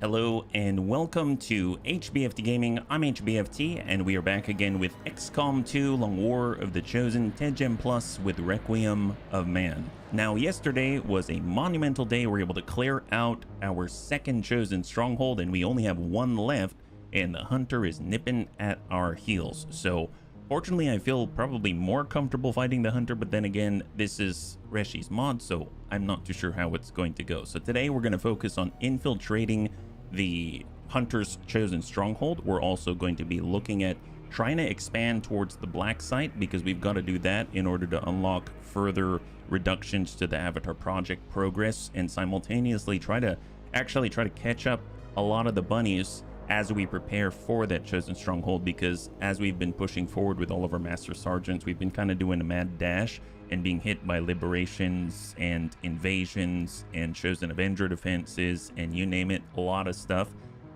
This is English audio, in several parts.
Hello and welcome to HBFT Gaming. I'm HBFT and we are back again with XCOM 2 Long War of the Chosen 10 Gem Plus with Requiem of Man. Now yesterday was a monumental day. We were able to clear out our second chosen stronghold and we only have one left and the hunter is nipping at our heels. So fortunately I feel probably more comfortable fighting the hunter, but then again this is Reshi's mod, so I'm not too sure how it's going to go. So today we're going to focus on infiltrating the hunter's chosen stronghold. We're also going to be looking at trying to expand towards the black site because we've got to do that in order to unlock further reductions to the Avatar project progress and simultaneously try to catch up a lot of the bunnies as we prepare for that chosen stronghold, because as we've been pushing forward with all of our master sergeants, we've been kind of doing a mad dash and being hit by liberations and invasions and chosen Avenger defenses and you name it, a lot of stuff,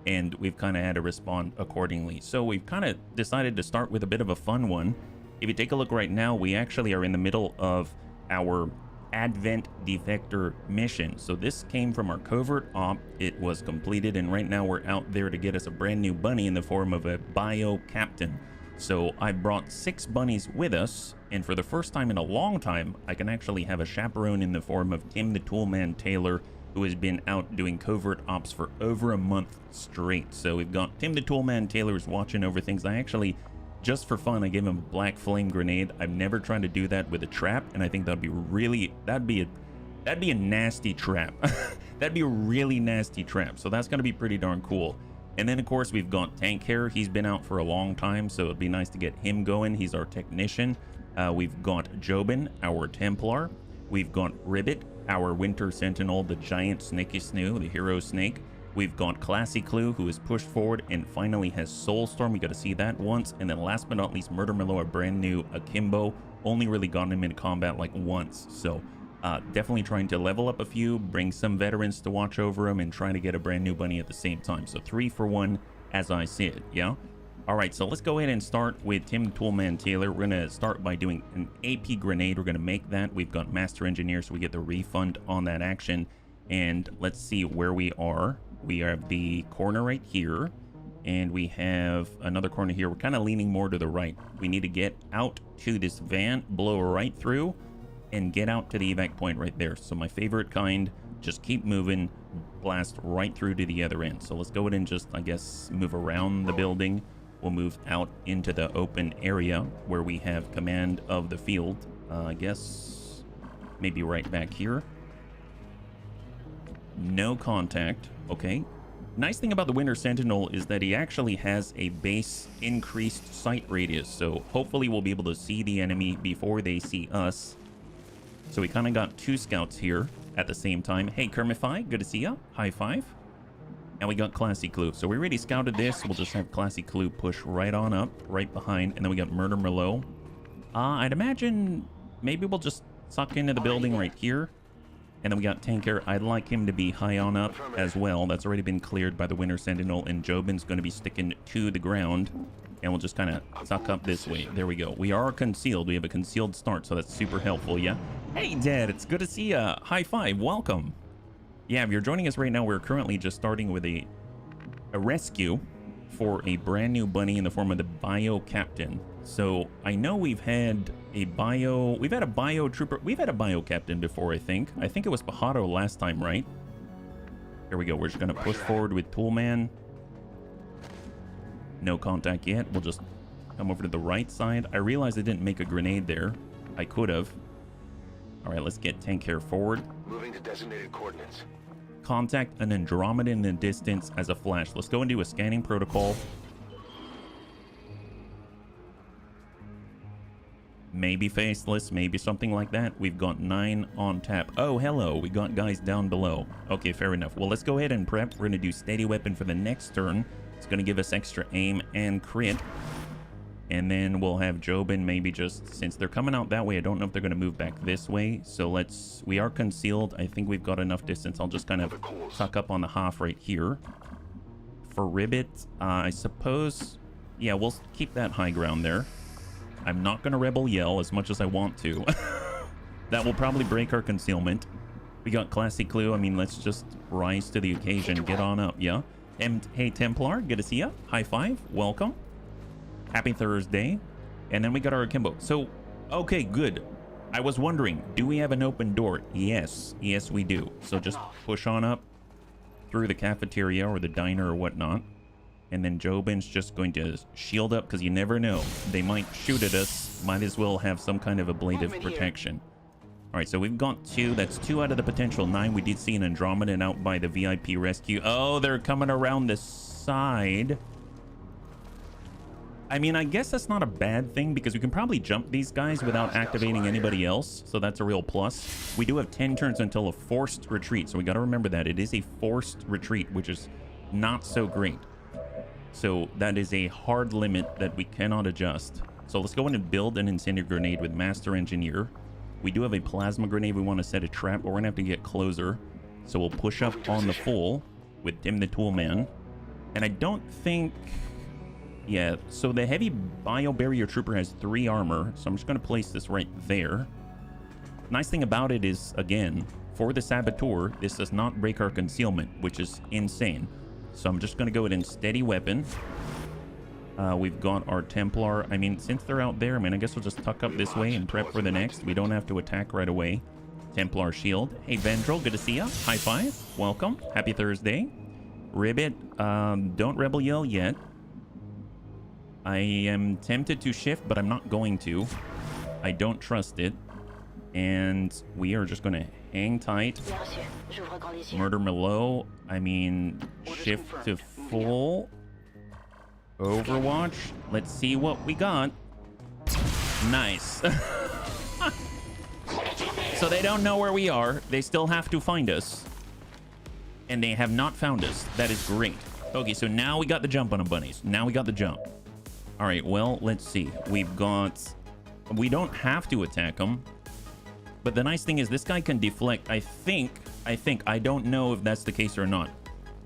and we've kind of had to respond accordingly. So we've kind of decided to start with a bit of a fun one. If you take a look right now, we actually are in the middle of our Advent Defector mission. So this came from our covert op. It was completed and right now we're out there to get us a brand new bunny in the form of a bio captain. So I brought 6 bunnies with us, and for the first time in a long time I can actually have a chaperone in the form of Tim the Toolman Taylor, who has been out doing covert ops for over a month straight. So we've got Tim the Toolman Taylor's watching over things. I actually, just for fun, I gave him a black flame grenade. I've never tried to do that with a trap, and I think that'd be a nasty trap. That'd be a really nasty trap. So that's gonna be pretty darn cool. And then of course we've got Tank Hair. He's been out for a long time, so it'd be nice to get him going. He's our technician. We've got Jobin, our Templar. We've got Ribbit, our Winter Sentinel, the giant snaky snoo, the hero snake. We've got Classy Clue, who is pushed forward and finally has Soulstorm. We got to see that once. And then last but not least, Murder Milo, a brand new Akimbo. Only really gotten him into combat like once. So definitely trying to level up a few, bring some veterans to watch over him, and trying to get a brand new bunny at the same time. So 3 for 1 as I see it, yeah? All right, so let's go ahead and start with Tim Toolman Taylor. We're going to start by doing an AP grenade. We're going to make that. We've got Master Engineer, so we get the refund on that action. And let's see where we are. We have the corner right here, and we have another corner here. We're kind of leaning more to the right. We need to get out to this van, blow right through, and get out to the evac point right there. So my favorite kind, just keep moving, blast right through to the other end. So let's go ahead and just, I guess, move around the building. We'll move out into the open area where we have command of the field. I guess maybe right back here. No contact. Okay. Nice thing about the Winter Sentinel is that he actually has a base increased sight radius, so hopefully we'll be able to see the enemy before they see us. So we kind of got 2 scouts here at the same time. Hey Kermify, good to see ya. High five. And we got Classy Clue. So we already scouted this. We'll just have Classy Clue push right on up, right behind, and then we got Murder Merlot. I'd imagine maybe we'll just suck into the building right here. And then we got Tanker. I'd like him to be high on up as well. That's already been cleared by the Winter Sentinel, and Jobin's going to be sticking to the ground. And we'll just kind of suck up this way. There we go. We are concealed. We have a concealed start, so that's super helpful, yeah? Hey, Dad, it's good to see ya. High five. Welcome. Yeah, if you're joining us right now, we're currently just starting with a rescue for a brand new bunny in the form of the bio captain. So I know we've had a bio trooper. We've had a bio captain before, I think. I think it was Pajaro last time, right? Here we go. We're just going to push forward with Toolman. No contact yet. We'll just come over to the right side. I realized I didn't make a grenade there. I could have. All right, let's get Tank Hair forward. Moving to designated coordinates. Contact an Andromeda in the distance as a flash. Let's go and do a scanning protocol. Maybe faceless, maybe something like that. We've got 9 on tap. Oh, hello. We got guys down below. Okay, fair enough. Well, let's go ahead and prep. We're going to do steady weapon for the next turn. It's going to give us extra aim and crit. And then we'll have Jobin maybe just, since they're coming out that way, I don't know if they're going to move back this way. So we are concealed. I think we've got enough distance. I'll just kind of tuck up on the half right here. For Ribbit, I suppose, yeah, we'll keep that high ground there. I'm not going to Rebel Yell as much as I want to. That will probably break our concealment. We got classic clue. I mean, let's just rise to the occasion. Get on up, yeah? And hey, Templar, good to see ya. High five, welcome. Happy Thursday. And then we got our akimbo. So, okay, good. I was wondering, do we have an open door? Yes, yes we do. So just push on up through the cafeteria or the diner or whatnot. And then Jobin's just going to shield up because you never know. They might shoot at us. Might as well have some kind of ablative protection. All right, so we've got 2. That's 2 out of the potential 9. We did see an Andromedan out by the VIP rescue. Oh, they're coming around the side. I mean, I guess that's not a bad thing because we can probably jump these guys without activating anybody else. So that's a real plus. We do have 10 turns until a forced retreat. So we got to remember that. It is a forced retreat, which is not so great. So that is a hard limit that we cannot adjust. So let's go in and build an incendiary grenade with Master Engineer. We do have a plasma grenade. We want to set a trap, but we're going to have to get closer. So we'll push up on the full with Tim the Toolman. And I don't think... Yeah, so the heavy bio-barrier trooper has 3 armor. So I'm just going to place this right there. Nice thing about it is, again, for the Saboteur, this does not break our concealment, which is insane. So I'm just going to go ahead and steady weapon. We've got our Templar. I mean, since they're out there, I mean, I guess we'll just tuck up this way and prep for the next. We don't have to attack right away. Templar shield. Hey, Vendril, good to see ya. High five. Welcome. Happy Thursday. Ribbit, don't rebel yell yet. I am tempted to shift, but I'm not going to. I don't trust it. And we are just going to hang tight. Murder Merlot. I mean, shift to full. Overwatch. Let's see what we got. Nice. So they don't know where we are. They still have to find us. And they have not found us. That is great. Okay, so now we got the jump on them, bunnies. Now we got the jump. All right, well, let's see. We've got... We don't have to attack them. But the nice thing is this guy can deflect. I think, I don't know if that's the case or not.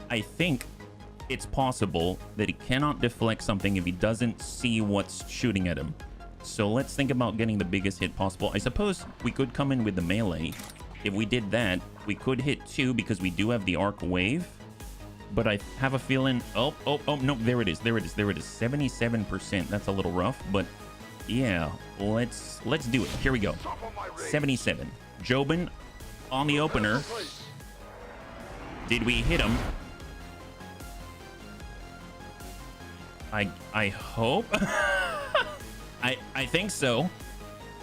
I think it's possible that he cannot deflect something if he doesn't see what's shooting at him. So let's think about getting the biggest hit possible. I suppose we could come in with the melee. If we did that, we could hit 2 because we do have the arc wave. But I have a feeling... Oh, no, there it is. 77%. That's a little rough, but yeah, let's do it. Here we go. 77. Jobin on the opener. Did we hit him? I hope. I think so.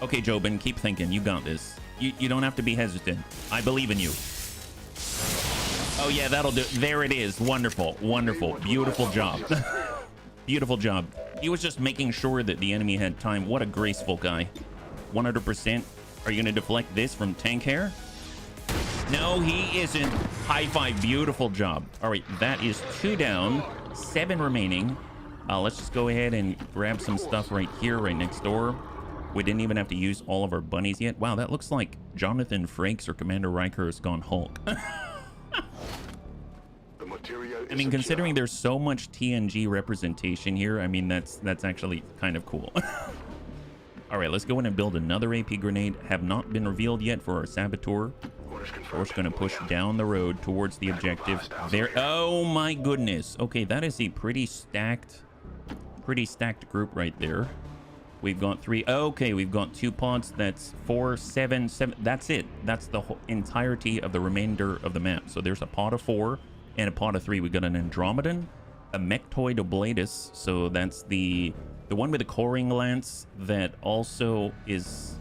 Okay, Jobin, keep thinking. You got this. You don't have to be hesitant. I believe in you. Oh yeah, that'll do. There it is. Wonderful. Wonderful. Beautiful job. Beautiful job. He was just making sure that the enemy had time. What a graceful guy. 100%. Are you going to deflect this from tank hair? No, he isn't. High five. Beautiful job. All right, that is 2 down. 7 remaining. Let's just go ahead and grab some stuff right here, right next door. We didn't even have to use all of our bunnies yet. Wow, that looks like Jonathan Frakes or Commander Riker has gone Hulk. I mean, considering there's so much TNG representation here, I mean, that's actually kind of cool. All right, let's go in and build another AP grenade. Have not been revealed yet for our Saboteur. We're just going to push down the road towards the objective. There. Oh my goodness. Okay, that is a pretty stacked group right there. We've got 3. Okay, we've got 2 pods. That's 4, 7, 7. That's it. That's the whole entirety of the remainder of the map. So there's a pod of 4 and a pod of 3. We got an Andromedan, a Mechtoid Oblatus. So that's the one with the coring lance that also is...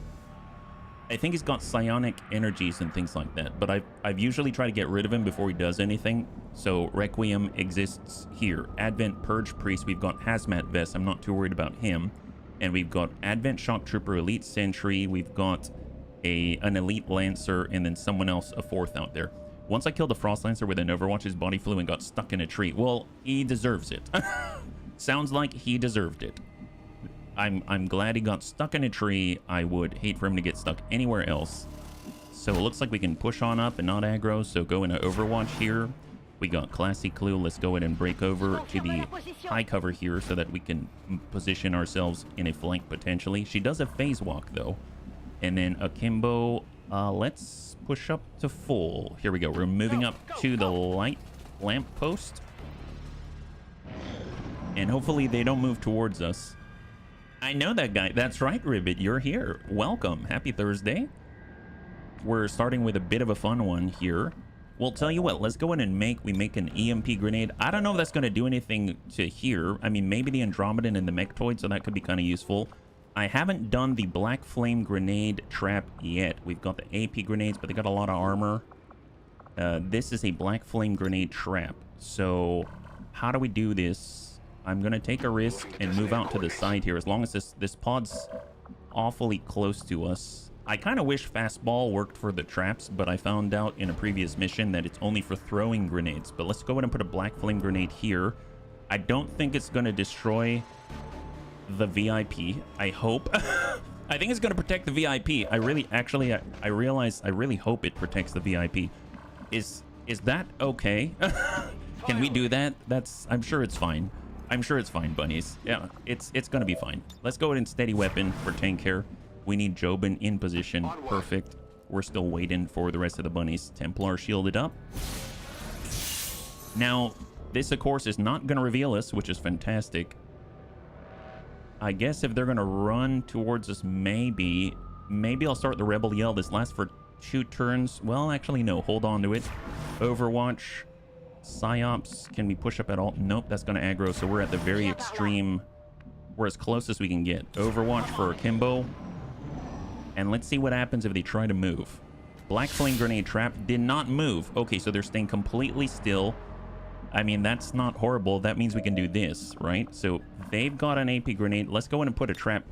I think he's got psionic energies and things like that. But I've usually tried to get rid of him before he does anything. So Requiem exists here. Advent Purge Priest. We've got Hazmat Vest. I'm not too worried about him. And we've got Advent Shock Trooper, Elite Sentry. We've got an Elite Lancer, and then someone else, a 4th out there. Once I killed the Frost Lancer with an Overwatch, his body flew and got stuck in a tree. Well, he deserves it. Sounds like he deserved it. I'm glad he got stuck in a tree. I would hate for him to get stuck anywhere else. So it looks like we can push on up and not aggro. So go into Overwatch here. We got Classy Clue. Let's go ahead and break over to the high cover here so that we can position ourselves in a flank potentially. She does a phase walk though. And then Akimbo Let's push up to full. Here we go. We're moving up to the light lamp post. And hopefully they don't move towards us. I know that guy. That's right, Ribbit. You're here. Welcome. Happy Thursday. We're starting with a bit of a fun one here. We'll tell you what. Let's go in and make an EMP grenade. I don't know if that's going to do anything to here. I mean, maybe the Andromedan and the Mechtoid, so that could be kind of useful. I haven't done the Black Flame grenade trap yet. We've got the AP grenades, but they got a lot of armor. This is a Black Flame grenade trap. So how do we do this? I'm going to take a risk and move out to the side here. As long as this pod's awfully close to us. I kind of wish fastball worked for the traps, but I found out in a previous mission that it's only for throwing grenades. But let's go ahead and put a Black Flame grenade here. I don't think it's going to destroy the VIP. I hope. I think it's going to protect the VIP. I realize I really hope it protects the VIP. Is that okay? Can we do that? I'm sure it's fine. I'm sure it's fine, bunnies. Yeah, it's going to be fine. Let's go ahead and steady weapon for tank here. We need Jobin in position. Perfect. We're still waiting for the rest of the bunnies. Templar shielded up. Now, this, of course, is not going to reveal us, which is fantastic. I guess if they're going to run towards us, maybe I'll start the Rebel Yell. This lasts for 2 turns. Well, actually, no. Hold on to it. Overwatch. Psyops. Can we push up at all? Nope, that's going to aggro. So we're at the very extreme. We're as close as we can get. Overwatch for Akimbo. And let's see what happens if they try to move. Black Flame Grenade Trap did not move. Okay, so they're staying completely still. I mean, that's not horrible. That means we can do this, right? So they've got an AP grenade. Let's go in and put a trap.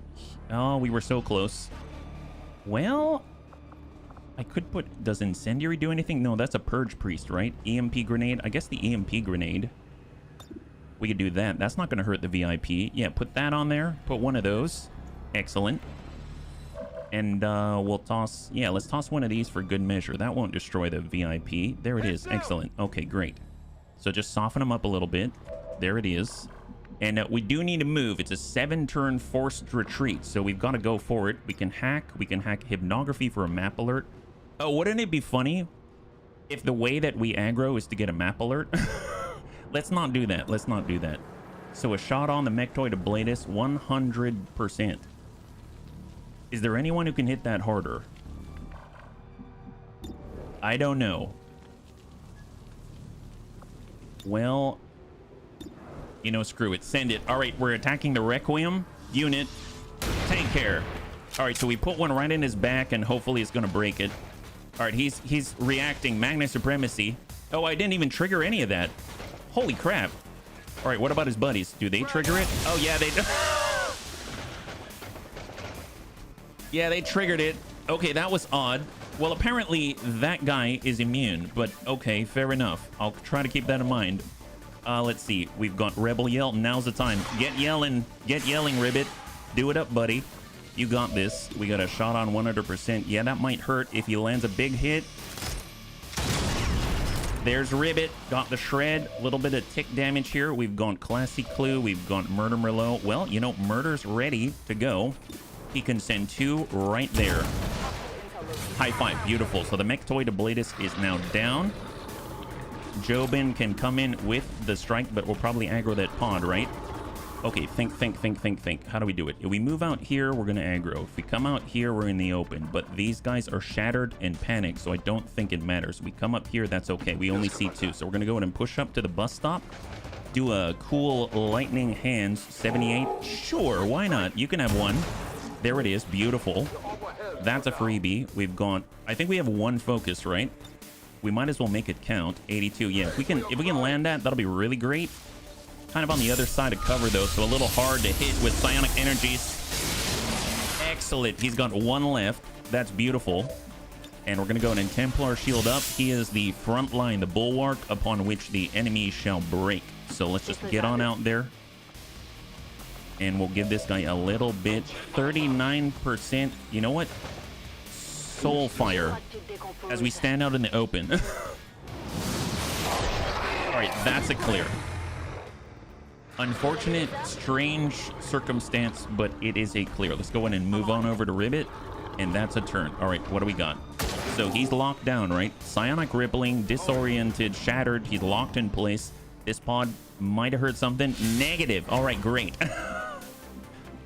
Oh, we were so close. Well, I could put... Does Incendiary do anything? No, that's a Purge Priest, right? EMP grenade. I guess the EMP grenade. We could do that. That's not going to hurt the VIP. Yeah, put that on there. Put one of those. Excellent. And we'll toss... Yeah, let's toss one of these for good measure. That won't destroy the VIP. There it is. Excellent. Okay, great. So just soften them up a little bit. There it is. And we do need to move. It's a 7-turn forced retreat. So we've got to go for it. We can hack. We can hack Hypnography for a map alert. Oh, wouldn't it be funny if the way that we aggro is to get a map alert? Let's not do that. Let's not do that. So a shot on the Mechtoid Ablatus, 100%. Is there anyone who can hit that harder? I don't know. Well, you know, screw it. Send it. All right, we're attacking the Requiem unit. Tank care. All right, so we put one right in his back, and hopefully it's going to break it. All right, he's reacting. Magna Supremacy. Oh, I didn't even trigger any of that. Holy crap. All right, what about his buddies? Do they trigger it? Oh, yeah, they do. Yeah, they triggered it. Okay, that was odd. Well, apparently that guy is immune, but okay, fair enough. I'll try to keep that in mind. Let's see. We've got Rebel Yell. Now's the time. Get yelling. Get yelling, Ribbit. Do it up, buddy. You got this. We got a shot on 100%. Yeah, that might hurt if he lands a big hit. There's Ribbit. Got the shred. A little bit of tick damage here. We've gone Classy Clue. We've gone Murder Merlot. Well, you know, Murder's ready to go. He can send 2 right there. High five. Beautiful. So the Mechtoid Ablatus is now down. Jobin can come in with the strike, but we'll probably aggro that pod, right? Okay, think. How do we do it? If we move out here, we're going to aggro. If we come out here, we're in the open. But these guys are shattered and panicked, so I don't think it matters. We come up here, that's okay. We only see 2. So we're going to go ahead and push up to the bus stop. Do a cool lightning hands. 78. Sure, why not? You can have one. There it is. Beautiful. That's a freebie. We've gone... I think we have 1 focus, right? We might as well make it count. 82. Yeah, if we can land that, that'll be really great. Kind of on the other side of cover, though, so a little hard to hit with psionic energies. Excellent. He's got 1 left. That's beautiful. And we're going to go and Templar shield up. He is the front line, the bulwark upon which the enemy shall break. So let's just get on out there. And we'll give this guy a little bit. 39%. You know what? Soul Fire. As we stand out in the open. All right, that's a clear. Unfortunate, strange circumstance, but it is a clear. Let's go in and move on over to Ribbit. And that's a turn. All right, what do we got? So he's locked down, right? Psionic rippling, disoriented, shattered. He's locked in place. This pod might have heard something. Negative. All right, great.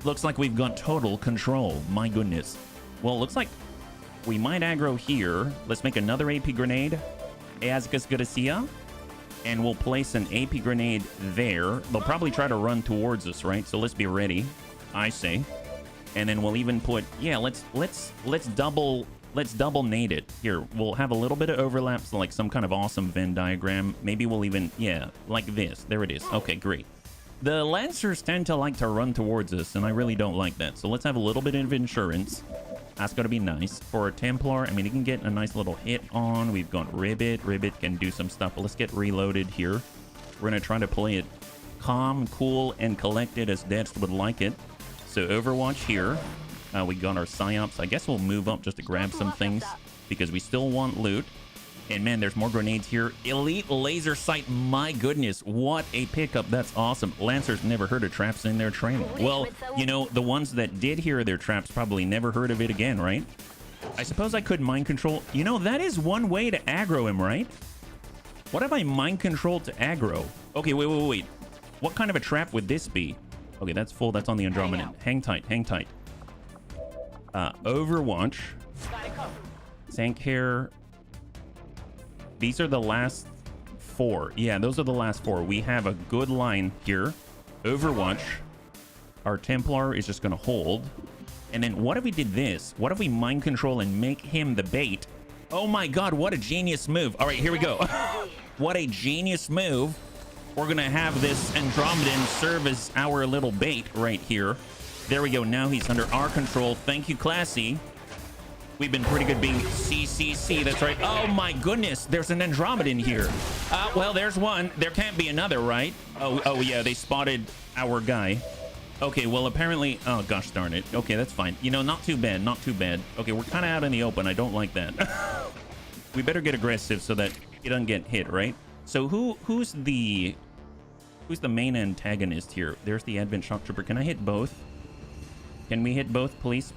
Looks like we've got total control. My goodness. Well, looks like we might aggro here. Let's make another AP grenade. Azka's gonna see ya. And we'll place an AP grenade there. They'll probably try to run towards us, right? So let's be ready, I say. And then we'll even put, yeah, let's double nade it. Here, we'll have a little bit of overlaps, like some kind of awesome Venn diagram. Maybe we'll even, yeah, like this. There it is. Okay, great. The Lancers tend to like to run towards us, and I really don't like that. So let's have a little bit of insurance. That's got to be nice. For a Templar, I mean, he can get a nice little hit on. We've got Ribbit. Ribbit can do some stuff. But let's get reloaded here. We're going to try to play it calm, cool, and collected as Dex would like it. So Overwatch here. We got our Psyops. I guess we'll move up just to grab some things because we still want loot. And man, there's more grenades here. Elite laser sight. My goodness, what a pickup. That's awesome. Lancers never heard of traps in their training. Well, you know, the ones that did hear their traps probably never heard of it again, right? I suppose I could mind control. You know, that is one way to aggro him, right? What if I mind control to aggro? Okay, wait. What kind of a trap would this be? Okay, that's full. That's on the Andromedan. Hang tight. Overwatch. Sankhair. These are the last 4. Yeah, those are the last 4. We have a good line here. Overwatch. Our Templar is just going to hold. And then what if we did this? What if we mind control and make him the bait? Oh my god, what a genius move. All right, here we go. What a genius move. We're going to have this Andromedan serve as our little bait right here. There we go. Now he's under our control. Thank you, Classy. We've been pretty good being CCC. That's right. Oh my goodness. There's an Andromedan here. Well, there's one. There can't be another, right? Oh yeah. They spotted our guy. Okay. Well, apparently. Oh gosh darn it. Okay, that's fine. You know, not too bad. Not too bad. Okay, we're kind of out in the open. I don't like that. We better get aggressive so that he doesn't get hit, right? So who's the main antagonist here? There's the Advent Shock Trooper. Can I hit both? Can we hit both, please?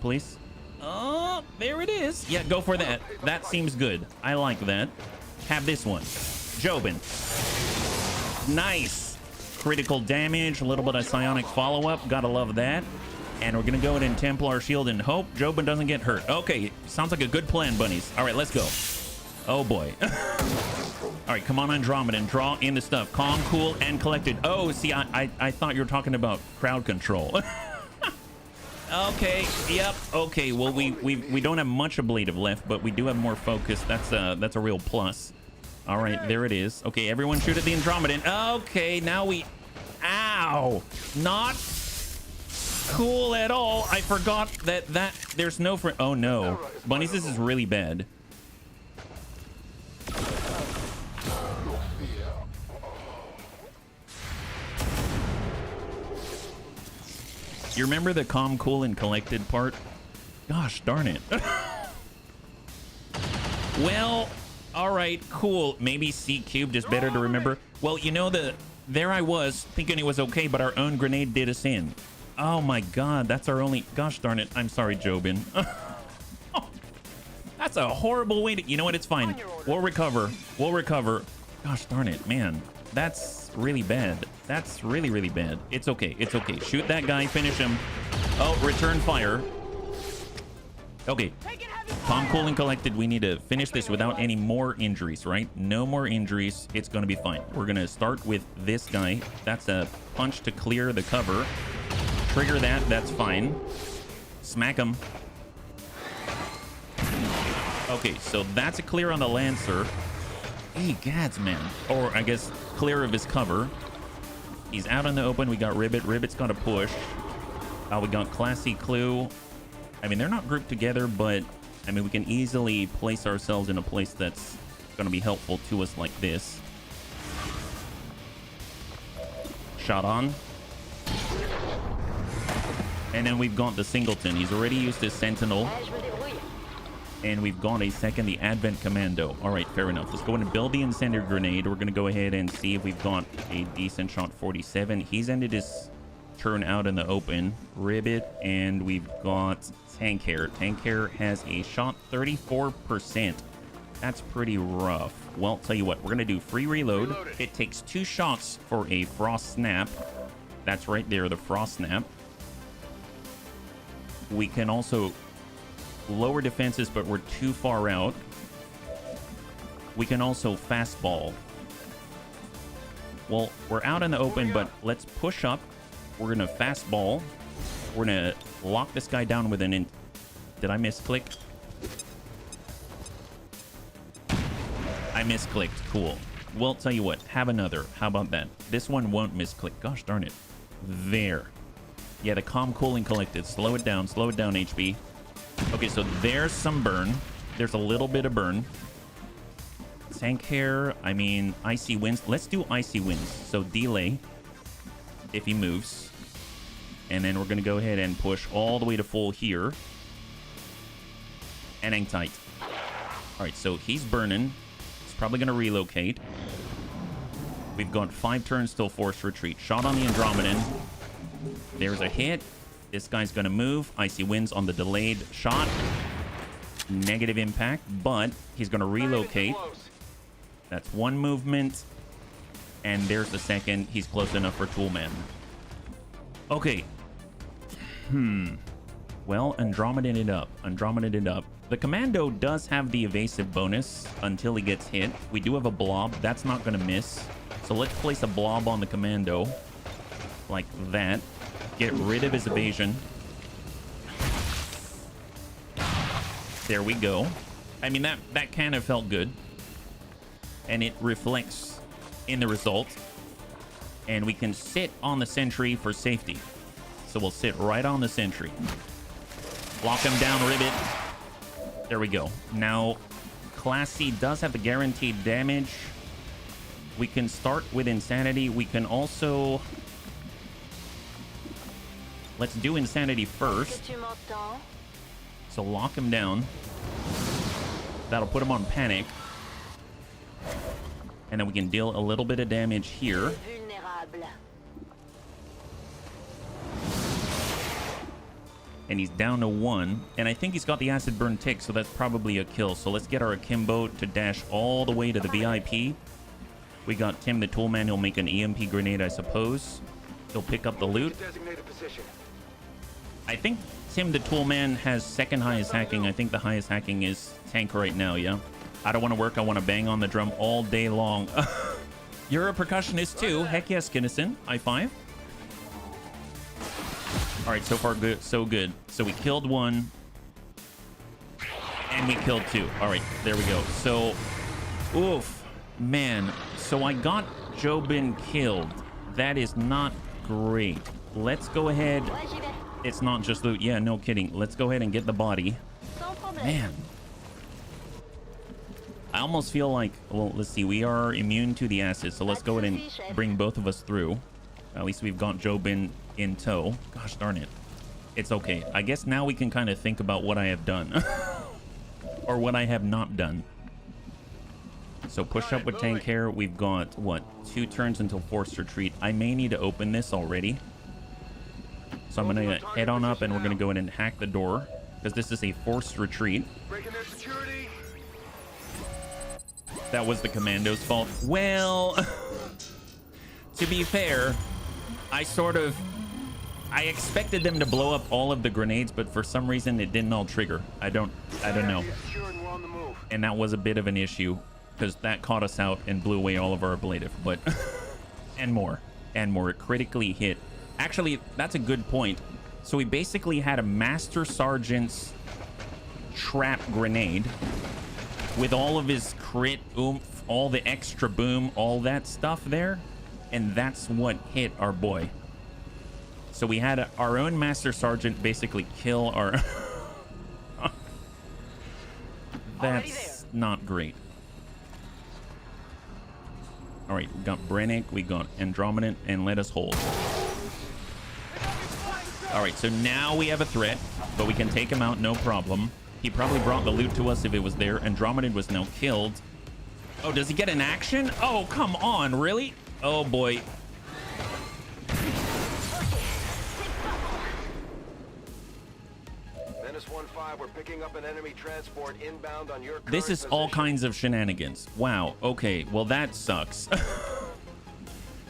Oh, there it is. Yeah, go for that. That seems good. I like that. Have this one. Jobin. Nice. Critical damage. A little bit of psionic follow-up. Gotta love that. And we're gonna go in Templar Shield and hope Jobin doesn't get hurt. Okay, sounds like a good plan, bunnies. All right, let's go. Oh, boy. All right, come on, Andromedan. Draw in the stuff. Calm, cool, and collected. Oh, see, I thought you were talking about crowd control. Okay, yep. Okay, well, we don't have much ablative left, but we do have more focus. That's a real plus. All right, there it is. Okay, everyone shoot at the Andromedan. Okay, now we... Ow! Not cool at all. I forgot that there's no... Oh, no. Bunnies, this is really bad. You remember the calm, cool, and collected part? Gosh darn it. Well, all right, cool. Maybe C cubed is better to remember. Well, you know, there I was thinking it was okay, but our own grenade did us in. Oh my god, that's our only... Gosh darn it. I'm sorry, Jobin. That's a horrible way to... You know what? It's fine. We'll recover. Gosh darn it, man. That's really bad. That's really, really bad. It's okay. Shoot that guy. Finish him. Oh, return fire. Okay. Calm, cool, and collected. We need to finish this without any more injuries, right? No more injuries. It's going to be fine. We're going to start with this guy. That's a punch to clear the cover. Trigger that. That's fine. Smack him. Okay, so that's a clear on the Lancer. Hey, gads, man. Or, I guess, clear of his cover. He's out in the open. We got Ribbit. Ribbit's got to push. We got Classy Clue. I mean, they're not grouped together, but, I mean, we can easily place ourselves in a place that's going to be helpful to us like this. Shot on. And then we've got the Singleton. He's already used his Sentinel. And we've got a second, the Advent Commando. All right, fair enough. Let's go in and build the Incendiary Grenade. We're going to go ahead and see if we've got a decent shot 47. He's ended his turn out in the open. Ribbit, and we've got Tank Hair. Tank Hair has a shot 34%. That's pretty rough. Well, tell you what, we're going to do free reload. It takes 2 shots for a Frost Snap. That's right there, the Frost Snap. We can also lower defenses, but we're too far out. We can also fastball. Well, we're out in the open, but let's push up. We're going to fastball. We're going to lock this guy down with an... Did I misclick? I misclicked. Cool. Well, tell you what. Have another. How about that? This one won't misclick. Gosh darn it. There. Yeah, the calm, cool, and collected. Slow it down, HB. Okay, so there's some burn. There's a little bit of burn. Tank Hair, I mean, Icy Winds. Let's do Icy Winds. So delay if he moves. And then we're going to go ahead and push all the way to full here. And hang tight. All right, so he's burning. He's probably going to relocate. We've got 5 turns till forced retreat. Shot on the Andromedan. There's a hit. This guy's going to move. Icy Winds on the delayed shot. Negative impact, but he's going to relocate. That's 1 movement. And there's the second. He's close enough for Toolman. Okay. Well, Andromedan it up. Andromedan it up. The Commando does have the evasive bonus until he gets hit. We do have a blob. That's not going to miss. So let's place a blob on the Commando. Like that. Get rid of his evasion. There we go. I mean, that kind of felt good. And it reflects in the result. And we can sit on the sentry for safety. So we'll sit right on the sentry. Lock him down, Ribbit. There we go. Now, Class C does have the guaranteed damage. We can start with Insanity. We can also... Let's do Insanity first. So lock him down. That'll put him on panic. And then we can deal a little bit of damage here. And he's down to 1. And I think he's got the Acid Burn tick, so that's probably a kill. So let's get our Akimbo to dash all the way to the VIP. We got Tim the Toolman. He'll make an EMP grenade, I suppose. He'll pick up the loot. I think Tim the Toolman has second highest hacking. I think the highest hacking is Tank right now, yeah? I don't want to work. I want to bang on the drum all day long. You're a percussionist too. Heck yes, Kinnison. High five. All right, so far good, so good. So we killed 1. And we killed 2. All right, there we go. So, oof, man. So I got Jobin killed. That is not great. Let's go ahead. It's not just loot. Yeah, no kidding. Let's go ahead and get the body. Man. I almost feel like, well, let's see. We are immune to the acid, so let's go ahead and bring both of us through. At least we've got Jobin in tow. Gosh darn it. It's okay. I guess now we can kind of think about what I have done. Or what I have not done. So push up with Tank Hair. We've got, what, 2 turns until forced retreat. I may need to open this already. So I'm going to head on up and we're going to go in and hack the door. Because this is a forced retreat. That was the Commando's fault. Well, to be fair, I expected them to blow up all of the grenades, but for some reason it didn't all trigger. I don't know. And that was a bit of an issue because that caught us out and blew away all of our ablative, but and more. It critically hit. Actually, that's a good point. So we basically had a Master Sergeant's trap grenade with all of his crit oomph, all the extra boom, all that stuff there. And that's what hit our boy. So we had our own Master Sergeant basically kill our... That's not great. All right, we got Brennick, we got Andromedan, and let us hold. All right, so now we have a threat, but we can take him out, no problem. He probably brought the loot to us if it was there. Andromedan was now killed. Oh, does he get an action? Oh, come on, really? Oh, boy. This 1-5, we're picking up an enemy transport inbound on your current This is all position. kinds of shenanigans. Wow. Okay. Well, that sucks.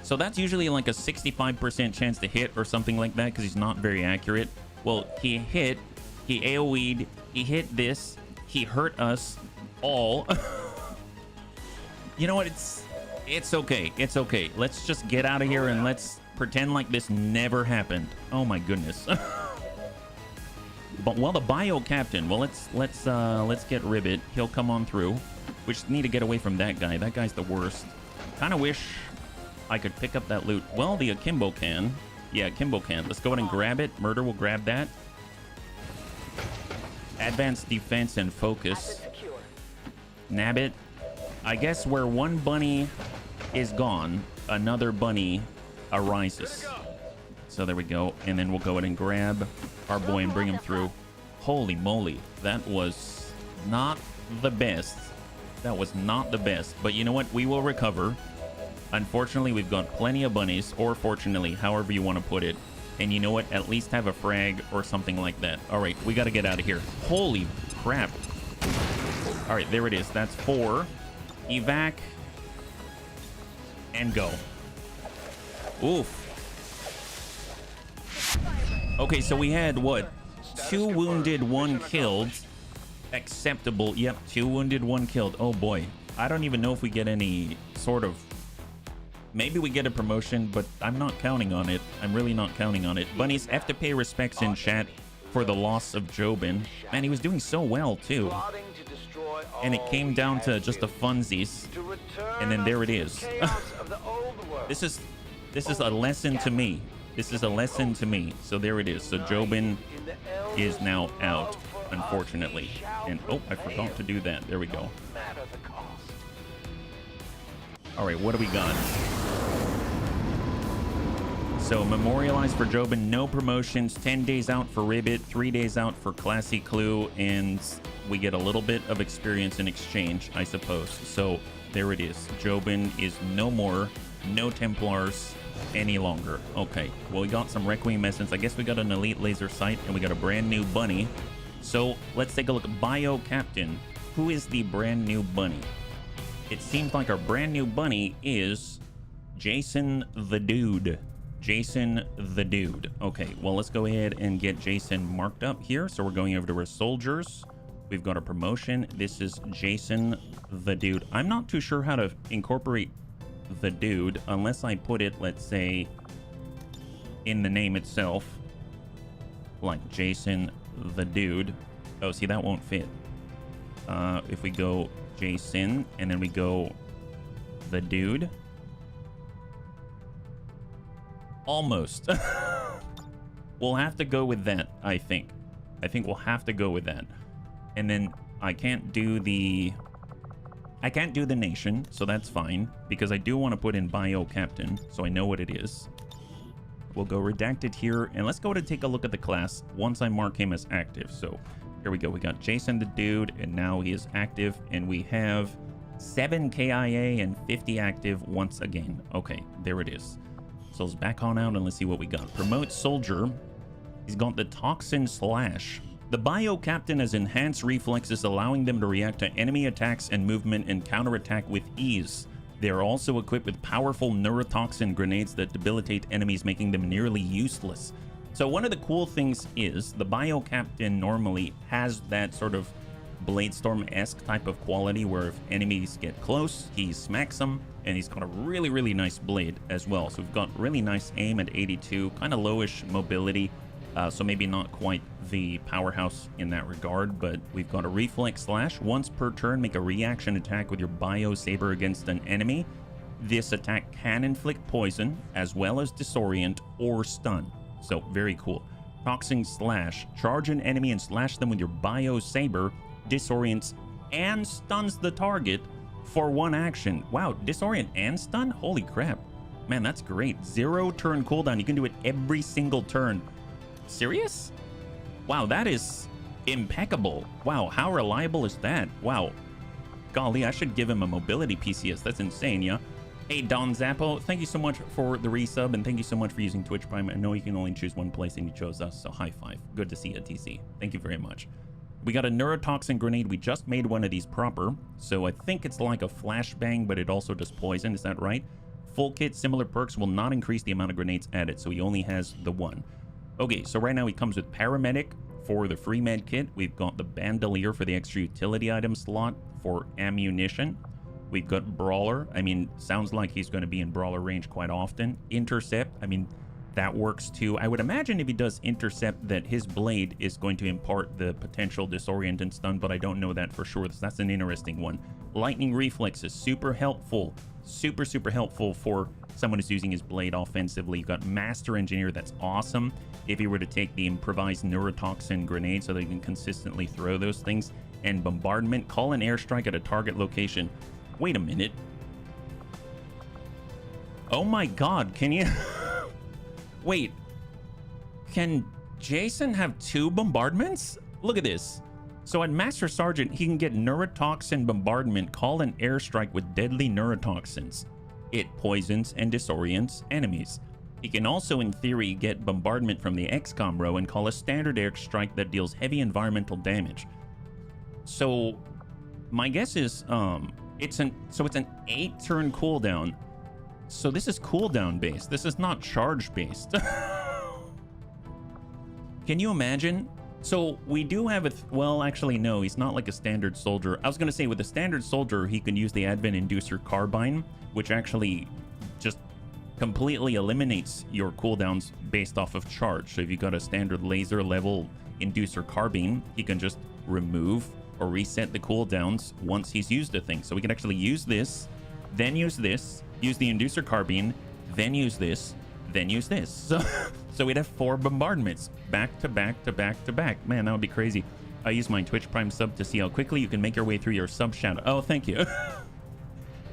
So that's usually like a 65% chance to hit or something like that because he's not very accurate. Well, he hit. He AoE'd. He hit this. He hurt us all. You know what? It's okay. It's okay. Let's just get out of here and let's pretend like this never happened. Oh my goodness. But well, the bio captain. Well, let's get Ribbit. He'll come on through. We just need to get away from that guy. That guy's the worst. Kind of wish I could pick up that loot. Well, the Akimbo can. Yeah, Akimbo can. Let's go ahead and grab it. Murder will grab that. Advanced defense and focus. Nab it. I guess where one bunny is gone, another bunny arises. So there we go. And then we'll go ahead and grab our boy and bring him through. Holy moly. That was not the best. That was not the best. But you know what? We will recover. Unfortunately, we've got plenty of bunnies, or fortunately, however you want to put it. And you know what? At least have a frag or something like that. All right, we got to get out of here. Holy crap. All right, there it is. That's 4. Evac. And go. Oof. Okay, so we had, what? 2 wounded, 1 killed. Acceptable. Yep, 2 wounded, 1 killed. Oh, boy. I don't even know if we get any sort of... Maybe we get a promotion, but I'm not counting on it. I'm really not counting on it. Bunnies have to pay respects in chat for the loss of Jobin. Man, he was doing so well, too. And it came down to just the funsies. And then there it is. This is a lesson to me. This is a lesson to me. So there it is. So Jobin is now out, unfortunately. And oh, I forgot to do that. There we go. All right, what do we got? So memorialized for Jobin, no promotions, 10 days out for Ribbit, 3 days out for Classy Clue, and we get a little bit of experience in exchange, I suppose. So there it is. Jobin is no more, no Templars any longer. Okay, well, we got some Requiem Essence. I guess we got an Elite Laser Sight, and we got a brand new bunny. So let's take a look. Bio Captain. Who is the brand new bunny? It seems like our brand new bunny is Jason the Dude. Jason the Dude. Okay, well, let's go ahead and get Jason marked up here. So we're going over to our soldiers. We've got a promotion. This is Jason the Dude. I'm not too sure how to incorporate the dude unless I put it, let's say, in the name itself. Like Jason the Dude. Oh, see, that won't fit. If we go Jason and then we go the Dude. Almost. We'll have to go with that, I think. I think we'll have to go with that. And then I can't do the nation, so that's fine, because I do want to put in Bio Captain, so I know what it is. We'll go redacted here, and let's go to take a look at the class once I mark him as active. So here we go. We got Jason the Dude, and now he is active, and we have 7 KIA and 50 active once again. Okay, there it is. So let's back on out and let's see what we got. Promote Soldier. He's got the Toxin Slash. The Bio Captain has enhanced reflexes, allowing them to react to enemy attacks and movement and counterattack with ease. They are also equipped with powerful neurotoxin grenades that debilitate enemies, making them nearly useless. So one of the cool things is the Bio Captain normally has that sort of Bladestorm-esque type of quality where if enemies get close, he smacks them, and he's got a really, really nice blade as well. So we've got really nice aim at 82, kind of lowish mobility, so maybe not quite the powerhouse in that regard, but we've got a Reflex Slash. Once per turn, make a reaction attack with your Bio Saber against an enemy. This attack can inflict poison, as well as disorient or stun. So very cool. Toxin Slash. Charge an enemy and slash them with your Bio Saber, disorients and stuns the target for 1 action. Wow, disorient and stun? Holy crap. Man, that's great. 0 turn cooldown. You can do it every single turn. Serious? Wow, that is impeccable. Wow, how reliable is that? Wow. Golly, I should give him a mobility PCS. That's insane, yeah? Hey, Don Zappo, thank you so much for the resub, and thank you so much for using Twitch Prime. I know you can only choose one place, and you chose us, so high five. Good to see you, TC. Thank you very much. We got a neurotoxin grenade. We just made one of these proper, so I think it's like a flashbang, but it also does poison. Is that right? Full kit, similar perks will not increase the amount of grenades added, so he only has the one. Okay, so right now he comes with paramedic for the free med kit. We've got the bandolier for the extra utility item slot for ammunition. We've got brawler. I mean, sounds like he's going to be in brawler range quite often. Intercept. I mean, that works too. I would imagine if he does intercept that his blade is going to impart the potential disorient and stun, but I don't know that for sure. So that's an interesting one. Lightning reflex is super helpful. Super helpful for someone who's using his blade offensively. You've got master engineer. That's awesome if he were to take the improvised neurotoxin grenade so that he can consistently throw those things. And bombardment. Call an airstrike at a target location. Wait a minute. Oh my god, can you... Wait. Can Jason have 2 bombardments? Look at this. So at Master Sergeant, he can get neurotoxin bombardment, call an airstrike with deadly neurotoxins. It poisons and disorients enemies. He can also, in theory, get bombardment from the XCOM row and call a standard airstrike that deals heavy environmental damage. So my guess is, it's an 8-turn cooldown. So this is cooldown based. This is not charge based. Can you imagine? So we do have a, well, actually, no, he's not like a standard soldier. I was going to say with a standard soldier, he can use the Advent Inducer Carbine, which actually just completely eliminates your cooldowns based off of charge. So if you got a standard laser level Inducer Carbine, he can just remove or reset the cooldowns once he's used a thing. So we can actually use this, then use this, use the Inducer Carbine, then use this, then use this. So we'd have 4 bombardments back to back to back to back. Man, that would be crazy. I use my Twitch Prime sub to see how quickly you can make your way through your sub shadow. Oh, thank you.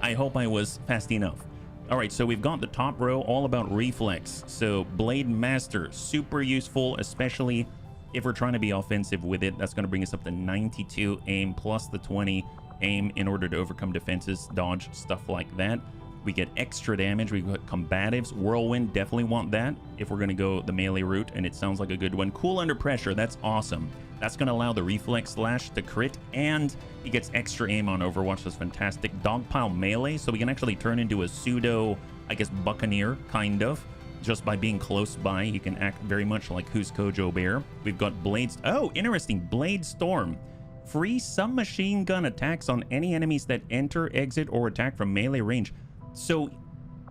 I hope I was fast enough. All right, so we've got the top row all about reflex. So Blade Master, super useful, especially if we're trying to be offensive with it. That's going to bring us up to 92 aim plus the 20 aim in order to overcome defenses, dodge, stuff like that. We get extra damage. We've got combatives. Whirlwind, definitely want that if we're going to go the melee route, and it sounds like a good one. Cool under pressure, that's awesome. That's going to allow the reflex slash to crit, and he gets extra aim on Overwatch. That's fantastic. Dogpile melee, so we can actually turn into a pseudo, I guess, buccaneer, kind of. Just by being close by, he can act very much like Who's Kojo Bear. We've got Blades. Oh, interesting. Blade Storm. Free submachine gun attacks on any enemies that enter, exit, or attack from melee range. So,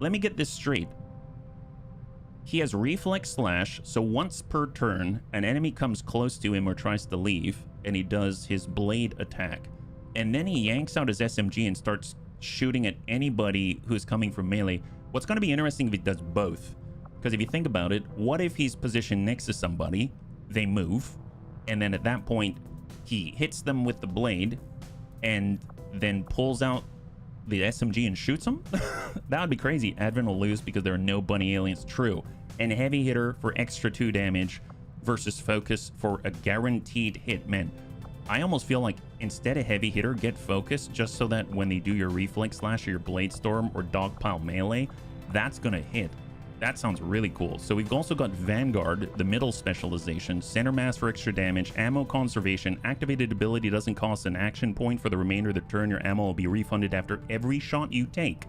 let me get this straight. He has reflex slash, so once per turn, an enemy comes close to him or tries to leave, and he does his blade attack. And then he yanks out his SMG and starts shooting at anybody who's coming from melee. What's going to be interesting if he does both? Because if you think about it, what if he's positioned next to somebody, they move, and then at that point, he hits them with the blade, and then pulls out the SMG and shoots them? That would be crazy. Advent will lose because there are no bunny aliens. True. And heavy hitter for extra 2 damage versus focus for a guaranteed hit. Man, I almost feel like instead of heavy hitter, get focus, just so that when they do your reflex slash or your blade storm or dogpile melee, that's gonna hit. That sounds really cool. So we've also got Vanguard, the middle specialization, center mass for extra damage, ammo conservation, activated ability doesn't cost an action point for the remainder of the turn. Your ammo will be refunded after every shot you take.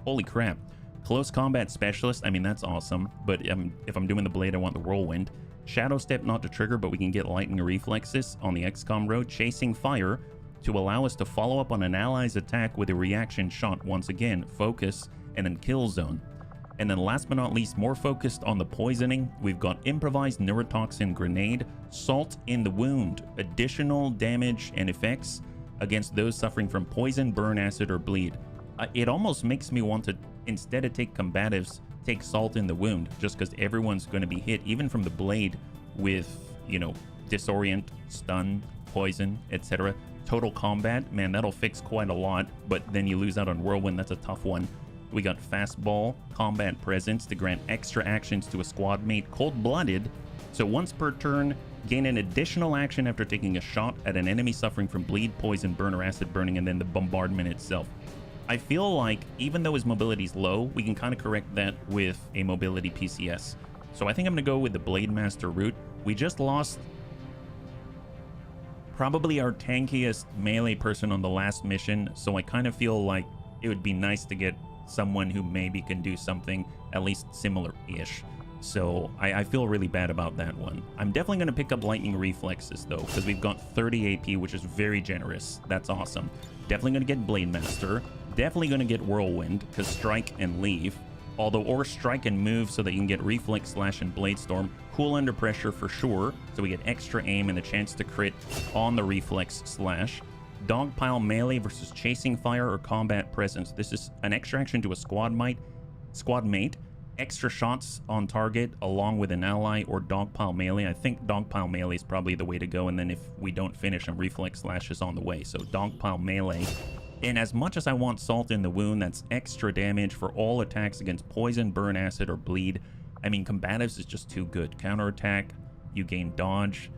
Holy crap. Close combat specialist, I mean, that's awesome. But if I'm doing the blade, I want the whirlwind. Shadow step, not to trigger, but we can get lightning reflexes on the XCOM road. Chasing fire to allow us to follow up on an ally's attack with a reaction shot. Once again, focus and then kill zone. And then last but not least, more focused on the poisoning, we've got improvised neurotoxin grenade, salt in the wound, additional damage and effects against those suffering from poison, burn, acid, or bleed. It almost makes me want to, instead of take combatives, take salt in the wound, just because everyone's going to be hit, even from the blade, with, you know, disorient, stun, poison, etc. Total combat, man, that'll fix quite a lot, but then you lose out on whirlwind. That's a tough one. We got fastball, combat presence to grant extra actions to a squad mate, cold-blooded, so once per turn, gain an additional action after taking a shot at an enemy suffering from bleed, poison, burn, or acid burning, and then the bombardment itself. I feel like even though his mobility is low, we can kind of correct that with a mobility PCS. So I think I'm going to go with the Blade Master route. We just lost probably our tankiest melee person on the last mission, so I kind of feel like it would be nice to get someone who maybe can do something at least similar-ish. So I feel really bad about that one. I'm definitely going to pick up Lightning Reflexes, though, because we've got 30 AP, which is very generous. That's awesome. Definitely going to get Blade Master. Definitely going to get Whirlwind, because Strike and Leave. Although, or Strike and Move so that you can get Reflex, Slash, and Blade Storm. Cool under pressure for sure, so we get extra aim and the chance to crit on the Reflex Slash. Dogpile Melee versus Chasing Fire or Combat Presence. This is an extra action to a squad mate. Extra shots on target along with an ally or Dogpile Melee. I think Dogpile Melee is probably the way to go, and then if we don't finish him, Reflex Slash is on the way. So Dogpile Melee. And as much as I want Salt in the Wound, that's extra damage for all attacks against Poison, Burn, Acid, or Bleed. I mean, Combatives is just too good. Counterattack, you gain dodge.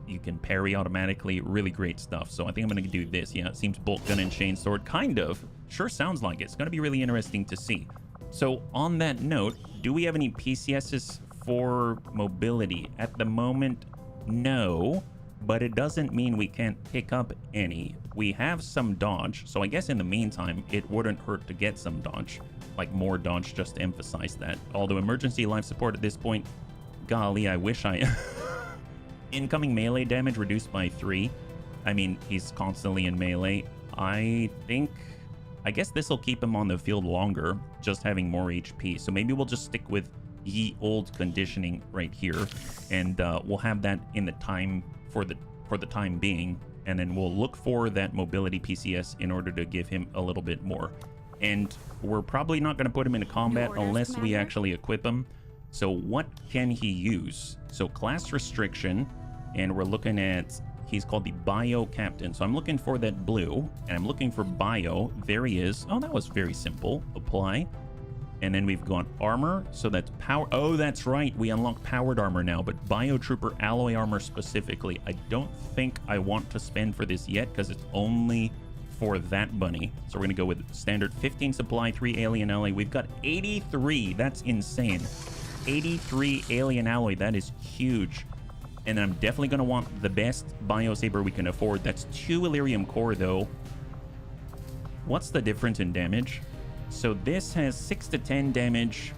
You can parry automatically. Really great stuff. So I think I'm going to do this. Yeah, it seems Bolt Gun and Chain Sword. Kind of. Sure sounds like it. It's going to be really interesting to see. So on that note, do we have any PCSs for mobility? At the moment, no. But it doesn't mean we can't pick up any. We have some dodge, so I guess in the meantime, it wouldn't hurt to get some dodge. Like more dodge, just to emphasize that. Although emergency life support at this point, golly, I wish I... Incoming melee damage reduced by 3. I mean, he's constantly in melee. I guess this will keep him on the field longer, just having more HP. So maybe we'll just stick with ye old conditioning right here, and we'll have that in the time for the time being, and then we'll look for that mobility PCS in order to give him a little bit more. And we're probably not going to put him into combat unless we actually equip him. So what can he use? So class restriction, and we're looking at, he's called the Bio Captain. So I'm looking for that blue, and I'm looking for Bio. There he is. Oh, that was very simple. Apply. And then we've got armor, so that's power. Oh, that's right. We unlock powered armor now, but Biotrooper alloy armor specifically. I don't think I want to spend for this yet because it's only for that bunny. So we're going to go with standard 15 supply, 3 alien alloy. We've got 83. That's insane. 83 alien alloy. That is huge. And I'm definitely going to want the best Bio Saber we can afford. That's 2 Illyrium Core, though. What's the difference in damage? So this has 6 to 10 damage,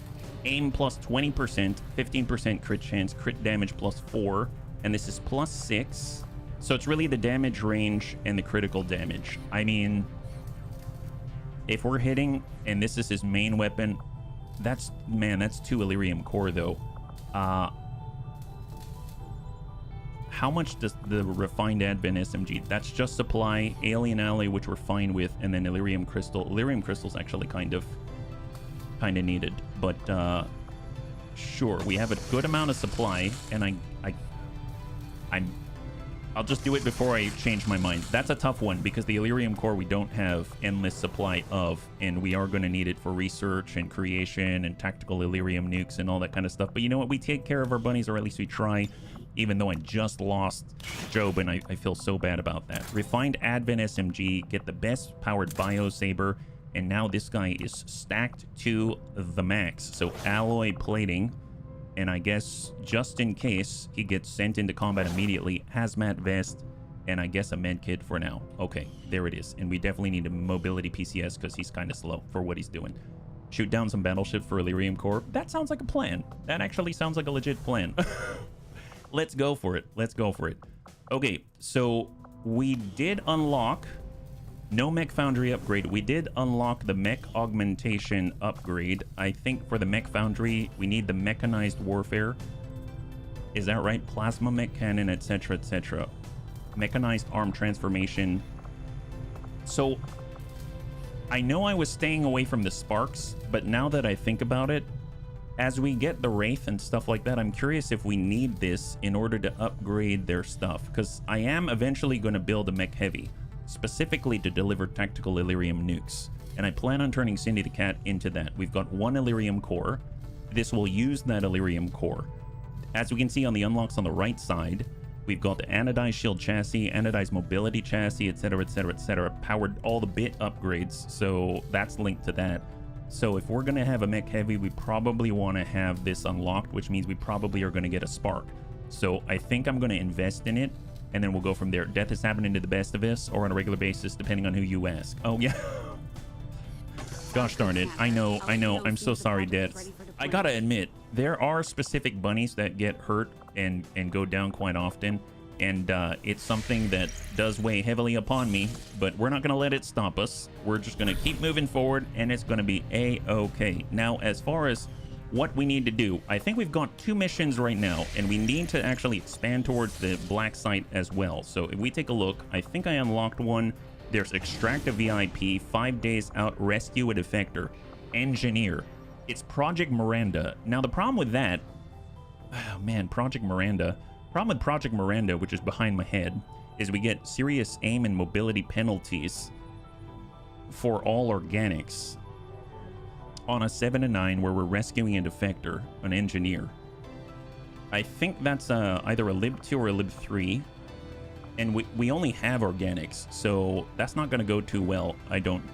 aim plus 20%, 15% crit chance, crit damage plus 4, and this is plus 6. So it's really the damage range and the critical damage. I mean, if we're hitting, and this is his main weapon, that's 2 Illyrium Core, though. How much does the Refined Advent SMG? That's just supply, Alien Alley, which we're fine with, and then Illyrium Crystal. Illyrium Crystal's actually kind of needed, but sure, we have a good amount of supply, and I'll just do it before I change my mind. That's a tough one because the Illyrium Core we don't have endless supply of, and we are going to need it for research and creation and tactical Illyrium nukes and all that kind of stuff. But you know what? We take care of our bunnies, or at least we try. Even though I just lost Job, and I feel so bad about that. Refined Advent SMG, get the best powered Bio Saber, and now this guy is stacked to the max. So alloy plating, and I guess just in case he gets sent into combat immediately, hazmat vest, and I guess a med kit for now. Okay, there it is. And we definitely need a mobility PCS because he's kind of slow for what he's doing. Shoot down some battleships for Illyrium Core. That sounds like a plan. That actually sounds like a legit plan. Let's go for it. Let's go for it. Okay, so we did unlock no mech foundry upgrade. We did unlock the mech augmentation upgrade. I think for the mech foundry, we need the mechanized warfare. Is that right? Plasma mech cannon, etc., etc. Mechanized arm transformation. So I know I was staying away from the sparks, but now that I think about it, as we get the Wraith and stuff like that, I'm curious if we need this in order to upgrade their stuff, because I am eventually going to build a mech heavy, specifically to deliver tactical Illyrium nukes, and I plan on turning Cindy the Cat into that. We've got 1 Illyrium Core. This will use that Illyrium Core. As we can see on the unlocks on the right side, We've got the anodized shield chassis, anodized mobility chassis, etc, etc, etc. Powered all the bit upgrades, so that's linked to that. So if we're going to have a mech heavy, we probably want to have this unlocked, which means we probably are going to get a spark. So I think I'm going to invest in it, and then we'll go from there. Death is happening to the best of us, or on a regular basis, depending on who you ask. Oh, yeah. Gosh darn it. I know. I'm so sorry, Death. I gotta admit, there are specific bunnies that get hurt and go down quite often. And it's something that does weigh heavily upon me, but we're not going to let it stop us. We're just going to keep moving forward, and it's going to be a-okay. Now, as far as what we need to do, I think we've got 2 missions right now, and we need to actually expand towards the black site as well. So if we take a look, I think I unlocked one. There's Extract a VIP, 5 days out, Rescue a Defector, Engineer. It's Project Miranda. Now, the problem with that... Oh, man, Project Miranda... Problem with Project Miranda, which is behind my head, is we get serious aim and mobility penalties for all organics on a 7 to 9 where we're rescuing a defector, an engineer. I think that's either a lib 2 or a lib 3, and we only have organics, so that's not going to go too well. I don't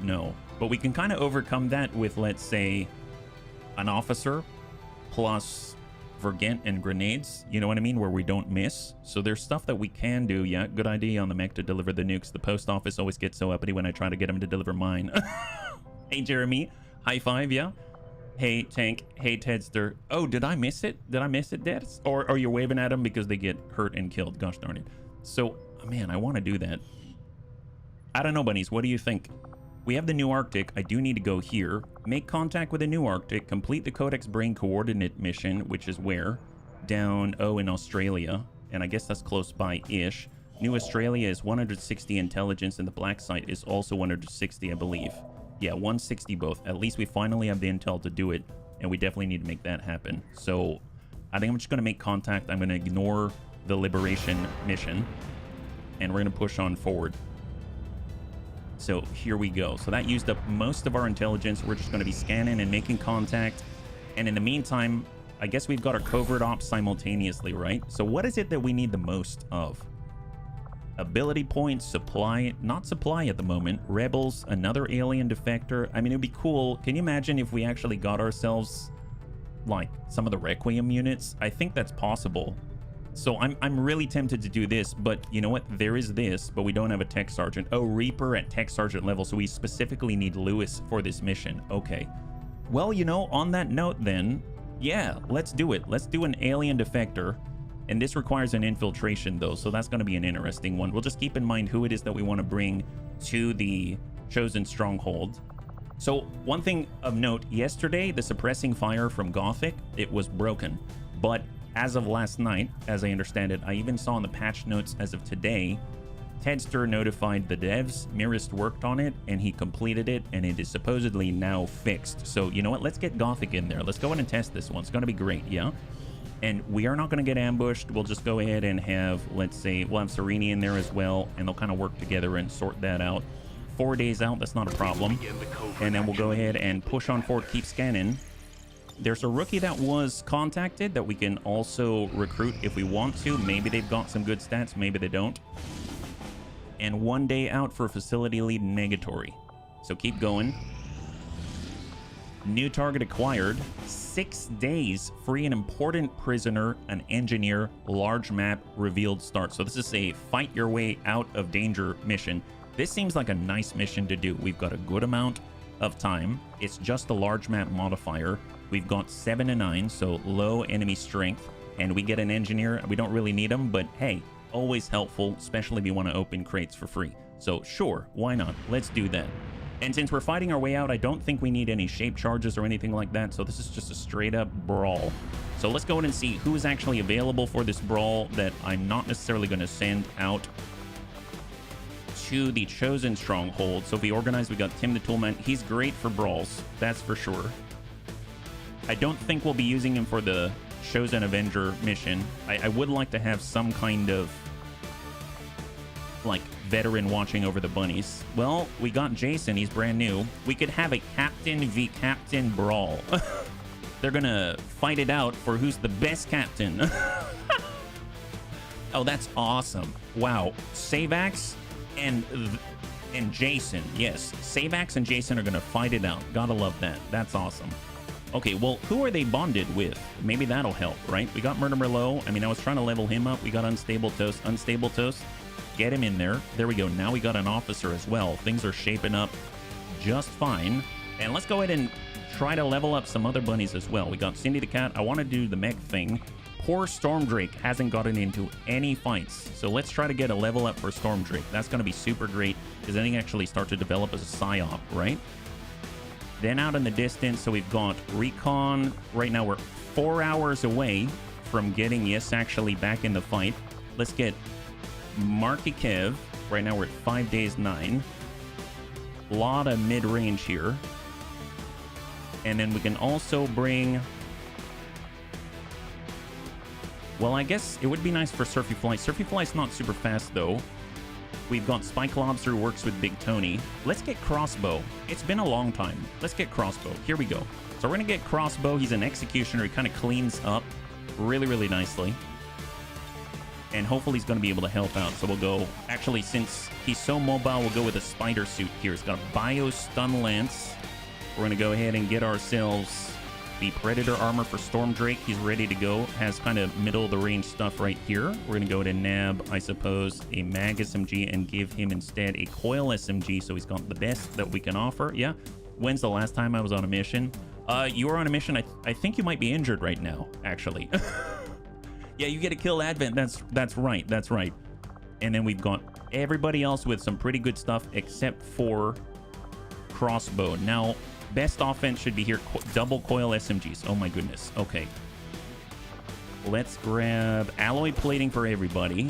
know, but we can kind of overcome that with, let's say, an officer plus Vergent and grenades, you know what I mean, where we don't miss. So there's stuff that we can do. Yeah, good idea on the mech to deliver the nukes. The post office always gets so uppity when I try to get them to deliver mine. Hey Jeremy, high five. Yeah, hey Tank, hey Tedster. Oh, did I miss it? Did I miss it, Dad? Or are you waving at them because they get hurt and killed? Gosh darn it. So man, I want to do that. I don't know, bunnies, what do you think? We have the new Arctic. I do need to go here. Make contact with the new Arctic. Complete the Codex Brain Coordinate mission, which is where? Down, in Australia. And I guess that's close by-ish. New Australia is 160 intelligence, and the black site is also 160, I believe. Yeah, 160 both. At least we finally have the intel to do it, and we definitely need to make that happen. So I think I'm just going to make contact. I'm going to ignore the Liberation mission, and we're going to push on forward. So here we go. So that used up most of our intelligence. We're just going to be scanning and making contact. And in the meantime, I guess we've got our covert ops simultaneously, right? So what is it that we need the most of? Ability points, supply, not supply at the moment. Rebels, another alien defector. I mean, it'd be cool. Can you imagine if we actually got ourselves like some of the Requiem units? I think that's possible. So I'm really tempted to do this, but you know what? There is this, but we don't have a tech sergeant. Oh, Reaper at tech sergeant level, so we specifically need Lewis for this mission. Okay. Well, you know, on that note then, yeah, let's do it. Let's do an alien defector, and this requires an infiltration though, so that's going to be an interesting one. We'll just keep in mind who it is that we want to bring to the chosen stronghold. So one thing of note, yesterday, the suppressing fire from Gothic, it was broken, but as of last night, as I understand it, I even saw in the patch notes as of today, Tedster notified the devs, Mirist worked on it, and he completed it, and it is supposedly now fixed. So, you know what? Let's get Gothic in there. Let's go ahead and test this one. It's going to be great, yeah? And we are not going to get ambushed. We'll just go ahead and have, let's say, we'll have Sereni in there as well, and they'll kind of work together and sort that out. 4 days out, that's not a problem. And then we'll go ahead and push on forward, keep scanning. There's a rookie that was contacted that we can also recruit if we want to. Maybe they've got some good stats, maybe they don't. And 1 day out for facility lead negatory. So keep going. New target acquired. 6 days, free an important prisoner, an engineer, large map, revealed start. So this is a fight your way out of danger mission. This seems like a nice mission to do. We've got a good amount of time. It's just a large map modifier. We've got 7 to 9, so low enemy strength, and we get an engineer. We don't really need them, but hey, always helpful, especially if you want to open crates for free. So sure, why not? Let's do that. And since we're fighting our way out, I don't think we need any shape charges or anything like that, so this is just a straight up brawl. So let's go in and see who is actually available for this brawl that I'm not necessarily going to send out to the chosen stronghold. So if we organize, we got Tim the Toolman. He's great for brawls, that's for sure. I don't think we'll be using him for the chosen Avenger mission. I would like to have some kind of like veteran watching over the bunnies. Well, we got Jason, he's brand new. We could have a captain v captain brawl. They're gonna fight it out for who's the best captain. Oh, that's awesome. Wow. Savax and Jason. Yes, Savax and Jason are going to fight it out. Gotta love that. That's awesome. Okay, well, who are they bonded with? Maybe that'll help, right? We got Murder Merlot. I mean, I was trying to level him up. We got Unstable Toast. Unstable Toast. Get him in there. There we go. Now we got an officer as well. Things are shaping up just fine. And let's go ahead and try to level up some other bunnies as well. We got Cindy the Cat. I want to do the mech thing. Poor Stormdrake hasn't gotten into any fights. So let's try to get a level up for Stormdrake. That's going to be super great because then he actually start to develop as a psyop, right? Then out in the distance, so we've got Recon. Right now we're 4 hours away from getting Yes actually back in the fight. Let's get Marky Kev. Right now we're at 5 days 9. A lot of mid-range here. And then we can also bring... Well, I guess it would be nice for Surfy Fly. Surfy Fly's not super fast, though. We've got Spike Lobster who works with Big Tony. Let's get Crossbow. It's been a long time. Let's get Crossbow. Here we go. So we're going to get Crossbow. He's an Executioner. He kind of cleans up really, really nicely. And hopefully he's going to be able to help out. So we'll go... Actually, since he's so mobile, we'll go with a Spider Suit here. He's got a Bio Stun Lance. We're going to go ahead and get ourselves the Predator armor for Stormdrake. He's ready to go. Has kind of middle of the range stuff right here. We're going to go to nab, I suppose, a Mag SMG and give him instead a Coil SMG. So he's got the best that we can offer. Yeah. When's the last time I was on a mission? You were on a mission. I think you might be injured right now, actually. Yeah, you get to kill Advent. That's right. That's right. And then we've got everybody else with some pretty good stuff except for Crossbow. Now, best offense should be here. Double coil SMGs. Oh my goodness. Okay. Let's grab alloy plating for everybody.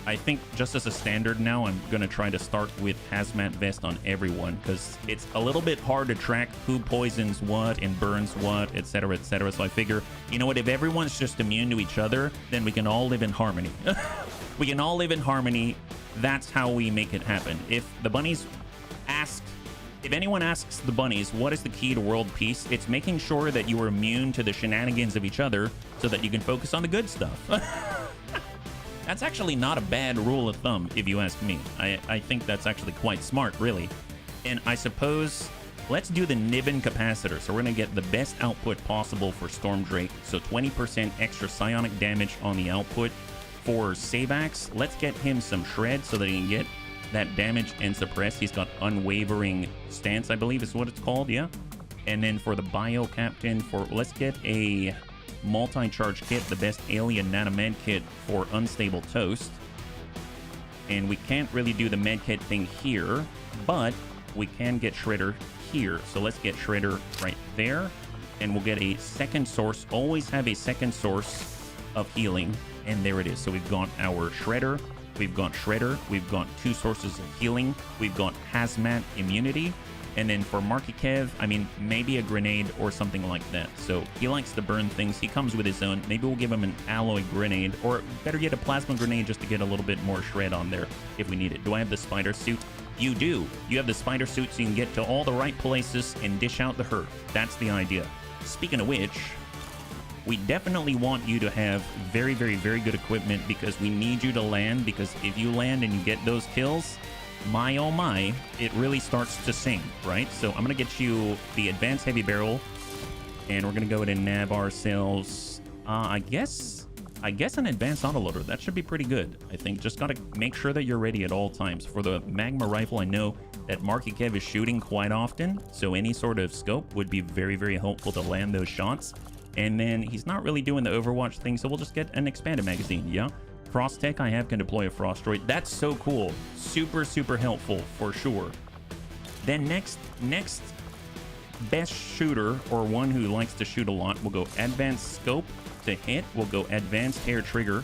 I think just as a standard now, I'm going to try to start with hazmat vest on everyone because it's a little bit hard to track who poisons what and burns what, etc., etc. So I figure, you know what, if everyone's just immune to each other, then we can all live in harmony. We can all live in harmony. That's how we make it happen. If the bunnies If anyone asks the bunnies, what is the key to world peace? It's making sure that you are immune to the shenanigans of each other so that you can focus on the good stuff. That's actually not a bad rule of thumb, if you ask me. I think that's actually quite smart, really. And I suppose, let's do the Niven capacitor. So we're going to get the best output possible for Stormdrake. So 20% extra psionic damage on the output. For Savax, let's get him some shred so that he can get that damage and suppress. He's got unwavering stance, I believe is what it's called, yeah. And then for the bio captain, let's get a multi-charge kit, the best alien nanomed kit for Unstable Toast. And we can't really do the med kit thing here, but we can get Shredder here. So let's get Shredder right there, and we'll get a second source. Always have a second source of healing, and there it is. So we've got our Shredder. We've got Shredder, we've got 2 sources of healing, we've got Hazmat immunity, and then for Marky Kev, I mean, maybe a grenade or something like that. So he likes to burn things, he comes with his own. Maybe we'll give him an alloy grenade, or better yet, a plasma grenade just to get a little bit more shred on there if we need it. Do I have the spider suit? You do. You have the spider suit so you can get to all the right places and dish out the hurt. That's the idea. Speaking of which, we definitely want you to have very, very, very good equipment because we need you to land, because if you land and you get those kills, my oh my, it really starts to sing, right? So I'm going to get you the advanced heavy barrel, and we're going to go ahead and nab ourselves, I guess an advanced autoloader. That should be pretty good. I think just got to make sure that you're ready at all times. For the magma rifle, I know that Marky Kev is shooting quite often, so any sort of scope would be very, very helpful to land those shots. And then he's not really doing the Overwatch thing, so we'll just get an expanded magazine, yeah? Frost Tech, I have, can deploy a Frost Droid. That's so cool. Super, super helpful, for sure. Then next best shooter, or one who likes to shoot a lot, we'll go Advanced Scope to hit. We'll go Advanced Hair Trigger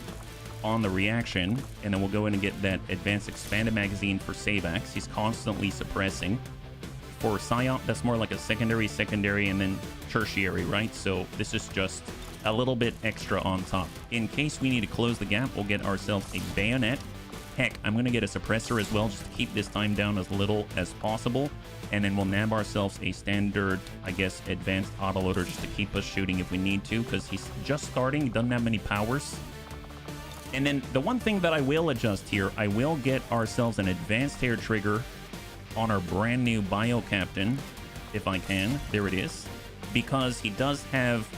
on the reaction, and then we'll go in and get that Advanced Expanded Magazine for Savax. He's constantly suppressing. For Psyop, that's more like a secondary, and then tertiary, right? So this is just a little bit extra on top. In case we need to close the gap, we'll get ourselves a bayonet. Heck, I'm going to get a suppressor as well, just to keep this time down as little as possible. And then we'll nab ourselves a standard, I guess, advanced autoloader just to keep us shooting if we need to, because he's just starting. He doesn't have many powers. And then the one thing that I will adjust here, I will get ourselves an advanced hair trigger on our brand new bio captain, if I can. There it is. Because he does have,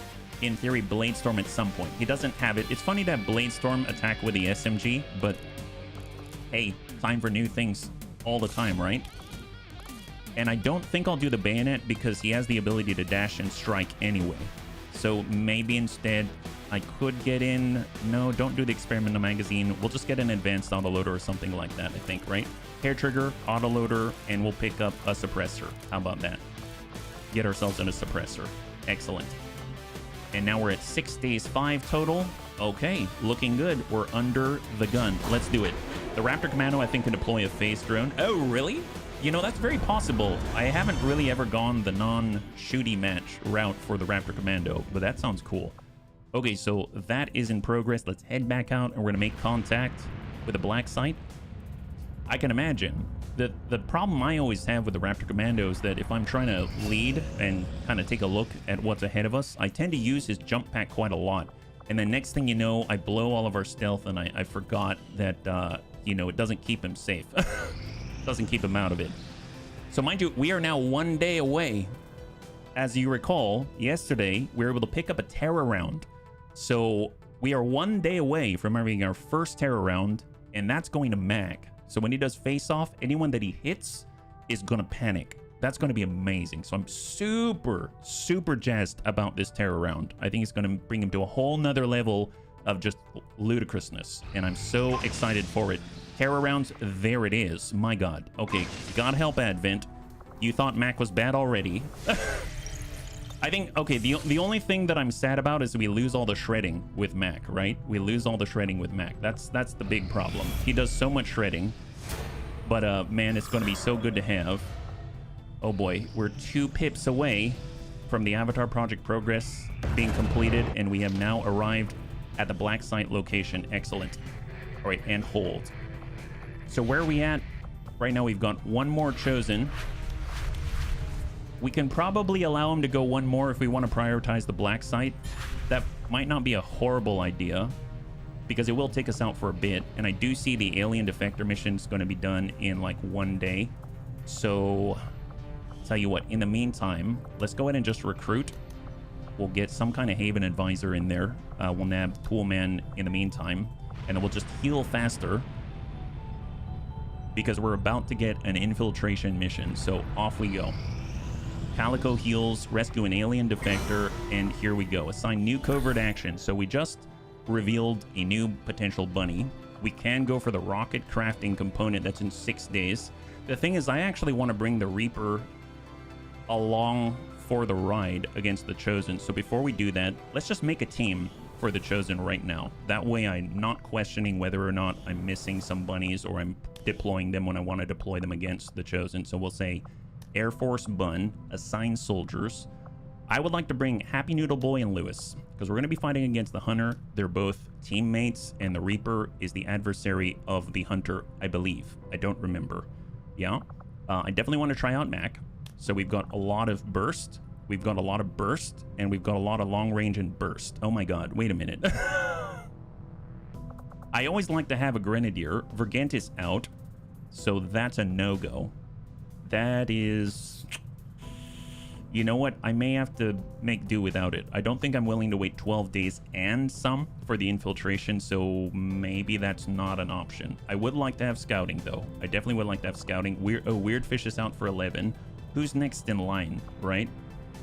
in theory, Blade Storm at some point. He doesn't have it. It's funny that Blade Storm attack with the SMG, but hey, time for new things all the time, right? And I don't think I'll do the bayonet because he has the ability to dash and strike anyway. So maybe instead I could get in... No, don't do the experimental magazine. We'll just get an advanced autoloader or something like that, I think, right? Hair trigger, autoloader, and we'll pick up a suppressor. How about that? Get ourselves in a suppressor. Excellent. And now we're at 6 days 5 total. Okay, looking good. We're under the gun. Let's do it. The Raptor Commando, I think, can deploy a phase drone. Oh, really? You know, that's very possible. I haven't really ever gone the non-shooty match route for the Raptor Commando, but that sounds cool. Okay, so that is in progress. Let's head back out, and we're going to make contact with a black site. I can imagine. The problem I always have with the Raptor Commando is that if I'm trying to lead and kind of take a look at what's ahead of us, I tend to use his jump pack quite a lot. And then next thing you know, I blow all of our stealth, and I forgot that, you know, it doesn't keep him safe. Doesn't keep him out of it. So mind you, we are now 1 day away. As you recall, yesterday, we were able to pick up a terror round. So we are 1 day away from having our first terror round, and that's going to Mac. So when he does face off, anyone that he hits is going to panic. That's going to be amazing. So I'm super, super jazzed about this terror round. I think it's going to bring him to a whole nother level of just ludicrousness, and I'm so excited for it. Terror rounds, there it is. My god. Okay, God help Advent. You thought Mac was bad already. I think, okay, the only thing that I'm sad about is we lose all the shredding with Mac, right? We lose all the shredding with Mac. That's the big problem. He does so much shredding, but man, it's going to be so good to have. Oh boy, we're 2 pips away from the Avatar Project Progress being completed, and we have now arrived at the black site location. Excellent. All right, and hold. So where are we at? Right now we've got 1 more chosen. We can probably allow him to go 1 more if we want to prioritize the black site. That might not be a horrible idea because it will take us out for a bit. And I do see the alien defector mission is going to be done in like 1 day. So tell you what, in the meantime, let's go ahead and just recruit. We'll get some kind of Haven advisor in there. We'll nab Toolman in the meantime, and then we'll just heal faster because we're about to get an infiltration mission. So off we go. Calico heals, rescue an alien defector, and here we go. Assign new covert action. So we just revealed a new potential bunny. We can go for the rocket crafting component that's in 6 days. The thing is, I actually want to bring the Reaper along for the ride against the Chosen. So before we do that, let's just make a team for the Chosen right now. That way I'm not questioning whether or not I'm missing some bunnies or I'm deploying them when I want to deploy them against the Chosen. So we'll say Air Force Bun, assign soldiers. I would like to bring Happy Noodle Boy and Lewis because we're going to be fighting against the Hunter. They're both teammates, and the Reaper is the adversary of the Hunter, I believe. I don't remember. Yeah. I definitely want to try out Mac. So we've got a lot of burst. We've got a lot of burst, and we've got a lot of long range and burst. Oh my god, wait a minute. I always like to have a Grenadier. Vergent is out, so that's a no-go. That is... You know what? I may have to make do without it. I don't think I'm willing to wait 12 days and some for the infiltration, so maybe that's not an option. I would like to have scouting, though. I definitely would like to have scouting. Weird Fish is out for 11. Who's next in line, right?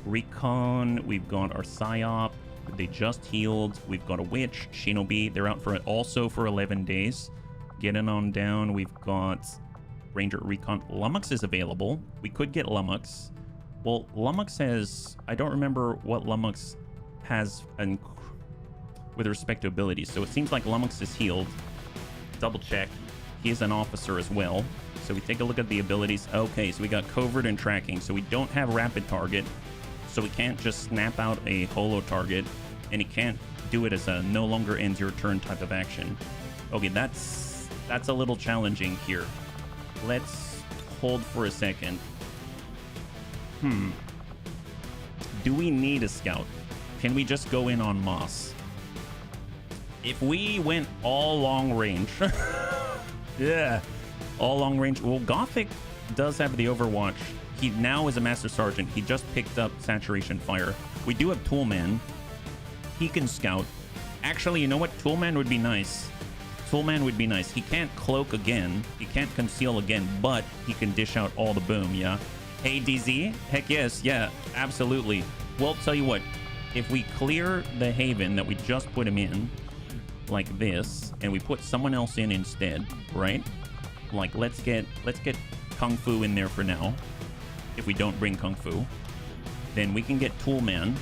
Recon, we've got our Psyop. They just healed. We've got a Witch, Shinobi. They're out for also for 11 days. Getting on down, we've got Ranger, Recon. Lummox is available. We could get Lummox. Well, Lummox has... I don't remember what Lummox has with respect to abilities. So it seems like Lummox is healed. Double check. He is an officer as well. So we take a look at the abilities. Okay, so we got covert and tracking. So we don't have rapid target. So we can't just snap out a holo target. And he can't do it as a no longer ends your turn type of action. Okay, that's a little challenging here. Let's hold for a second. Do we need a scout? Can we just go in on Moss? If we went all long range, yeah, all long range. Well, Gothic does have the Overwatch. He now is a Master Sergeant. He just picked up Saturation Fire. We do have Toolman. He can scout. Actually, you know what? Toolman would be nice. Toolman would be nice. He can't cloak again. He can't conceal again, but he can dish out all the boom, yeah? Hey, DZ? Heck yes, yeah, absolutely. Well, tell you what. If we clear the Haven that we just put him in, like this, and we put someone else in instead, right? Like, let's get Kung Fu in there for now. If we don't bring Kung Fu, then we can get Toolman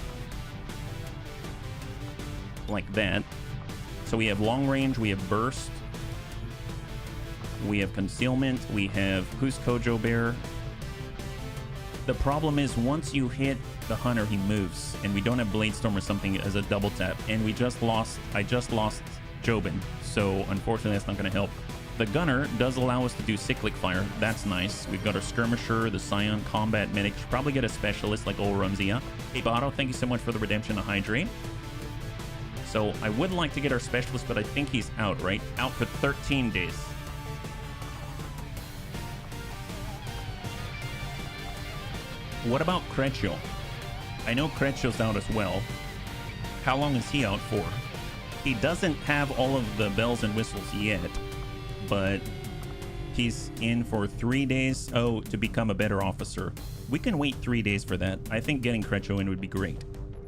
like that. So we have long range, we have burst, we have concealment, we have who's Kojo Bear. The problem is once you hit the hunter, he moves, and we don't have Bladestorm or something as a double tap, and I just lost Jobin, so unfortunately that's not going to help. The gunner does allow us to do cyclic fire. That's nice. We've got our skirmisher, the Scion, combat medic. Should probably get a specialist like old Rumsia. Hey Botto, thank you so much for the redemption to hydrate. So I would like to get our specialist, but I think he's out, right? Out for 13 days. What about Kretschel? I know Kretschel's out as well. How long is he out for? He doesn't have all of the bells and whistles yet, but he's in for 3 days. Oh, to become a better officer. We can wait 3 days for that. I think getting Kretschel in would be great.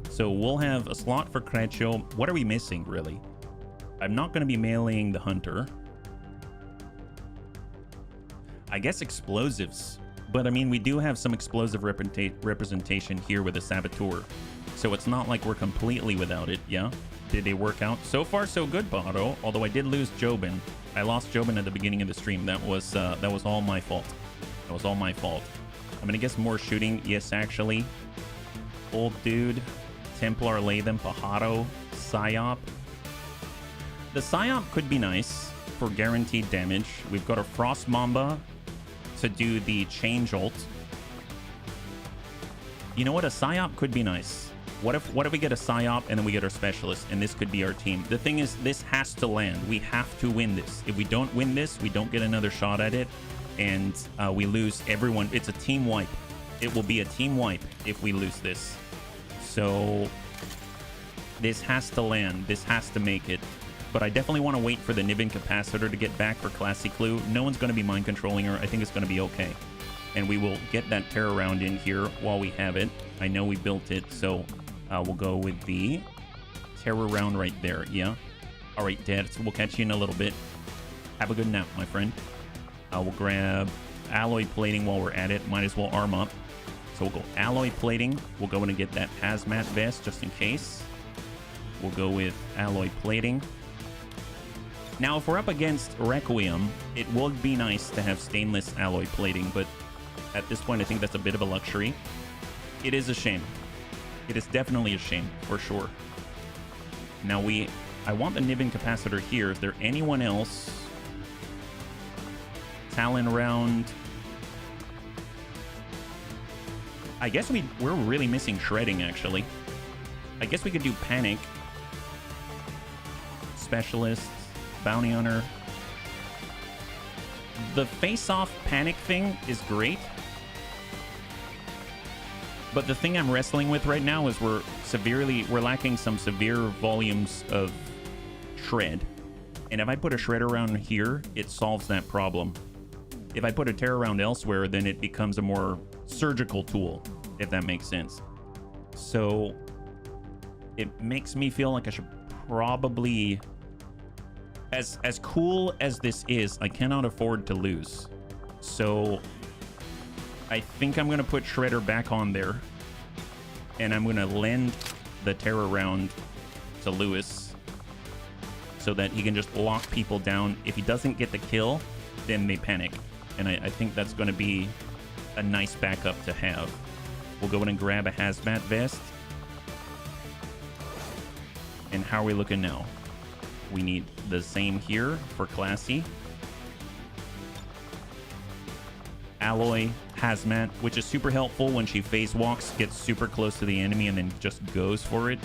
So we'll have a slot for Kretschel. What are we missing, really? I'm not going to be mailing the hunter. I guess explosives. But I mean, we do have some explosive representation here with the Saboteur. So it's not like we're completely without it, yeah? Did they work out? So far, so good, Botto. Although I did lose Jobin. I lost Jobin at the beginning of the stream. That was all my fault. That was all my fault. I'm gonna guess more shooting. Yes, actually. Old dude. Templar Latham, Pajaro, Psyop. The Psyop could be nice for guaranteed damage. We've got a Frost Mamba to do the change ult. You know what? A Psyop could be nice. What if we get a Psyop and then we get our specialist, and this could be our team? The thing is, this has to land. We have to win this. If we don't win this, we don't get another shot at it, and we lose everyone. It's a team wipe. It will be a team wipe if we lose this. So this has to land. This has to make it. But I definitely want to wait for the Nib Incapacitor to get back for Classy Clue. No one's going to be mind controlling her. I think it's going to be okay. And we will get that Terror Round in here while we have it. I know we built it, so we'll go with the Terror Round right there. Yeah. All right, Dad. So we'll catch you in a little bit. Have a good nap, my friend. We'll grab Alloy Plating while we're at it. Might as well arm up. So we'll go Alloy Plating. We'll go in and get that Hazmat Vest just in case. We'll go with Alloy Plating. Now, if we're up against Requiem, it would be nice to have stainless alloy plating, but at this point, I think that's a bit of a luxury. It is a shame. It is definitely a shame, for sure. Now, I want the Nib Incapacitor here. Is there anyone else? Talon round. I guess we're really missing shredding, actually. I guess we could do Panic. Specialist. Bounty Hunter. The face-off Panic thing is great. But the thing I'm wrestling with right now is we're lacking some severe volumes of shred. And if I put a shredder round here, it solves that problem. If I put a terror round elsewhere, then it becomes a more surgical tool, if that makes sense. So it makes me feel like I should probably... As cool as this is, I cannot afford to lose. So I think I'm going to put Shredder back on there. And I'm going to lend the Terror Round to Lewis so that he can just lock people down. If he doesn't get the kill, then they panic. And I think that's going to be a nice backup to have. We'll go in and grab a Hazmat Vest. And how are we looking now? We need the same here for Classy. Alloy, Hazmat, which is super helpful when she phase walks, gets super close to the enemy, and then just goes for it.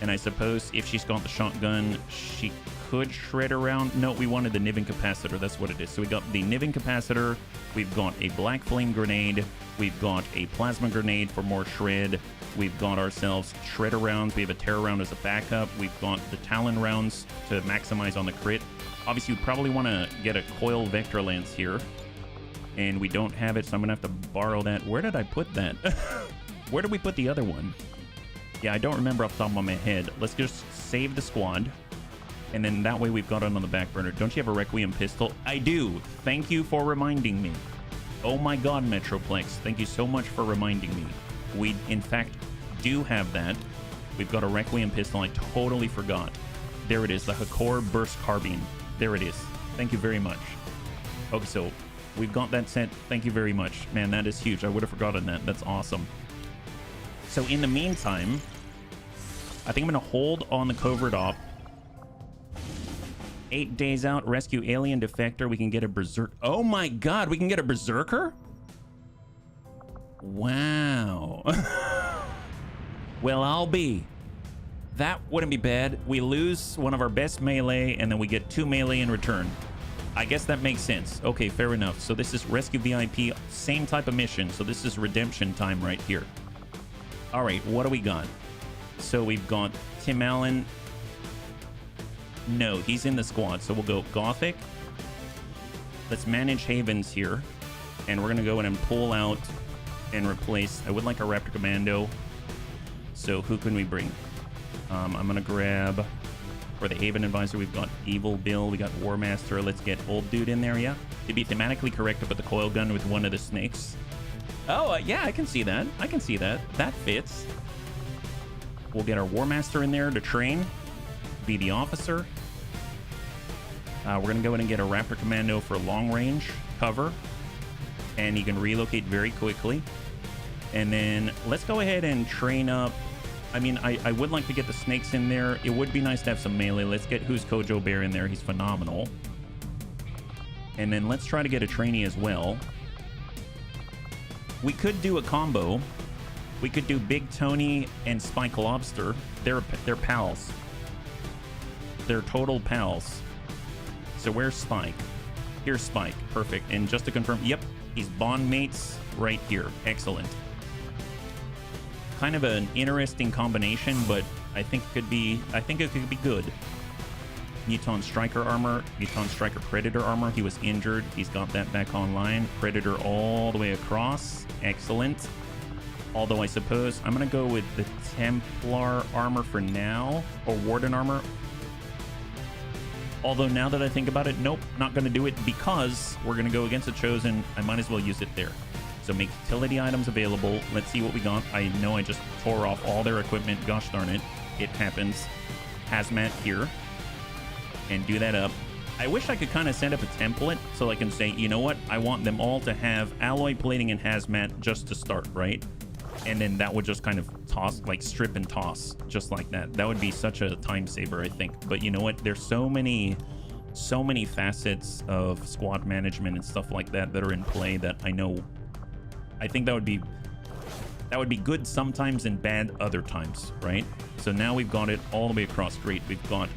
And I suppose if she's got the shotgun, she could shred around. No, we wanted the NIV incapacitor. That's what it is. So we got the NIV incapacitor. We've got a black flame grenade. We've got a plasma grenade for more shred. We've got ourselves shredder rounds. We have a terror round as a backup. We've got the talon rounds to maximize on the crit. Obviously, you probably want to get a coil vector lance here. And we don't have it, so I'm going to have to borrow that. Where did I put that? Where did we put the other one? Yeah, I don't remember off the top of my head. Let's just save the squad. And then that way we've got it on the back burner. Don't you have a Requiem pistol? I do. Thank you for reminding me. Oh my god, Metroplex. Thank you so much for reminding me. We, in fact, do have that. We've got a Requiem pistol. I totally forgot. There it is. The Hakor Burst Carbine. There it is. Thank you very much. Okay, so we've got that set. Thank you very much. Man, that is huge. I would have forgotten that. That's awesome. So in the meantime, I think I'm going to hold on the covert op. 8 days out, rescue alien defector. We can get a berserk. Oh my god, we can get a berserker? Wow. Well, I'll be. That wouldn't be bad. We lose one of our best melee, and then we get 2 melee in return. I guess that makes sense. Okay, fair enough. So this is rescue VIP, same type of mission. So this is redemption time right here. All right, what do we got? So we've got Tim Allen. No, he's in the squad. So we'll go Gothic. Let's manage Havens here. And we're going to go in and pull out and replace. I would like a Raptor Commando. So who can we bring? I'm going to grab, for the Haven Advisor, we've got Evil Bill. We got War Master. Let's get Old Dude in there, yeah? To be thematically correct to put the coil gun with one of the snakes. Oh, yeah, I can see that. I can see that. That fits. We'll get our War Master in there to train. Be the officer. We're going to go in and get a Raptor Commando for long range cover. And he can relocate very quickly. And then let's go ahead and train up. I mean, I would like to get the snakes in there. It would be nice to have some melee. Let's get Who's Kojo Bear in there. He's phenomenal. And then let's try to get a trainee as well. We could do a combo. We could do Big Tony and Spike Lobster. They're pals. They're total pals. So where's Spike? Here's Spike. Perfect. And just to confirm, yep, he's bond mates right here. Excellent. Kind of an interesting combination, but I think it could be good. Muton Striker armor, Muton Striker Predator armor. He was injured. He's got that back online. Predator all the way across. Excellent. Although I suppose I'm going to go with the Templar armor for now, or Warden armor. Although now that I think about it, nope, not going to do it because we're going to go against the Chosen. I might as well use it there. So make utility items available. Let's see what we got. I know I just tore off all their equipment. Gosh darn it. It happens. Hazmat here. And do that up. I wish I could kind of set up a template so I can say, you know what? I want them all to have alloy plating and hazmat just to start, right? And then that would just kind of toss, like strip and toss, just like that. That would be such a time saver, I think. But you know what? There's so many facets of squad management and stuff like that that are in play that I think that would be good sometimes and bad other times, right? So now we've got it all the way across. Great. We've got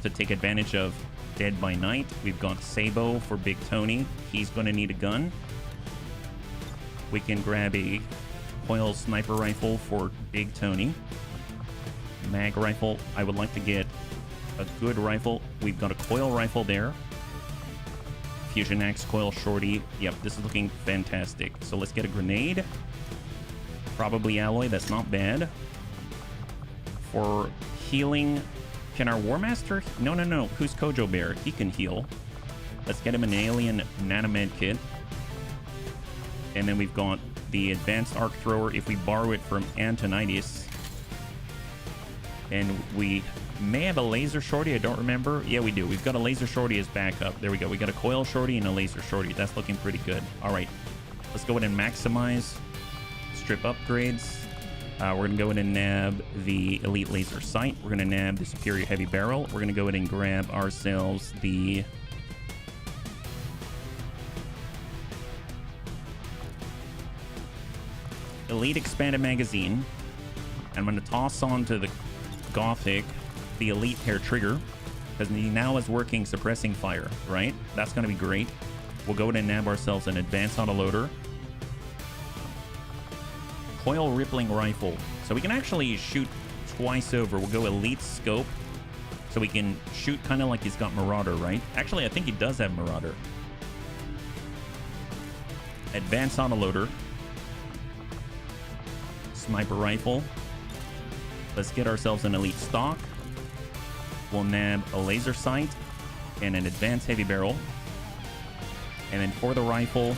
to take advantage of Dead by Night. We've got Sabo for Big Tony. He's going to need a gun. We can grab a coil sniper rifle for Big Tony. Mag rifle. I would like to get a good rifle. We've got a coil rifle there. Fusion Axe, coil shorty. Yep, this is looking fantastic. So let's get a grenade. Probably alloy. That's not bad. For healing, can our War Master? No. Who's Kojo Bear? He can heal. Let's get him an alien nanomed kit. And then we've got the advanced arc thrower if we borrow it from Antonides. And we may have a laser shorty. I don't remember. Yeah, we do. We've got a laser shorty as backup. There we go. We got a coil shorty and a laser shorty. That's looking pretty good. All right. Let's go ahead and maximize strip upgrades. We're going to go ahead and nab the elite laser sight. We're going to nab the superior heavy barrel. We're going to go ahead and grab ourselves the elite expanded magazine. I'm going to toss on to the Gothic the elite hair trigger, because he now is working suppressing fire, right? That's going to be great. We'll go ahead and nab ourselves an advanced autoloader. Coil rippling rifle. So we can actually shoot twice over. We'll go elite scope. So we can shoot kind of like he's got Marauder, right? Actually, I think he does have Marauder. Advanced autoloader. Sniper rifle. Let's get ourselves an elite stock. We'll nab a laser sight and an advanced heavy barrel. And then for the rifle,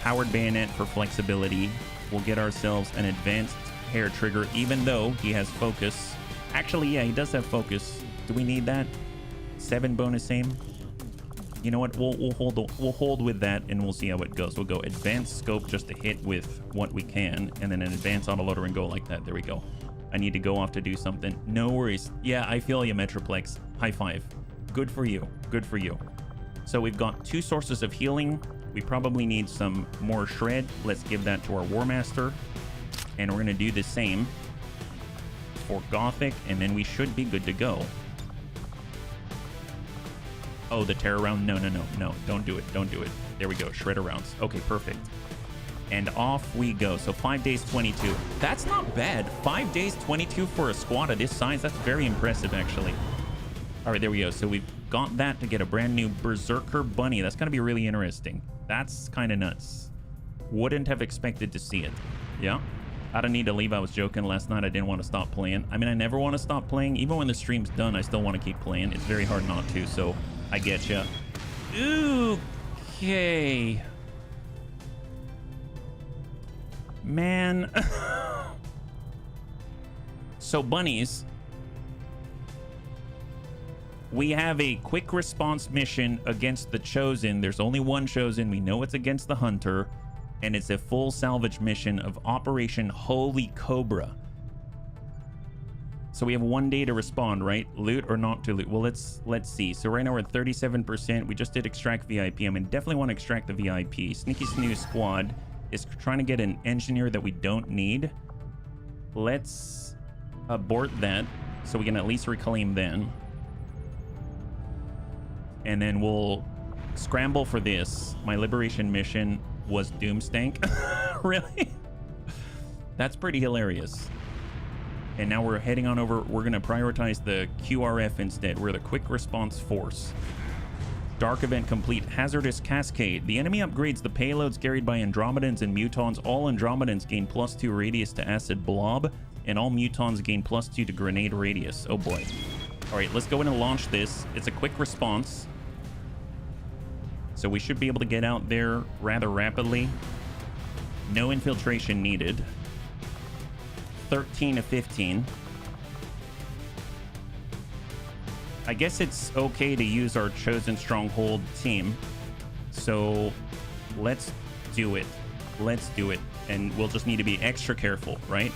powered bayonet for flexibility. We'll get ourselves an advanced hair trigger, even though he has focus. Actually, yeah, he does have focus. Do we need that? 7 bonus aim. You know what? We'll hold with that, and we'll see how it goes. We'll go advanced scope just to hit with what we can, and then an advanced autoloader and go like that. There we go. I need to go off to do something. No worries. Yeah, I feel you, Metroplex. High five. Good for you. Good for you. So we've got 2 sources of healing. We probably need some more shred. Let's give that to our War Master, and we're gonna do the same for Gothic, and then we should be good to go. Oh, the terror round? No, don't do it. Don't do it. There we go. Shredder rounds. Okay, perfect. And off we go. So 5 days, 22. That's not bad. 5 days, 22 for a squad of this size. That's very impressive, actually. All right, there we go. So we've got that to get a brand new Berserker Bunny. That's going to be really interesting. That's kind of nuts. Wouldn't have expected to see it. Yeah. I don't need to leave. I was joking last night. I didn't want to stop playing. I mean, I never want to stop playing. Even when the stream's done, I still want to keep playing. It's very hard not to, so I get ya. Okay. Man. So, bunnies. We have a quick response mission against the Chosen. There's only one Chosen. We know it's against the Hunter. And it's a full salvage mission of Operation Holy Cobra. So we have 1 day to respond, right? Loot or not to loot? Well, let's see. So right now we're at 37%. We just did extract VIP. I mean, definitely want to extract the VIP. Sneaky Snooze Squad is trying to get an engineer that we don't need. Let's abort that so we can at least reclaim then. And then we'll scramble for this. My liberation mission was Doomstank. Really? That's pretty hilarious. And now we're heading on over. We're going to prioritize the QRF instead. We're the Quick Response Force. Dark Event complete. Hazardous Cascade. The enemy upgrades the payloads carried by Andromedans and Mutons. All Andromedans gain +2 radius to Acid Blob, and all Mutons gain +2 to Grenade Radius. Oh boy. All right, let's go in and launch this. It's a quick response, so we should be able to get out there rather rapidly. No infiltration needed. 13 to 15. I guess it's okay to use our Chosen Stronghold team. So let's do it. Let's do it. And we'll just need to be extra careful, right?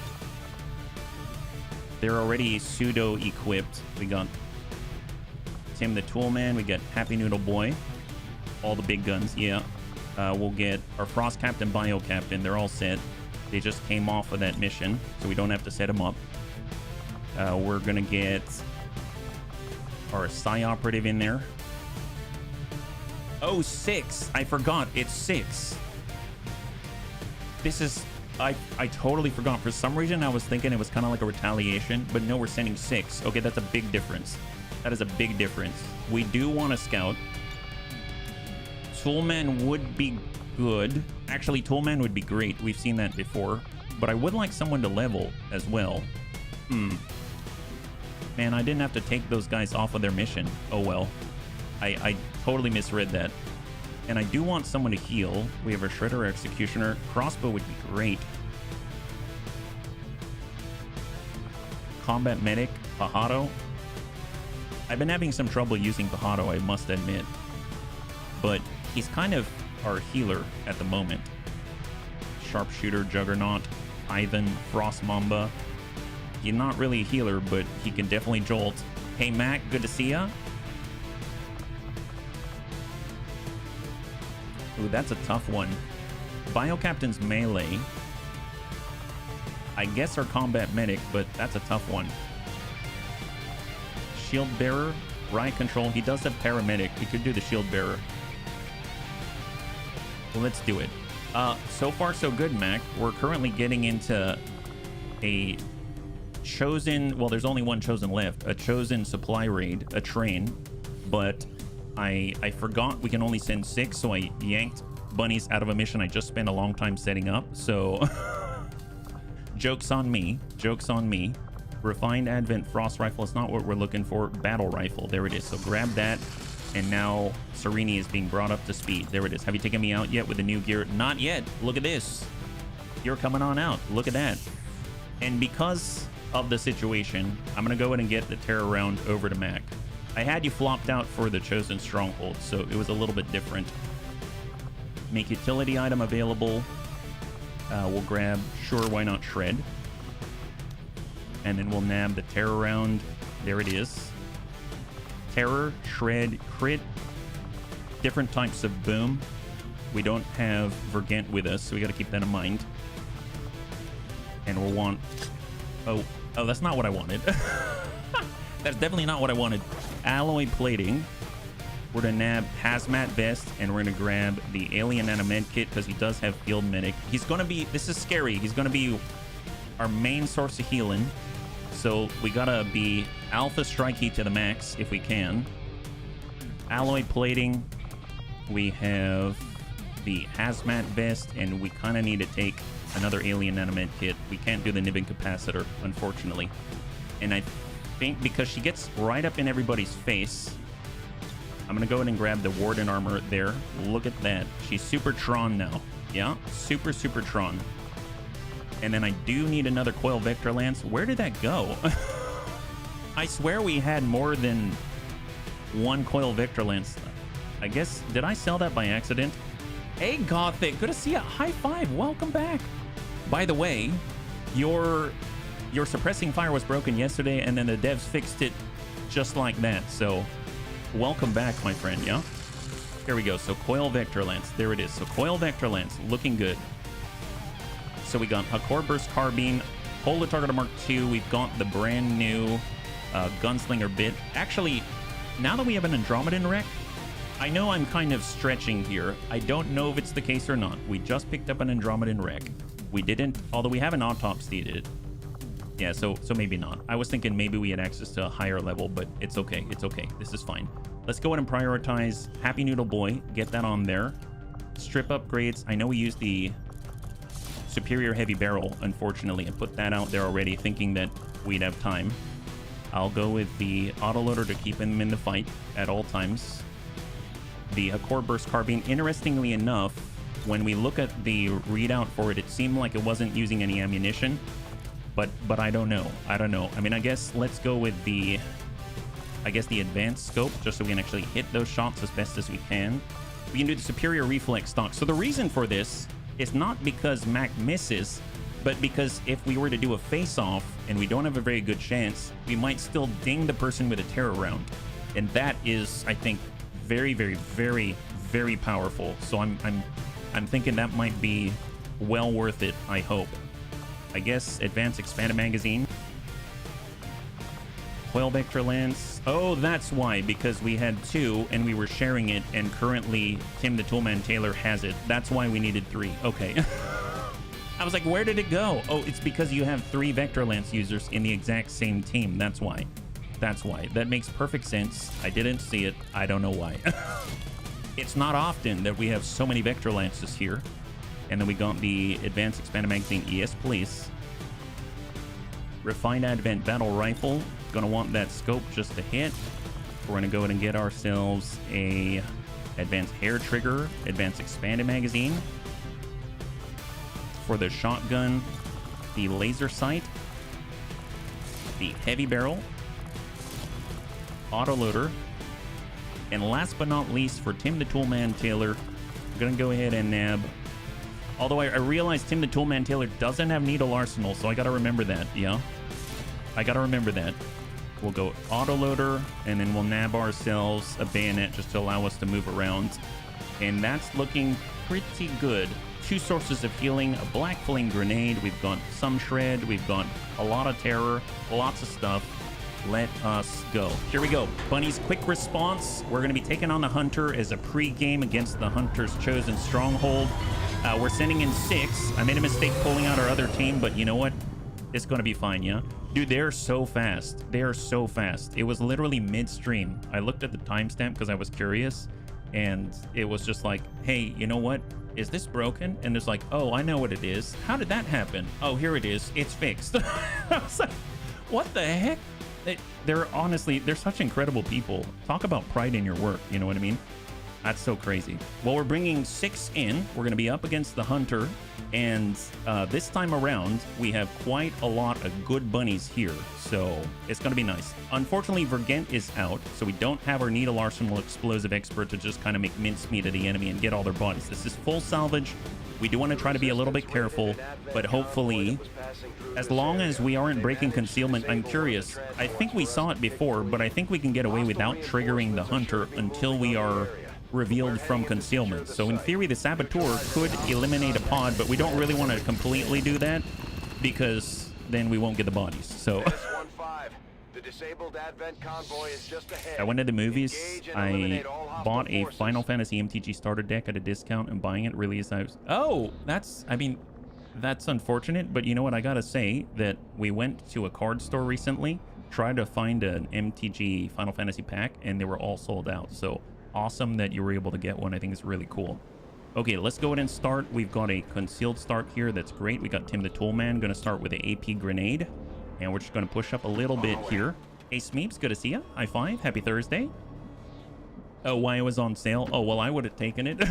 They're already pseudo-equipped. We got Tim the Toolman. We got Happy Noodle Boy. All the big guns, yeah. We'll get our Frost Captain, Bio Captain. They're all set. They just came off of that mission, so we don't have to set them up. We're gonna get our Psi Operative in there. Oh, 6. I forgot. It's 6. This is... I totally forgot. For some reason, I was thinking it was kind of like a retaliation, but no, we're sending 6. Okay, that's a big difference. That is a big difference. We do want a scout. Toolman would be good. Actually, Toolman would be great. We've seen that before. But I would like someone to level as well. Man, I didn't have to take those guys off of their mission. Oh well. I totally misread that. And I do want someone to heal. We have a Shredder Executioner. Crossbow would be great. Combat Medic. Pajaro. I've been having some trouble using Pajaro, I must admit. But he's kind of our healer at the moment. Sharpshooter, Juggernaut, Ivan, Frost Mamba. He's not really a healer, but he can definitely jolt. Hey Mac, good to see ya. Ooh, that's a tough one. Bio Captain's melee. I guess our combat medic, but that's a tough one. Shield bearer, riot control. He does have paramedic. We could do the shield bearer. Well, let's do it. So far so good, Mac. We're currently getting into a chosen, well, there's only one chosen left, a chosen supply raid, a train, but I forgot we can only send 6, so I yanked bunnies out of a mission I just spent a long time setting up. So joke's on me. Refined Advent Frost Rifle is not what we're looking for. Battle Rifle, there it is. So grab that. And now Serini is being brought up to speed. There it is. Have you taken me out yet with the new gear? Not yet. Look at this. You're coming on out. Look at that. And because of the situation, I'm going to go ahead and get the Terror Round over to Mac. I had you flopped out for the Chosen Stronghold, so it was a little bit different. Make utility item available. We'll grab, sure, why not Shred? And then we'll nab the Terror Round. There it is. Terror, Shred, Crit, different types of boom. We don't have Vergent with us, so we got to keep that in mind. And we'll want... Oh, that's not what I wanted. That's definitely not what I wanted. Alloy plating. We're going to nab Hazmat Vest, and we're going to grab the Alien Nanomed Kit, because he does have Field Medic. He's going to be... This is scary. He's going to be our main source of healing. So we gotta be alpha strikey to the max if we can. Alloy plating. We have the hazmat vest, and we kind of need to take another alien nanomed kit. We can't do the Niven capacitor, unfortunately. And I think because she gets right up in everybody's face, I'm gonna go ahead and grab the Warden armor there. Look at that. She's Super Tron now. Yeah, Super Tron. And then I do need another Coil Vector Lance. Where did that go? I swear we had more than one Coil Vector Lance. I guess, did I sell that by accident? Hey, Gothic, good to see you. High five, welcome back. By the way, your suppressing fire was broken yesterday, and then the devs fixed it just like that. So, welcome back, my friend, yeah? Here we go, so Coil Vector Lance, there it is. So Coil Vector Lance, looking good. So we got a Core Burst Carbine, Polar Targeter Mark II. We've got the brand new Gunslinger bit. Actually, now that we have an Andromedan wreck, I know I'm kind of stretching here. I don't know if it's the case or not. We just picked up an Andromedan wreck. We didn't, although we haven't autopsied it. Yeah, so maybe not. I was thinking maybe we had access to a higher level, but it's okay. It's okay. This is fine. Let's go ahead and prioritize Happy Noodle Boy. Get that on there. Strip upgrades. I know we used the Superior Heavy Barrel, unfortunately, and put that out there already, thinking that we'd have time. I'll go with the autoloader to keep him in the fight at all times. The Core Burst Carbine, interestingly enough, when we look at the readout for it, it seemed like it wasn't using any ammunition, but I don't know. I mean, I guess let's go with the advanced scope, just so we can actually hit those shots as best as we can. We can do the Superior Reflex stock. So the reason for this is not because Mac misses, but because if we were to do a face-off and we don't have a very good chance, we might still ding the person with a Terror Round. And that is, I think, very, very, very, very powerful. So I'm thinking that might be well worth it, I hope. I guess Advanced Expanded Magazine. Coil Vector Lance. Oh, that's why, because we had 2 and we were sharing it, and currently Tim the Toolman Taylor has it. That's why we needed 3. Okay. I was like, where did it go? Oh, it's because you have 3 Vector Lance users in the exact same team. That's why. That's why. That makes perfect sense. I didn't see it. I don't know why. It's not often that we have so many Vector Lances here. And then we got the Advanced Expanded Magazine. Yes, please. Refined Advent Battle Rifle. Gonna want that scope just to hit. We're gonna go ahead and get ourselves a Advanced Hair Trigger, Advanced Expanded Magazine. For the shotgun, the laser sight, the heavy barrel, autoloader, and last but not least, for Tim the Toolman Taylor, I'm gonna go ahead and nab. Although I realize Tim the Toolman Taylor doesn't have Needle Arsenal, so I gotta remember that, yeah? I gotta remember that. We'll go autoloader, and then we'll nab ourselves a bayonet just to allow us to move around. And that's looking pretty good. 2 sources of healing, a black flame grenade, we've got some shred, we've got a lot of terror, lots of stuff. Let us go. Here we go. Bunny's quick response. We're going to be taking on the Hunter as a pre-game against the Hunter's chosen stronghold. We're sending in 6. I made a mistake pulling out our other team, but you know what? It's going to be fine, yeah? Dude, they're so fast. They are so fast. It was literally midstream. I looked at the timestamp because I was curious, and it was just like, hey, you know what? Is this broken? And it's like, oh, I know what it is. How did that happen? Oh, here it is. It's fixed. I was like, what the heck? They're honestly, they're such incredible people. Talk about pride in your work, you know what I mean? That's so crazy. Well, we're bringing 6 in. We're going to be up against the Hunter, and this time around, we have quite a lot of good bunnies here, so it's going to be nice. Unfortunately, Vergent is out, so we don't have our Needle Arsenal Explosive Expert to just kind of make mincemeat of the enemy and get all their bodies. This is full salvage. We do want to try to be a little bit careful, but hopefully, as long as we aren't breaking concealment, I'm curious. I think we saw it before, but I think we can get away without triggering the Hunter until we are revealed from concealment. So in theory, the Saboteur could eliminate a pod, but we don't really want to completely do that because then we won't get the bodies. So I went to the movies. I bought a Final Fantasy MTG starter deck at a discount, and buying it really is nice. Oh, I mean, that's unfortunate, but you know what? I gotta say that we went to a card store recently, tried to find an MTG Final Fantasy pack, and they were all sold out. So awesome that you were able to get one. I think it's really cool. Okay, let's go ahead and start. We've got a concealed start here. That's great. We got Tim the Toolman. Going to start with the AP grenade. And we're just going to push up a little bit here. Hey, Smeeps, good to see you. High five. Happy Thursday. Oh, why it was on sale? Oh, well, I would have taken it.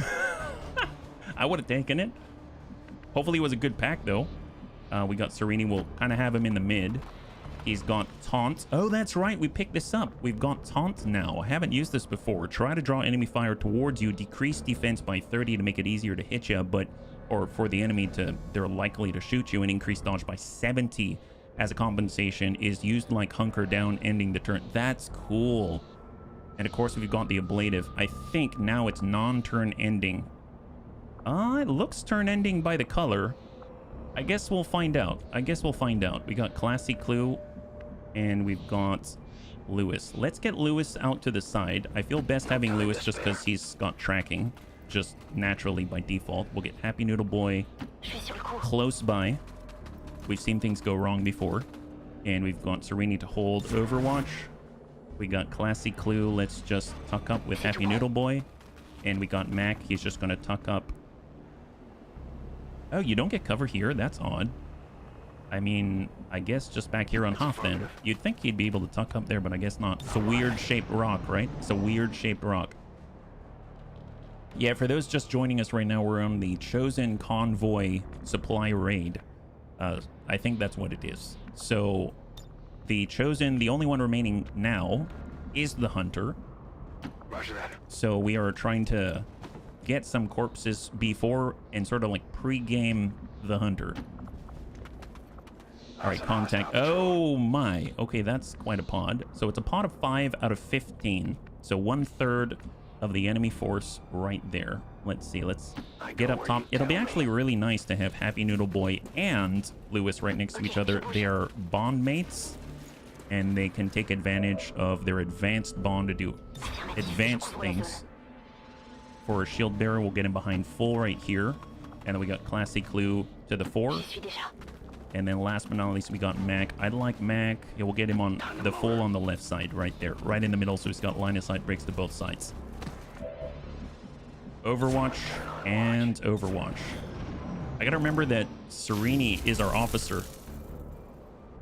I would have taken it. Hopefully it was a good pack, though. We got Serini. We'll kind of have him in the mid. He's got Taunt. Oh, that's right. We picked this up. We've got Taunt now. I haven't used this before. Try to draw enemy fire towards you. Decrease defense by 30 to make it easier to hit you, or for the enemy to, they're likely to shoot you, and increase dodge by 70 as a compensation. Is used like Hunker Down, ending the turn. That's cool. And of course, we've got the Ablative. I think now it's non-turn ending. It looks turn ending by the color. I guess we'll find out. We got Classy Clue, and we've got Lewis. Let's get Lewis out to the side. I feel best having Lewis just because he's got tracking, just naturally by default. We'll get Happy Noodle Boy close by. We've seen things go wrong before. And we've got Serini to hold Overwatch. We got Classy Clue. Let's just tuck up with Happy Noodle Boy. And we got Mac. He's just going to tuck up. Oh, you don't get cover here? That's odd. I mean, I guess just back here on Hoff then. You'd think he'd be able to tuck up there, but I guess not. It's a weird shaped rock, right? It's a weird shaped rock. Yeah, for those just joining us right now, we're on the Chosen Convoy Supply Raid. I think that's what it is. So the Chosen, the only one remaining now is the Hunter. Roger that. So we are trying to get some corpses before and sort of like pre-game the Hunter. All right, contact. Oh my. Okay, that's quite a pod. So it's a pod of 5 out of 15. So 1/3 of the enemy force right there. Let's see. Let's get up top. It'll be actually really nice to have Happy Noodle Boy and Lewis right next to each other. They are bond mates, and they can take advantage of their advanced bond to do advanced things. For a shield bearer, we'll get him behind full right here. And then we got Classy Clue to the 4. And then last but not least, we got Mac. I'd like Mac. Yeah, we'll get him on the full on the left side right there. Right in the middle, so he's got line of sight breaks to both sides. Overwatch and Overwatch. I gotta remember that Serini is our officer.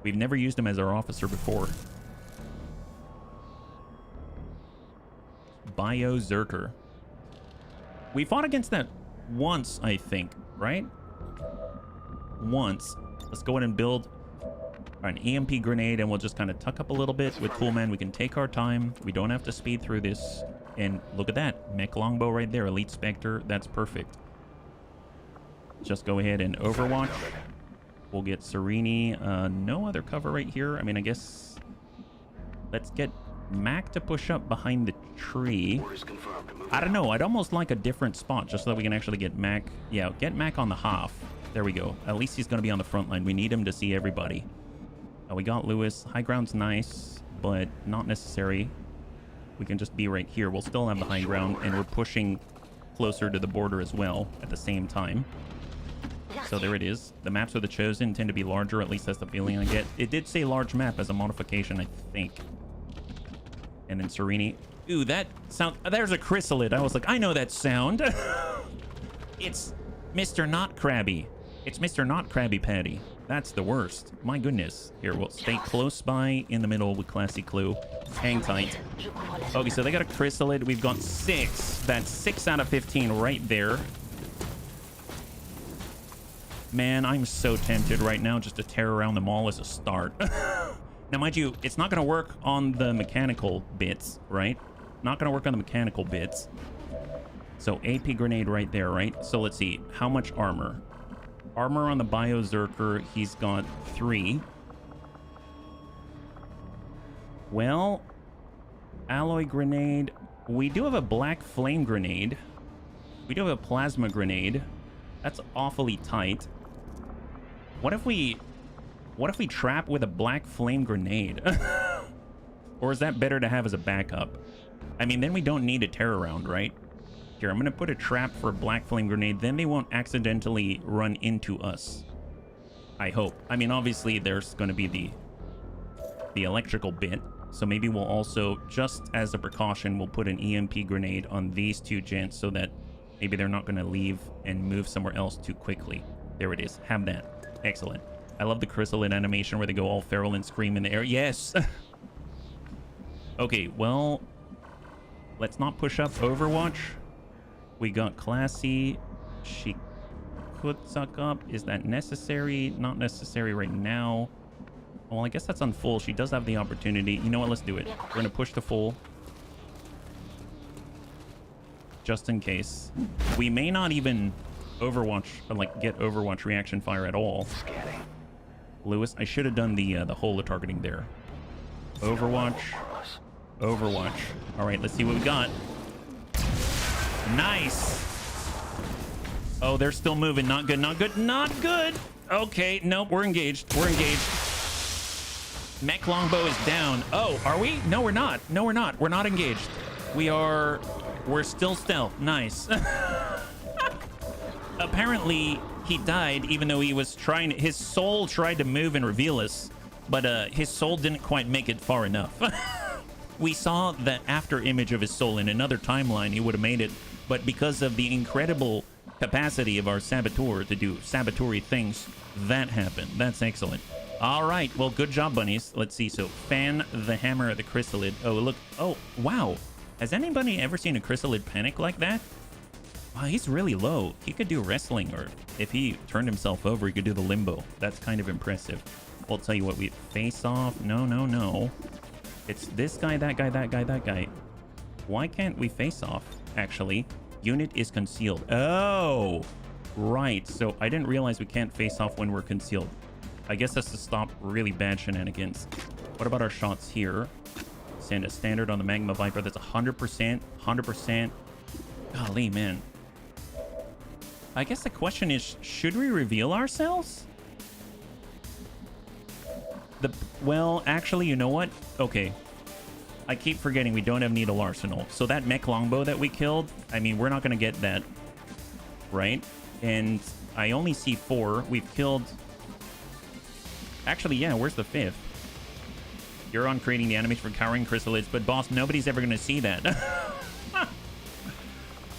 We've never used him as our officer before. Bio Zerker. We fought against that once, I think, right? Once. Let's go ahead and build an EMP grenade, and we'll just kind of tuck up a little bit with Toolman. We can take our time. We don't have to speed through this. And look at that. Mech Longbow right there. Elite Spectre. That's perfect. Just go ahead and Overwatch. We'll get Serini. No other cover right here. I mean, I guess... Let's get Mac to push up behind the tree. Orders confirmed. Moving I don't know. I'd almost like a different spot just so that we can actually get Mac. Yeah, get Mac on the half. There we go. At least he's going to be on the front line. We need him to see everybody. We got Lewis. High ground's nice, but not necessary. We can just be right here. We'll still have the high ground, and we're pushing closer to the border as well at the same time. So there it is. The maps of the Chosen tend to be larger. At least that's the feeling I get. It did say large map as a modification, I think. And then Serini. Ooh, that sound. There's a chrysalid. I was like, I know that sound. It's Mr. Not Krabby. It's Mr. Not Krabby Patty. That's the worst. My goodness. Here, we'll stay close by in the middle with Classy Clue. Hang tight. Okay, so they got a chrysalid. We've got 6. That's 6 out of 15 right there. Man, I'm so tempted right now just to tear around the mall as a start. Now, mind you, it's not going to work on the mechanical bits, right? Not going to work on the mechanical bits. So AP grenade right there, right? So let's see. How much armor? Armor on the Biozerker, he's got 3. Well, alloy grenade. We do have a black flame grenade. We do have a plasma grenade. That's awfully tight. What if we trap with a black flame grenade? Or is that better to have as a backup? I mean, then we don't need a tear around, right? Here, I'm gonna put a trap for a black flame grenade. Then they won't accidentally run into us. I hope. I mean, obviously there's gonna be the electrical bit. So maybe we'll also, just as a precaution, we'll put an EMP grenade on these 2 gents so that maybe they're not gonna leave and move somewhere else too quickly. There it is. Have that. Excellent. I love the chrysalid animation where they go all feral and scream in the air. Yes! Okay, well, let's not push up Overwatch. We got Classy. She could suck up. Is that necessary? Not necessary right now. Well, I guess that's on full. She does have the opportunity. You know what? Let's do it. We're going to push to full. Just in case. We may not even Overwatch, or like get Overwatch reaction fire at all. Scanning. Lewis, I should have done the holo targeting there. Overwatch. Overwatch. All right, let's see what we got. Nice. Oh, they're still moving. Not good, not good, not good. Okay, nope, we're engaged. We're engaged. Mech longbow is down. Oh, are we? No, we're not. No, we're not. We're not engaged. We're still stealth. Nice. Apparently, he died even though he was trying. His soul tried to move and reveal us, but his soul didn't quite make it far enough. We saw the after image of his soul in another timeline. He would have made it, but because of the incredible capacity of our saboteur to do saboteur things, that happened. That's excellent. All right, well, good job, bunnies. Let's see. So, fan the hammer at the chrysalid. Oh, look. Oh, wow. Has anybody ever seen a chrysalid panic like that? Wow, he's really low. He could do wrestling, or if he turned himself over, he could do the limbo. That's kind of impressive. I'll tell you what, we face off. No, no, no. It's this guy, that guy, that guy, that guy. Why can't we face off, actually? Unit is concealed. Oh, right. So I didn't realize we can't face off when we're concealed. I guess that's to stop really bad shenanigans. What about our shots here? Send a standard on the Magma Viper. That's 100%. 100%. Golly, man. I guess the question is, should we reveal ourselves? Well, actually, you know what? Okay. I keep forgetting we don't have Needle Arsenal. So that mech longbow that we killed, I mean, we're not going to get that. Right? And I only see 4. We've killed... Actually, yeah, where's the 5th? You're on creating the animation for cowering chrysalids, but boss, nobody's ever going to see that.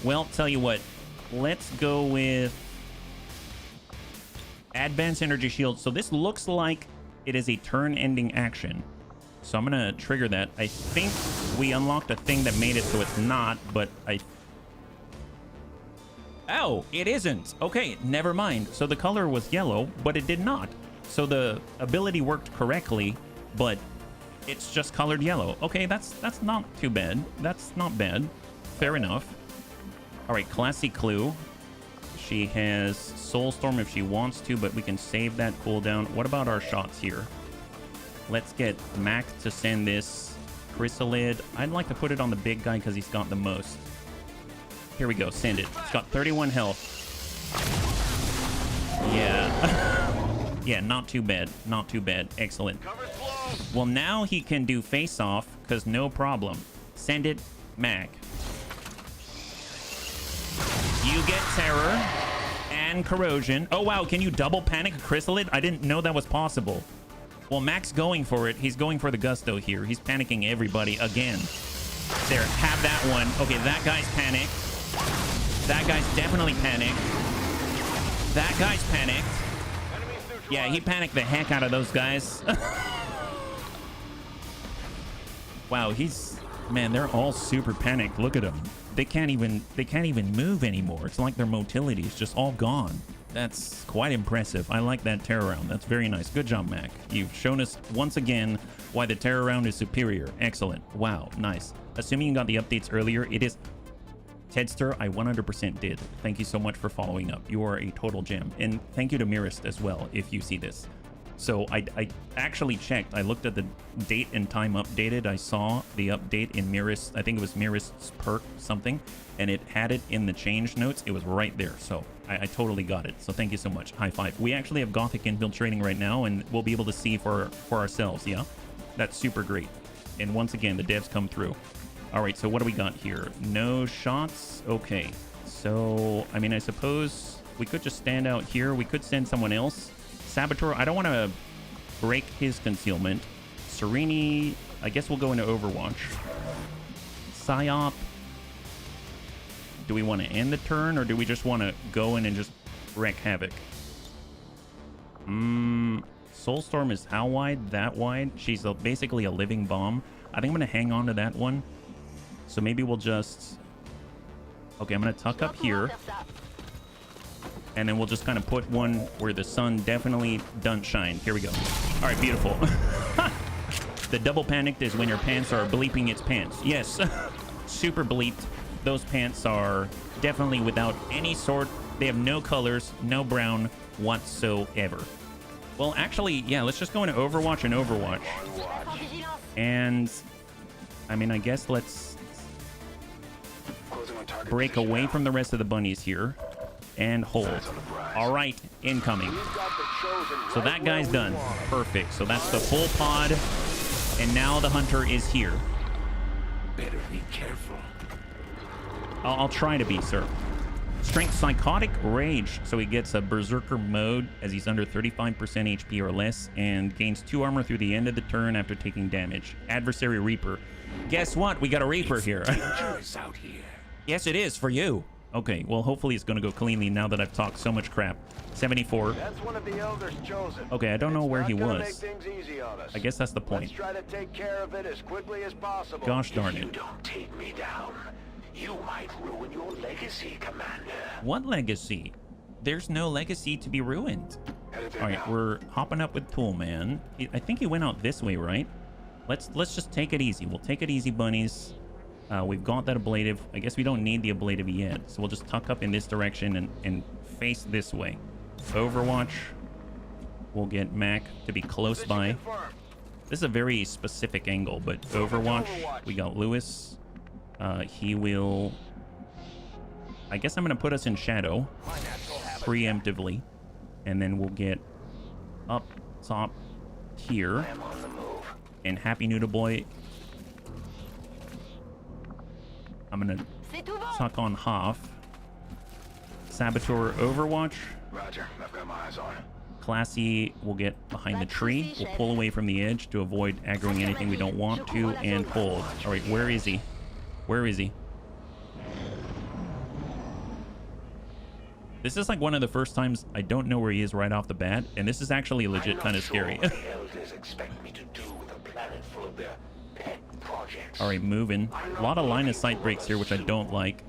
Well, tell you what. Let's go with... Advanced Energy Shield. So this looks like it is a turn-ending action. So I'm going to trigger that. I think we unlocked a thing that made it so it's not, but I... Oh, it isn't. Okay, never mind. So the color was yellow, but it did not. So the ability worked correctly, but it's just colored yellow. Okay, that's not too bad. That's not bad. Fair enough. All right, Classy Clue. She has Soulstorm if she wants to, but we can save that cooldown. What about our shots here? Let's get Mac to send this Chrysalid. I'd like to put it on the big guy because he's got the most. Here we go. Send it. It's got 31 health. Yeah. Yeah, not too bad. Not too bad. Excellent. Well, now he can do face-off because no problem. Send it, Mac. You get terror and corrosion. Oh, wow. Can you double panic a Chrysalid? I didn't know that was possible. Well, Mac's going for it. He's going for the gusto here. He's panicking everybody again. There, have that one. Okay, that guy's panicked. That guy's definitely panicked. That guy's panicked. Yeah, he panicked the heck out of those guys. Wow, he's... Man, they're all super panicked. Look at them. They can't even move anymore. It's like their motility is just all gone. That's quite impressive. I like that terror round. That's very nice. Good job, Mac. You've shown us once again why the terror round is superior. Excellent. Wow, nice. Assuming you got the updates earlier, it is... Tedster, I 100% did. Thank you so much for following up. You are a total gem. And thank you to Mirist as well, if you see this. So I actually checked. I looked at the date and time updated. I saw the update in Mirist. I think it was Mirist's perk something. And it had it in the change notes. It was right there. So I totally got it. So thank you so much. High five. We actually have Gothic infiltrating right now. And we'll be able to see for ourselves. Yeah, that's super great. And once again, the devs come through. All right, so what do we got here? No shots. Okay. So, I mean, I suppose we could just stand out here. We could send someone else. Saboteur, I don't want to break his concealment. Serini, I guess we'll go into Overwatch. Psyop. Do we want to end the turn, or do we just want to go in and just wreak havoc? Soulstorm is how wide? That wide? She's basically a living bomb. I think I'm going to hang on to that one. So maybe we'll just... Okay, I'm going to tuck up here. And then we'll just kind of put one where the sun definitely doesn't shine. Here we go. All right, beautiful. The double panicked is when your pants are bleeping its pants. Yes, super bleeped. Those pants are definitely without any sort... They have no colors, no brown whatsoever. Well, actually, yeah, let's just go into Overwatch and Overwatch. And... I mean, I guess let's break away from the rest of the bunnies here and hold. All right, incoming. So that guy's done. Perfect. So that's the full pod. And now the hunter is here. Better be careful. I'll try to be, sir. Strength Psychotic Rage. So he gets a Berserker mode as he's under 35% HP or less and gains 2 armor through the end of the turn after taking damage. Adversary Reaper. Guess what? We got a Reaper here. Out here. Yes, it is for you. Okay, well, hopefully it's going to go cleanly now that I've talked so much crap. 74. That's one of the elders chosen. Okay, I don't know where he was. Make things easy on us. I guess that's the point. Let's try to take care of it as quickly as possible. Gosh darn If it. you don't take me down, you might ruin your legacy, Commander. What legacy? There's no legacy to be ruined. All right, we're hopping up with Toolman. I think he went out this way, right? Let's just take it easy. We'll take it easy, bunnies. We've got that ablative. I guess we don't need the ablative yet, so we'll just tuck up in this direction and face this way. Overwatch. We'll get Mac to be close by. This is a very specific angle, but Overwatch, we got Lewis. He will... I guess I'm going to put us in shadow preemptively, and then we'll get up top here. And Happy Noodle Boy, I'm going to tuck on Hoff. Saboteur Overwatch. Roger, I've got my eyes on it. Classy will get behind the tree. We'll pull away from the edge to avoid aggroing anything we don't want to, and hold. All right, where is he? Where is he? This is like one of the first times I don't know where he is right off the bat, and this is actually legit kind of scary. What the elders expect me to do with a planet full of their pet projects. All right, moving. A lot of line of sight breaks here, which I don't like.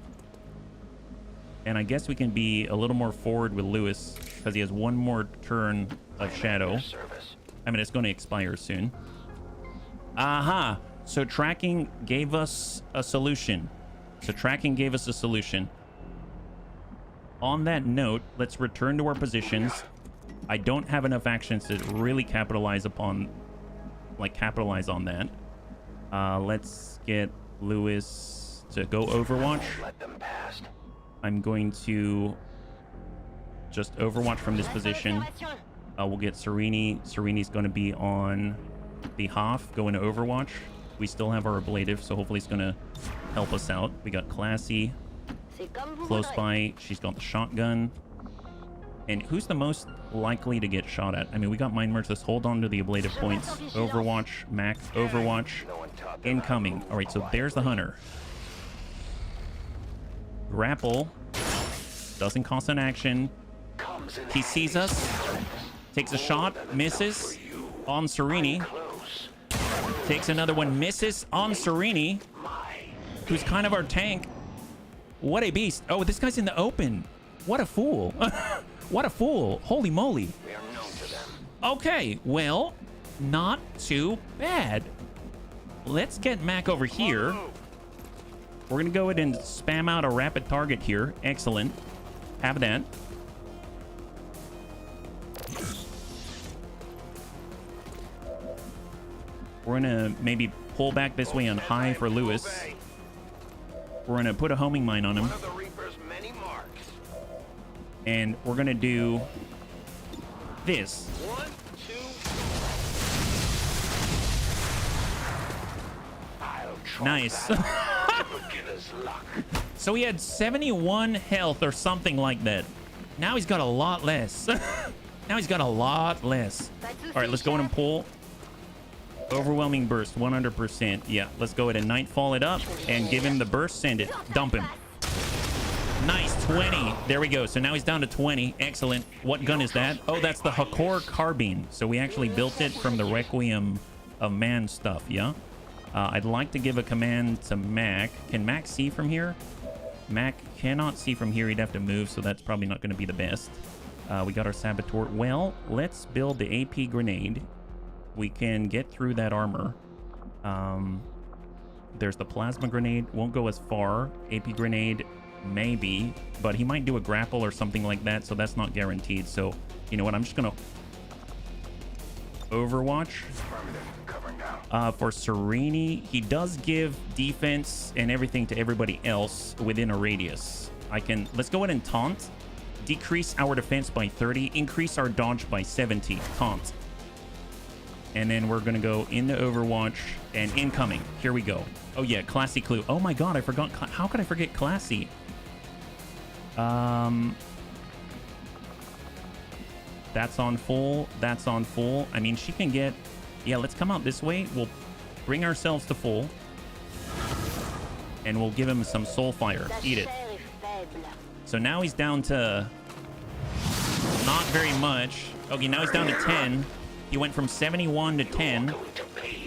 And I guess we can be a little more forward with Lewis because he has one more turn of shadow. I mean, it's going to expire soon. Aha! So tracking gave us a solution. On that note, let's return to our positions. I don't have enough actions to really capitalize on that. Let's get Lewis to go Overwatch. Let them pass. I'm going to just Overwatch from this position. We'll get Serini. Serini's going to be on the Hoff, going to Overwatch. We still have our ablative, so hopefully it's going to help us out. We got Classy close by. She's got the shotgun. And who's the most likely to get shot at? I mean, we got Mind Merge. Let's hold on to the ablative points. Overwatch, Mac, Overwatch, incoming. All right, so there's the Hunter. Grapple. Doesn't cost an action. He sees us. Takes a shot. Misses. On Serini. Takes another one. Misses. On Serini. Who's kind of our tank. What a beast. Oh, this guy's in the open. What a fool. What a fool. Holy moly. Okay, well, not too bad. Let's get Mac over here. We're going to go ahead and spam out a rapid target here. Excellent. Have that. We're going to maybe pull back this way on high for Lewis. We're going to put a homing mine on him. And we're going to do this. 1, 2. Nice. So he had 71 health or something like that. Now he's got a lot less. Now he's got a lot less. All right, let's go in and pull. Overwhelming burst, 100%. Yeah, let's go ahead and Nightfall it up and give him the burst. Send it. Dump him. Nice, 20. There we go. So now he's down to 20. Excellent. What gun is that? Oh, that's the Hakor carbine. So we actually built it from the Requiem of Man stuff, yeah? I'd like to give a command to Mac. Can Mac see from here? Mac cannot see from here. He'd have to move, so that's probably not going to be the best. We got our Saboteur. Well, let's build the AP grenade. We can get through that armor. There's the plasma grenade. Won't go as far. AP grenade, maybe. But he might do a grapple or something like that, so that's not guaranteed. So, you know what? I'm just going to Overwatch. For Serini, he does give defense and everything to everybody else within a radius. Let's go ahead and taunt. Decrease our defense by 30. Increase our dodge by 70. Taunt. And then we're going to go into Overwatch and incoming. Here we go. Oh, yeah. Classy clue. Oh, my God. I forgot. How could I forget Classy? That's on full. That's on full. I mean, she can get... Yeah, let's come out this way. We'll bring ourselves to full. And we'll give him some soul fire. Eat it. So now he's down to... not very much. Okay, now he's down to 10. He went from 71 to 10.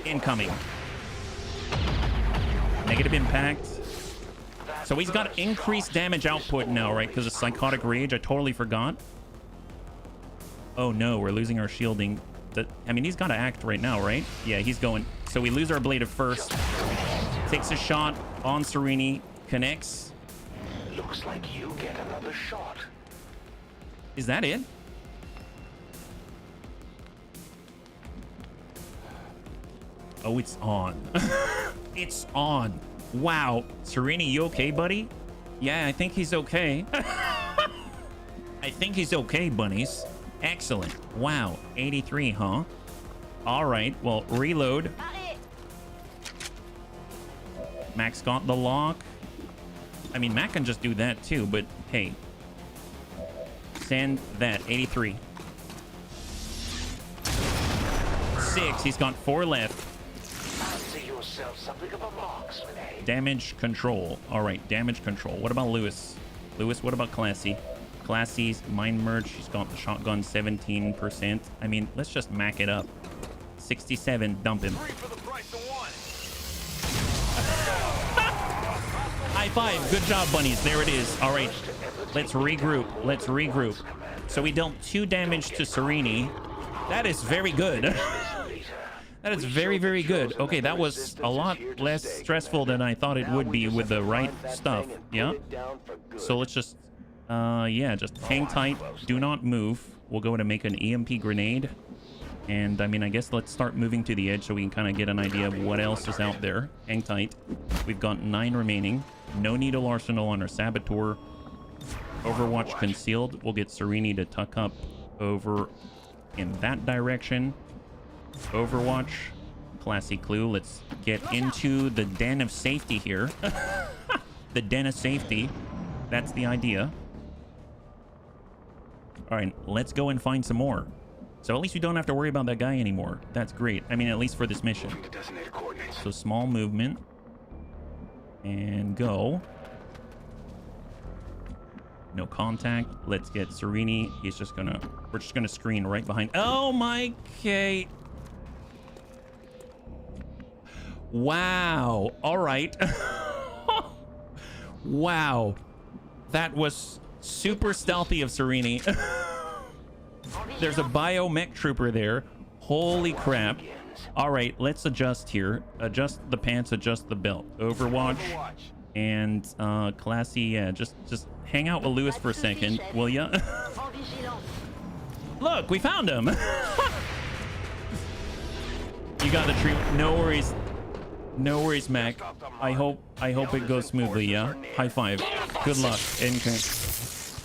Incoming. Negative impact. So he's got increased damage output now, right? Because of Psychotic Rage. I totally forgot. Oh no, we're losing our shielding. I mean, he's got to act right now, right? Yeah, he's going. So we lose our ablative first. Takes a shot on Serini. Connects. Looks like you get another shot. Is that it? Oh, it's on. It's on. Wow. Serini, you okay, buddy? Yeah, I think he's okay. I think he's okay, bunnies. Excellent. Wow. 83, huh? All right. Well, reload. Mac's got the lock. I mean, Mac can just do that too, but hey. Send that. 83. 6. He's got 4 left. Damage control. All right. Damage control. What about Lewis? Lewis, what about Classy? Classy's Mind Merge. She's got the shotgun 17%. I mean, let's just Mac it up. 67. Dump him. High five. Good job, bunnies. There it is. All right. Let's regroup. Let's regroup. So we dealt 2 damage to Serini. That is very good. That is very, very good. Okay, that was a lot less stressful than I thought it would be with the right stuff. Yeah. So let's just... yeah, just hang tight. Do not move. We'll go to make an EMP grenade. And I mean, I guess let's start moving to the edge so we can kind of get an idea of what else is out there. Hang tight. We've got 9 remaining. No needle arsenal on our Saboteur. Overwatch concealed. We'll get Serini to tuck up over in that direction. Overwatch. Classy clue. Let's get into the den of safety here. The den of safety. That's the idea. All right, let's go and find some more. So at least we don't have to worry about that guy anymore. That's great. I mean, at least for this mission. So small movement. And go. No contact. Let's get Serini. We're just gonna screen right behind. Oh my Kate. Wow. All right. Wow. That was super stealthy of Serini. There's a biomech trooper there. Holy crap. All right, let's adjust here. Adjust the pants, adjust the belt. Overwatch. And classy, yeah, just hang out with Lewis for a second, will ya? Look, we found him. You got the treat. No worries. No worries, Mac. I hope it goes smoothly, yeah? High five. Good luck. And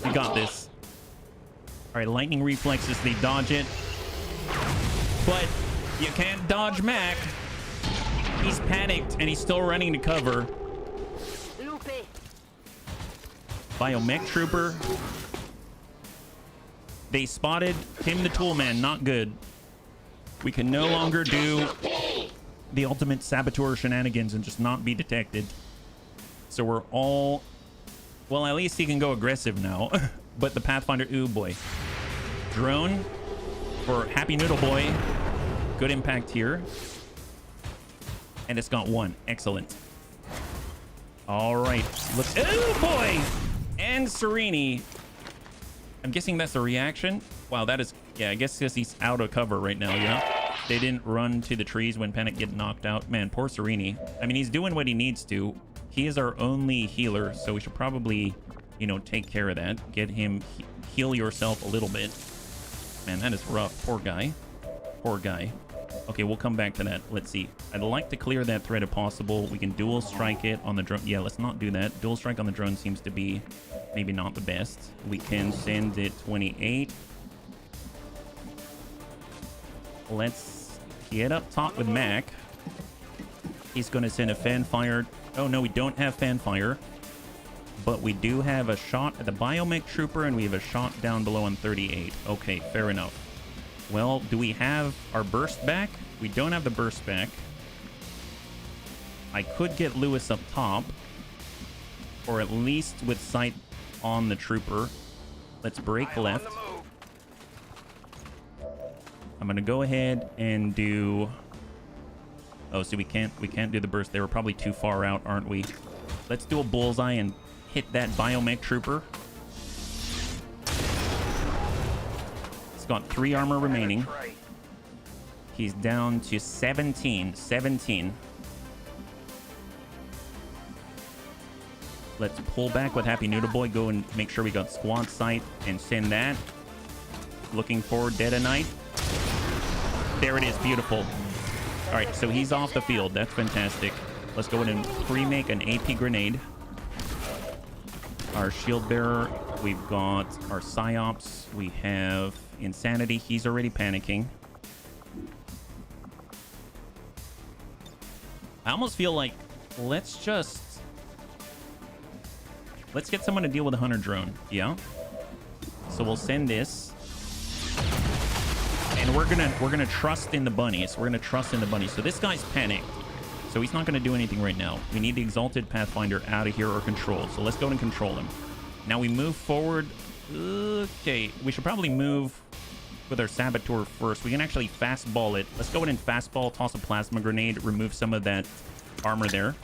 we got this. All right, lightning reflexes, they dodge it. But you can't dodge Mac. He's panicked and he's still running to cover. Biomech trooper. They spotted him, the Toolman. Not good. We can no longer do the ultimate Saboteur shenanigans and just not be detected. So we're all... Well, at least he can go aggressive now. But the Pathfinder... Ooh, boy. Drone for Happy Noodle Boy. Good impact here. And it's got 1. Excellent. All right. Look... Ooh, boy! And Serini. I'm guessing that's a reaction. Wow, that is... Yeah, I guess because he's out of cover right now, yeah? They didn't run to the trees when Panic get knocked out. Man, poor Serini. I mean, he's doing what he needs to. He is our only healer, so we should probably, you know, take care of that. Get him... Heal yourself a little bit. Man, that is rough. Poor guy. Poor guy. Okay, we'll come back to that. Let's see. I'd like to clear that threat if possible. We can dual strike it on the drone. Yeah, let's not do that. Dual strike on the drone seems to be maybe not the best. We can send it 28. Let's get up top with Mac. He's going to send a fanfire. Oh, no, we don't have fanfire. But we do have a shot at the biomech trooper, and we have a shot down below on 38. Okay, fair enough. Well, do we have our burst back? We don't have the burst back. I could get Lewis up top, or at least with sight on the trooper. Let's break left. I'm gonna go ahead and do... Oh, so we can't do the burst. They were probably too far out, aren't we? Let's do a bullseye and hit that biomech trooper. He's got 3 armor remaining. He's down to 17. Let's pull back with Happy Noodle Boy. Go and make sure we got squad sight and send that. Looking for Dead of Night. There it is. Beautiful. All right, so he's off the field. That's fantastic. Let's go ahead and pre-make an AP grenade. Our shield bearer. We've got our psyops. We have Insanity. He's already panicking. I almost feel like let's get someone to deal with a hunter drone. Yeah. So we'll send this. And we're gonna trust in the bunnies. We're gonna trust in the bunnies. So this guy's panicked. So he's not gonna do anything right now. We need the Exalted Pathfinder out of here or control. So let's go and control him. Now we move forward. Okay, we should probably move with our Saboteur first. We can actually fastball it. Let's go ahead and fastball, toss a plasma grenade, remove some of that armor there.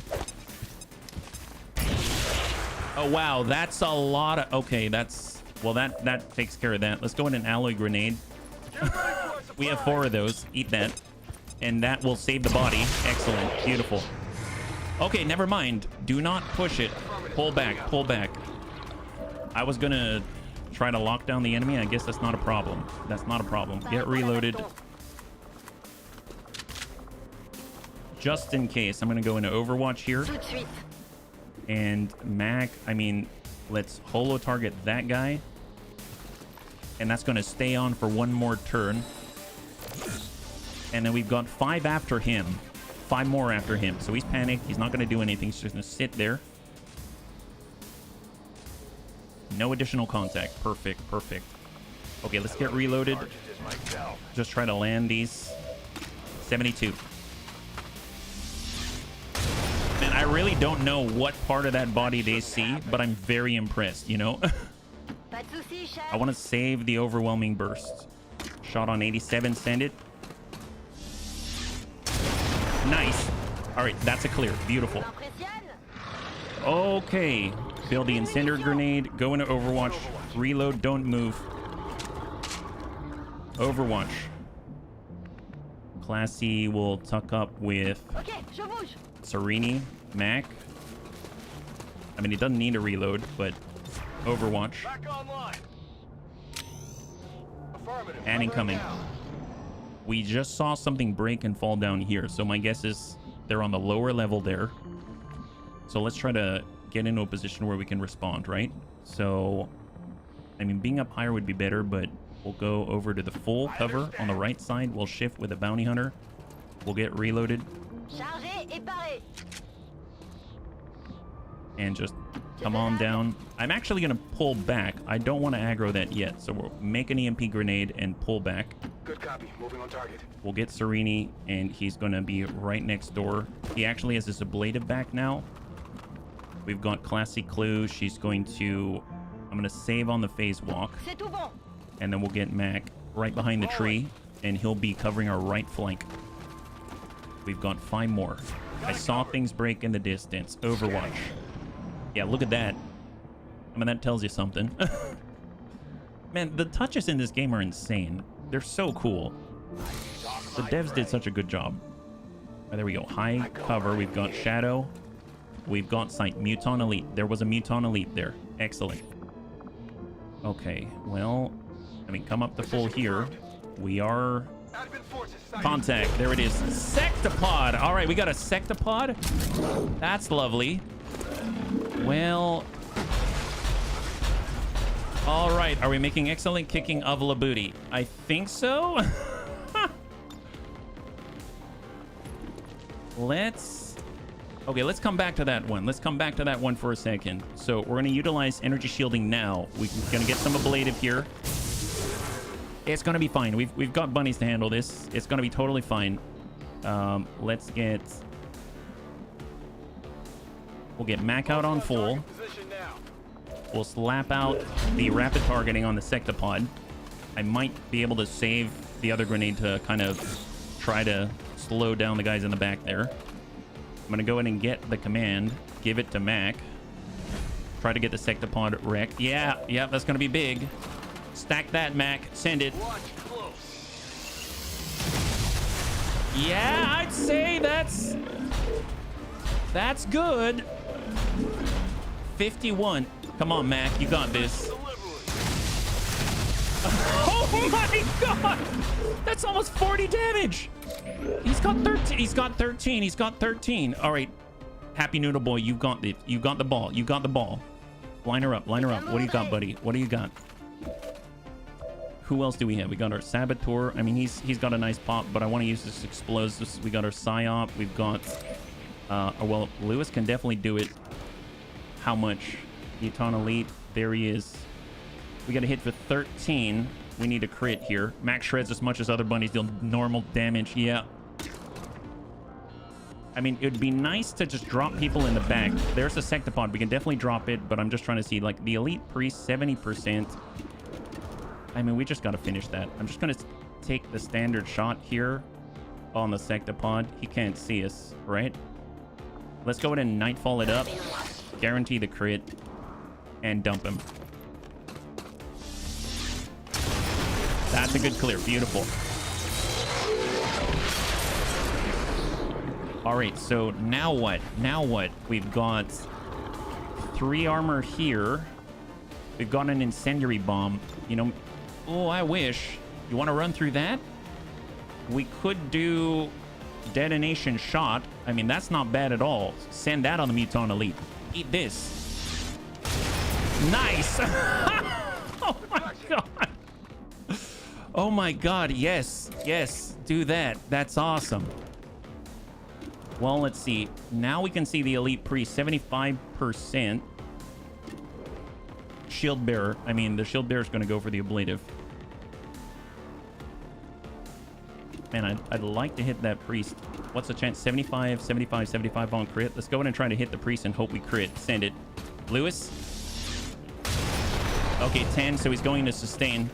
Oh wow, that's a lot of... Okay, that's... Well, that takes care of that. Let's go ahead and alloy grenade. We have 4 of those. Eat that. And that will save the body. Excellent. Beautiful. Okay, never mind. Do not push it. Pull back. Pull back. I was gonna try to lock down the enemy. I guess that's not a problem. That's not a problem. Get reloaded. just in case, I'm going to go into Overwatch here. Tout de suite. And Mac, I mean, let's holo target that guy. And that's going to stay on for one more turn. And then we've got 5 after him. 5 more after him. So he's panicked. He's not going to do anything. He's just going to sit there. No additional contact. Perfect, perfect. Okay, let's get reloaded. Just try to land these. 72. Man, I really don't know what part of that body they see, but I'm very impressed, you know? Pas de soucis, chef. I want to save the overwhelming burst. Shot on 87, send it. Nice. All right, that's a clear. Beautiful. M'impressionne. Okay. Build the incendiary grenade. Go into Overwatch. Reload. Don't move. Overwatch. Classy will tuck up with Ok, je bouge. Serini, Mac. I mean, it doesn't need a reload, but Overwatch. Back online. Affirmative. And incoming. Covering now. We just saw something break and fall down here, so my guess is they're on the lower level there. So let's try to get into a position where we can respond, right? So, I mean, being up higher would be better, but we'll go over to the full cover on the right side. We'll shift with a bounty hunter. We'll get reloaded Chargé et barré. and just come on down. I'm actually going to pull back. I don't want to aggro that yet, so we'll make an EMP grenade and pull back. Good copy. Moving on target. We'll get Serini, and he's going to be right next door. He actually has his ablative back now. We've got Classy Clue. She's going to... I'm going to save on the phase walk. C'est tout bon. And then we'll get Mac right behind the tree, and he'll be covering our right flank. We've got 5 more. I saw things break in the distance. Overwatch. Yeah, look at that. I mean, that tells you something. Man, the touches in this game are insane. They're so cool. The devs did such a good job. Oh, there we go. High cover. We've got Shadow. We've got Sight. Muton Elite. There was a Muton Elite there. Excellent. Okay, well, I mean, come up to full here. We are... Advent forces sighted. Contact. There it is. Sectopod. All right, we got a Sectopod. That's lovely. Well... All right, are we making excellent kicking of LWOTC? I think so. Okay, let's come back to that one. Let's come back to that one for a second. So we're going to utilize energy shielding now. We're going to get some ablative here. It's going to be fine. We've got bunnies to handle this. It's going to be totally fine. Let's get... We'll get Mac out on full. Position now. We'll slap out the rapid targeting on the Sectopod. I might be able to save the other grenade to kind of try to slow down the guys in the back there. I'm going to go ahead and get the command, give it to Mac. Try to get the Sectopod wrecked. Yeah, that's going to be big. Stack that, Mac. Send it. Watch close. Yeah, I'd say that's good. 51. Come on, Mac. You got this. Oh my god! That's almost 40 damage. He's got 13. He's got 13. He's got 13. All right. Happy Noodle Boy, you got the ball. You got the ball. Line her up. Line her up. What do you got, buddy? What do you got? Who else do we have? We got our Saboteur. I mean, he's got a nice pop, but I want to use this explosives. We got our Psyop. We've got well, Lewis can definitely do it. How much? Muton Elite. There he is. We got a hit for 13. We need a crit here. Max shreds as much as other bunnies deal normal damage. Yeah. I mean, it would be nice to just drop people in the back. There's a Sectopod. We can definitely drop it, but I'm just trying to see, like, the Elite Priest, 70%. I mean, we just got to finish that. I'm just going to take the standard shot here on the Sectopod. He can't see us, right? Let's go ahead and Nightfall it up. Guarantee the crit. And dump him. That's a good clear. Beautiful. All right, so now what? Now what? We've got 3 armor here. We've got an incendiary bomb. You know, oh, I wish. You want to run through that? We could do... Detonation shot. I mean, that's not bad at all. Send that on the Mutant Elite. Eat this. Nice. Oh my god. Oh my god. Yes. Yes. Do that. That's awesome. Well, let's see. Now we can see the Elite Priest. 75%. Shield Bearer. I mean, the Shield Bearer is going to go for the Ablative. Man, I'd like to hit that Priest. What's the chance? 75, 75, 75 on crit. Let's go in and try to hit the Priest and hope we crit. Send it. Lewis. Okay, 10, so he's going to sustain.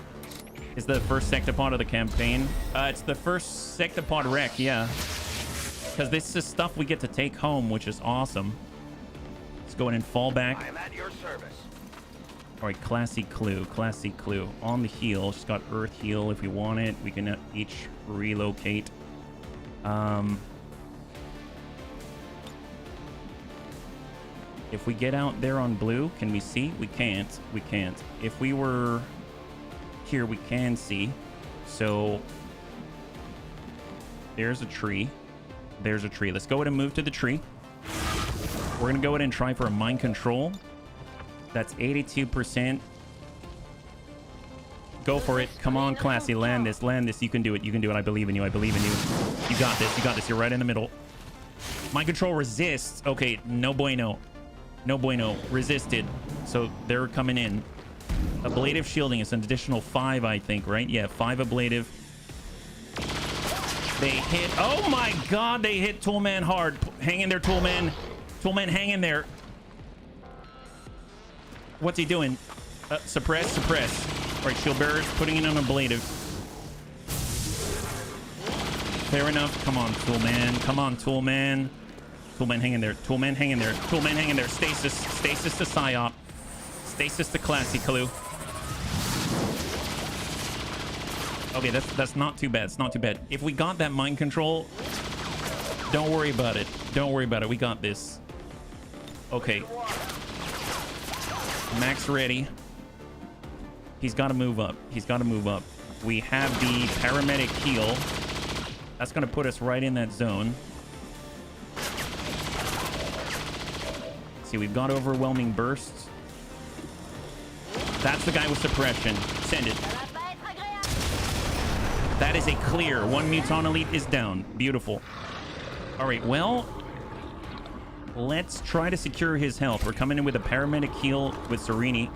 Is the first Sectopod of the campaign? It's the first Sectopod wreck, yeah. Because this is stuff we get to take home, which is awesome. Let's go in and fall back. I am at your service. All right, classy clue, classy clue. On the heal, she's got earth heal if we want it. We can each relocate. If we get out there on blue, can we see? We can't. We can't. If we were here, we can see. So there's a tree. There's a tree. Let's go ahead and move to the tree. We're going to go ahead and try for a mind control. That's 82%. Go for it. Come on, classy. Land this. Land this. You can do it. You can do it. I believe in you. I believe in you. You got this. You got this. You're right in the middle. Mind control resists. Okay, no bueno. No bueno. Resisted. So they're coming in. Ablative shielding is an additional 5, I think, right? Yeah, 5 ablative. They hit. Oh my god, they hit Toolman hard. Hang in there, Toolman. Toolman, hang in there. What's he doing? Suppress, suppress. All right, Shield Bearer's putting in an ablative. Fair enough. Come on, Toolman. Come on, Toolman. Toolman, hang in there. Toolman, hang in there. Toolman, hang in there. Stasis. Stasis to Psyop. Stasis to classy clue. Okay, that's not too bad. It's not too bad. If we got that mind control, don't worry about it. Don't worry about it. We got this. Okay. Max ready. He's got to move up. He's got to move up. We have the paramedic heal. That's going to put us right in that zone. See, we've got overwhelming bursts. That's the guy with suppression. Send it. That is a clear. One Mutant Elite is down. Beautiful. All right, well, let's try to secure his health. We're coming in with a paramedic heal with Serini.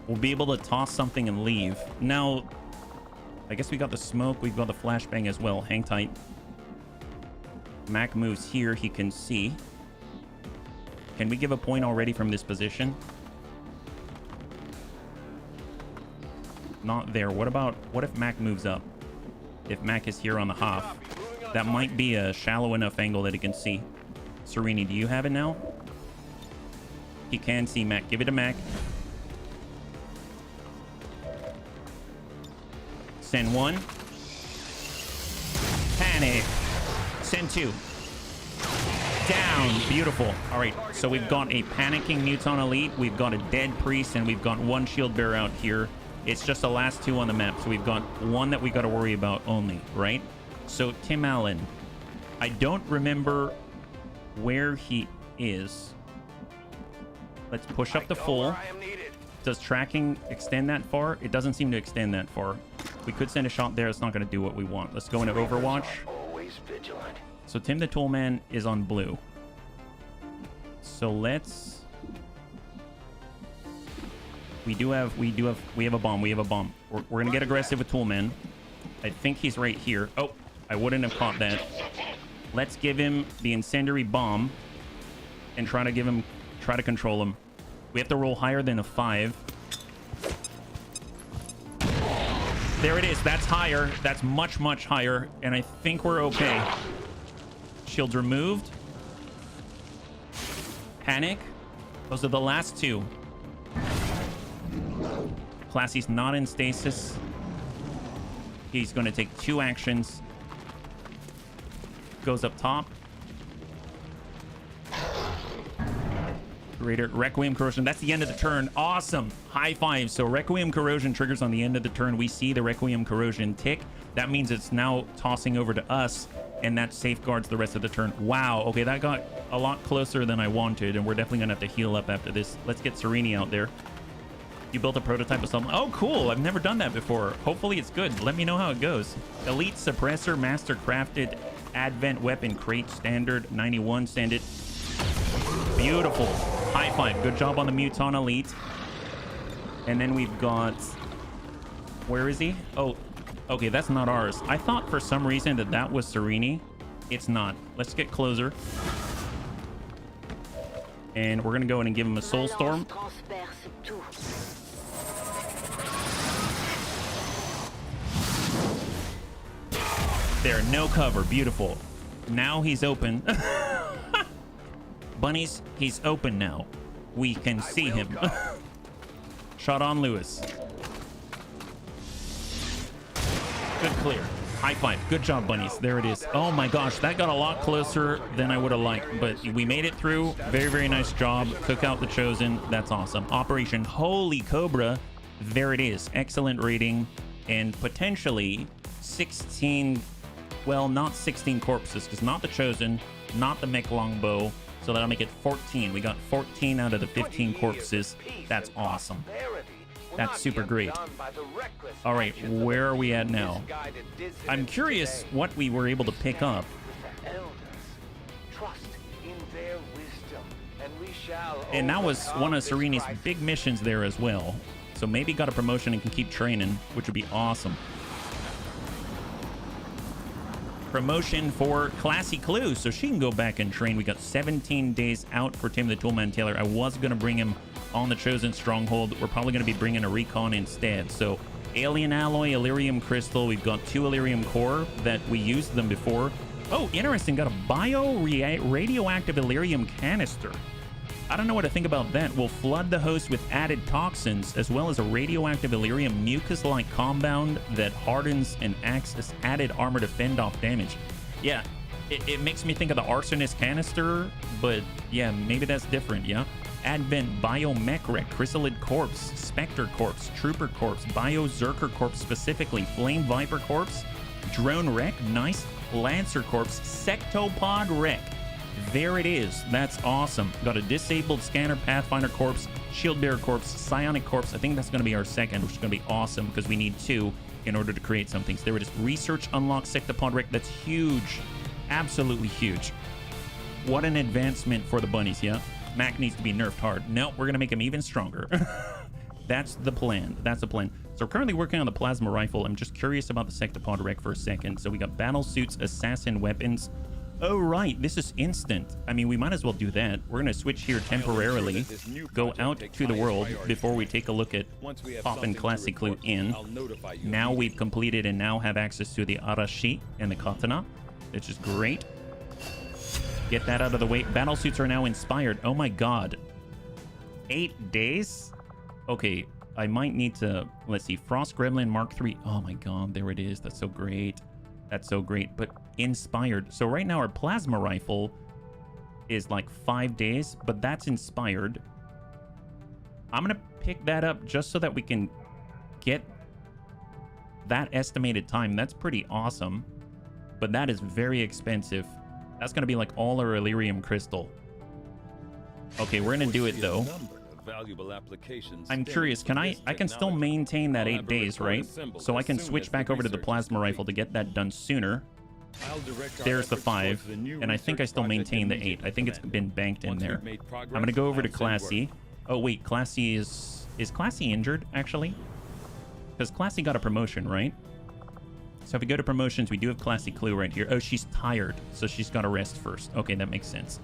We'll be able to toss something and leave. Now, I guess we got the smoke. We've got the flashbang as well. Hang tight. Mac moves here. He can see. Can we give a point already from this position? Not there. What if Mac moves up? If Mac is here on the half, that might be a shallow enough angle that he can see. Serini, do you have it now? He can see Mac. Give it to Mac. Send 1. Panic. Send 2. Down. Beautiful. All right, so we've got a panicking Mutant Elite, we've got a dead priest, and we've got 1 shield bearer out here. It's just the last 2 on the map, so we've got 1 that we got to worry about only, right? So Tim Allen, I don't remember where he is. Let's push up the full. Does tracking extend that far? It doesn't seem to extend that far. We could send a shot there. It's not going to do what we want. Let's go into Overwatch. Always vigilant. So Tim the Toolman is on blue. So let's... We have a bomb. We have a bomb. We're going to get aggressive with Toolman. I think he's right here. Oh, I wouldn't have caught that. Let's give him the incendiary bomb and try to control him. We have to roll higher than a 5. There it is. That's higher. That's much, much higher. And I think we're okay. Shields removed. Panic. Those are the last 2. Classy's not in stasis. He's going to take 2 actions. Goes up top. Greater Requiem Corrosion. That's the end of the turn. Awesome. High five. So Requiem Corrosion triggers on the end of the turn. We see the Requiem Corrosion tick. That means it's now tossing over to us, and that safeguards the rest of the turn. Wow. Okay, that got a lot closer than I wanted, and we're definitely going to have to heal up after this. Let's get Serini out there. You built a prototype of something. Oh, cool. I've never done that before. Hopefully it's good. Let me know how it goes. Elite Suppressor, Master Crafted, Advent Weapon, Crate, Standard, 91, send it. Beautiful. High five. Good job on the Muton Elite. And then we've got... Where is he? Oh, okay, that's not ours. I thought for some reason that that was Serini. It's not. Let's get closer. And we're going to go in and give him a Soul Storm. There, no cover. Beautiful. Now he's open. Bunnies, he's open now. We can see him. Shot on Lewis. Good clear. High five. Good job, bunnies. There it is. Oh my gosh, that got a lot closer than I would have liked, but we made it through. Very, very nice job. Took out the Chosen. That's awesome. Operation Holy Cobra. There it is. Excellent rating and potentially 16... Well, not 16 corpses, because not the Chosen, not the mech longbow, so that'll make it 14. We got 14 out of the 15 corpses. That's awesome. That's super great. All right, where are we at now? I'm curious what we were able to pick up. And that was one of Sereni's big missions there as well. So maybe got a promotion and can keep training, which would be awesome. Promotion for Classy Clue, so she can go back and train. We got 17 days out for Tim the Toolman Taylor. I was going to bring him on the Chosen Stronghold. We're probably going to be bringing a Recon instead. So Alien Alloy, Illyrium Crystal. We've got 2 Illyrium Core that we used them before. Oh, interesting. Got a radioactive Illyrium canister. I don't know what to think about that. We'll flood the host with added toxins, as well as a radioactive Illyrium mucus-like compound that hardens and acts as added armor to fend off damage. Yeah, it makes me think of the Arsonist canister, but yeah, maybe that's different, yeah? Advent Biomech Wreck, Chrysalid Corpse, Spectre Corpse, Trooper Corpse, Bio-Zerker Corpse specifically, Flame Viper Corpse, Drone Wreck, nice, Lancer Corpse, Sectopod Wreck. There it is. That's awesome. Got a disabled Scanner Pathfinder Corpse, Shield Bearer Corpse, Psionic Corpse. I think that's going to be our second, which is going to be awesome because we need 2 in order to create something. So there it is. Research Unlock Sectopod Wreck. That's huge. Absolutely huge. What an advancement for the bunnies, yeah? Mac needs to be nerfed hard. No, we're going to make him even stronger. That's the plan. That's the plan. So we're currently working on the Plasma Rifle. I'm just curious about the Sectopod Wreck for a second. So we got Battle Suits, Assassin Weapons. Oh, right. This is instant. I mean, we might as well do that. We're going to switch here temporarily, go out to the world before we take a look at popping Classy Clue in. Now we've completed and now have access to the Arashi and the Katana, which is great. Get that out of the way. Battle suits are now inspired. Oh my god. 8 days? Okay, I might need to... Let's see. Frost Gremlin Mark III. Oh my god, there it is. That's so great. That's so great. But inspired. So right now our plasma rifle is like 5 days, but that's inspired. I'm gonna pick that up just so that we can get that estimated time. That's pretty awesome, but that is very expensive. That's gonna be like all our Illyrium crystal. Okay, we're gonna do it though. I'm curious, can I can still maintain that 8 days, right? So I can switch back over to the plasma rifle to get that done sooner. There's the 5, and I think I still maintain the 8. I think it's been banked in there. I'm gonna go over to Classy. Oh wait, Classy is Classy injured actually? Because Classy got a promotion, right? So if we go to promotions, we do have Classy Clue right here. Oh, she's tired, so she's got to rest first. Okay, that makes sense.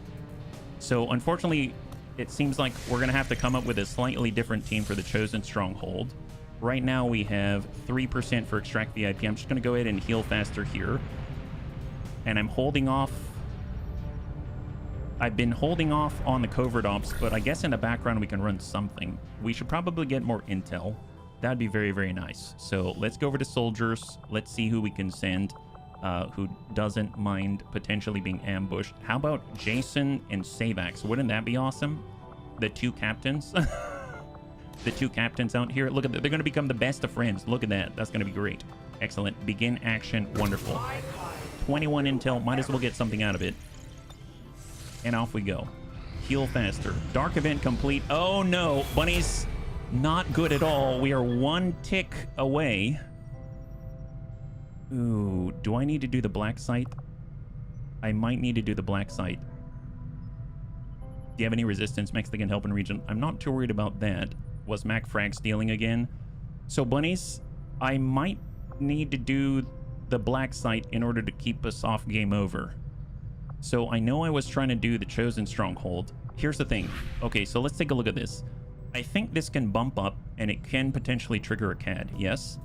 So unfortunately, it seems like we're gonna have to come up with a slightly different team for the Chosen Stronghold. Right now we have 3% for Extract VIP. I'm just gonna go ahead and heal faster here. And I'm holding off. I've been holding off on the covert ops, but I guess in the background we can run something. We should probably get more intel. That'd be very, very nice. So let's go over to soldiers. Let's see who we can send who doesn't mind potentially being ambushed. How about Jason and Savax? Wouldn't that be awesome? the two captains. The two captains out here. Look at that. They're going to become the best of friends. Look at that. That's going to be great. Excellent. Begin action. Wonderful. 21 intel. Might as well get something out of it. And off we go. Heal faster. Dark event complete. Oh no. Bunnies, not good at all. We are one tick away. Ooh, do I need to do the black site? I might need to do the black site. Do you have any resistance? Mexican help in region. I'm not too worried about that. Was Mac frag stealing again? So bunnies, I might need to do the black site in order to keep us off game over. So I know I was trying to do the chosen stronghold. Here's the thing. Okay, so let's take a look at this. I think this can bump up and it can potentially trigger a CAD. Yes.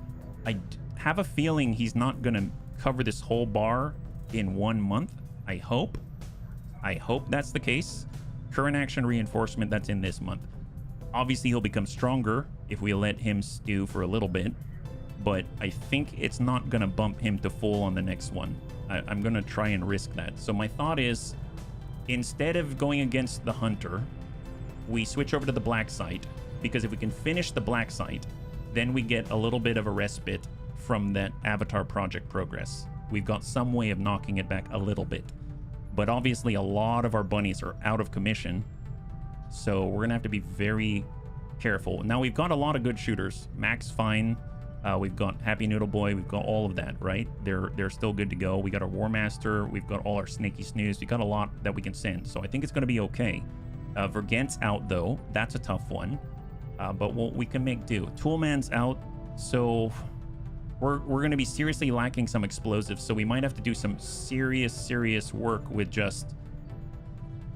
I have a feeling he's not going to cover this whole bar in 1 month. I hope that's the case. Current action reinforcement, that's in this month. Obviously, he'll become stronger if we let him stew for a little bit, but I think it's not going to bump him to full on the next one. I'm going to try and risk that. So my thought is, instead of going against the hunter, we switch over to the black site, because if we can finish the black site, then we get a little bit of a respite from that Avatar project progress. We've got some way of knocking it back a little bit. But obviously a lot of our bunnies are out of commission, so we're gonna have to be very careful. Now we've got a lot of good shooters. Max fine. We've got Happy Noodle Boy. We've got all of that, right? They're still good to go. We got our War Master. We've got all our Snaky Snooze. We got a lot that we can send, so I think it's gonna be okay. Vergent's out though. That's a tough one, but we can make do. Toolman's out, so we're going to be seriously lacking some explosives, so we might have to do some serious work with just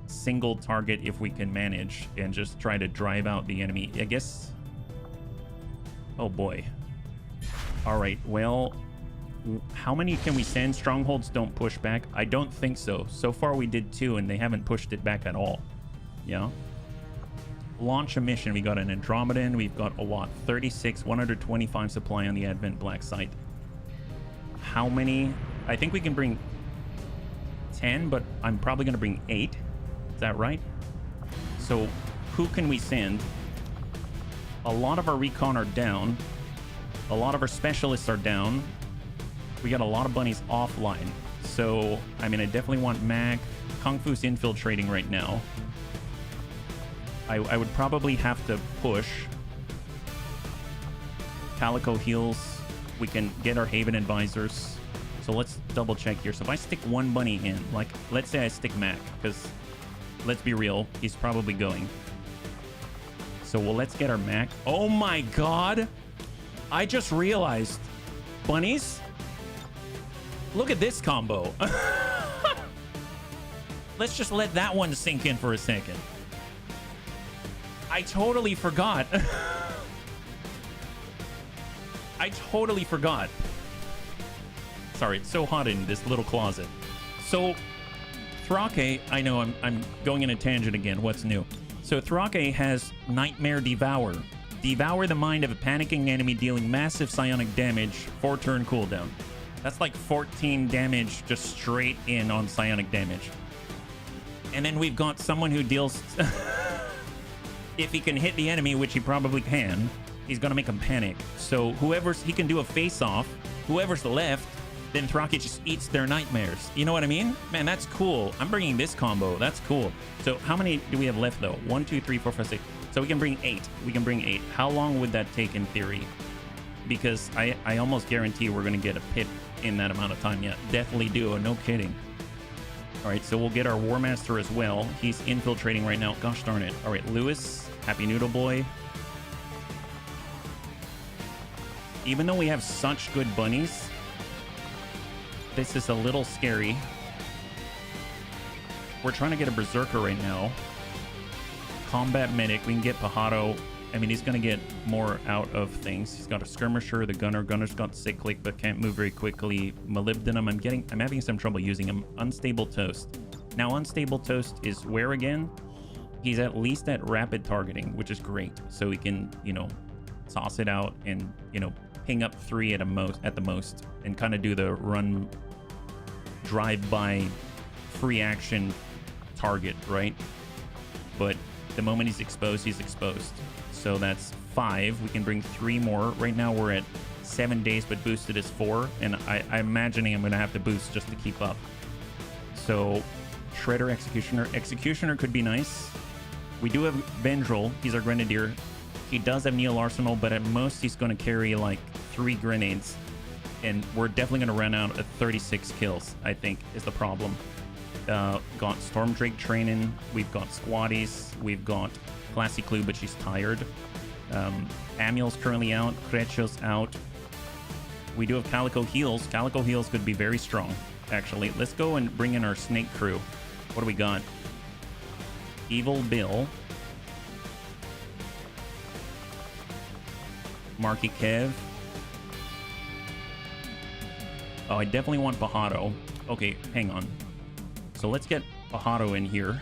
single target if we can manage, and just try to drive out the enemy, I guess. Oh boy. All right, well, how many can we send? Strongholds don't push back. I don't think so. So far we did 2 and they haven't pushed it back at all. Yeah. Launch a mission. We got an Andromedan. We've got a lot. 36, 125 supply on the Advent Black site. How many? I think we can bring 10, but I'm probably going to bring 8. Is that right? So who can we send? A lot of our recon are down. A lot of our specialists are down. We got a lot of bunnies offline. So, I mean, I definitely want Mac. Kung Fu's infiltrating right now. I would probably have to push. Calico heals. We can get our Haven advisors. So let's double check here. So if I stick one bunny in, like, let's say I stick Mac, because let's be real, he's probably going. So well, let's get our Mac. Oh my God. I just realized, bunnies, look at this combo. Let's just let that one sink in for a second. I totally forgot. I totally forgot. Sorry, it's so hot in this little closet. So, Thrake, I know I'm going in a tangent again. What's new? So, Thrake has Nightmare Devour. Devour the mind of a panicking enemy, dealing massive psionic damage, 4-turn cooldown. That's like 14 damage just straight in on psionic damage. And then we've got someone who deals... if he can hit the enemy, which he probably can, he's gonna make him panic. So he can do a face-off. Whoever's left, then Thrake just eats their nightmares. You know what I mean? Man, that's cool. I'm bringing this combo. That's cool. So how many do we have left, though? 1, 2, 3, 4, 5, 6. So we can bring 8. We can bring 8. How long would that take in theory? Because I almost guarantee we're gonna get a pit in that amount of time. Yeah, deathly duo. No kidding. All right, so we'll get our War Master as well. He's infiltrating right now. Gosh darn it. All right, Lewis, Happy Noodle Boy. Even though we have such good bunnies, this is a little scary. We're trying to get a Berserker right now. Combat Medic, we can get Pajaro. I mean, he's going to get more out of things. He's got a Skirmisher, the Gunner. Gunner's got Cyclic, but can't move very quickly. Molybdenum, I'm having some trouble using him. Unstable Toast. Now, Unstable Toast is where again? He's at least at rapid targeting, which is great. So we can, you know, toss it out and, you know, ping up 3 at the most, and kind of do the run, drive-by, free action target, right? But The moment he's exposed, he's exposed. So that's 5. We can bring 3 more. Right now we're at 7 days, but boosted is 4. And I'm imagining I'm going to have to boost just to keep up. So Shredder, Executioner. Executioner could be nice. We do have Vendril. He's our Grenadier. He does have Neil Arsenal, but at most he's going to carry like 3 grenades. And we're definitely going to run out at 36 kills, I think, is the problem. Got Storm Drake training. We've got Squatties. We've got Classy Clue, but she's tired. Amiel's currently out. Crecho's out. We do have Calico Heals. Calico Heals could be very strong, actually. Let's go and bring in our Snake crew. What do we got? Evil Bill. Marky Kev. Oh, I definitely want Pajado. Okay, hang on. So let's get Pajado in here.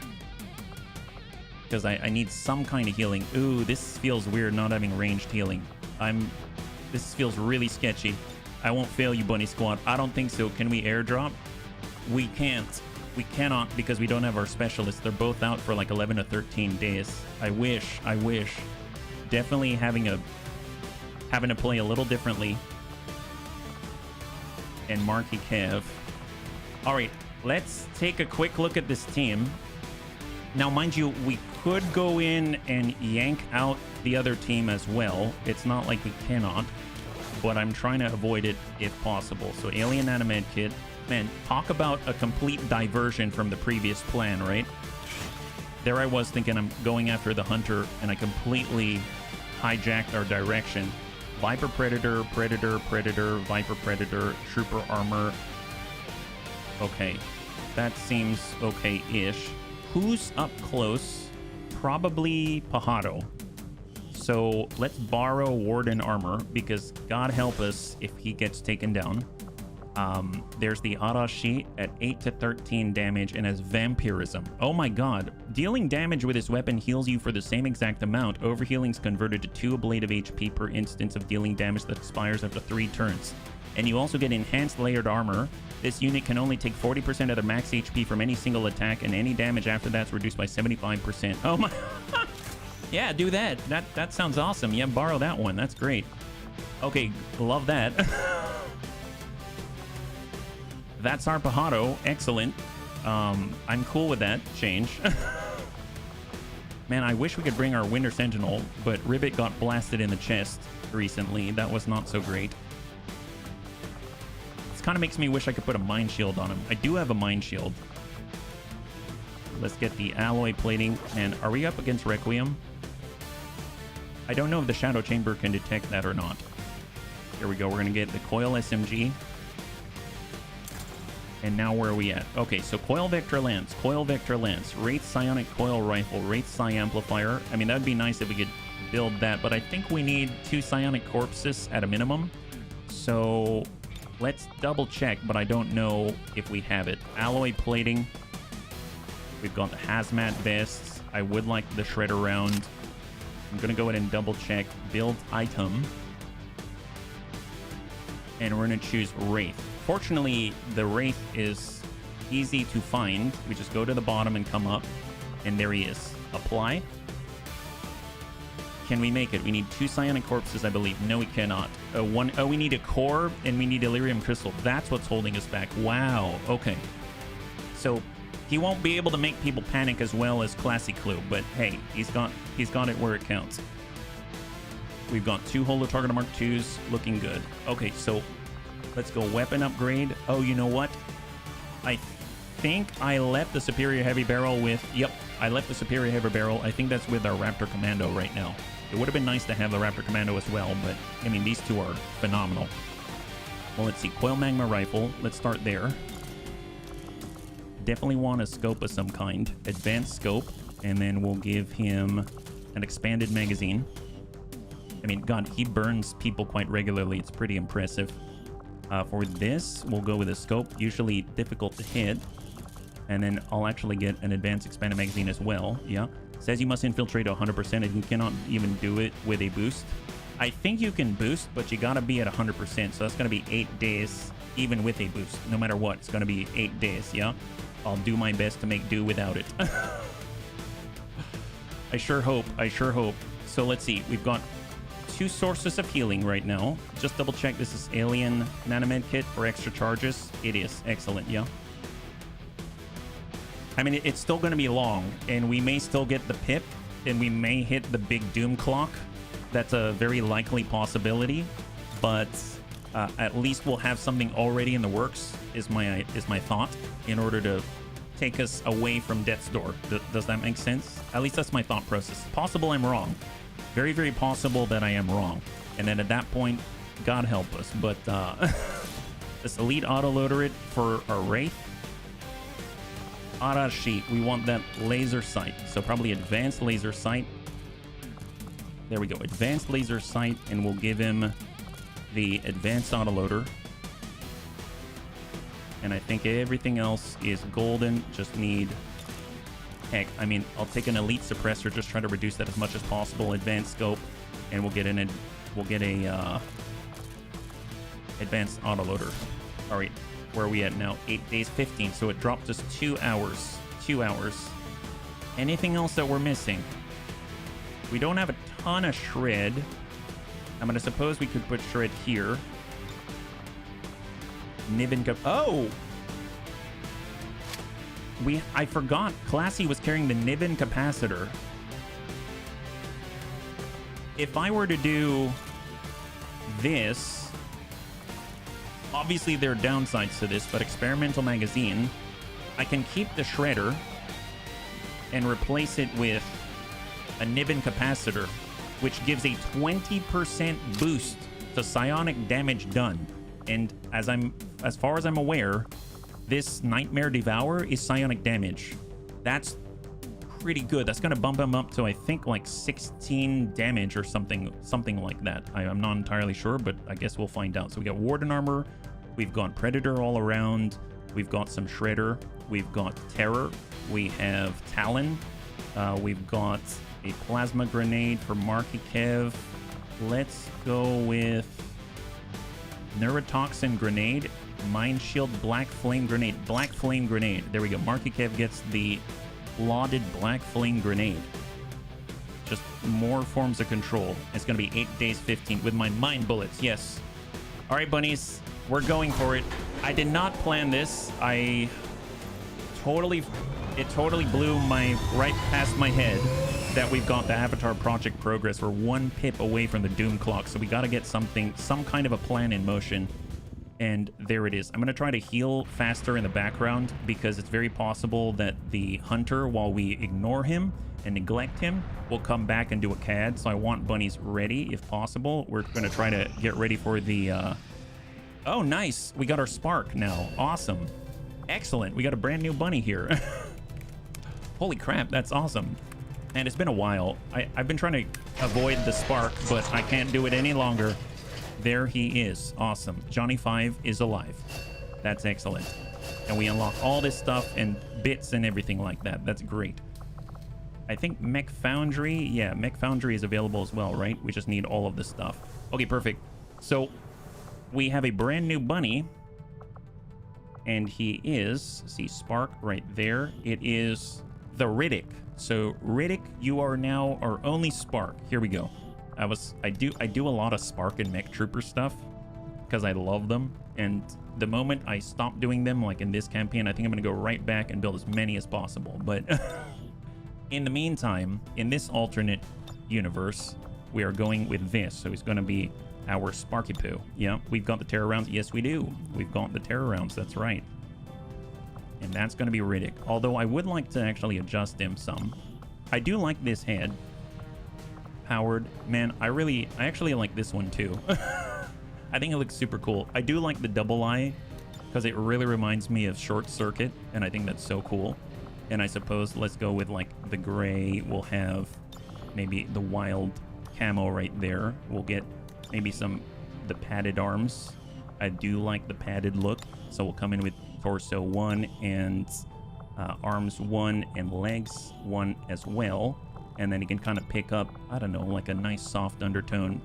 Because I need some kind of healing. Ooh, this feels weird not having ranged healing. This feels really sketchy. I won't fail you, Bunny Squad. I don't think so. Can we airdrop? We can't. We cannot because we don't have our specialists. They're both out for like 11 to 13 days. I wish. Definitely having to play a little differently. And Marky Kev. All right, let's take a quick look at this team. Now, mind you, we could go in and yank out the other team as well. It's not like we cannot, but I'm trying to avoid it if possible. So Alien Animed Kit. Man, talk about a complete diversion from the previous plan, right? There I was thinking I'm going after the Hunter, and I completely hijacked our direction. Viper Predator, Predator, Viper Predator, Trooper Armor. Okay, that seems okay-ish. Who's up close? Probably Pajado. So let's borrow Warden Armor, because God help us if he gets taken down. There's the Arashi at 8 to 13 damage and has Vampirism. Oh my god. Dealing damage with this weapon heals you for the same exact amount. Overhealing's converted to 2 ablative HP per instance of dealing damage that expires after 3 turns. And you also get Enhanced Layered Armor. This unit can only take 40% of their max HP from any single attack, and any damage after that's reduced by 75%. Oh my... Yeah, do that. That sounds awesome. Yeah, borrow that one. That's great. Okay, love that. That's our Pajado. Excellent. I'm cool with that change. Man, I wish we could bring our Winter Sentinel, but Ribbit got blasted in the chest recently. That was not so great. This kind of makes me wish I could put a Mind Shield on him. I do have a Mind Shield. Let's get the alloy plating. And are we up against Requiem? I don't know if the Shadow Chamber can detect that or not. Here we go. We're going to get the Coil SMG. And now where are we at? Okay, so Coil Vector Lance, Wraith Psionic Coil Rifle, Wraith Psi Amplifier. I mean, that'd be nice if we could build that, but I think we need 2 Psionic Corpses at a minimum. So let's double check, but I don't know if we have it. Alloy plating. We've got the Hazmat Vests. I would like the Shredder round. I'm going to go ahead and double check. Build item. And we're going to choose Wraith. Fortunately, the Wraith is easy to find. We just go to the bottom and come up, and there he is. Apply. Can we make it? We need 2 Psionic Corpses, I believe. No, we cannot. We need a core, and we need Delirium Crystal. That's what's holding us back. Wow. Okay. So he won't be able to make people panic as well as Classy Clue, but hey, he's got it where it counts. We've got 2 Holo Target Mark 2s. Looking good. Okay, so let's go weapon upgrade. Oh, you know what? I think I left the Superior Heavy Barrel with... Yep, I left the Superior Heavy Barrel. I think that's with our Raptor Commando right now. It would have been nice to have the Raptor Commando as well, but, I mean, these 2 are phenomenal. Well, let's see. Coil Magma Rifle. Let's start there. Definitely want a scope of some kind. Advanced scope. And then we'll give him an expanded magazine. I mean, God, he burns people quite regularly. It's pretty impressive. For this, we'll go with a scope, usually difficult to hit. And then I'll actually get an advanced expanded magazine as well. Yeah. Says you must infiltrate 100%, and you cannot even do it with a boost. I think you can boost, but you gotta be at 100%. So that's gonna be 8 days, even with a boost. No matter what, it's gonna be 8 days, yeah? I'll do my best to make do without it. I sure hope. I sure hope. So let's see. We've got 2 sources of healing right now. Just double check this is alien nanomed kit for extra charges. It is. Excellent. Yeah. I mean, it's still going to be long, and we may still get the pip, and we may hit the big doom clock. That's a very likely possibility, but at least we'll have something already in the works, is my thought, in order to take us away from death's door. Does that make sense? At least that's my thought process. Possible I'm wrong. Very, very possible that I am wrong. And then at that point, God help us. But this elite autoloader it for our Wraith. Arashi, we want that laser sight. So probably advanced laser sight. There we go. Advanced laser sight, and we'll give him the advanced autoloader. And I think everything else is golden. Just need... Heck, I mean, I'll take an elite suppressor, just try to reduce that as much as possible. Advanced scope, and we'll get a advanced autoloader. All right, where are we at now? 8 days 15, so it dropped us 2 hours. 2 hours. Anything else that we're missing? We don't have a ton of shred. I'm gonna suppose we could put shred here. Niven oh! I forgot Classy was carrying the Niven capacitor. If I were to do this, obviously there are downsides to this, but experimental magazine, I can keep the shredder and replace it with a Niven capacitor, which gives a 20% boost to psionic damage done. And as far as I'm aware, this Nightmare Devour is psionic damage. That's pretty good. That's gonna bump him up to, I think, like 16 damage or something like that. I'm not entirely sure, but I guess we'll find out. So we got Warden Armor, we've got Predator all around, we've got some Shredder, we've got Terror, we have Talon, we've got a Plasma Grenade for Marky Kev. Let's go with Neurotoxin Grenade, Mind Shield, Black Flame Grenade. Black Flame Grenade. There we go. Marky Kev gets the lauded Black Flame Grenade. Just more forms of control. It's going to be 8 days 15 with my Mind Bullets. Yes. All right, bunnies. We're going for it. I did not plan this. It totally blew right past my head that we've got the Avatar Project Progress. We're 1 pip away from the Doom Clock, so we got to get some kind of a plan in motion. And there it is. I'm going to try to heal faster in the background because it's very possible that the Hunter, while we ignore him and neglect him, will come back and do a CAD. So I want bunnies ready if possible. We're going to try to get ready for the... Oh, nice. We got our Spark now. Awesome. Excellent. We got a brand new bunny here. Holy crap, that's awesome. And it's been a while. I've been trying to avoid the Spark, but I can't do it any longer. There he is. Awesome. Johnny 5 is alive. That's excellent. And we unlock all this stuff and bits and everything like that. That's great. I think Mech Foundry. Yeah, Mech Foundry is available as well, right? We just need all of this stuff. Okay, perfect. So we have a brand new bunny. And he is, see, Spark right there. It is the Riddick. So Riddick, you are now our only Spark. Here we go. I do a lot of Spark and Mech Trooper stuff because I love them. And the moment I stop doing them, like in this campaign, I think I'm gonna go right back and build as many as possible. But in the meantime, in this alternate universe, we are going with this. So he's gonna be our Sparky Poo. Yeah, we've got the Terror Rounds. Yes, we do. We've got the Terror Rounds. That's right. And that's gonna be Riddick. Although I would like to actually adjust him some. I do like this head. Powered. Man, I actually like this one too. I think it looks super cool. I do like the double eye because it really reminds me of Short Circuit, and I think that's so cool. And I suppose let's go with like the gray. We'll have maybe the wild camo right there. We'll get maybe the padded arms. I do like the padded look, so we'll come in with torso 1 and arms 1 and legs 1 as well. And then he can kind of pick up, I don't know, like a nice soft undertone.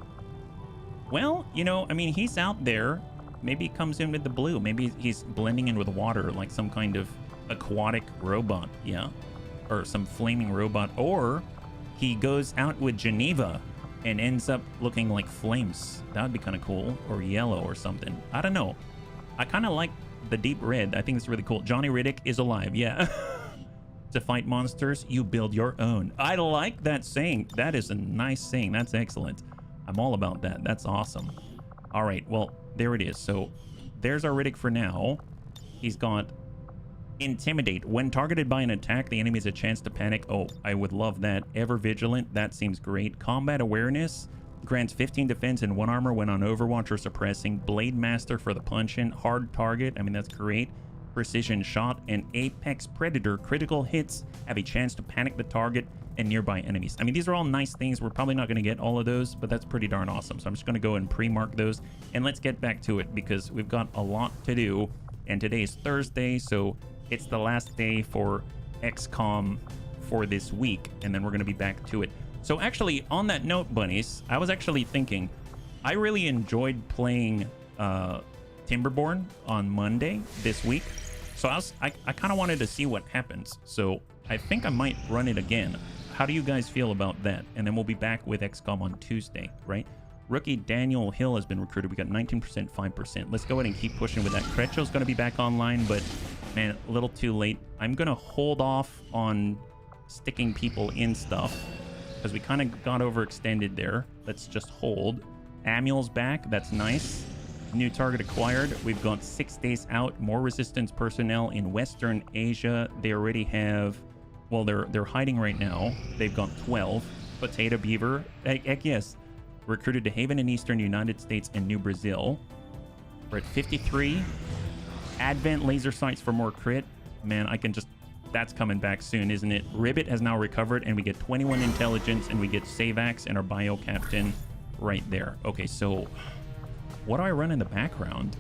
Well, you know, I mean, he's out there. Maybe he comes in with the blue. Maybe he's blending in with water, like some kind of aquatic robot, yeah. Or some flaming robot. Or he goes out with Geneva and ends up looking like flames. That would be kind of cool. Or yellow or something. I don't know. I kind of like the deep red. I think it's really cool. Johnny Riddick is alive. Yeah. To fight monsters, you build your own. I like that saying. That is a nice saying. That's excellent. I'm all about that. That's awesome. All right. Well, there it is. So there's our Riddick for now. He's got Intimidate. When targeted by an attack, the enemy has a chance to panic. Oh, I would love that. Ever Vigilant. That seems great. Combat Awareness. Grants 15 defense and 1 armor when on Overwatch or suppressing. Blade Master for the punch-in. Hard target. I mean, that's great. Precision Shot and Apex Predator. Critical hits have a chance to panic the target and nearby enemies. I mean, these are all nice things. We're probably not going to get all of those, but that's pretty darn awesome. So I'm just going to go and pre-mark those, and let's get back to it because we've got a lot to do. And today is Thursday, so it's the last day for XCOM for this week, and then we're going to be back to it. So actually, on that note, bunnies, I was actually thinking I really enjoyed playing Timberborn on Monday this week. So I kind of wanted to see what happens. So I think I might run it again. How do you guys feel about that? And then we'll be back with XCOM on Tuesday, right? Rookie Daniel Hill has been recruited. We got 19%, 5%. Let's go ahead and keep pushing with that. Crecho's going to be back online, but man, a little too late. I'm going to hold off on sticking people in stuff because we kind of got overextended there. Let's just hold. Amul's back. That's nice. New target acquired. We've got 6 days out. More resistance personnel in Western Asia. They already have, well, they're hiding right now. They've got 12. Potato Beaver. Heck yes. Recruited to Haven in Eastern United States and New Brazil. We're at 53. Advent laser sights for more crit. Man, I can just, that's coming back soon, isn't it? Ribbit has now recovered and we get 21 intelligence and we get Savax and our bio captain right there. Okay, so what do I run in the background?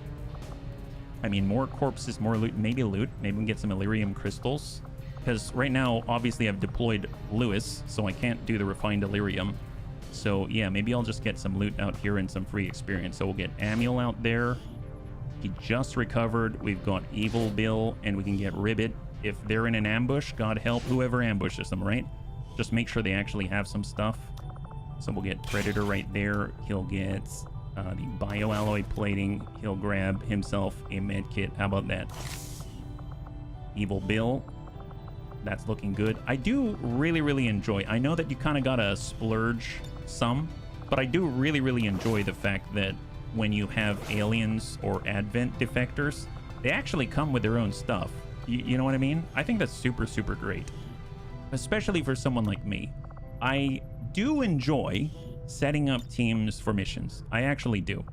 I mean, more corpses, more loot, maybe loot. Maybe we can get some Illyrium crystals. Because right now, obviously, I've deployed Lewis, so I can't do the refined Illyrium. So, yeah, maybe I'll just get some loot out here and some free experience. So we'll get Amul out there. He just recovered. We've got Evil Bill, and we can get Ribbit. If they're in an ambush, God help whoever ambushes them, right? Just make sure they actually have some stuff. So we'll get Predator right there. He'll get the bioalloy plating. He'll grab himself a med kit. How about that? Evil Bill. That's looking good. I do really enjoy. I know that you kind of gotta splurge some, but I do really enjoy the fact that when you have aliens or Advent defectors, they actually come with their own stuff. You know what I mean? I think that's super great, especially for someone like me. I do enjoy setting up teams for missions. I actually do.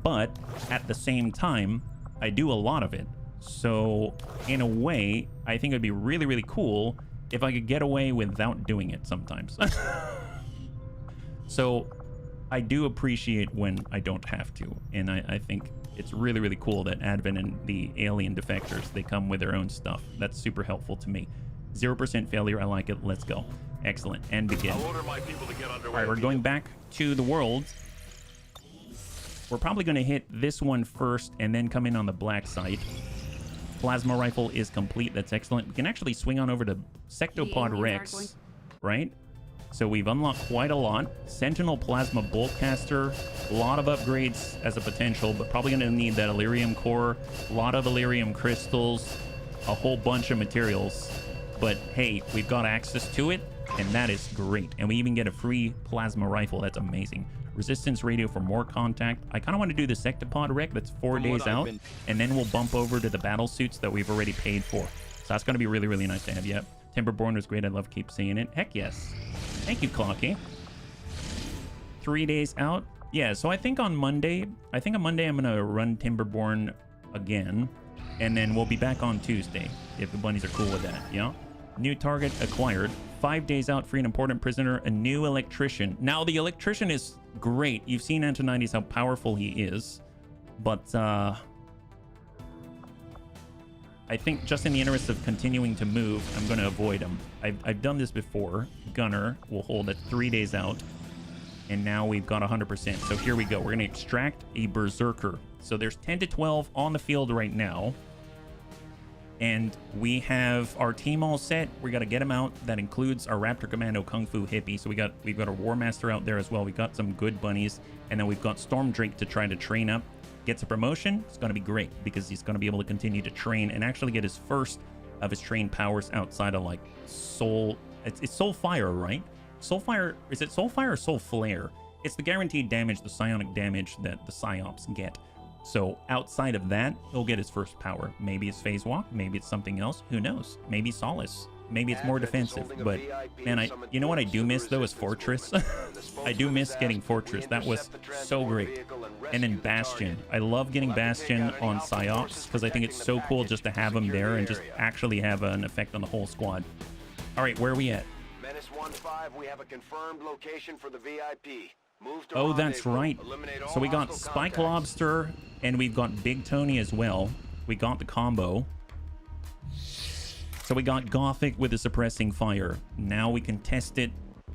But at the same time, I do a lot of it. So in a way, I think it'd be really cool if I could get away without doing it sometimes. So I do appreciate when I don't have to. And I think it's really cool that Advent and the alien defectors, they come with their own stuff. That's super helpful to me. 0% failure. I like it. Let's go. Excellent. And begin. I'll order my people to get underway. All right, we're going back to the world. We're probably going to hit this one first and then come in on the black site. Plasma rifle is complete. That's excellent. We can actually swing on over to Sectopod Rex, right? So we've unlocked quite a lot. Sentinel Plasma Boltcaster. A lot of upgrades as a potential, but probably going to need that Illyrium core. A lot of Illyrium crystals. A whole bunch of materials. But hey, we've got access to it, and that is great. And we even get a free plasma rifle. That's amazing. Resistance radio for more contact. I kind of want to do the Sectopod Rec. That's 4 days out. And then we'll bump over to the battle suits that we've already paid for. So that's going to be really nice to have. Yep. Timberborn was great. I love keep seeing it. Heck yes. Thank you, Clocky. 3 days out. Yeah, so I think on Monday, I'm going to run Timberborn again. And then we'll be back on Tuesday if the bunnies are cool with that. Yeah. New target acquired. 5 days out, free an important prisoner, a new electrician. Now, the electrician is great. You've seen Antonides, how powerful he is. But I think just in the interest of continuing to move, I'm going to avoid him. I've done this before. Gunner will hold at 3 days out. And now we've got 100%. So here we go. We're going to extract a Berserker. So there's 10 to 12 on the field right now. And we have our team all set. We got to get them out. That includes our Raptor Commando Kung Fu Hippie. So we've got our War Master out there as well. We got some good bunnies. And then we've got Storm Drake to try to train up. Gets a promotion. It's going to be great because he's going to be able to continue to train and actually get his first of his trained powers outside of like Soul. It's Soul Fire, right? Soul Fire. Is it Soul Fire or Soul Flare? It's the guaranteed damage, the psionic damage that the Psyops get. So outside of that, he'll get his first power. Maybe it's Phase Walk, maybe it's something else. Who knows? Maybe Solace. Maybe it's more defensive. But man, you know what I do miss though is Fortress. I do miss getting Fortress. That was so great. And then Bastion. I love getting Bastion on Psyops because I think it's so cool just to have him there and just actually have an effect on the whole squad. All right, where are we at? Menace 1-5, we have a confirmed location for the VIP. Oh, that's right. So we got Spike Lobster and we've got Big Tony as well. We got the combo. So we got Gothic with the suppressing fire. Now we can test it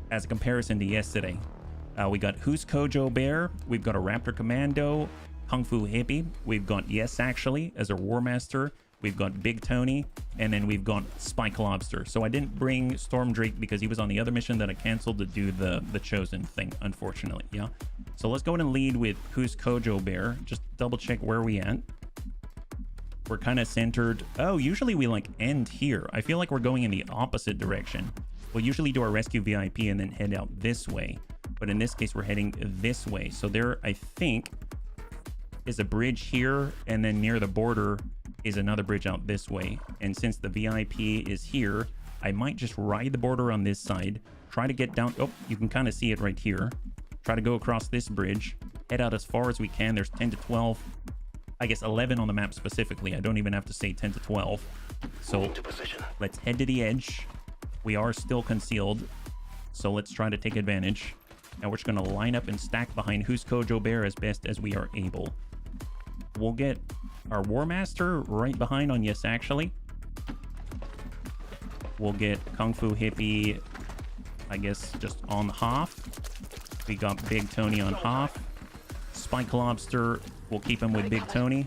as a comparison to yesterday. We got Who's Kojo Bear. We've got a Raptor Commando, Kung Fu Hippie. We've got Yes Actually as our War Master. We've got Big Tony, and then we've got Spike Lobster. So I didn't bring Storm Drake because he was on the other mission that I canceled to do the Chosen thing, unfortunately. Yeah. So let's go in and lead with Who's Kojo Bear. Just double check where we at. We're kind of centered. Oh, usually we like end here. I feel like we're going in the opposite direction. We'll usually do our rescue VIP and then head out this way. But in this case, we're heading this way. So there, I think, is a bridge here, and then near the border is another bridge out this way. And since the VIP is here, I might just ride the border on this side, try to get down. Oh, you can kind of see it right here. Try to go across this bridge, head out as far as we can. There's 10 to 12, I guess 11 on the map specifically. I don't even have to say 10 to 12. So let's head to the edge. We are still concealed, so let's try to take advantage. And we're just going to line up and stack behind Who's Kojo Bear as best as we are able. We'll get our War Master right behind on Yes Actually. We'll get Kung Fu Hippie, I guess, just on half. We got Big Tony on half. Spike Lobster, we'll keep him with Big Tony.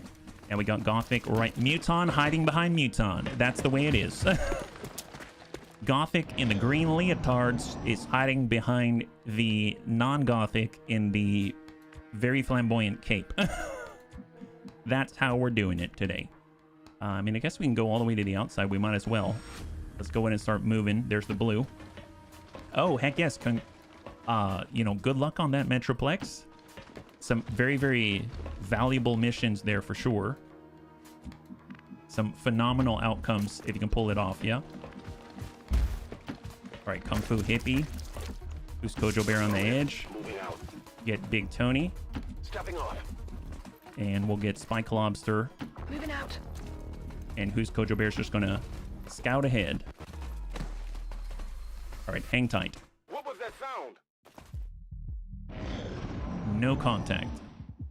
And we got Gothic right. Muton hiding behind Muton. That's the way it is. Gothic in the green leotards is hiding behind the non-Gothic in the very flamboyant cape. That's how we're doing it today. I mean, I guess we can go all the way to the outside. We might as well. Let's go in and start moving. There's the blue. Oh, heck yes. You know, good luck on that Metroplex. Some very, very valuable missions there for sure. Some phenomenal outcomes if you can pull it off, yeah? All right, Kung Fu Hippie. Who's Kojo Bear on the edge? Get Big Tony. Stepping off. And we'll get Spike Lobster. Moving out. And Who's Kojo Bear's just gonna scout ahead. All right, hang tight. What was that sound? No contact.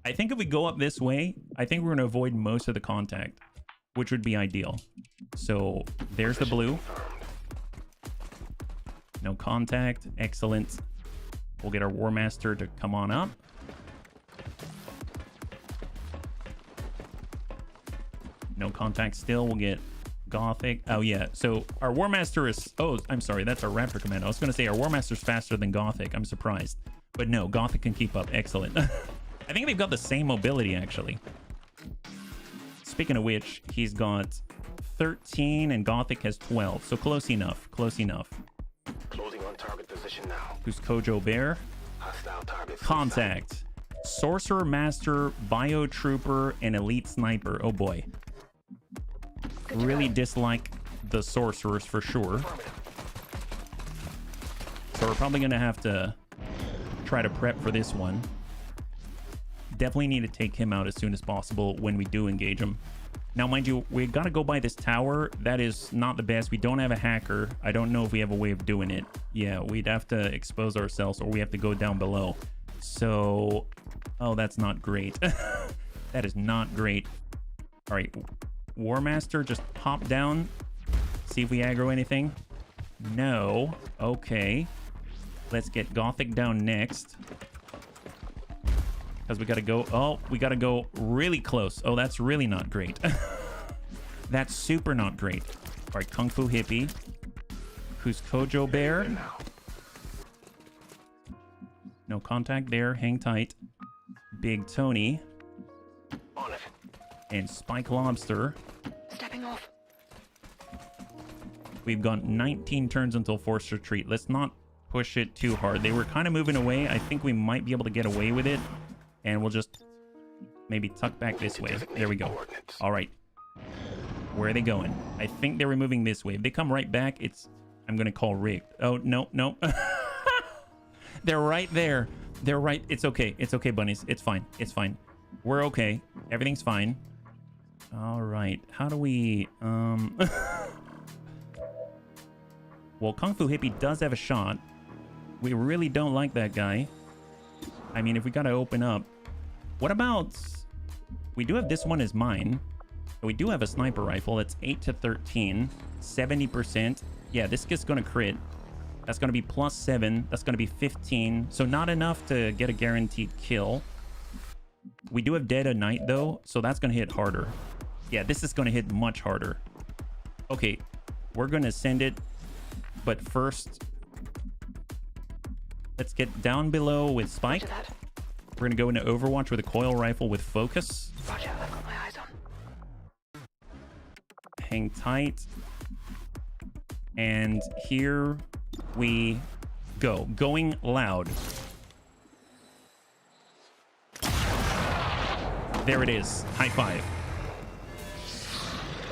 I think if we go up this way, I think we're gonna avoid most of the contact, which would be ideal. So there's the blue. No contact. Excellent. We'll get our War Master to come on up. No contact still. We'll get Gothic. Oh, yeah. So our War Master is... Oh, I'm sorry. That's our Raptor Commando. I was going to say our War Master's faster than Gothic. I'm surprised. But no, Gothic can keep up. Excellent. I think they've got the same mobility, actually. Speaking of which, he's got 13 and Gothic has 12. So close enough. Close enough. Closing on target position now. Who's Kojo Bear? Hostile targets. Contact. Sorcerer Master, Bio Trooper, and Elite Sniper. Oh boy. Really dislike the sorcerers for sure. So we're probably going to have to try to prep for this one. Definitely need to take him out as soon as possible when we do engage him. Now, mind you, we've got to go by this tower. That is not the best. We don't have a hacker. I don't know if we have a way of doing it. Yeah, we'd have to expose ourselves, or we have to go down below. So, oh, that's not great. That is not great. All right, War Master, just hop down. See if we aggro anything. No. Okay. Let's get Gothic down next. Because we got to go... Oh, we got to go really close. Oh, that's really not great. That's super not great. All right, Kung Fu Hippie. Who's Kojo Bear? No contact there. Hang tight. Big Tony. On it. And Spike Lobster. Stepping off. We've got 19 turns until forced retreat. Let's not push it too hard. They were kind of moving away. I think we might be able to get away with it. And we'll just maybe tuck back this way. There we go. All right. Where are they going? I think they were moving this way. If they come right back, I'm going to call rigged. Oh, no, no. They're right there. They're right. It's okay. It's okay, bunnies. It's fine. It's fine. We're okay. Everything's fine. All right. How do we... Well, Kung Fu Hippie does have a shot. We really don't like that guy. I mean, if we got to open up... What about... We do have this one as mine. We do have a sniper rifle. It's 8 to 13. 70%. Yeah, this is going to crit. That's going to be +7. That's going to be 15. So not enough to get a guaranteed kill. We do have Dead of Night, though. So that's going to hit harder. Yeah, this is going to hit much harder. Okay, we're going to send it. But first, let's get down below with Spike. We're going to go into Overwatch with a coil rifle with focus. Roger, I've got my eyes on. Hang tight. And here we go. Going loud. There it is. High five.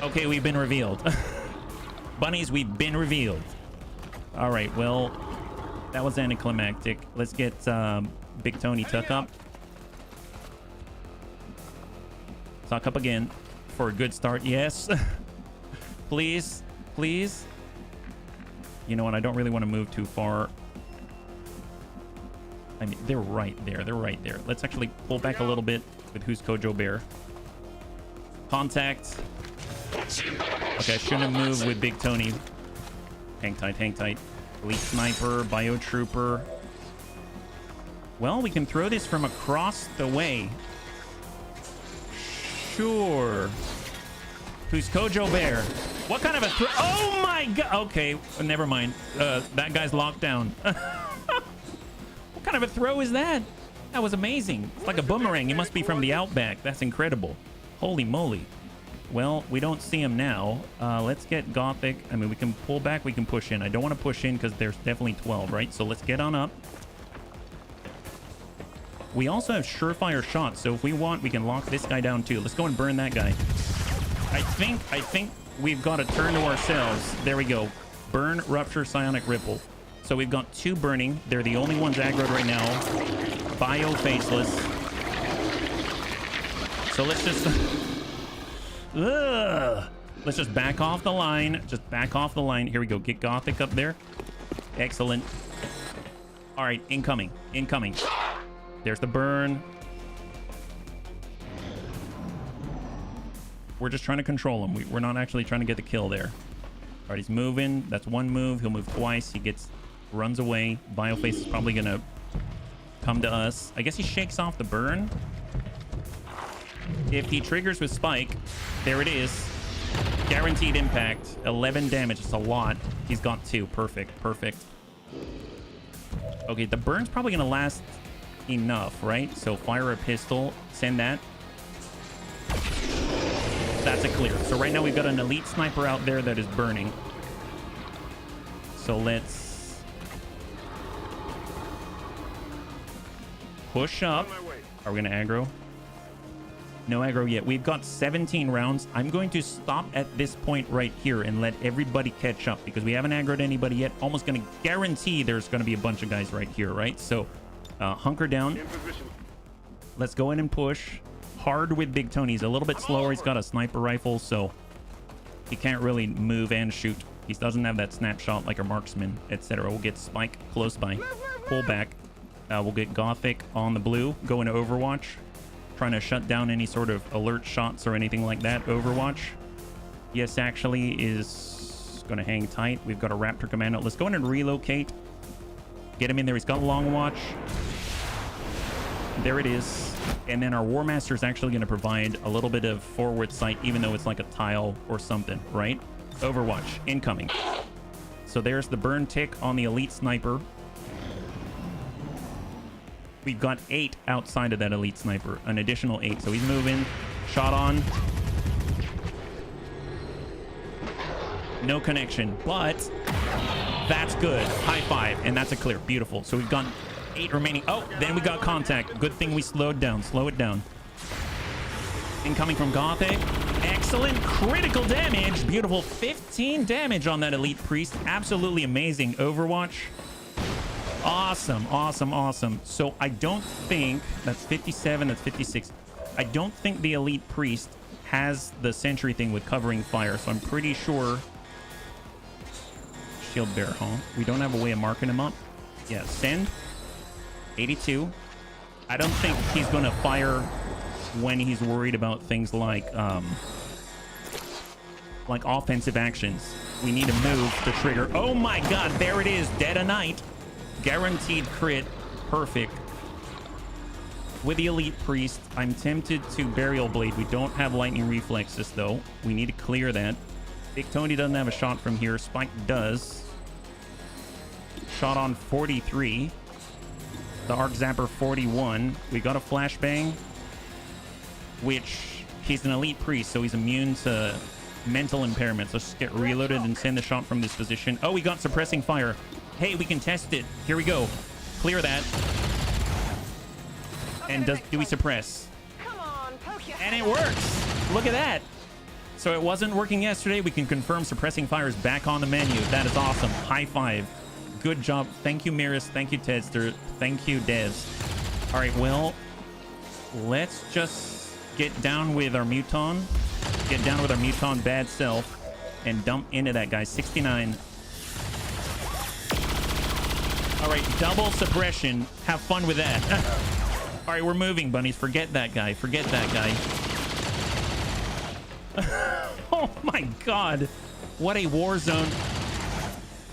Okay, we've been revealed. Bunnies, we've been revealed. All right, well, that was anticlimactic. Let's get Big Tony tuck up. Tuck up again for a good start. Yes. Please, please. You know what? I don't really want to move too far. I mean, they're right there. They're right there. Let's actually pull back a little bit with Who's Kojo Bear. Contact. Okay, I shouldn't have moved with Big Tony. Hang tight, hang tight. Elite Sniper, Biotrooper. Well, we can throw this from across the way. Sure. Who's Kojo Bear? What kind of a throw? Oh my god! Okay, never mind. That guy's locked down. What kind of a throw is that? That was amazing. It's like a boomerang. He must be from the Outback. That's incredible. Holy moly. Well, we don't see him now. Let's get Gothic. I mean, we can pull back. We can push in. I don't want to push in because there's definitely 12, right? So let's get on up. We also have surefire shots. So if we want, we can lock this guy down too. Let's go and burn that guy. I think we've got to turn to ourselves. There we go. Burn, Rupture, Psionic Ripple. So we've got 2 burning. They're the only ones aggroed right now. Bio Faceless. So let's just... Let's just back off the line. Just back off the line. Here we go. Get Gothic up there. Excellent. All right, incoming. Incoming. There's the burn. We're just trying to control him. We're not actually trying to get the kill there. All right, he's moving. That's 1 move. He'll move twice. He runs away. Bioface is probably going to come to us. I guess he shakes off the burn. If he triggers with Spike, there it is. Guaranteed impact. 11 damage. It's a lot. He's got 2. Perfect. Perfect. Okay, the burn's probably going to last enough, right? So fire a pistol. Send that. That's a clear. So right now we've got an elite sniper out there that is burning. So let's push up. Are we going to aggro? No aggro yet. We've got 17 rounds. I'm going to stop at this point right here and let everybody catch up because we haven't aggroed anybody yet. Almost going to guarantee there's going to be a bunch of guys right here, right? So hunker down. Let's go in and push hard with Big Tony. He's a little bit slower. He's got a sniper rifle, so he can't really move and shoot. He doesn't have that snapshot like a marksman, etc. We'll get Spike close by. Pull back. We'll get Gothic on the blue. Go into Overwatch. Trying to shut down any sort of alert shots or anything like that. Overwatch. Yes, actually is going to hang tight. We've got a Raptor Commando. Let's go in and relocate. Get him in there. He's got Long Watch. There it is. And then our War Master is actually going to provide a little bit of forward sight, even though it's like a tile or something, right? Overwatch, incoming. So there's the burn tick on the Elite Sniper. We've got 8 outside of that Elite Sniper, an additional 8. So he's moving, shot on. No connection, but that's good. High five, and that's a clear. Beautiful. So we've got 8 remaining. Oh, then we got contact. Good thing we slowed down. Slow it down. Incoming from Gothic. Excellent critical damage. Beautiful. 15 damage on that Elite Priest. Absolutely amazing Overwatch. Awesome, awesome, awesome. So I don't think that's 57, that's 56. I don't think the Elite Priest has the sentry thing with covering fire, so I'm pretty sure Shield Bearer, huh? We don't have a way of marking him up. Yeah, send 82. I don't think he's going to fire when he's worried about things like offensive actions. We need to move the trigger. Oh my god, there it is. Dead of Night. Guaranteed crit. Perfect. With the Elite Priest, I'm tempted to Burial Blade. We don't have lightning reflexes, though. We need to clear that. Big Tony doesn't have a shot from here. Spike does. Shot on 43. The Arc Zapper 41. We got a Flashbang, which he's an Elite Priest, so he's immune to mental impairments. Let's just get reloaded and send the shot from this position. Oh, we got Suppressing Fire. Hey, we can test it. Here we go. Clear that. And do we suppress? Come on, poke your And it works. Look at that. So it wasn't working yesterday. We can confirm Suppressing Fire is back on the menu. That is awesome. High five. Good job. Thank you, Miris. Thank you, Tedster. Thank you, Devs. All right, well, let's just get down with our Muton. Get down with our Muton bad self and dump into that guy. 69. All right, double suppression. Have fun with that. All right, we're moving, bunnies. Forget that guy. Forget that guy. Oh my god. What a war zone.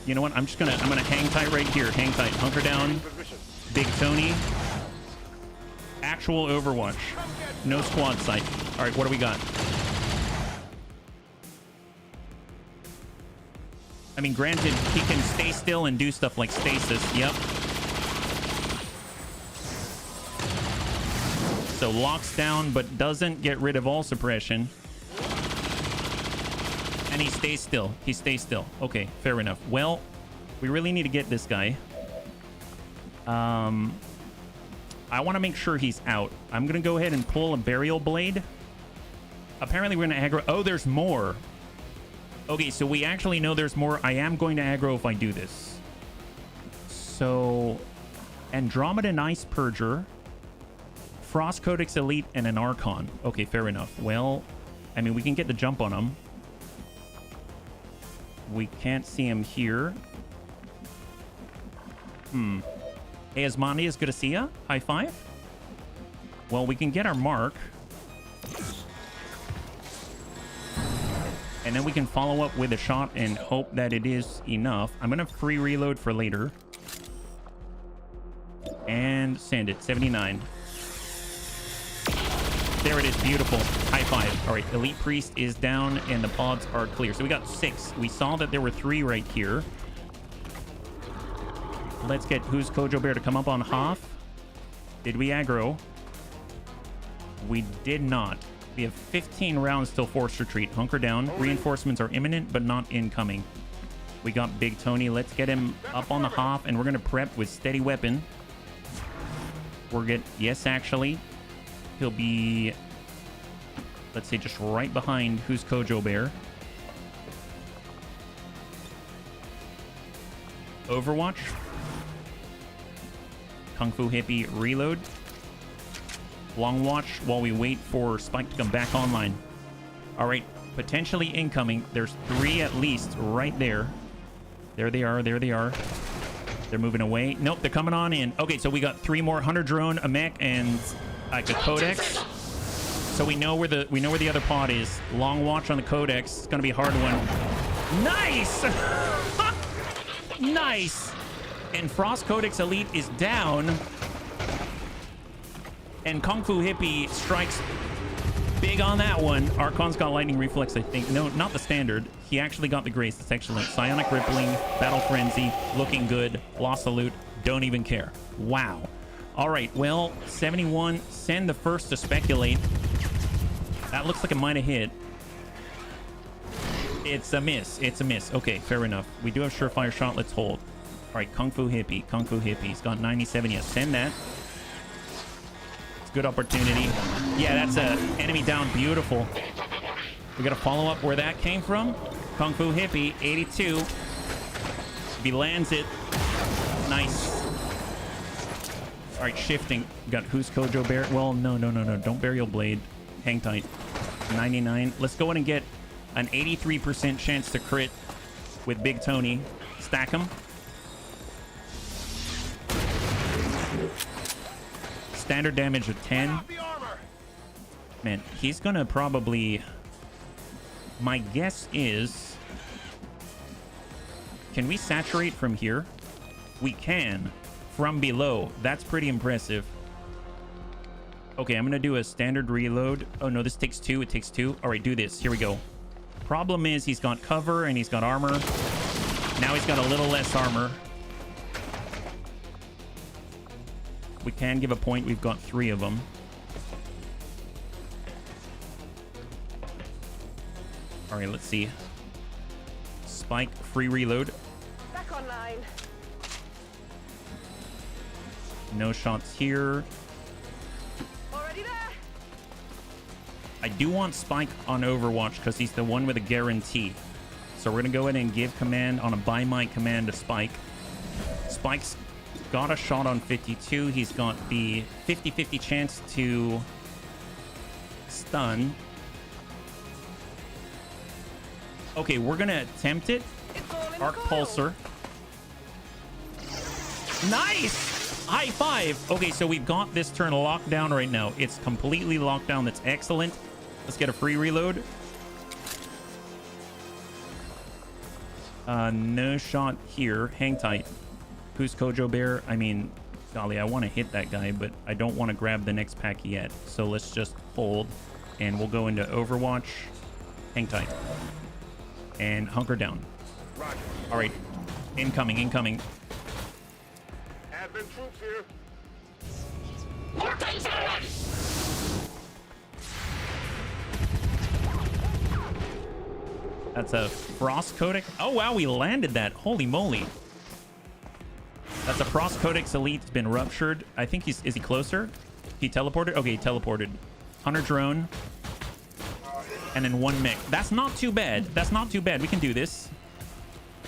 You know what? I'm gonna hang tight right here. Hang tight. Hunker down. Big Tony. Actual Overwatch. No squad sight. All right, what do we got? I mean, granted, he can stay still and do stuff like stasis. Yep. So locks down, but doesn't get rid of all suppression. And he stays still. He stays still. Okay, fair enough. Well, we really need to get this guy. I want to make sure he's out. I'm going to go ahead and pull a Burial Blade. Apparently, we're going to aggro. Oh, there's more. Okay, so we actually know there's more. I am going to aggro if I do this. So, Andromeda Ice Purger, Frost Codex Elite, and an Archon. Okay, fair enough. Well, I mean, we can get the jump on him. We can't see him here. Hey, Asmodeus, good to see ya. High five. Well, we can get our mark. And then we can follow up with a shot and hope that it is enough. I'm going to free reload for later. And send it. 79. There it is. Beautiful. High five. All right. Elite Priest is down and the pods are clear. So we got 6. We saw that there were 3 right here. Let's get Who's Kojo Bear to come up on Hoff. Did we aggro? We did not. We have 15 rounds till forced retreat. Hunker down. Reinforcements are imminent, but not incoming. We got Big Tony. Let's get him up on the Hoff, and we're going to prep with Steady Weapon. Yes, actually. He'll be, let's say, just right behind Who's Kojo Bear. Overwatch. Kung Fu Hippie reload. Long watch while we wait for Spike to come back online. All right, potentially incoming. There's 3 at least right there. There they are. There they are. They're moving away. Nope, they're coming on in. Okay, so we got 3 more: Hunter Drone, a mech, and like a Codex. So we know where the other pod is. Long watch on the Codex. It's gonna be a hard one. Nice. Nice. And Frost Codex Elite is down. And Kung Fu Hippie strikes big on that one. Archon's got lightning reflex, I think. No, not the standard. He actually got the grace. That's excellent. Psionic rippling, battle frenzy, looking good. Lost salute. Don't even care. Wow. All right. Well, 71. Send the first to speculate. That looks like it might have hit. It's a miss. It's a miss. Okay, fair enough. We do have surefire shot. Let's hold. All right, Kung Fu Hippie. Kung Fu Hippie. He's got 97. Yes, send that. It's a good opportunity. Yeah, that's a enemy down. Beautiful. We got to follow up where that came from. Kung Fu Hippie, 82. If he lands it. Nice. All right, shifting. We got who's Kojo Bear? Well, no. Don't burial blade. Hang tight. 99. Let's go in and get an 83% chance to crit with Big Tony. Stack him. Standard damage of 10. Man, he's gonna probably... My guess is... Can we saturate from here? We can. From below. That's pretty impressive. Okay, I'm gonna do a standard reload. Oh no, this takes 2. It takes 2. All right, do this. Here we go. Problem is he's got cover and he's got armor. Now he's got a little less armor. We can give a point. We've got 3 of them. All right, let's see. Spike, free reload. Back online. No shots here. Already there. I do want Spike on Overwatch because he's the one with a guarantee. So we're going to go ahead and give command on a buy my command to Spike. Spike's got a shot on 52. He's got the 50-50 chance to stun. Okay, we're going to attempt it. Arc Pulsar. Nice! High five! Okay, so we've got this turn locked down right now. It's completely locked down. That's excellent. Let's get a free reload. No shot here. Hang tight. Who's Kojo Bear? I mean, golly, I want to hit that guy, but I don't want to grab the next pack yet. So let's just hold, and we'll go into Overwatch. Hang tight. And hunker down. Roger. All right. Incoming, incoming. Advent troops here. That's a Frost Codex. Oh, wow, we landed that. Holy moly. That's a Frost Codex Elite. It's been ruptured. I think is he closer? He teleported? Okay, he teleported. Hunter drone. And then 1 mech. That's not too bad. That's not too bad. We can do this.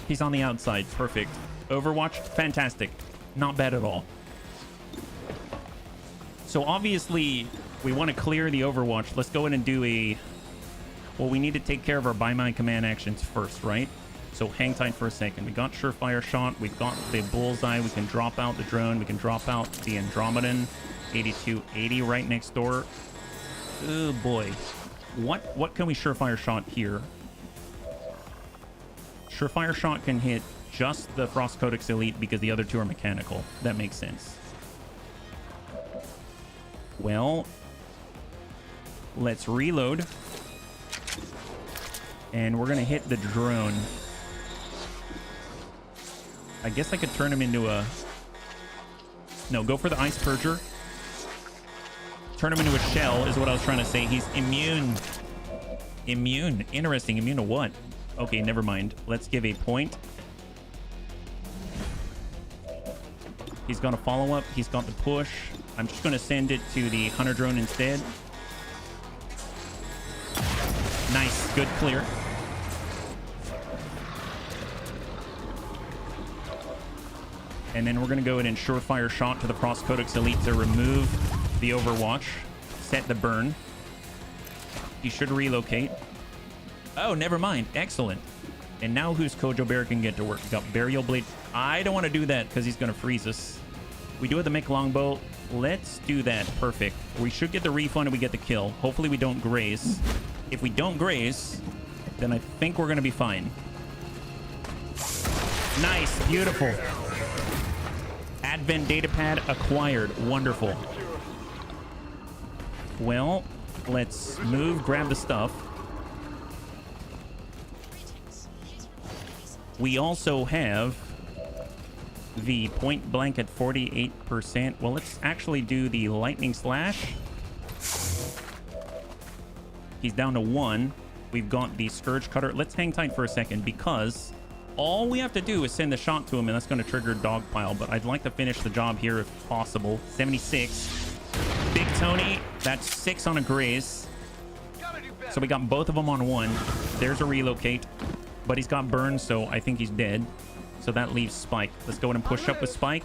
He's on the outside. Perfect. Overwatch. Fantastic. Not bad at all. So obviously, we want to clear the Overwatch. Let's go in and do a... Well, we need to take care of our buy my command actions first, right? So hang tight for a second. We got surefire shot. We've got the bullseye. We can drop out the drone. We can drop out the Andromedan. 8280 right next door. Oh boy. What can we surefire shot here? Surefire shot can hit just the Frost Codex Elite because the other 2 are mechanical. That makes sense. Well, let's reload. And we're going to hit the drone. I guess I could turn him into a... No, go for the Ice Purger. Turn him into a shell is what I was trying to say. He's immune. Immune. Interesting. Immune to what? Okay, never mind. Let's give a point. He's got a follow-up. He's got the push. I'm just going to send it to the Hunter drone instead. Nice. Good clear. And then we're going to go in and surefire shot to the Frost Codex Elite to remove the Overwatch. Set the burn. He should relocate. Oh, never mind. Excellent. And now who's Kojo Bear can get to work? We got Burial Blade. I don't want to do that because he's going to freeze us. We do have the mech longbow. Let's do that. Perfect. We should get the refund and we get the kill. Hopefully we don't graze. If we don't graze, then I think we're going to be fine. Nice. Beautiful. Advent datapad acquired. Wonderful. Well, let's move, grab the stuff. We also have the point blank at 48%. Well, let's actually do the lightning slash. He's down to 1. We've got the scourge cutter. Let's hang tight for a second because all we have to do is send a shot to him, and that's going to trigger dogpile. But I'd like to finish the job here if possible. 76. Big Tony, that's 6 on a graze. So we got both of them on 1. There's a relocate, but he's got burn, so I think he's dead. So that leaves Spike. Let's go ahead and push up with Spike.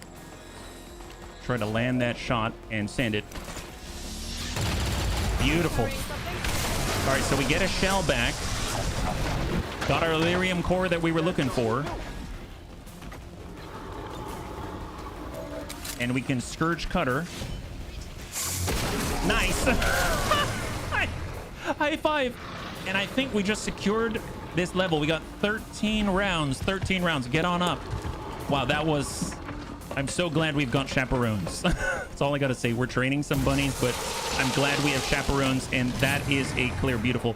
Try to land that shot and send it. Beautiful. All right, so we get a shell back. Got our Lyrium core that we were looking for. And we can Scourge Cutter. Nice. High five. And I think we just secured this level. We got 13 rounds. 13 rounds. Get on up. Wow, that was... I'm so glad we've got chaperones. That's all I gotta say. We're training some bunnies, but I'm glad we have chaperones, and that is a clear beautiful.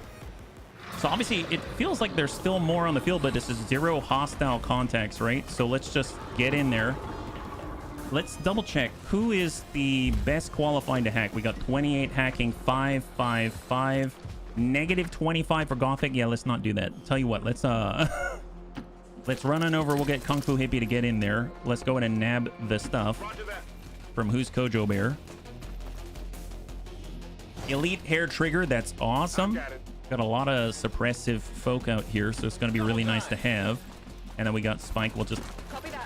So obviously it feels like there's still more on the field, but this is 0 hostile contacts, right? So let's just get in there. Let's double check who is the best qualified to hack. We got 28 hacking, 555, negative 25 for Gothic. Yeah, let's not do that. Tell you what, let's let's run on over. We'll get Kung Fu Hippie to get in there. Let's go ahead and nab the stuff from Who's Kojo Bear. Elite Hair Trigger. That's awesome. Got a lot of suppressive folk out here, so it's going to be really nice to have. And then we got Spike. We'll just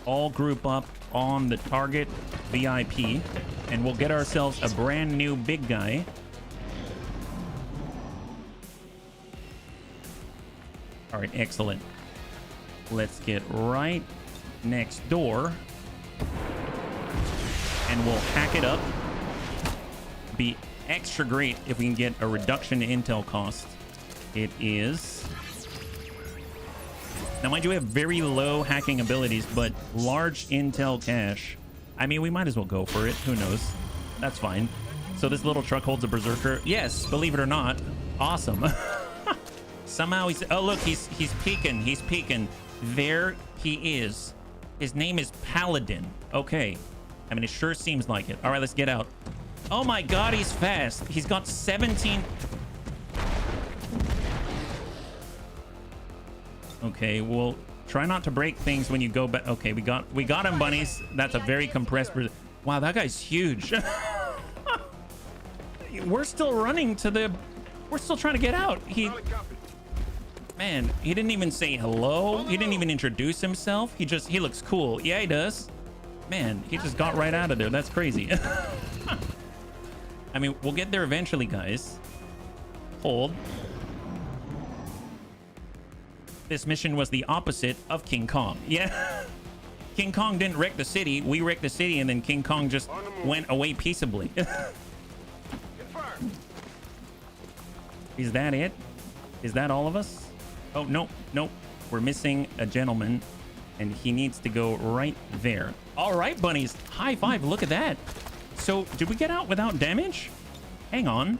all group up on the target VIP, and we'll get ourselves a brand new big guy. All right, excellent. Let's get right next door, and we'll hack it up. Be extra great if we can get a reduction in intel cost. It is... Now, mind you, we have very low hacking abilities, but large intel cache. I mean, we might as well go for it. Who knows? That's fine. So this little truck holds a berserker. Yes, believe it or not. Awesome. Somehow he's... Oh, look, he's peeking. He's peeking. There he is. His name is Paladin. Okay. I mean, it sure seems like it. All right, let's get out. Oh my god, he's fast. He's got 17... Okay, well, try not to break things when you go back. Okay, we got him, bunnies. That's a very compressed... Wow, that guy's huge. We're still running to the... We're still trying to get out. Man, he didn't even say hello. He didn't even introduce himself. He looks cool. Yeah, he does. Man, he just got right out of there. That's crazy. I mean, we'll get there eventually, guys. Hold. This mission was the opposite of King Kong. Yeah. King Kong didn't wreck the city. We wrecked the city, and then King Kong just went away peaceably. Is that it? Is that all of us? Oh, no, nope. We're missing a gentleman, and he needs to go right there. All right, bunnies. High five. Look at that. So, did we get out without damage? Hang on.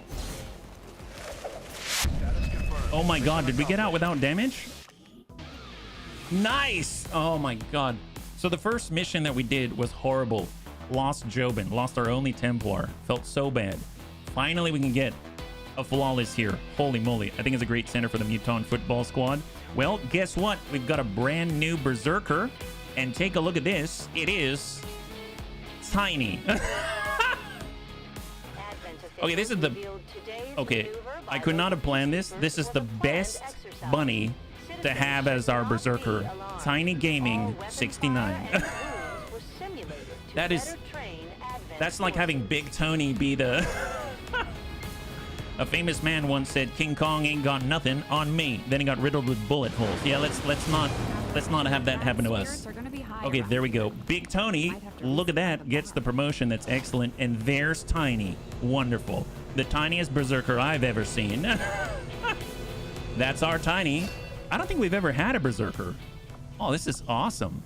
Oh my god, did we get out without damage? Nice! Oh my god. So the first mission that we did was horrible. Lost Jobin. Lost our only Templar. Felt so bad. Finally, we can get a flawless here. Holy moly. I think it's a great center for the Muton football squad. Well, guess what? We've got a brand new Berserker. And take a look at this. It is... tiny. Okay, this is the... Okay, I could not have planned this. This is the best bunny to have as our Berserker. Tiny Gaming 69. That's like having Big Tony be the... A famous man once said, King Kong ain't got nothing on me. Then he got riddled with bullet holes. Yeah, let's not have that happen to us. Okay, there we go. Big Tony, look at that, gets the promotion. That's excellent. And there's Tiny. Wonderful. The tiniest Berserker I've ever seen. That's our Tiny. I don't think we've ever had a Berserker. Oh, this is awesome.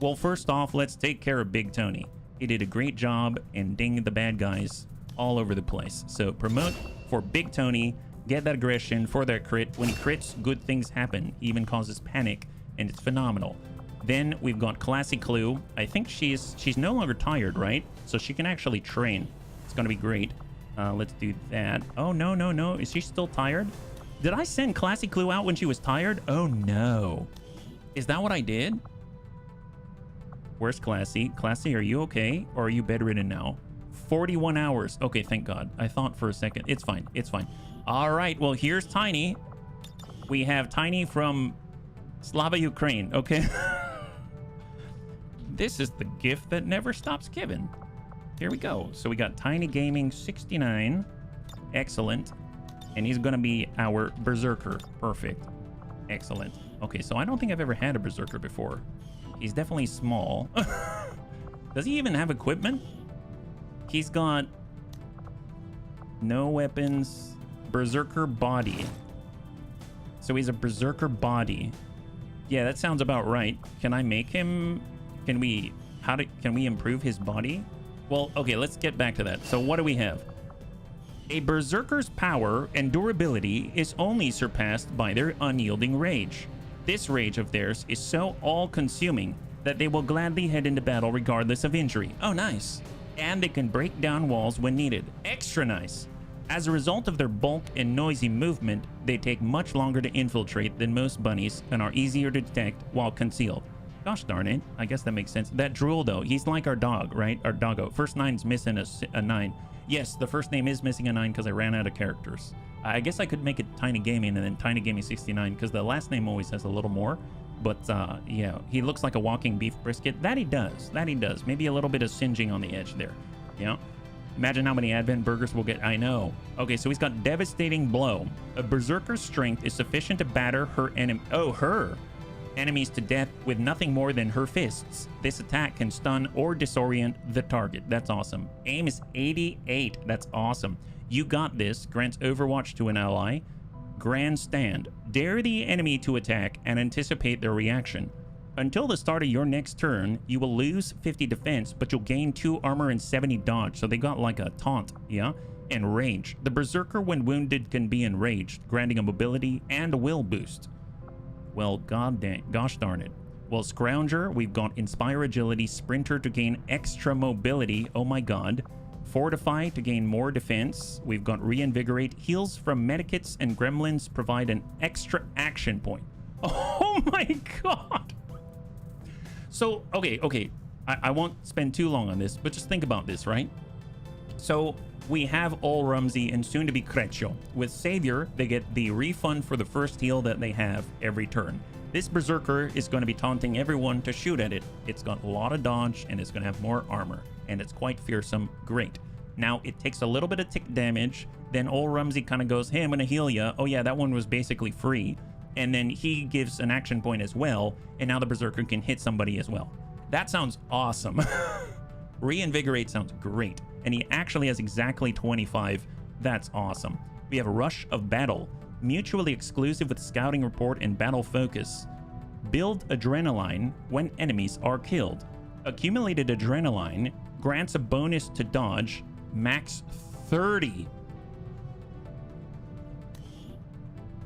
Well, first off, let's take care of Big Tony. He did a great job and ding the bad guys all over the place. So promote for Big Tony, get that aggression for that crit. When he crits, good things happen. He even causes panic, and it's phenomenal. Then we've got Classy Clue. I think she's no longer tired, right? So she can actually train. It's going to be great. Let's do that. Oh, no, no, no. Is she still tired? Did I send Classy Clue out when she was tired? Oh, no. Is that what I did? Where's Classy? Classy, are you okay? Or are you bedridden now? 41 hours. Okay, thank God. I thought for a second. It's fine. It's fine. All right. Well, here's Tiny. We have Tiny from Slava, Ukraine. Okay. This is the gift that never stops giving. Here we go. So we got Tiny Gaming 69. Excellent. And he's going to be our Berserker. Perfect. Excellent. Okay, so I don't think I've ever had a Berserker before. He's definitely small. Does he even have equipment? He's got no weapons. Berserker body. So he's a Berserker body. Yeah, that sounds about right. Can I make him... Can we improve his body? Well, okay, let's get back to that. So what do we have? A Berserker's power and durability is only surpassed by their unyielding rage. This rage of theirs is so all-consuming that they will gladly head into battle regardless of injury. Oh, nice. And they can break down walls when needed. Extra nice. As a result of their bulk and noisy movement, they take much longer to infiltrate than most bunnies and are easier to detect while concealed. Gosh darn it. I guess that makes sense. That Drool, though, he's like our dog, right? Our doggo. First nine's missing a 9. Yes, the first name is missing a 9 because I ran out of characters. I guess I could make it Tiny Gaming and then Tiny Gaming 69 because the last name always has a little more. But, yeah, he looks like a walking beef brisket. That he does. That he does. Maybe a little bit of singeing on the edge there. Yeah. Imagine how many Advent burgers we'll get. I know. Okay, so he's got Devastating Blow. A Berserker's strength is sufficient to batter her enemy. Oh, her. Enemies to death with nothing more than her fists. This attack can stun or disorient the target. That's awesome. Aim is 88. That's awesome. You got this. Grants Overwatch to an ally. Grandstand. Dare the enemy to attack and anticipate their reaction. Until the start of your next turn, you will lose 50 defense, but you'll gain 2 armor and 70 dodge. So they got like a taunt, yeah? And rage. The Berserker, when wounded, can be enraged, granting a mobility and a will boost. Well, gosh darn it. Well, Scrounger, we've got Inspire Agility, Sprinter to gain extra mobility. Oh my god. Fortify to gain more defense. We've got Reinvigorate. Heals from Medikits and Gremlins provide an extra action point. Oh my god. So, okay. I won't spend too long on this, but just think about this, right? So, we have All Rumsey and soon to be Creccio. With Savior, they get the refund for the first heal that they have every turn. This Berserker is going to be taunting everyone to shoot at it. It's got a lot of dodge and it's going to have more armor. And it's quite fearsome. Great. Now, it takes a little bit of tick damage. Then All Rumsey kind of goes, hey, I'm going to heal ya. Oh yeah, that one was basically free. And then he gives an action point as well. And now the Berserker can hit somebody as well. That sounds awesome. Reinvigorate sounds great. And he actually has exactly 25. That's awesome. We have Rush of Battle. Mutually exclusive with Scouting Report and Battle Focus. Build Adrenaline when enemies are killed. Accumulated Adrenaline grants a bonus to dodge. Max 30.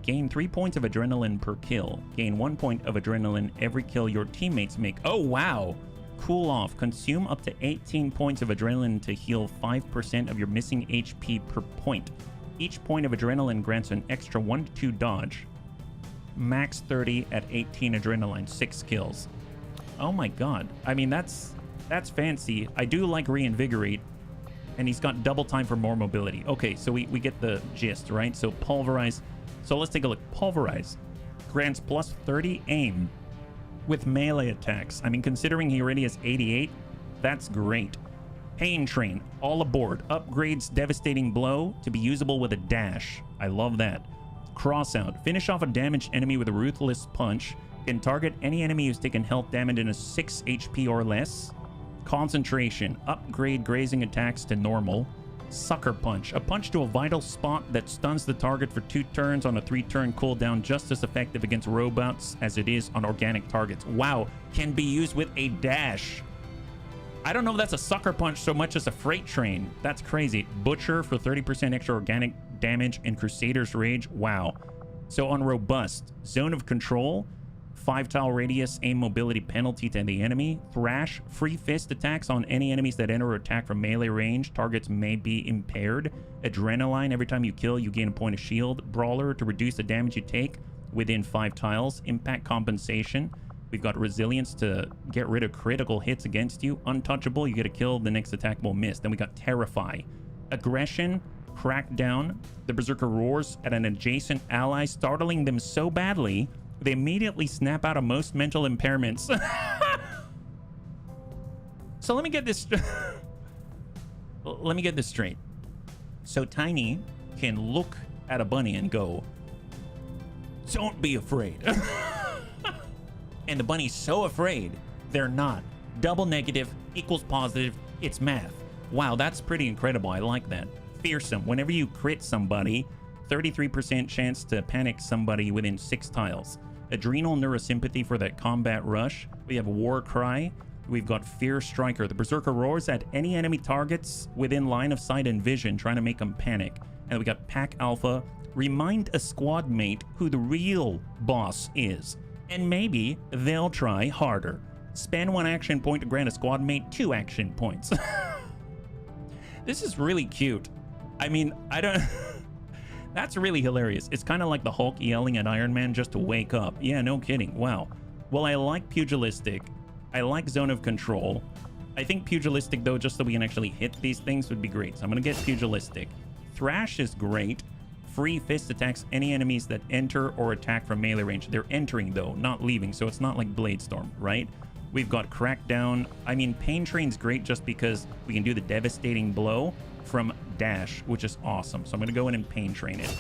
Gain 3 points of adrenaline per kill. Gain 1 point of adrenaline every kill your teammates make. Oh, wow. Cool off. Consume up to 18 points of adrenaline to heal 5% of your missing HP per point. Each point of adrenaline grants an extra 1 to 2 dodge. Max 30 at 18 adrenaline, 6 kills. Oh my god. I mean, that's fancy. I do like Reinvigorate. And he's got double time for more mobility. Okay, so we get the gist, right? So Pulverize. So let's take a look. Pulverize grants plus 30 aim with melee attacks. I mean, considering he already has 88, that's great. Pain Train, all aboard. Upgrades Devastating Blow to be usable with a dash. I love that. Cross Out, finish off a damaged enemy with a Ruthless Punch. Can target any enemy who's taken health damage in a 6 HP or less. Concentration, upgrade grazing attacks to normal. Sucker Punch, a punch to a vital spot that stuns the target for 2 turns on a 3-turn cooldown, just as effective against robots as it is on organic targets. Wow, can be used with a dash. I don't know if that's a sucker punch so much as a freight train. That's crazy. Butcher for 30% extra organic damage and Crusader's Rage. Wow. So on Robust, Zone of Control, 5-tile radius, aim mobility penalty to the enemy. Thrash, free fist attacks on any enemies that enter or attack from melee range. Targets may be impaired. Adrenaline, every time you kill, you gain a point of shield. Brawler, to reduce the damage you take within 5 tiles. Impact compensation. We've got Resilience to get rid of critical hits against you. Untouchable, you get a kill, the next attack will miss. Then we got Terrify. Aggression, Crackdown. The Berserker roars at an adjacent ally, startling them so badly, they immediately snap out of most mental impairments. So let me get this... let me get this straight. So Tiny can look at a bunny and go, "Don't be afraid." And the bunny's so afraid, they're not. Double negative equals positive. It's math. Wow, that's pretty incredible. I like that. Fearsome. Whenever you crit somebody, 33% chance to panic somebody within 6 tiles. Adrenal Neurosympathy for that combat rush. We have War Cry. We've got Fear Striker. The Berserker roars at any enemy targets within line of sight and vision, trying to make them panic. And we got Pack Alpha. Remind a squad mate who the real boss is, and maybe they'll try harder. Spend 1 action point to grant a squad mate 2 action points. This is really cute. I mean, I don't... That's really hilarious. It's kind of like the Hulk yelling at Iron Man just to wake up. Yeah, no kidding. Wow. Well, I like Pugilistic. I like Zone of Control. I think Pugilistic, though, just so we can actually hit these things would be great. So I'm going to get Pugilistic. Thrash is great. Free fist attacks any enemies that enter or attack from melee range. They're entering, though, not leaving, so it's not like Bladestorm, right? We've got Crackdown. I mean, Pain Train's great just because we can do the devastating blow from dash, which is awesome. So I'm going to go in and Pain Train it.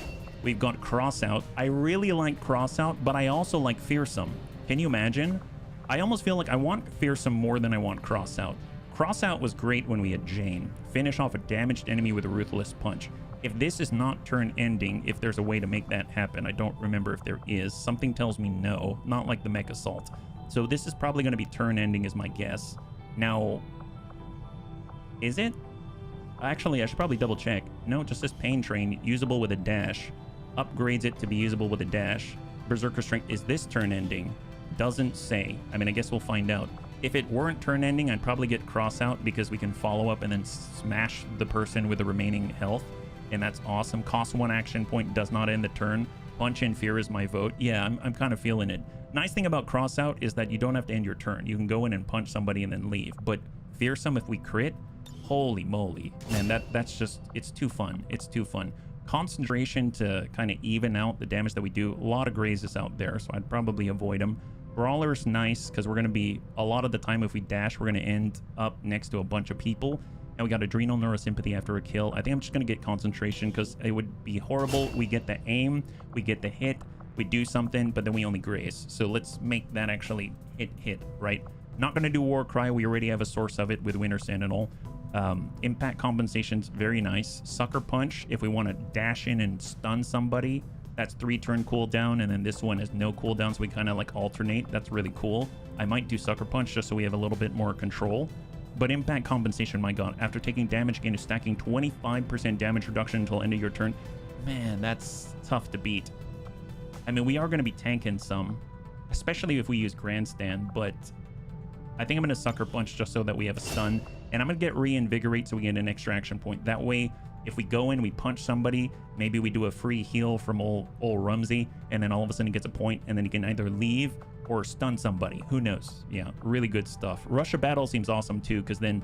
We've got Crossout. I really like Crossout, but I also like Fearsome. Can you imagine? I almost feel like I want Fearsome more than I want Crossout. Crossout was great when we had Jane. Finish off a damaged enemy with a Ruthless Punch. If this is not turn ending, if there's a way to make that happen, I don't remember if there is. Something tells me no, not like the Mech Assault. So this is probably going to be turn ending is my guess. Now, is it? Actually, I should probably double check. No, just this Pain Train, usable with a dash. Upgrades it to be usable with a dash. Berserker Strength, is this turn ending? Doesn't say. I mean, I guess we'll find out. If it weren't turn ending, I'd probably get Crossout because we can follow up and then smash the person with the remaining health. And that's awesome. Cost 1 action point, does not end the turn. Punch in Fear is my vote. Yeah, I'm kind of feeling it. Nice thing about Crossout is that you don't have to end your turn. You can go in and punch somebody and then leave. But Fearsome, if we crit, holy moly. Man, that's just, it's too fun. It's too fun. Concentration to kind of even out the damage that we do. A lot of grazes out there, so I'd probably avoid them. Brawler's nice because we're going to be, a lot of the time if we dash, we're going to end up next to a bunch of people. And we got Adrenal Neurosympathy after a kill. I think I'm just going to get Concentration because it would be horrible. We get the aim, we get the hit, we do something, but then we only graze. So let's make that actually hit, right? Not going to do War Cry. We already have a source of it with Winter Sentinel. Impact Compensation's very nice. Sucker Punch, if we want to dash in and stun somebody, that's 3 turn cooldown, and then this one has no cooldown, so we kind of like alternate. That's really cool. I might do Sucker Punch just so we have a little bit more control. But Impact Compensation, my god, after taking damage, gain a stacking 25% damage reduction until end of your turn. Man, that's tough to beat. I mean, we are going to be tanking some, especially if we use Grandstand, but I think I'm going to Sucker Punch just so that we have a stun. And I'm going to get Reinvigorate so we get an extra action point. That way, if we go in, we punch somebody, maybe we do a free heal from old Rumsey, and then all of a sudden he gets a point, and then he can either leave or stun somebody. Who knows? Yeah, really good stuff. Rush of Battle seems awesome too, because then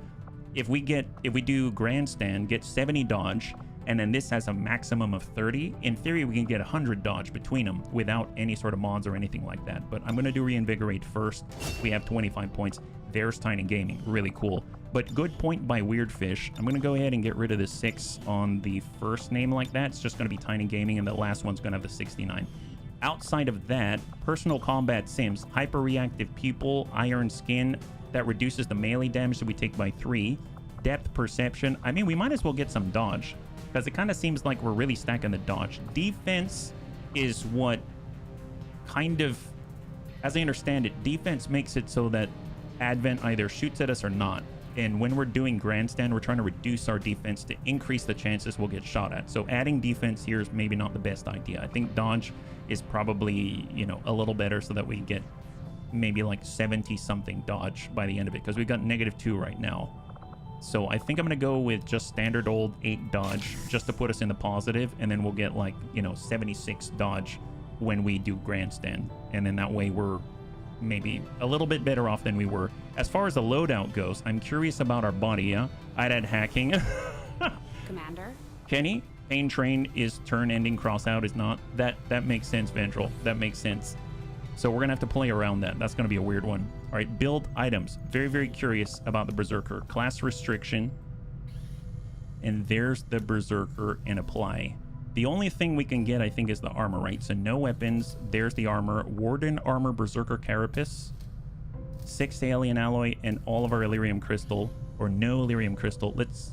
if we do Grandstand, get 70 dodge, and then this has a maximum of 30, in theory we can get 100 dodge between them without any sort of mods or anything like that. But I'm going to do Reinvigorate first. We have 25 points. There's Tiny Gaming. Really cool. But good point by Weirdfish. I'm going to go ahead and get rid of the 6 on the first name like that. It's just going to be Tiny Gaming, and the last one's going to have the 69. Outside of that, Personal Combat Sims, Hyper-Reactive Pupil, Iron Skin, that reduces the melee damage that we take by 3. Depth Perception. I mean, we might as well get some dodge, because it kind of seems like we're really stacking the dodge. Defense is what kind of, as I understand it, defense makes it so that Advent either shoots at us or not. And when we're doing grandstand, we're trying to reduce our defense to increase the chances we'll get shot at. So adding defense here is maybe not the best idea. I think dodge is probably, you know, a little better so that we get maybe like 70 something dodge by the end of it, because we've got -2 right now. So I think I'm going to go with just standard old 8 dodge just to put us in the positive, and then we'll get like, you know, 76 dodge when we do grandstand. And then that way we're maybe a little bit better off than we were. As far as the loadout goes, I'm curious about our body, yeah? I'd add hacking. Commander? Kenny, Pain Train is turn ending, cross out is not. That makes sense, Ventral. That makes sense. So we're gonna have to play around that. That's gonna be a weird one. All right, build items. Very, very curious about the Berserker. Class restriction. And there's the Berserker and apply. The only thing we can get, I think, is the armor, right? So no weapons. There's the armor. Warden armor, Berserker carapace. 6 alien alloy, and all of our Illyrium crystal. Or no Illyrium crystal. Let's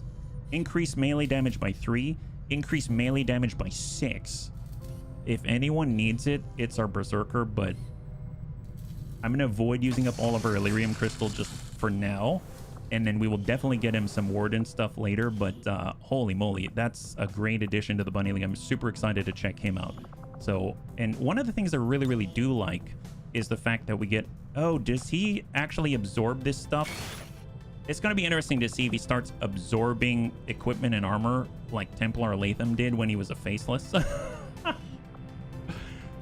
increase melee damage by 3. Increase melee damage by 6. If anyone needs it, it's our Berserker, but I'm going to avoid using up all of our Illyrium crystal just for now. And then we will definitely get him some Warden stuff later, but holy moly, that's a great addition to the Bunny League. I'm super excited to check him out. So, and one of the things I really, really do like is the fact that we get, oh, does he actually absorb this stuff? It's going to be interesting to see if he starts absorbing equipment and armor like Templar Latham did when he was a Faceless.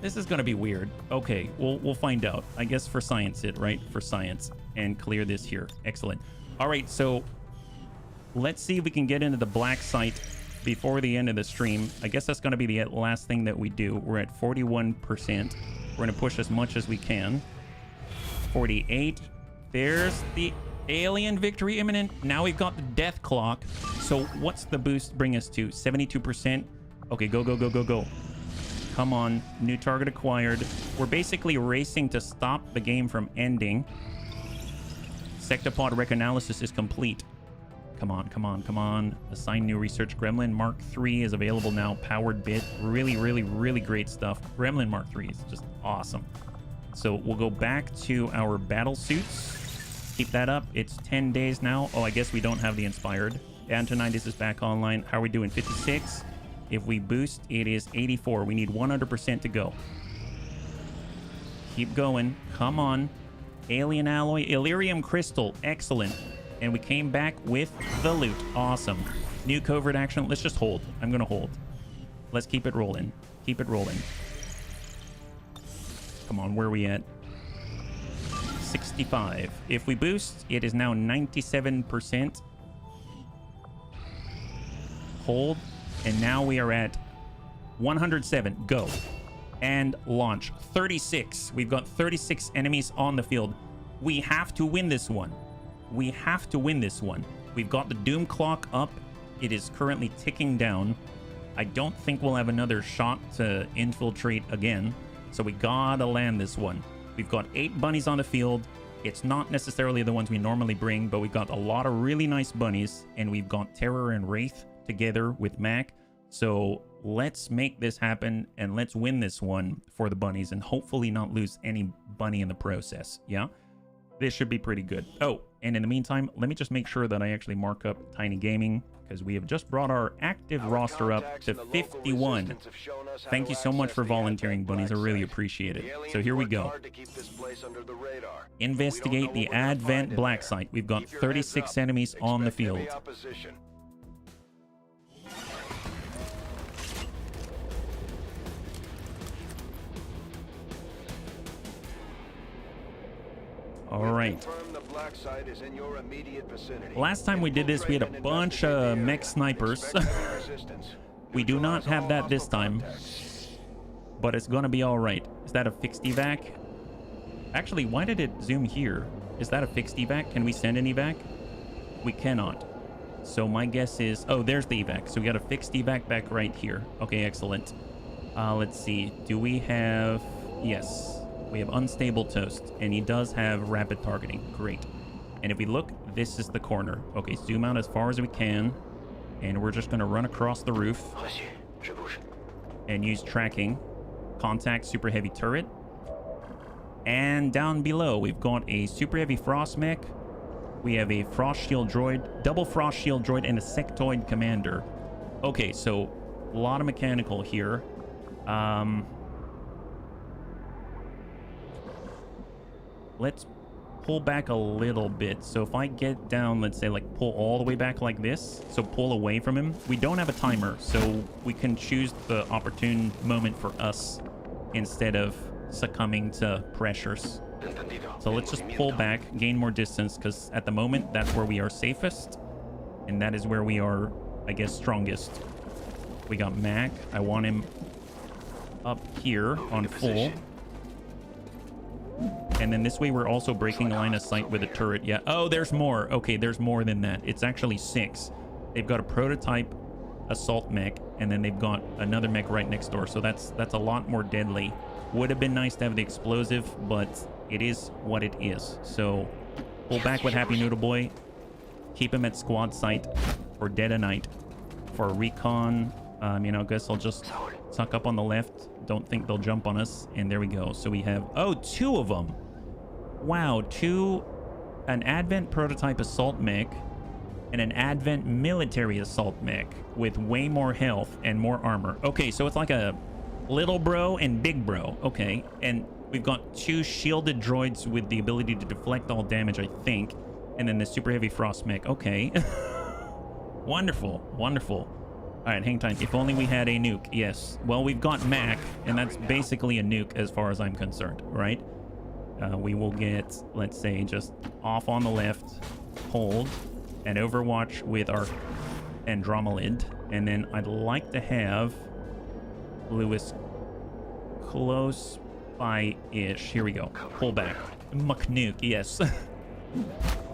This is going to be weird. Okay, we'll find out. I guess for science it, right? For science. And clear this here. Excellent. All right, so let's see if we can get into the black site before the end of the stream. I guess that's going to be the last thing that we do. We're at 41%. We're going to push as much as we can. 48. There's the alien victory imminent. Now we've got the death clock. So what's the boost bring us to? 72%. Okay, go, go, go, go, go. Come on. New target acquired. We're basically racing to stop the game from ending. Sectopod rec analysis is complete. Come on, come on, come on. Assign new research. Gremlin Mark III is available now. Powered bit. Really, really, really great stuff. Gremlin Mark III is just awesome. So we'll go back to our battle suits. Keep that up. It's 10 days now. Oh, I guess we don't have the inspired. Antonitis is back online. How are we doing? 56. If we boost, it is 84. We need 100% to go. Keep going. Come on. Alien alloy, Illyrium crystal. Excellent. And we came back with the loot. Awesome. New covert action. Let's just hold. I'm going to hold. Let's keep it rolling. Keep it rolling. Come on. Where are we at? 65. If we boost, it is now 97%. Hold. And now we are at 107. Go. And launch. 36. We've got 36 enemies on the field. We have to win this one. We have to win this one. We've got the doom clock up. It is currently ticking down. I don't think we'll have another shot to infiltrate again. So we gotta land this one. We've got 8 bunnies on the field. It's not necessarily the ones we normally bring, but we've got a lot of really nice bunnies. And we've got Terror and Wraith together with Mac. So let's make this happen and let's win this one for the bunnies and hopefully not lose any bunny in the process. Yeah, this should be pretty good. Oh, and in the meantime, let me just make sure that I actually mark up Tiny Gaming because we have just brought our active roster up to 51. Thank you so much for volunteering, bunnies. I really appreciate it. So here we go. Investigate the Advent Black Site. We've got 36 enemies on the field. All right. Last time we did this, we had a bunch of mech snipers. We do not have that this time, but it's gonna be all right. Is that a fixed evac? Actually, why did it zoom here? Is that a fixed evac? Can we send an evac? We cannot. So my guess is, oh, there's the evac. So we got a fixed evac back right here. Okay, excellent. Let's see. Do we have? Yes. We have unstable toast, and he does have rapid targeting. Great. And if we look, this is the corner. Okay, zoom out as far as we can, and we're just going to run across the roof and use tracking. Contact super heavy turret. And down below, we've got a super heavy frost mech We have a Frost Shield droid, double Frost Shield droid, and a Sectoid Commander. Okay, so a lot of mechanical here. Let's pull back a little bit. So if I get down, let's say, like, pull all the way back like this, so pull away from him. We don't have a timer, so we can choose the opportune moment for us instead of succumbing to pressures. So let's just pull back, gain more distance, because at the moment, that's where we are safest. And that is where we are, I guess, strongest. We got Mac. I want him up here on full. And then this way, we're also breaking line of sight with a turret. Yeah. Oh, there's more. Okay, there's more than that. It's actually 6. They've got a prototype assault mech, and then they've got another mech right next door. So that's a lot more deadly. Would have been nice to have the explosive, but it is what it is. So pull back with Happy Noodle Boy. Keep him at squad sight for Dead of Night. For recon, you know, I guess I'll just tuck up on the left. Don't think they'll jump on us. And there we go. So we have, oh, 2 of them. Wow, 2, an Advent prototype assault mech and an Advent military assault mech with way more health and more armor. Okay, so it's like a little bro and big bro. Okay, and we've got 2 shielded droids with the ability to deflect all damage, I think. And then the super heavy frost mech. Okay. Wonderful, wonderful. All right, hang tight. If only we had a nuke. Yes. Well, we've got Mac, and that's basically a nuke as far as I'm concerned, right? We will get, let's say, just off on the left, hold, and Overwatch with our Andromelid. And then I'd like to have Lewis close by-ish. Here we go. Pull back. McNuke, yes.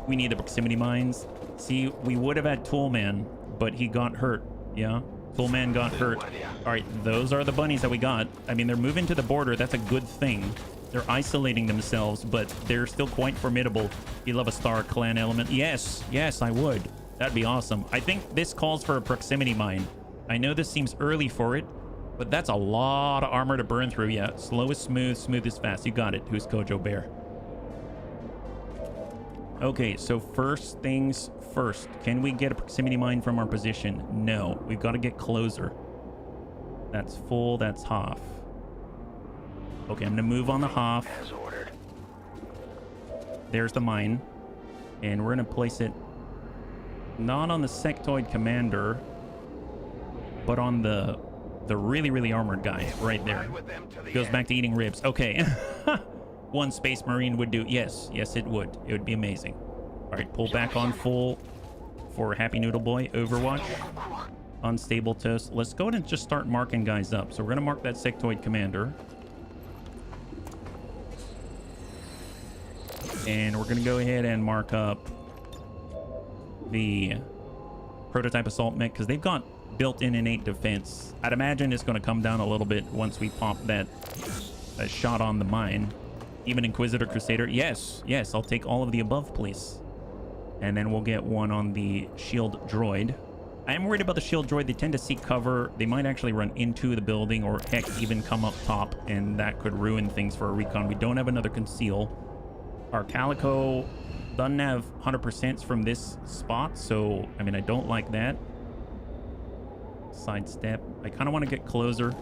We need the proximity mines. See, we would have had Toolman, but he got hurt. Yeah, Toolman got hurt. All right, those are the bunnies that we got. I mean, they're moving to the border. That's a good thing. They're isolating themselves, but they're still quite formidable. You love a Star Clan element? Yes, yes, I would. That'd be awesome. I think this calls for a proximity mine. I know this seems early for it, but that's a lot of armor to burn through. Yeah, slow is smooth, smooth is fast. You got it. Who's Kojo Bear? Okay, so first things first. Can we get a proximity mine from our position? No, we've got to get closer. That's full, that's half. Okay, I'm gonna move on the half. As ordered. There's the mine. And we're gonna place it not on the Sectoid Commander, but on the really, really armored guy right there. Goes back to eating ribs. Okay. 1 Space Marine would do. Yes, yes, it would. It would be amazing. All right, pull back on full for Happy Noodle Boy. Overwatch. Unstable Toast. Let's go ahead and just start marking guys up. So we're going to mark that Sectoid Commander. And we're going to go ahead and mark up the prototype assault mech because they've got built-in innate defense. I'd imagine it's going to come down a little bit once we pop that shot on the mine. Even Inquisitor Crusader. Yes, yes, I'll take all of the above, please. And then we'll get one on the shield droid. I am worried about the shield droid. They tend to seek cover. They might actually run into the building or heck, even come up top, and that could ruin things for a recon. We don't have another conceal. Our Calico doesn't have 100% from this spot, so, I mean, I don't like that. Sidestep. I kind of want to get closer.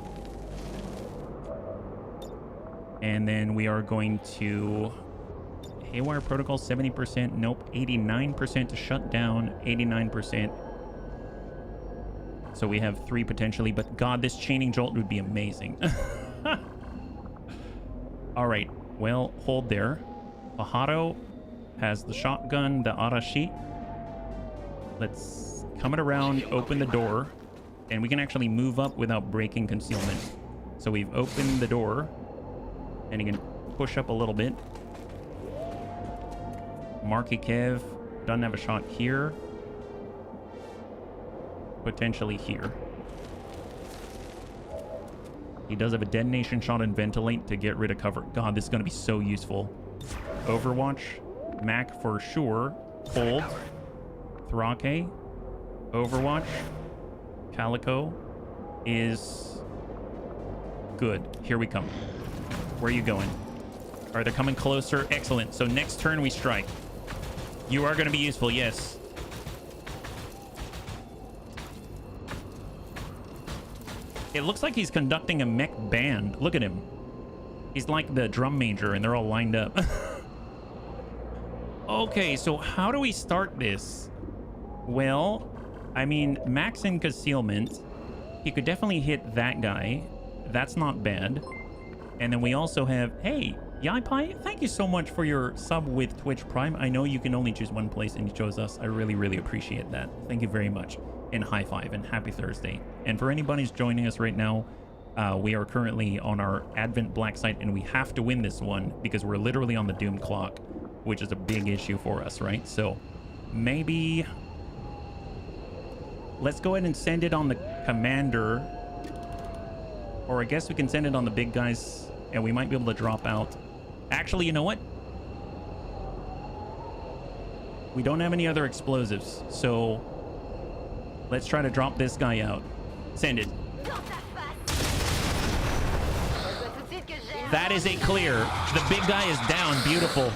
And then we are going to Haywire Protocol 70%. Nope. 89% to shut down. 89%. So we have 3 potentially. But God, this chaining jolt would be amazing. All right. Well, hold there. Pajaro has the shotgun, the Arashi. Let's come it around, open the door. And we can actually move up without breaking concealment. So we've opened the door. And you can push up a little bit. Marky Kev doesn't have a shot here. Potentially here. He does have a detonation shot and ventilate to get rid of cover. God, this is going to be so useful. Overwatch. Mac for sure. Hold. Thrake. Overwatch. Calico is good. Here we come. Where are you going? All right, they're coming closer. Excellent. So next turn we strike. You are going to be useful, yes. It looks like he's conducting a mech band. Look at him. He's like the drum major, and they're all lined up. Okay, so how do we start this? Well, I mean, max in concealment. He could definitely hit that guy. That's not bad. And then we also have... Hey, YaiPie, thank you so much for your sub with Twitch Prime. I know you can only choose one place, and you chose us. I really, really appreciate that. Thank you very much. And high five, and happy Thursday. And for anybody who's joining us right now, we are currently on our Advent Black site, and we have to win this one because we're literally on the doom clock, which is a big issue for us, right? So maybe let's go ahead and send it on the commander, or I guess we can send it on the big guys, and we might be able to drop out. Actually, you know what? We don't have any other explosives, so let's try to drop this guy out. Send it. That is a clear. The big guy is down. Beautiful.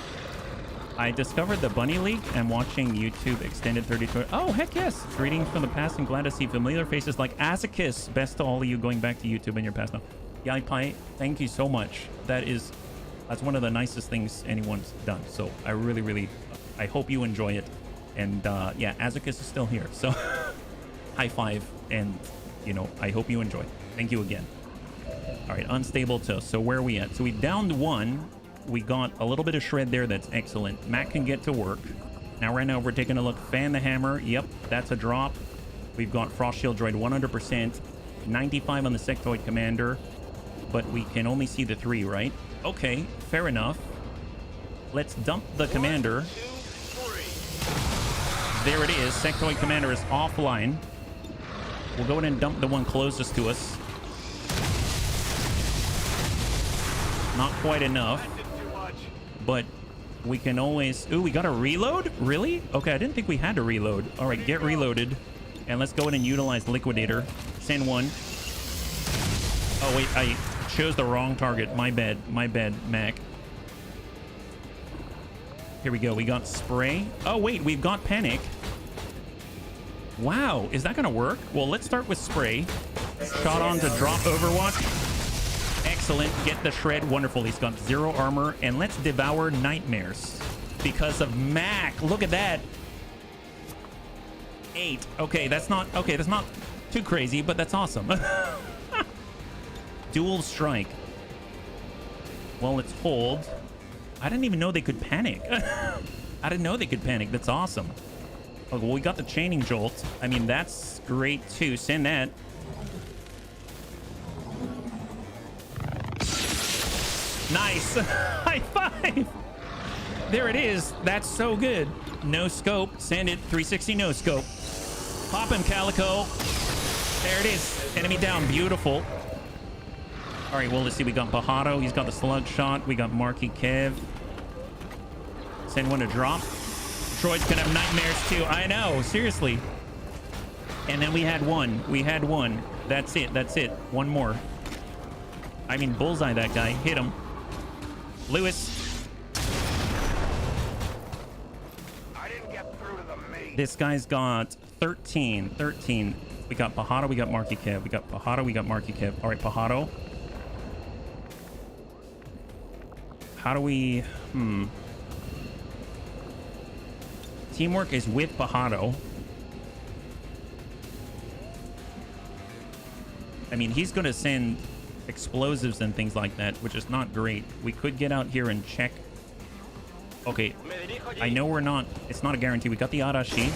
I discovered the Bunny League and watching YouTube extended 32. Oh, heck yes. Greetings from the past and glad to see familiar faces like Azakis. Best to all of you going back to YouTube in your past now. YaiPie, thank you so much. That's one of the nicest things anyone's done. So I really, I hope you enjoy it. And yeah, Azakis is still here. So high five. And, you know, I hope you enjoy. Thank you again. All right, unstable toast. So where are we at? So we downed one. We got a little bit of shred there. That's excellent. Matt can get to work. Now, right now, we're taking a look. Fan the hammer. Yep, that's a drop. We've got Frost Shield droid 100%. 95 on the Sectoid Commander. But we can only see the 3, right? Okay, fair enough. Let's dump the Commander. 1, 2, 3. There it is. Sectoid Commander is offline. We'll go ahead and dump the one closest to us. Not quite enough, but we can always... Ooh, we got a reload? Really? Okay, I didn't think we had to reload. All right, get reloaded. And let's go ahead and utilize Liquidator. Send one. Oh, wait, I chose the wrong target. My bad, Mac. Here we go. We got Spray. Oh, wait, we've got Panic. Wow, is that going to work? Well, let's start with Spray. Shot on to drop Overwatch. Excellent. Get the shred. Wonderful. He's got 0 armor. And let's devour Nightmares because of Mac. Look at that. 8. Okay, that's not too crazy, but that's awesome. Dual strike. Well, let's hold. I didn't even know they could panic. I didn't know they could panic. That's awesome. Okay, well, we got the chaining jolt. I mean, that's great too. Send that. Nice. High five. There it is. That's so good. No scope. Send it. 360 no scope. Pop him, Calico. There it is. Enemy down. Beautiful. All right, well, let's see. We got Bajato. He's got the slug shot. We got Marky Kev. Send one to drop. Droids can have nightmares too. I know. Seriously. And then we had one. That's it. One more. I mean, bullseye that guy. Hit him. Lewis. I didn't get through to the main. This guy's got 13. We got Bajato, we got Marky Kev. We got Bajato, we got Marky Kev. All right, Bajato. How do we... Teamwork is with Bajato. I mean, he's going to send explosives and things like that, which is not great. We could get out here and check. Okay, I know we're not... It's not a guarantee. We got the Arashi.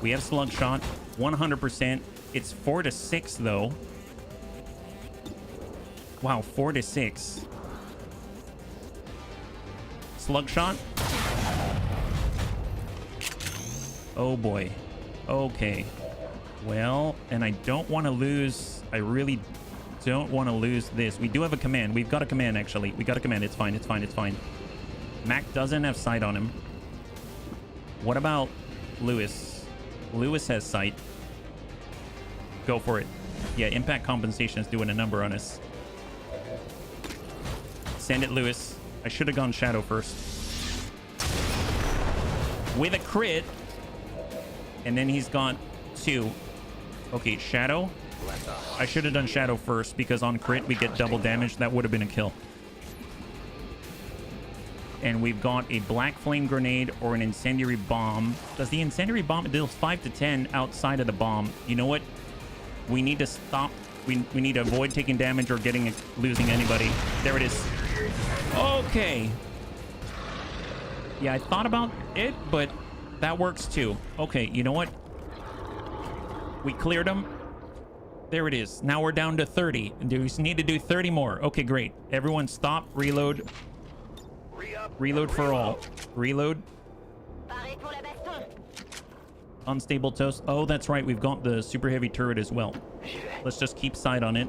We have slug shot. 100%. It's 4 to 6, though. Wow, 4 to 6. Slug shot. Oh, boy. Okay. Well, and I don't want to lose... I really don't want to lose this. We do have a command. We've got a command, actually. We got a command. It's fine. Mac doesn't have sight on him. What about Lewis? Lewis has sight. Go for it. Yeah, impact compensation is doing a number on us. Send it, Lewis. I should have gone Shadow first. with a crit. And then he's got 2. Okay, Shadow. I should have done Shadow first because on crit we get double damage. That would have been a kill. And we've got a black flame grenade or an incendiary bomb. Does the incendiary bomb deals 5 to 10 outside of the bomb? You know what? We need to stop. We need to avoid taking damage or losing anybody. There it is. Okay. Yeah, I thought about it, but that works too. Okay, you know what? We cleared them. There it is. Now we're down to 30. We just need to do 30 more. Okay, great. Everyone stop. Reload. Reload for all. Reload. Unstable toast. Oh, that's right. We've got the super heavy turret as well. Let's just keep sight on it.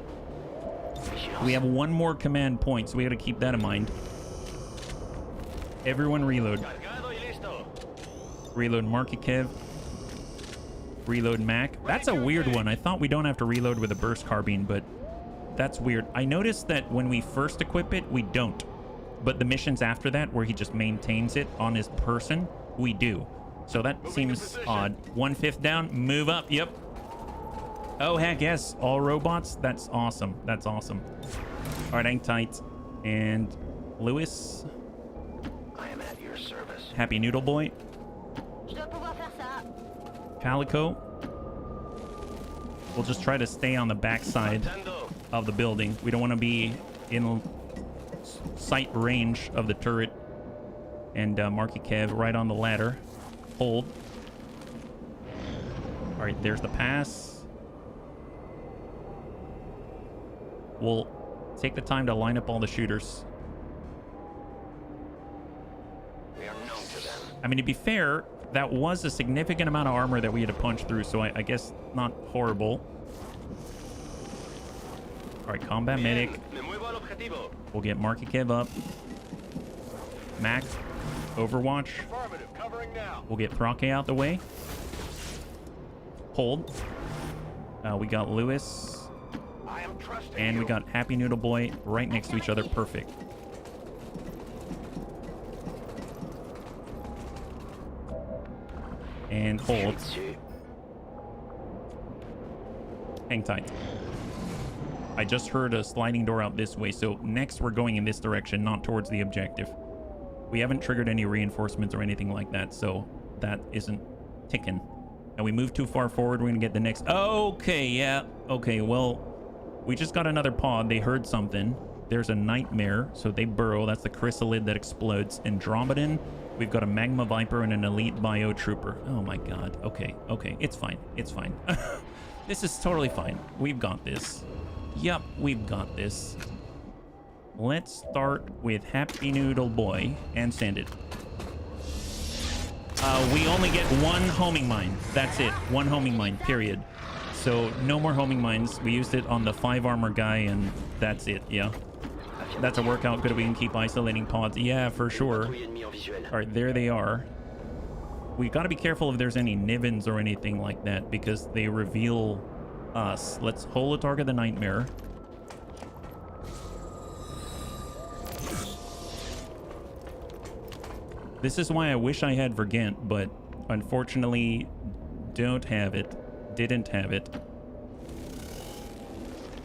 We have 1 more command point, so we got to keep that in mind. Everyone reload. Reload Markikev. Reload Mac. That's a weird one. I thought we don't have to reload with a burst carbine, but that's weird. I noticed that when we first equip it, we don't. But the missions after that, where he just maintains it on his person, we do. So that seems odd. 1/5 down. Move up. Yep. Oh, heck yes. All robots. That's awesome. That's awesome. All right, hang tight. And Lewis. I am at your service. Happy Noodle Boy. Calico. We'll just try to stay on the backside of the building. We don't want to be in sight range of the turret. And Marky Kev right on the ladder. Hold. All right, there's the pass. We'll take the time to line up all the shooters. We are known to them. I mean, to be fair, that was a significant amount of armor that we had to punch through, so I guess not horrible. All right, combat medic. We'll get Marky Kev up. Mac, Overwatch. We'll get Thrake out the way. Hold. We got Lewis. And we got Happy Noodle Boy right next to each other. Perfect. And hold. Hang tight. I just heard a sliding door out this way, so next we're going in this direction, not towards the objective. We haven't triggered any reinforcements or anything like that, so that isn't ticking. And we move too far forward, we're gonna get the next... Okay, yeah. Okay, well, we just got another pod. They heard something. There's a nightmare, so they burrow. That's the chrysalid that explodes. Andromedan. We've got a Magma Viper and an Elite Bio Trooper. Oh my god. Okay, okay. It's fine. It's fine. This is totally fine. We've got this. Yup, we've got this. Let's start with Happy Noodle Boy and send it. We only get 1 homing mine. That's it. 1 homing mine, period. So no more homing mines. We used it on the 5 armor guy and that's it. Yeah. That's a workout. Good. We can keep isolating pods. Yeah, for sure. All right, there they are. We got to be careful if there's any Nivens or anything like that because they reveal us. Let's Holotarga the Nightmare. This is why I wish I had Vergant, but unfortunately don't have it. Didn't have it.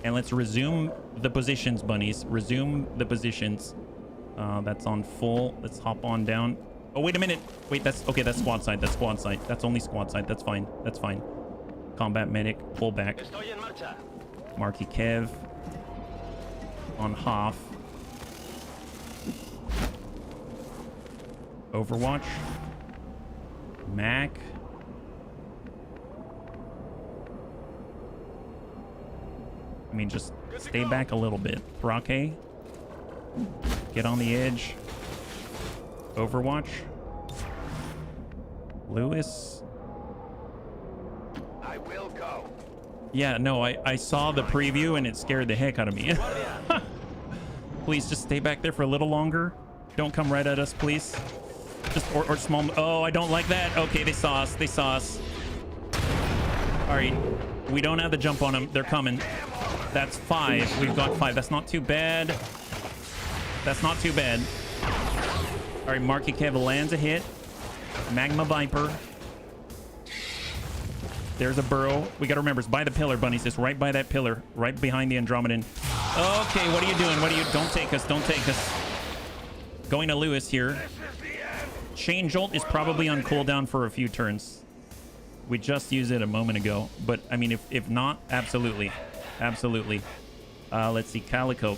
And let's resume the positions, bunnies. Resume the positions. That's on full. Let's hop on down. Oh, wait a minute. Wait, that's... Okay, that's squad side. That's squad side. That's only squad side. That's fine. That's fine. Combat medic. Pull back. Marky Kev. On Hoff. Overwatch. Mac. I mean, just stay back a little bit. Thrake. Get on the edge. Overwatch. Lewis. I will go. Yeah, no, I saw the preview and it scared the heck out of me. Please just stay back there for a little longer. Don't come right at us, please. Just or small. Oh, I don't like that. Okay, they saw us. They saw us. All right, we don't have the jump on them. They're coming. That's 5. We've got 5. That's not too bad. That's not too bad. All right, Marky Kev lands a hit. Magma Viper. There's a burrow. We got to remember, it's by the pillar, bunnies. It's right by that pillar, right behind the Andromedan. Okay, what are you doing? Don't take us. Don't take us. Going to Lewis here. Chain Jolt is probably on cooldown for a few turns. We just used it a moment ago. But, I mean, if not, absolutely. Absolutely. Let's see. Calico.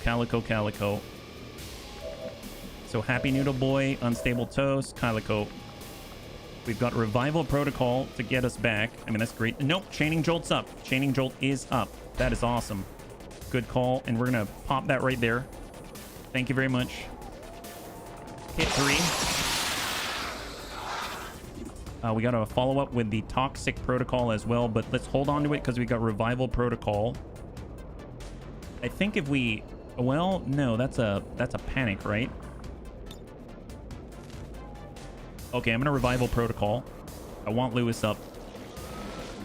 So, Happy Noodle Boy, Unstable Toast, Calico. We've got Revival Protocol to get us back. I mean, that's great. Nope, Chaining Jolt's up. Chaining Jolt is up. That is awesome. Good call. And we're going to pop that right there. Thank you very much. Hit 3. We got to follow up with the Toxic Protocol as well, but let's hold on to it because we got Revival Protocol. I think if we... Well, no, that's a panic, right? Okay, I'm going to Revival Protocol. I want Lewis up.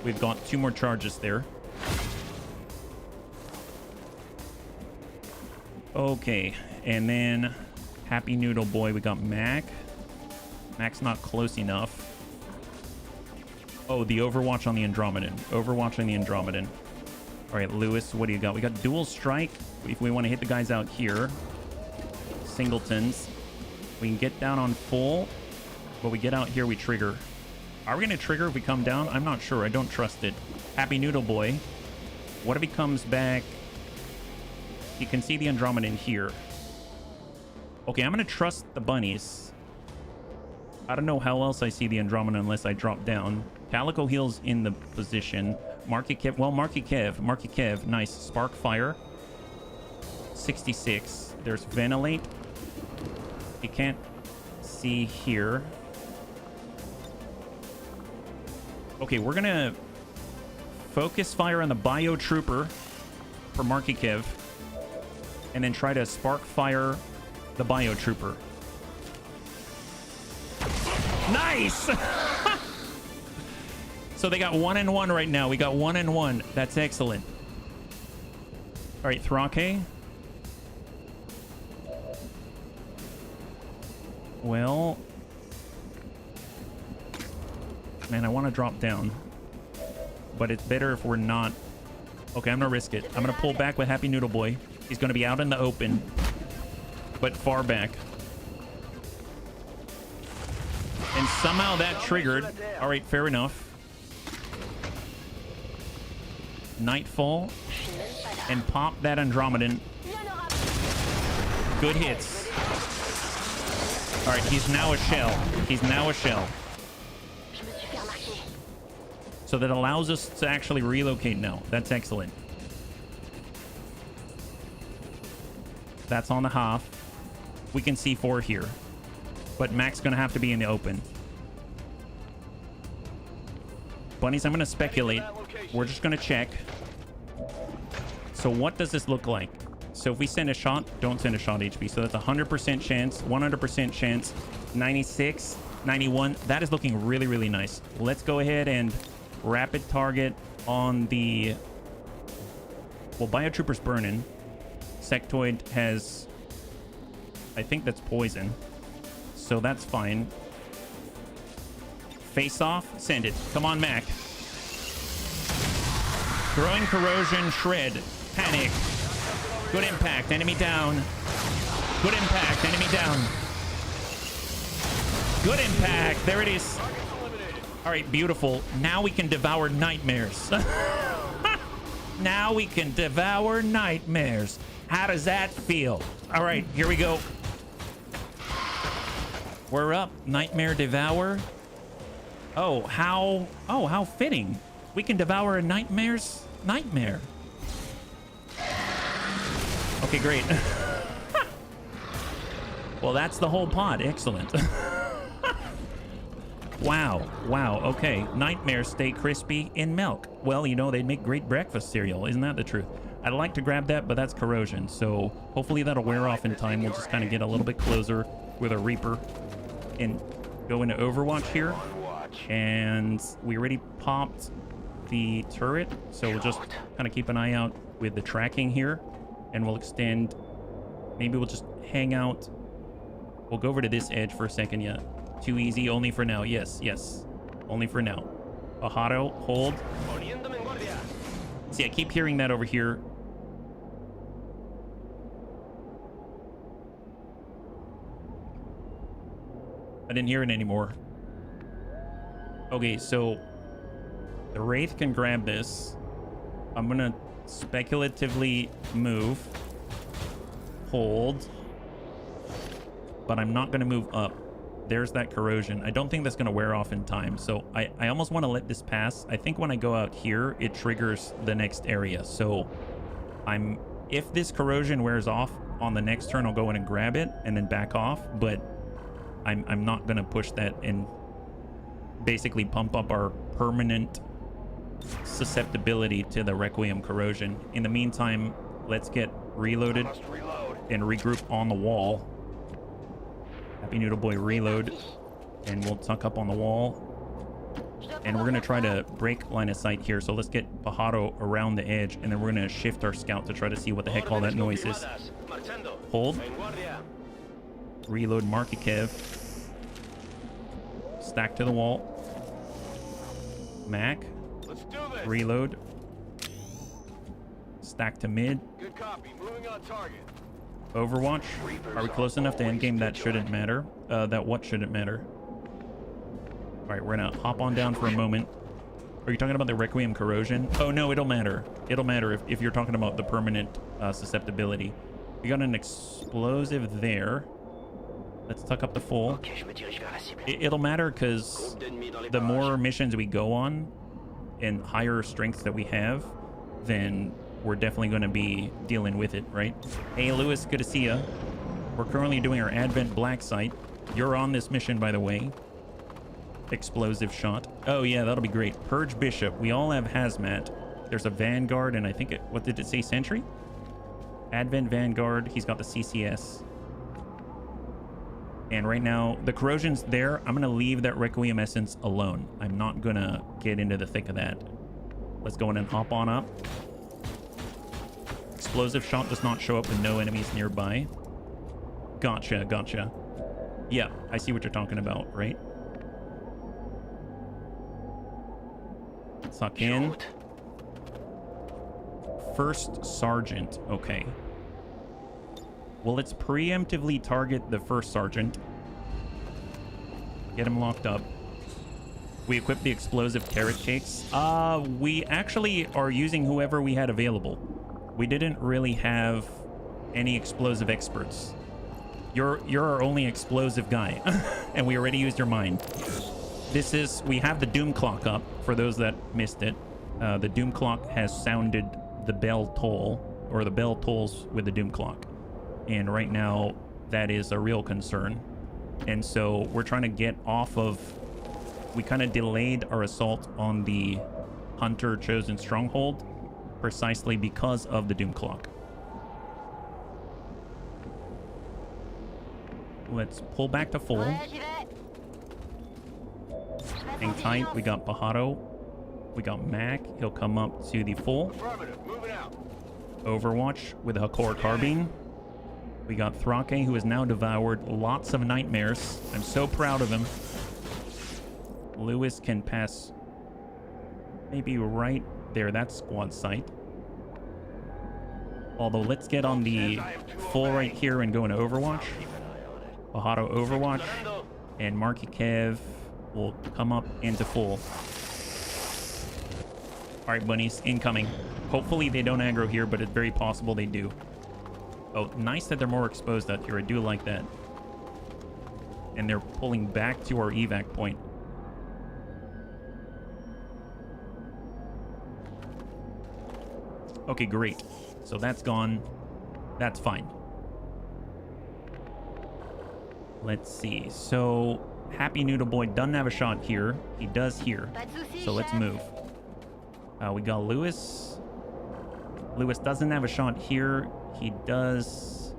We've got 2 more charges there. Okay, and then Happy Noodle Boy, we got Mac. Mac's not close enough. Oh, the Overwatch on the Andromedan. Overwatch on the Andromedan. All right, Lewis, what do you got? We got Dual Strike if we want to hit the guys out here. Singletons. We can get down on full. But we get out here, we trigger. Are we going to trigger if we come down? I'm not sure. I don't trust it. Happy Noodle Boy. What if he comes back? You can see the Andromedan here. Okay, I'm going to trust the bunnies. I don't know how else I see the Andromedan unless I drop down. Calico heals in the position. Marky Kev. Well, Marky Kev. Nice. Spark Fire. 66. There's Ventilate. You can't see here. Okay, we're gonna focus fire on the Bio Trooper for Marky Kev, and then try to spark fire the Bio Trooper. Nice! So they got 1 and 1 right now. We got 1 and 1. That's excellent. All right, Thrake. Well, man, I want to drop down, but it's better if we're not. Okay, I'm gonna risk it. I'm gonna pull back with Happy Noodle Boy. He's gonna be out in the open, but far back. And somehow that triggered. All right, fair enough. Nightfall and pop that Andromedan. Good hits. All right, he's now a shell. He's now a shell. So that allows us to actually relocate now. That's excellent. That's on the half. We can see 4 here. But Mac's going to have to be in the open. Bunnies, I'm going to speculate. We're just going to check. So what does this look like? So if we send a shot, don't send a shot HP. So that's 100% chance, 100% chance, 96, 91. That is looking really, really nice. Let's go ahead and rapid target on the... Well, Biotrooper's burning. Sectoid has... I think that's poison. So that's fine. Face off, send it. Come on, Mac. Growing Corrosion, Shred, Panic. Good impact, enemy down. Good impact, enemy down. Good impact, there it is. All right, beautiful. Now we can devour nightmares. Now we can devour nightmares. How does that feel? All right, here we go. We're up. Nightmare Devour. Oh, how fitting. We can devour a nightmare's nightmare. Okay, great. Well, that's the whole pod. Excellent. Wow. Okay. Nightmares stay crispy in milk. Well, you know, they'd make great breakfast cereal. Isn't that the truth? I'd like to grab that, but that's corrosion. So hopefully that'll wear off in time. We'll just kind of get a little bit closer with a Reaper and go into Overwatch here. And we already popped the turret. So we'll just kind of keep an eye out with the tracking here. And we'll extend. Maybe we'll just hang out. We'll go over to this edge for a second. Yeah. Too easy, only for now. Yes, yes. Only for now. Bajado, hold. Poniéndome en guardia. See, I keep hearing that over here. I didn't hear it anymore. Okay, so the Wraith can grab this. I'm gonna speculatively move. Hold. But I'm not gonna move up. There's that corrosion. I don't think that's gonna wear off in time. So I almost want to let this pass. I think when I go out here, it triggers the next area. So if this corrosion wears off on the next turn, I'll go in and grab it and then back off. But I'm not gonna push that and basically pump up our permanent susceptibility to the Requiem corrosion. In the meantime, let's get reloaded Must reload. and regroup on the wall. Happy Noodle Boy reload, and we'll tuck up on the wall. And we're gonna try to break line of sight here. So let's get Bajado around the edge, and then we're gonna shift our scout to try to see what the heck all that noise is. Marchando. Hold. En guardia. Reload Markikev. Stack to the wall. Mac. Let's do this. Reload. Stack to mid. Good copy. Moving on target. Overwatch. Are we close enough to endgame? That shouldn't matter. That what shouldn't matter? All right, we're gonna hop on down for a moment. Are you talking about the Requiem corrosion? Oh no, it'll matter. It'll matter if you're talking about the permanent susceptibility. We got an explosive there. Let's tuck up the full. Ok, je me dirige vers la cible. It'll matter because Groupe d'ennemis dans les the more parages. missions we go on and higher strength that we have, then we're definitely going to be dealing with it, right? Hey, Lewis, good to see ya. We're currently doing our Advent Black site. You're on this mission, by the way. Explosive shot. Oh, yeah, that'll be great. Purge Bishop. We all have Hazmat. There's a Vanguard, and I think what did it say? Sentry? Advent Vanguard. He's got the CCS. And right now, the corrosion's there. I'm going to leave that Requiem Essence alone. I'm not going to get into the thick of that. Let's go in and hop on up. Explosive shot does not show up with no enemies nearby. Gotcha, gotcha. Yeah, I see what you're talking about, right? Suck in. Shoot. First Sergeant. Okay. Well, let's preemptively target the First Sergeant. Get him locked up. We equip the explosive carrot cakes. We actually are using whoever we had available. We didn't really have any explosive experts. You're our only explosive guy. And we already used your mine. We have the Doom Clock up, for those that missed it. The Doom Clock has sounded the bell toll, or the bell tolls with the Doom Clock. And right now, that is a real concern. And so we're trying to get off of... We kind of delayed our assault on the Hunter Chosen Stronghold precisely because of the Doom Clock. Let's pull back to full. Hang tight. We got Bajado. We got Mac. He'll come up to the full. Affirmative. Moving out. Overwatch with a Hakor Carbine. We got Thrake, who has now devoured lots of nightmares. I'm so proud of him. Lewis can pass maybe right there. That's squad sight. Although, let's get on the full right here and go into Overwatch. Bajado Overwatch. And Marky Kev will come up into full. All right, bunnies, incoming. Hopefully they don't aggro here, but it's very possible they do. Oh, nice that they're more exposed out here. I do like that. And they're pulling back to our evac point. Okay, great. So that's gone. That's fine. Let's see. So Happy Noodle Boy doesn't have a shot here. He does here. So let's move. We got Lewis. Lewis doesn't have a shot here. He does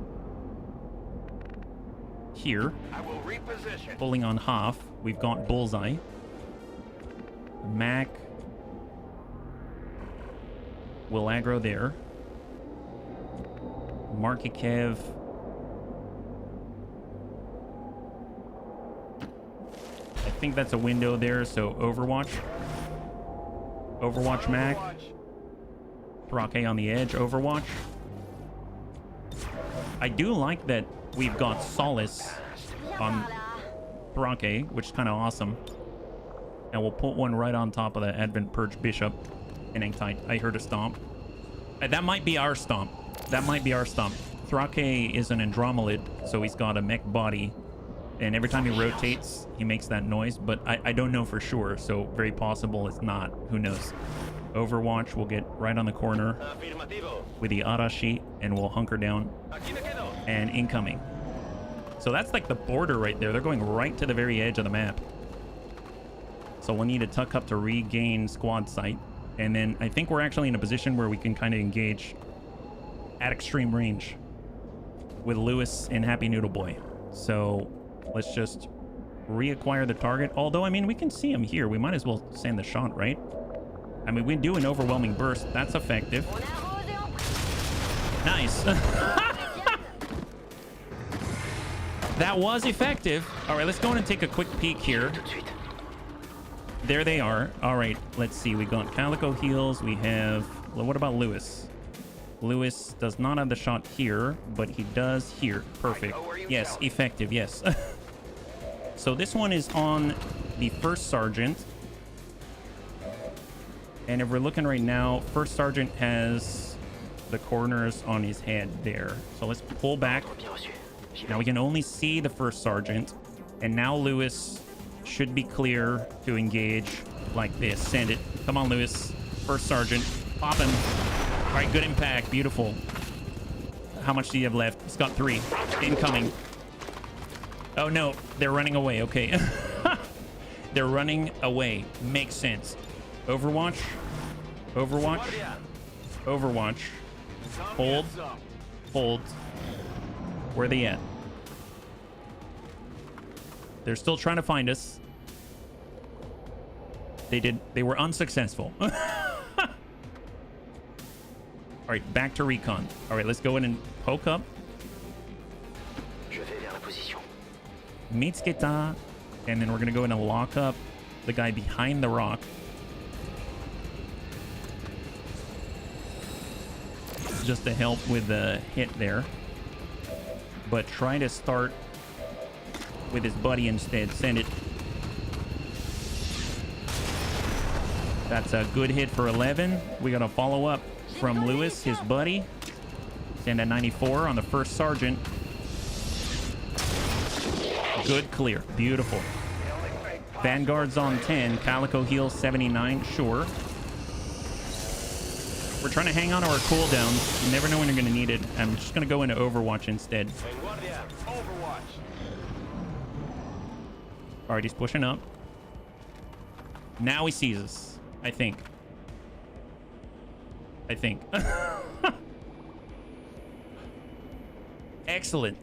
here. I will reposition. Pulling on half. We've got Bullseye. Mac will aggro there. Marky Kev think that's a window there, so Overwatch. Overwatch Mac. Thrake on the edge, Overwatch. I do like that we've got Solace on Thrake, which is kind of awesome. And we'll put one right on top of the Advent Purge Bishop. And hang tight. I heard a stomp. That might be our stomp. That might be our stomp. Thrake is an Andromelid, so he's got a mech body. And every time he rotates, he makes that noise. But I don't know for sure, so very possible it's not. Who knows? Overwatch will get right on the corner with the Arashi, and we'll hunker down. And incoming. So that's like the border right there. They're going right to the very edge of the map. So we'll need to tuck up to regain squad sight. And then I think we're actually in a position where we can kind of engage at extreme range with Lewis and Happy Noodle Boy. So let's just reacquire the target. Although, I mean, we can see him here. We might as well send the shot, right? I mean, we do an overwhelming burst. That's effective. Nice. That was effective. All right, let's go in and take a quick peek here. There they are. All right, let's see. We got Calico heals. We have... Well, what about Lewis? Lewis does not have the shot here, but he does here. Perfect. Yes, effective. Yes. So this one is on the First Sergeant. And if we're looking right now, First Sergeant has the corners on his head there. So let's pull back. Now we can only see the First Sergeant. And now Lewis should be clear to engage like this. Send it. Come on, Lewis. First Sergeant. Pop him. All right, good impact. Beautiful. How much do you have left? He's got 3. Incoming. Oh, no. They're running away. Okay. They're running away. Makes sense. Overwatch. Overwatch. Overwatch. Hold. Hold. Where are they at? They're still trying to find us. They were unsuccessful. All right, back to recon. All right, let's go in and poke up. Mitsketa. And then we're going to go in and lock up the guy behind the rock. Just to help with the hit there. But try to start with his buddy instead. Send it. That's a good hit for 11. We got a follow-up from Lewis, his buddy. Send a 94 on the First Sergeant. Good clear. Beautiful. Vanguard's on 10. Calico heals 79. Sure. We're trying to hang on to our cooldowns. You never know when you're going to need it. I'm just going to go into Overwatch instead. All right, he's pushing up. Now he sees us, I think. Excellent.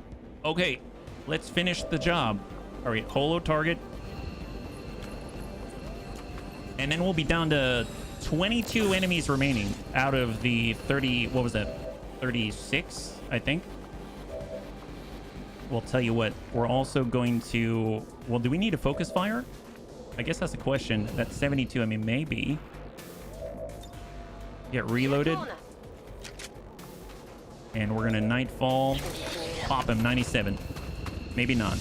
Okay, let's finish the job. All right, holo target. And then we'll be down to 22 enemies remaining out of the 30, what was that? 36, I think. We'll tell you what, we're also going to, well, do we need a focus fire? I guess that's a question. That's 72. I mean, maybe. Get reloaded. And we're going to Nightfall. Pop him, 97. Maybe not.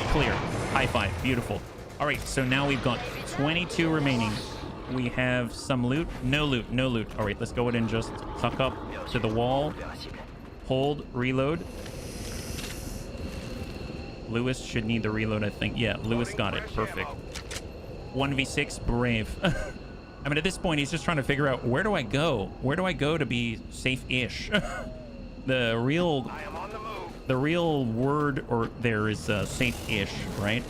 Clear. High five. Beautiful. All right, so now we've got 22 remaining. We have some loot. No loot. No loot. All right, let's go ahead and just tuck up to the wall. Hold. Reload. Lewis should need the reload, I think. Yeah, Lewis got it. Perfect. 1v6. Brave. I mean, at this point, he's just trying to figure out, where do I go? Where do I go to be safe-ish? The real word or there is safe-ish, right?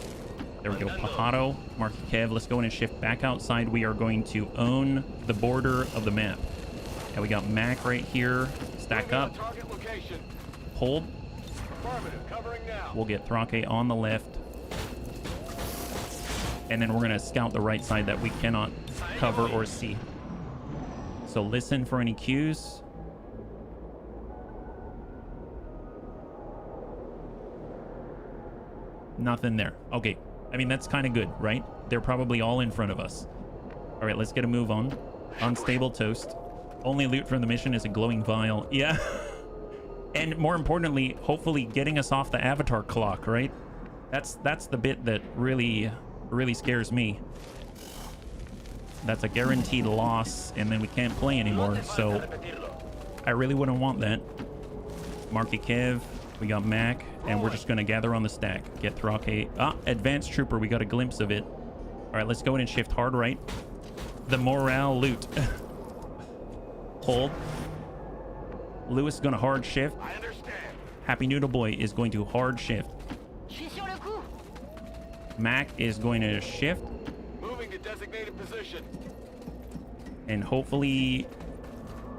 There we go. Pajaro, Mark Kev. Let's go in and shift back outside. We are going to own the border of the map. And we got Mac right here. Stack up. Hold. We'll get Thrake on the left. And then we're going to scout the right side that we cannot cover or see. So listen for any cues. Nothing there. Okay. I mean, that's kind of good, right? They're probably all in front of us. All right, let's get a move on. Unstable toast. Only loot from the mission is a glowing vial. Yeah. And more importantly, hopefully getting us off the avatar clock, right? That's the bit that really scares me. That's a guaranteed loss, and then we can't play anymore. So I really wouldn't want that. Marky Kev, we got Mac, and we're just gonna gather on the stack. Get Thrake. Advanced Trooper, we got a glimpse of it. All right, let's go in and shift hard right. The morale loot. Hold. Lewis is gonna hard shift. I understand. Happy Noodle Boy is going to hard shift. Mac is going to shift. Moving to designated position. And hopefully,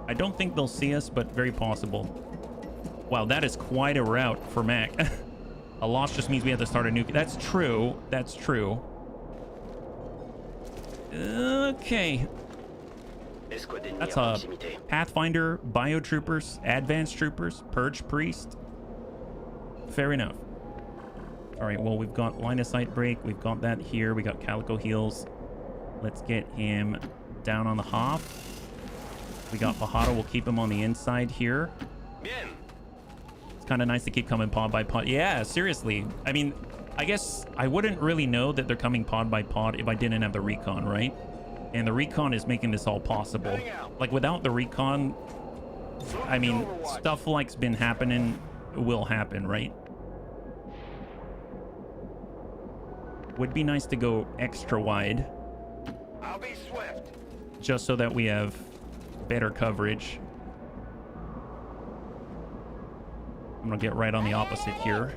I don't think they'll see us, but very possible. Wow, that is quite a route for Mac. A loss just means we have to start a new... That's true. That's true. Okay. That's a Pathfinder, Biotroopers, Advanced Troopers, Purge Priest. Fair enough. All right, well, we've got line of sight break. We've got that here. We got Calico heals. Let's get him down on the Hoff. We got Bajado. We'll keep him on the inside here. Bien. It's kind of nice to keep coming pod by pod. Yeah, seriously. I mean, I guess I wouldn't really know that they're coming pod by pod if I didn't have the recon, right? And the recon is making this all possible. Like, without the recon, I mean, stuff like's been happening will happen, right? Would be nice to go extra wide. I'll be swift. Just so that we have better coverage. I'm gonna get right on the opposite here.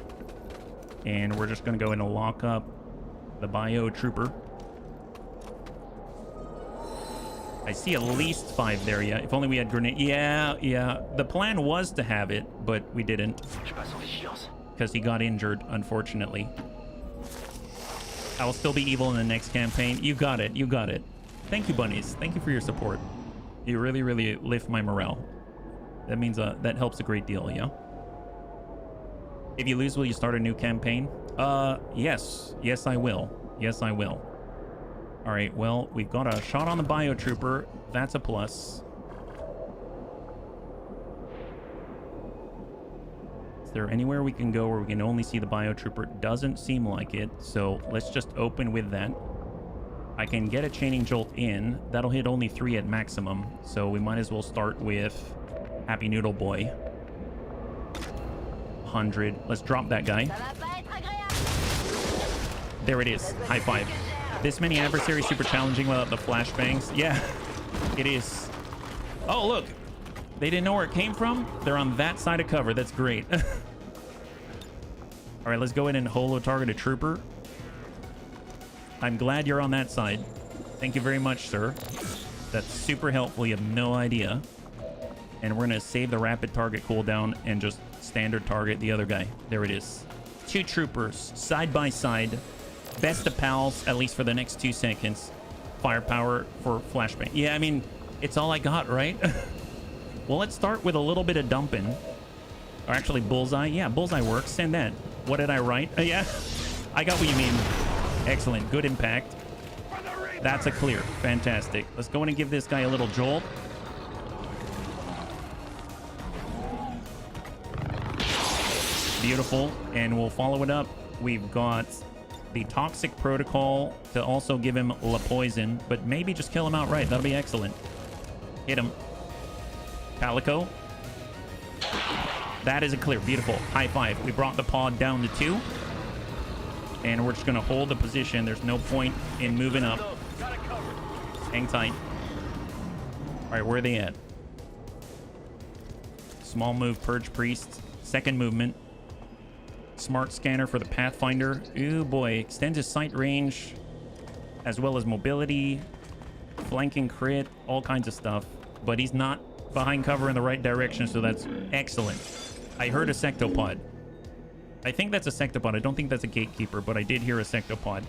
And we're just gonna go in and lock up the Bio Trooper. I see at least 5 there, yeah. If only we had grenade. Yeah. The plan was to have it, but we didn't. Because he got injured, unfortunately. I will still be evil in the next campaign. You got it. You got it. Thank you, bunnies. Thank you for your support. You really lift my morale. That means that helps a great deal, yeah? If you lose, will you start a new campaign? Yes. Yes, I will. Yes, I will. All right, well, we've got a shot on the Biotrooper. That's a plus. Is there anywhere we can go where we can only see the Biotrooper? Doesn't seem like it, so let's just open with that. I can get a chaining jolt in. That'll hit only 3 at maximum, so we might as well start with Happy Noodle Boy. 100. Let's drop that guy. There it is. High five. This many adversaries super challenging without the flashbangs. Yeah, it is. Oh, look. They didn't know where it came from. They're on that side of cover. That's great. All right, let's go in and holo target a trooper. I'm glad you're on that side. Thank you very much, sir. That's super helpful. You have no idea. And we're going to save the rapid target cooldown and just standard target the other guy. There it is. 2 troopers side by side. Best of pals, at least for the next 2 seconds. Firepower for flashbang. Yeah, I mean, it's all I got, right? Well, let's start with a little bit of dumping. Or actually, bullseye. Yeah, bullseye works. Send that. What did I write? Yeah, I got what you mean. Excellent. Good impact. That's a clear. Fantastic. Let's go in and give this guy a little jolt. Beautiful. And we'll follow it up. We've got the Toxic Protocol to also give him La Poison, but maybe just kill him outright. That'll be excellent. Hit him. Calico. That is a clear. Beautiful. High five. We brought the pod down to 2. And we're just going to hold the position. There's no point in moving up. Hang tight. All right, where are they at? Small move, Purge Priest. Second movement. Smart scanner for the Pathfinder. Ooh, boy. Extends his sight range, as well as mobility, flanking crit, all kinds of stuff. But he's not behind cover in the right direction, so that's excellent. I heard a sectopod. I think that's a sectopod. I don't think that's a gatekeeper, but I did hear a sectopod.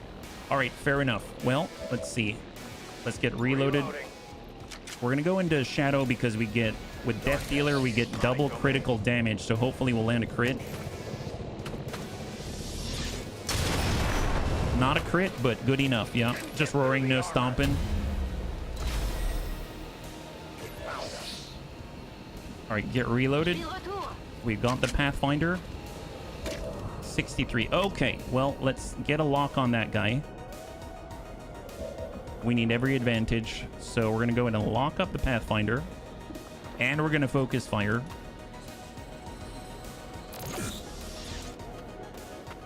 All right, fair enough. Well, let's see. Let's get reloaded. We're going to go into Shadow because we get, with Death Dealer, we get double critical damage, so hopefully we'll land a crit. Not a crit, but good enough. Yeah, just roaring, no stomping. All right, get reloaded. We've got the Pathfinder. 63. Okay, well, let's get a lock on that guy. We need every advantage. So we're going to go in and lock up the Pathfinder. And we're going to focus fire.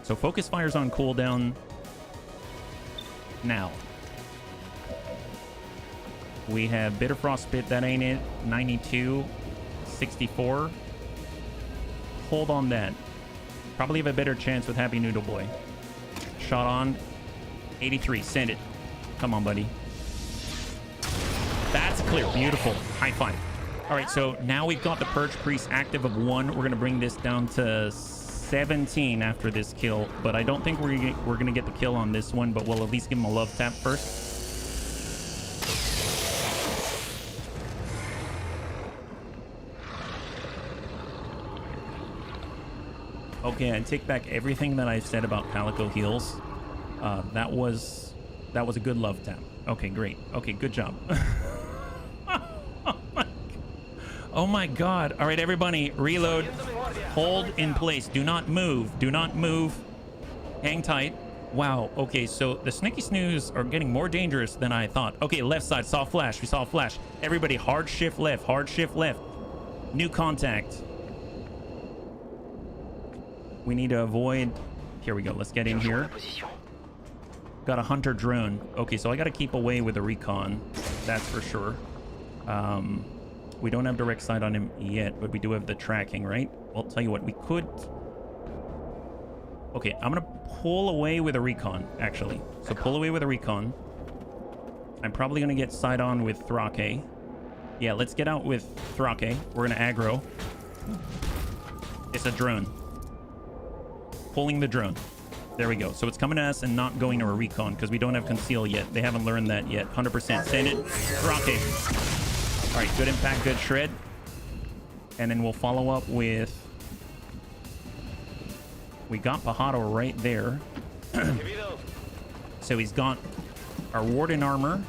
So focus fire's on cooldown now. We have Bitter Frostbite. That ain't it. 92. 64. Hold on that. Probably have a better chance with Happy Noodle Boy. Shot on. 83. Send it. Come on, buddy. That's clear. Beautiful. High five. All right, so now we've got the Purge Priest active of 1. We're going to bring this down to 17 after this kill, but I don't think we're going to get the kill on this one, but we'll at least give him a love tap first. Okay, I take back everything that I've said about Calico heals. That was a good love tap. Okay, great. Okay, good job. Oh my god. All right, everybody, reload. Hold in place. Do not move. Do not move. Hang tight. Wow. Okay, so the Sneaky Snooze are getting more dangerous than I thought. Okay, left side. Saw a flash. We saw a flash. Everybody, hard shift left. Hard shift left. New contact. We need to avoid... Here we go. Let's get in here. Got a hunter drone. Okay, so I got to keep away with a recon. That's for sure. We don't have direct sight on him yet, but we do have the tracking, right? Well, tell you what, we could... Okay, I'm going to pull away with a recon, actually. So pull away with a recon. I'm probably going to get sight on with Thrake. Yeah, let's get out with Thrake. We're going to aggro. It's a drone. Pulling the drone. There we go. So it's coming to us and not going to a recon because we don't have conceal yet. They haven't learned that yet. 100%. Send it. Thrake. All right, good impact, good shred. And then we'll follow up with... We got Pajaro right there. So he's got our Warden armor.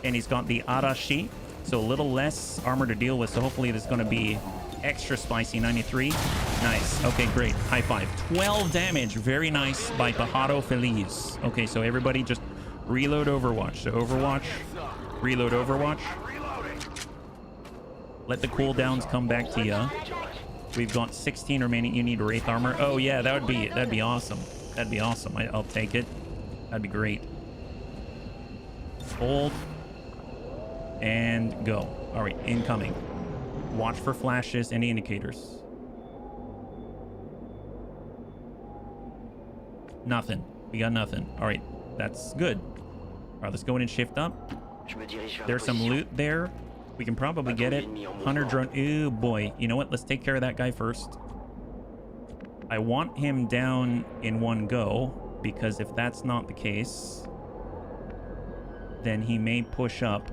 And he's got the Arashi. So a little less armor to deal with. So hopefully this is going to be extra spicy. 93. Nice. Okay, great. High five. 12 damage. Very nice by Pajaro Feliz. Okay, so everybody just reload Overwatch. So Overwatch. Reload Overwatch. Let the cooldowns come back to you. We've got 16 remaining. You need Wraith armor. Oh yeah, that'd be awesome. That'd be awesome. I'll take it. That'd be great. Hold. And go. All right, incoming. Watch for flashes. Any indicators? Nothing. We got nothing. All right, that's good. All right, let's go in and shift up. There's some loot there. We can probably get it. Hunter drone. Ooh, boy. You know what? Let's take care of that guy first. I want him down in one go, because if that's not the case, then he may push up,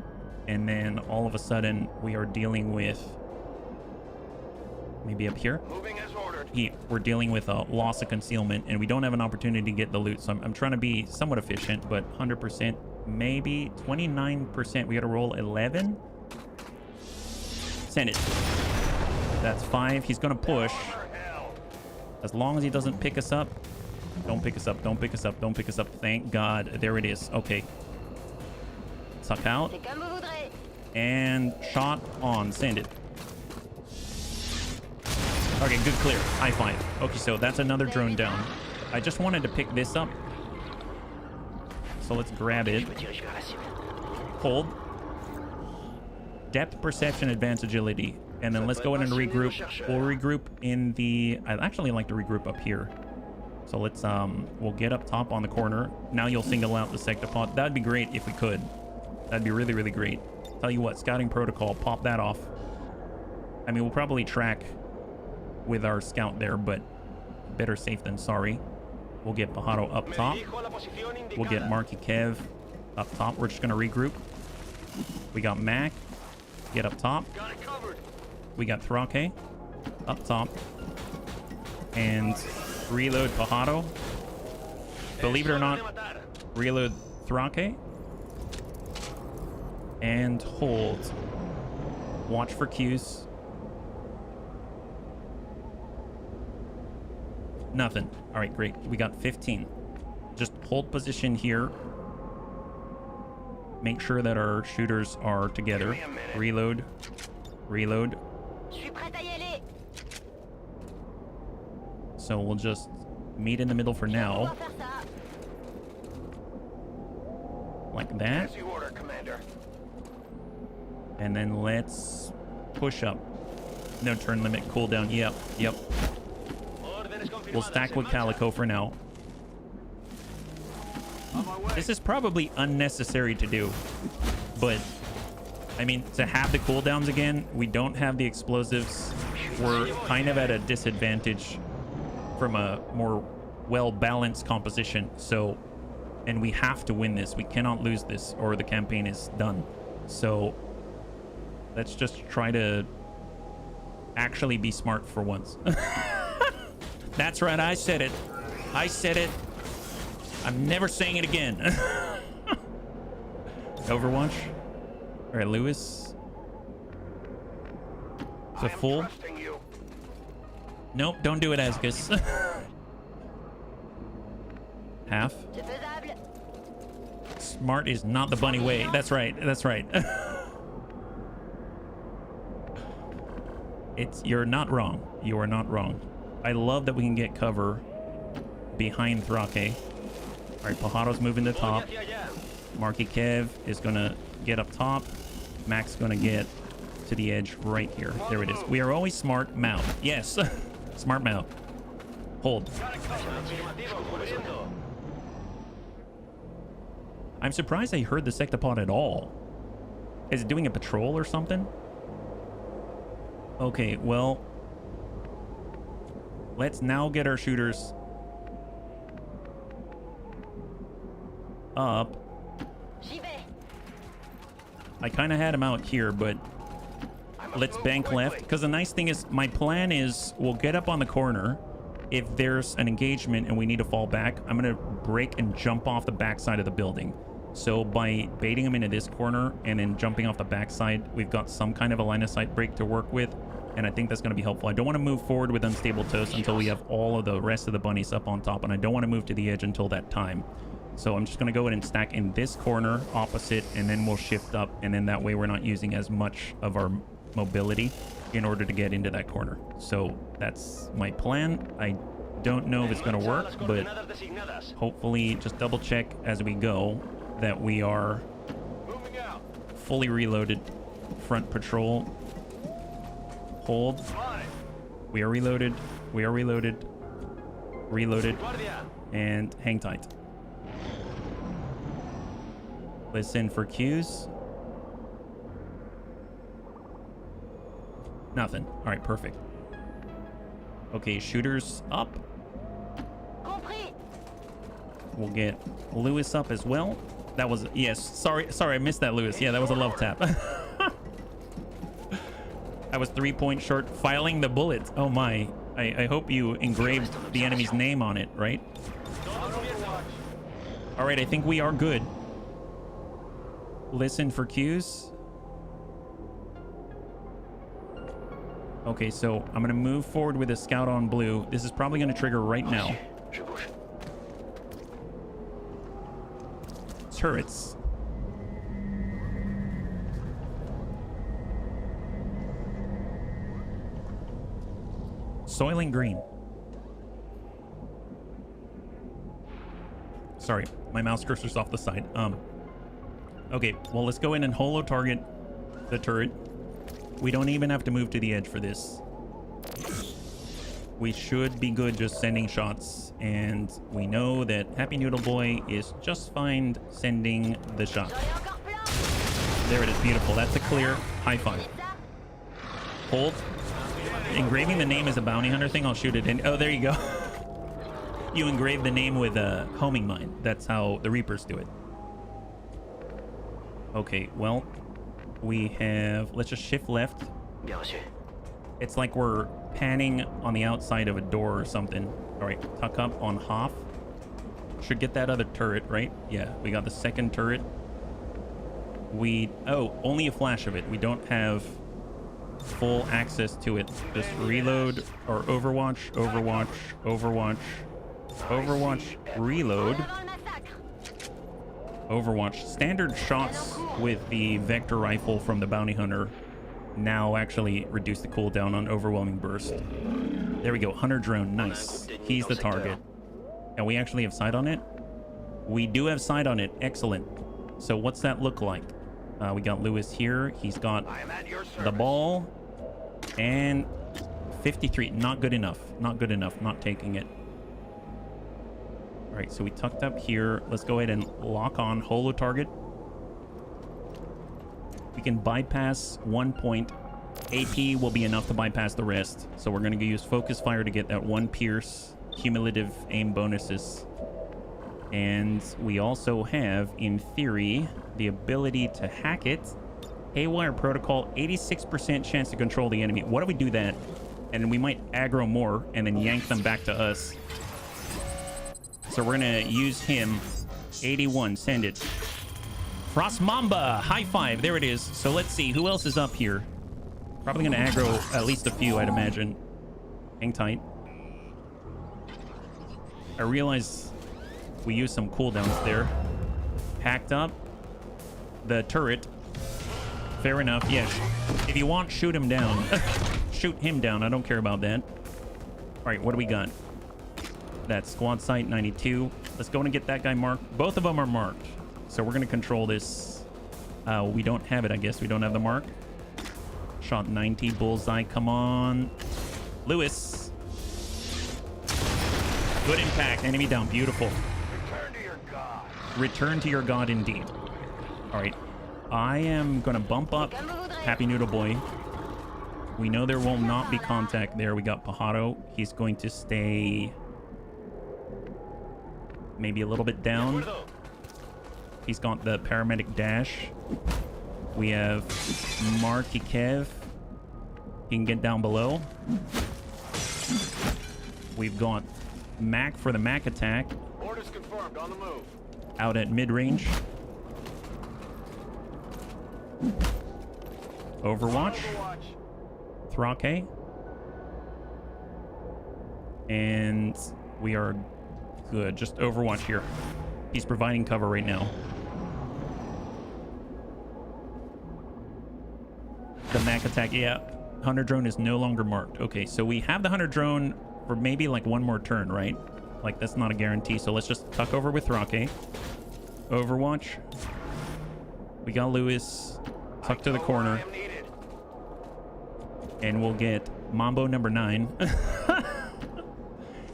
and then all of a sudden we are dealing with... Maybe up here? We're dealing with a loss of concealment, and we don't have an opportunity to get the loot, so I'm trying to be somewhat efficient, but 100%, maybe 29%. We got to roll 11. Send it. That's 5. He's gonna push. As long as he doesn't pick us up. Don't pick us up. Don't pick us up. Don't pick us up. Thank God. There it is. Okay. Suck out. And shot on. Send it. Okay, good clear. High five. Okay, so that's another drone down. I just wanted to pick this up. So let's grab it. Hold. Depth perception, advanced agility. And then let's go in and regroup. We'll regroup in the... I'd actually like to regroup up here. So let's, we'll get up top on the corner. Now you'll single out the sectopod. That'd be great if we could. That'd be really, really great. Tell you what, scouting protocol, pop that off. I mean, we'll probably track with our scout there, but better safe than sorry. We'll get Pajaro up top. We'll get Marky Kev up top. We're just going to regroup. We got Mac. Get up top. We got Thrake up top. And reload Pajaro. believe it or not, reload Thrake. And hold. Watch for cues. Nothing. All right, great. We got 15. Just hold position here. Make sure that our shooters are together. Reload. Reload. So we'll just meet in the middle for now. Like that. And then let's push up. No turn limit, cooldown. Yep, yep. We'll stack with Calico for now. This is probably unnecessary to do, but I mean, to have the cooldowns again, we don't have the explosives. We're kind of at a disadvantage from a more well-balanced composition. So, and we have to win this. We cannot lose this or the campaign is done. So let's just try to actually be smart for once. That's right. I said it. I said it. I'm never saying it again. Overwatch. All right, Lewis. It's a full. Nope, don't do it, Asgus. Half. Smart is not the bunny way. That's right. That's right. You're not wrong. You are not wrong. I love that we can get cover behind Thrake. All right, Pajaro's moving to top. Marky Kev is gonna get up top. Mac's gonna get to the edge right here. There it is. We are always smart. Mouth. Yes. Smart mouth. Hold. I'm surprised I heard the Sectopod at all. Is it doing a patrol or something? Okay, well, let's now get our shooters up. I kind of had him out here, but let's bank left. Because the nice thing is, my plan is we'll get up on the corner. If there's an engagement and we need to fall back, I'm going to break and jump off the backside of the building. So by baiting him into this corner and then jumping off the backside, we've got some kind of a line of sight break to work with. And I think that's going to be helpful. I don't want to move forward with Unstable Toast until we have all of the rest of the bunnies up on top. And I don't want to move to the edge until that time. So I'm just going to go ahead and stack in this corner opposite, and then we'll shift up. And then that way we're not using as much of our mobility in order to get into that corner. So that's my plan. I don't know if it's going to work, but hopefully just double check as we go that we are fully reloaded. Front patrol. Hold. We are reloaded. We are reloaded. Reloaded. And hang tight. Listen for cues. Nothing. All right, perfect. Okay, shooters up. We'll get Lewis up as well. That was, yes, sorry, I missed that, Lewis. Yeah, that was a love tap. I was 3 points short filing the bullet. Oh my. I hope you engraved the enemy's name on it, right? All right, I think we are good. Listen for cues. Okay, so I'm going to move forward with a scout on blue. This is probably going to trigger right now. Turrets. Soiling green. Sorry, my mouse cursor's off the side. Okay, well, let's go in and holo target the turret. We don't even have to move to the edge for this. We should be good just sending shots, and we know that Happy Noodle Boy is just fine sending the shot. There it is, beautiful. That's a clear high five. Hold. Engraving the name is a bounty hunter thing. I'll shoot it in. Oh, there you go. You engrave the name with a homing mine. That's how the Reapers do it. Okay, well, we have... Let's just shift left. It's like we're panning on the outside of a door or something. All right, tuck up on Hoff. Should get that other turret, right? Yeah, we got the second turret. Oh, only a flash of it. We don't have full access to it. Just reload or Overwatch, Overwatch, Overwatch, Overwatch, reload. Overwatch. Standard shots with the Vector rifle from the Bounty Hunter now actually reduce the cooldown on Overwhelming Burst. There we go. Hunter drone. Nice. He's the target. And we actually have sight on it? We do have sight on it. Excellent. So what's that look like? We got Lewis here. He's got the ball. And 53. Not good enough. Not good enough. Not taking it. All right, so we tucked up here. Let's go ahead and lock on holo target. We can bypass 1 point. AP will be enough to bypass the rest. So we're going to use focus fire to get that 1 pierce cumulative aim bonuses. And we also have, in theory, the ability to hack it. Haywire protocol, 86% chance to control the enemy. What if we do that? And we might aggro more and then yank them back to us. So we're going to use him. 81, send it. Frost Mamba, high five. There it is. So let's see. Who else is up here? Probably going to aggro at least a few, I'd imagine. Hang tight. I realize we used some cooldowns there. Hacked up. The turret. Fair enough. Yes. If you want, shoot him down. Shoot him down. I don't care about that. All right, what do we got? That squad site 92. Let's go and get that guy marked. Both of them are marked. So we're going to control this. We don't have it, I guess. We don't have the mark. Shot 90. Bullseye. Come on. Lewis. Good impact. Enemy down. Beautiful. Return to your god. Return to your god indeed. All right. I am going to bump up Happy Noodle Boy. We know there will not be contact there. We got Pajaro. He's going to stay maybe a little bit down. He's got the paramedic dash. We have Marky Kev. He can get down below. We've got Mac for the Mac attack. Orders confirmed. On the move. Out at mid-range. Overwatch. Thrake. And we are good. Just Overwatch here. He's providing cover right now. The Mac attack, yeah. Hunter drone is no longer marked. Okay, so we have the Hunter drone for maybe like one more turn, right? Like, that's not a guarantee. So let's just tuck over with Thrake. Overwatch. We got Lewis. Tuck to the corner. And we'll get Mambo number 9.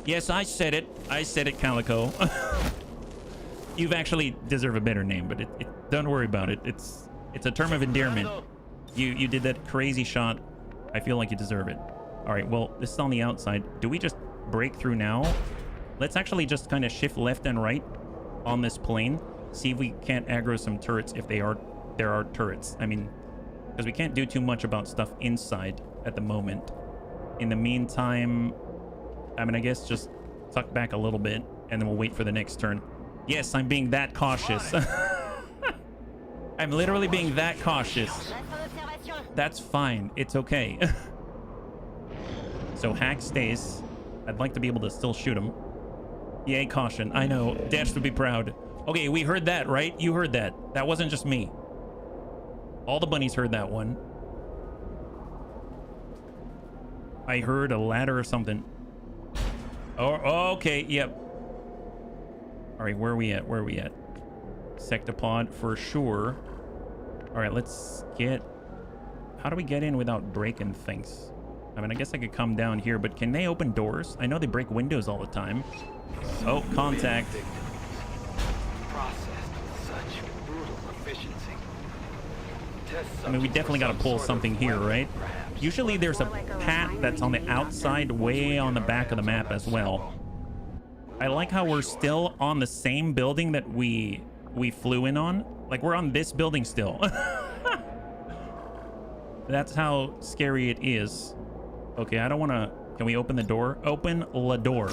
Yes, I said it. I said it, Calico. You've actually deserve a better name, but don't worry about it. It's a term of endearment. You did that crazy shot. I feel like you deserve it. All right, well, this is on the outside. Do we just break through now? Let's actually just kind of shift left and right on this plane. See if we can't aggro some turrets if there are turrets. I mean, because we can't do too much about stuff inside at the moment. In the meantime, I mean, I guess just tuck back a little bit and then we'll wait for the next turn. Yes, I'm being that cautious. I'm literally being that cautious. That's fine. It's okay. So hack stays. I'd like to be able to still shoot him. Yay, caution. I know. Dash would be proud. Okay, we heard that, right? You heard that. That wasn't just me. All the bunnies heard that one. I heard a ladder or something. Oh, okay. Yep. All right, where are we at? Where are we at? Sectopod for sure. All right, let's get... How do we get in without breaking things? I mean, I guess I could come down here, but can they open doors? I know they break windows all the time. Oh, contact. Processed with such brutal efficiency. I mean, we definitely got to pull something here, right? Usually there's a path that's on the outside, way on the back of the map as well. I like how we're still on the same building that we flew in on. Like, we're on this building still. That's how scary it is. Okay, I don't want to... Can we open the door? Open la door.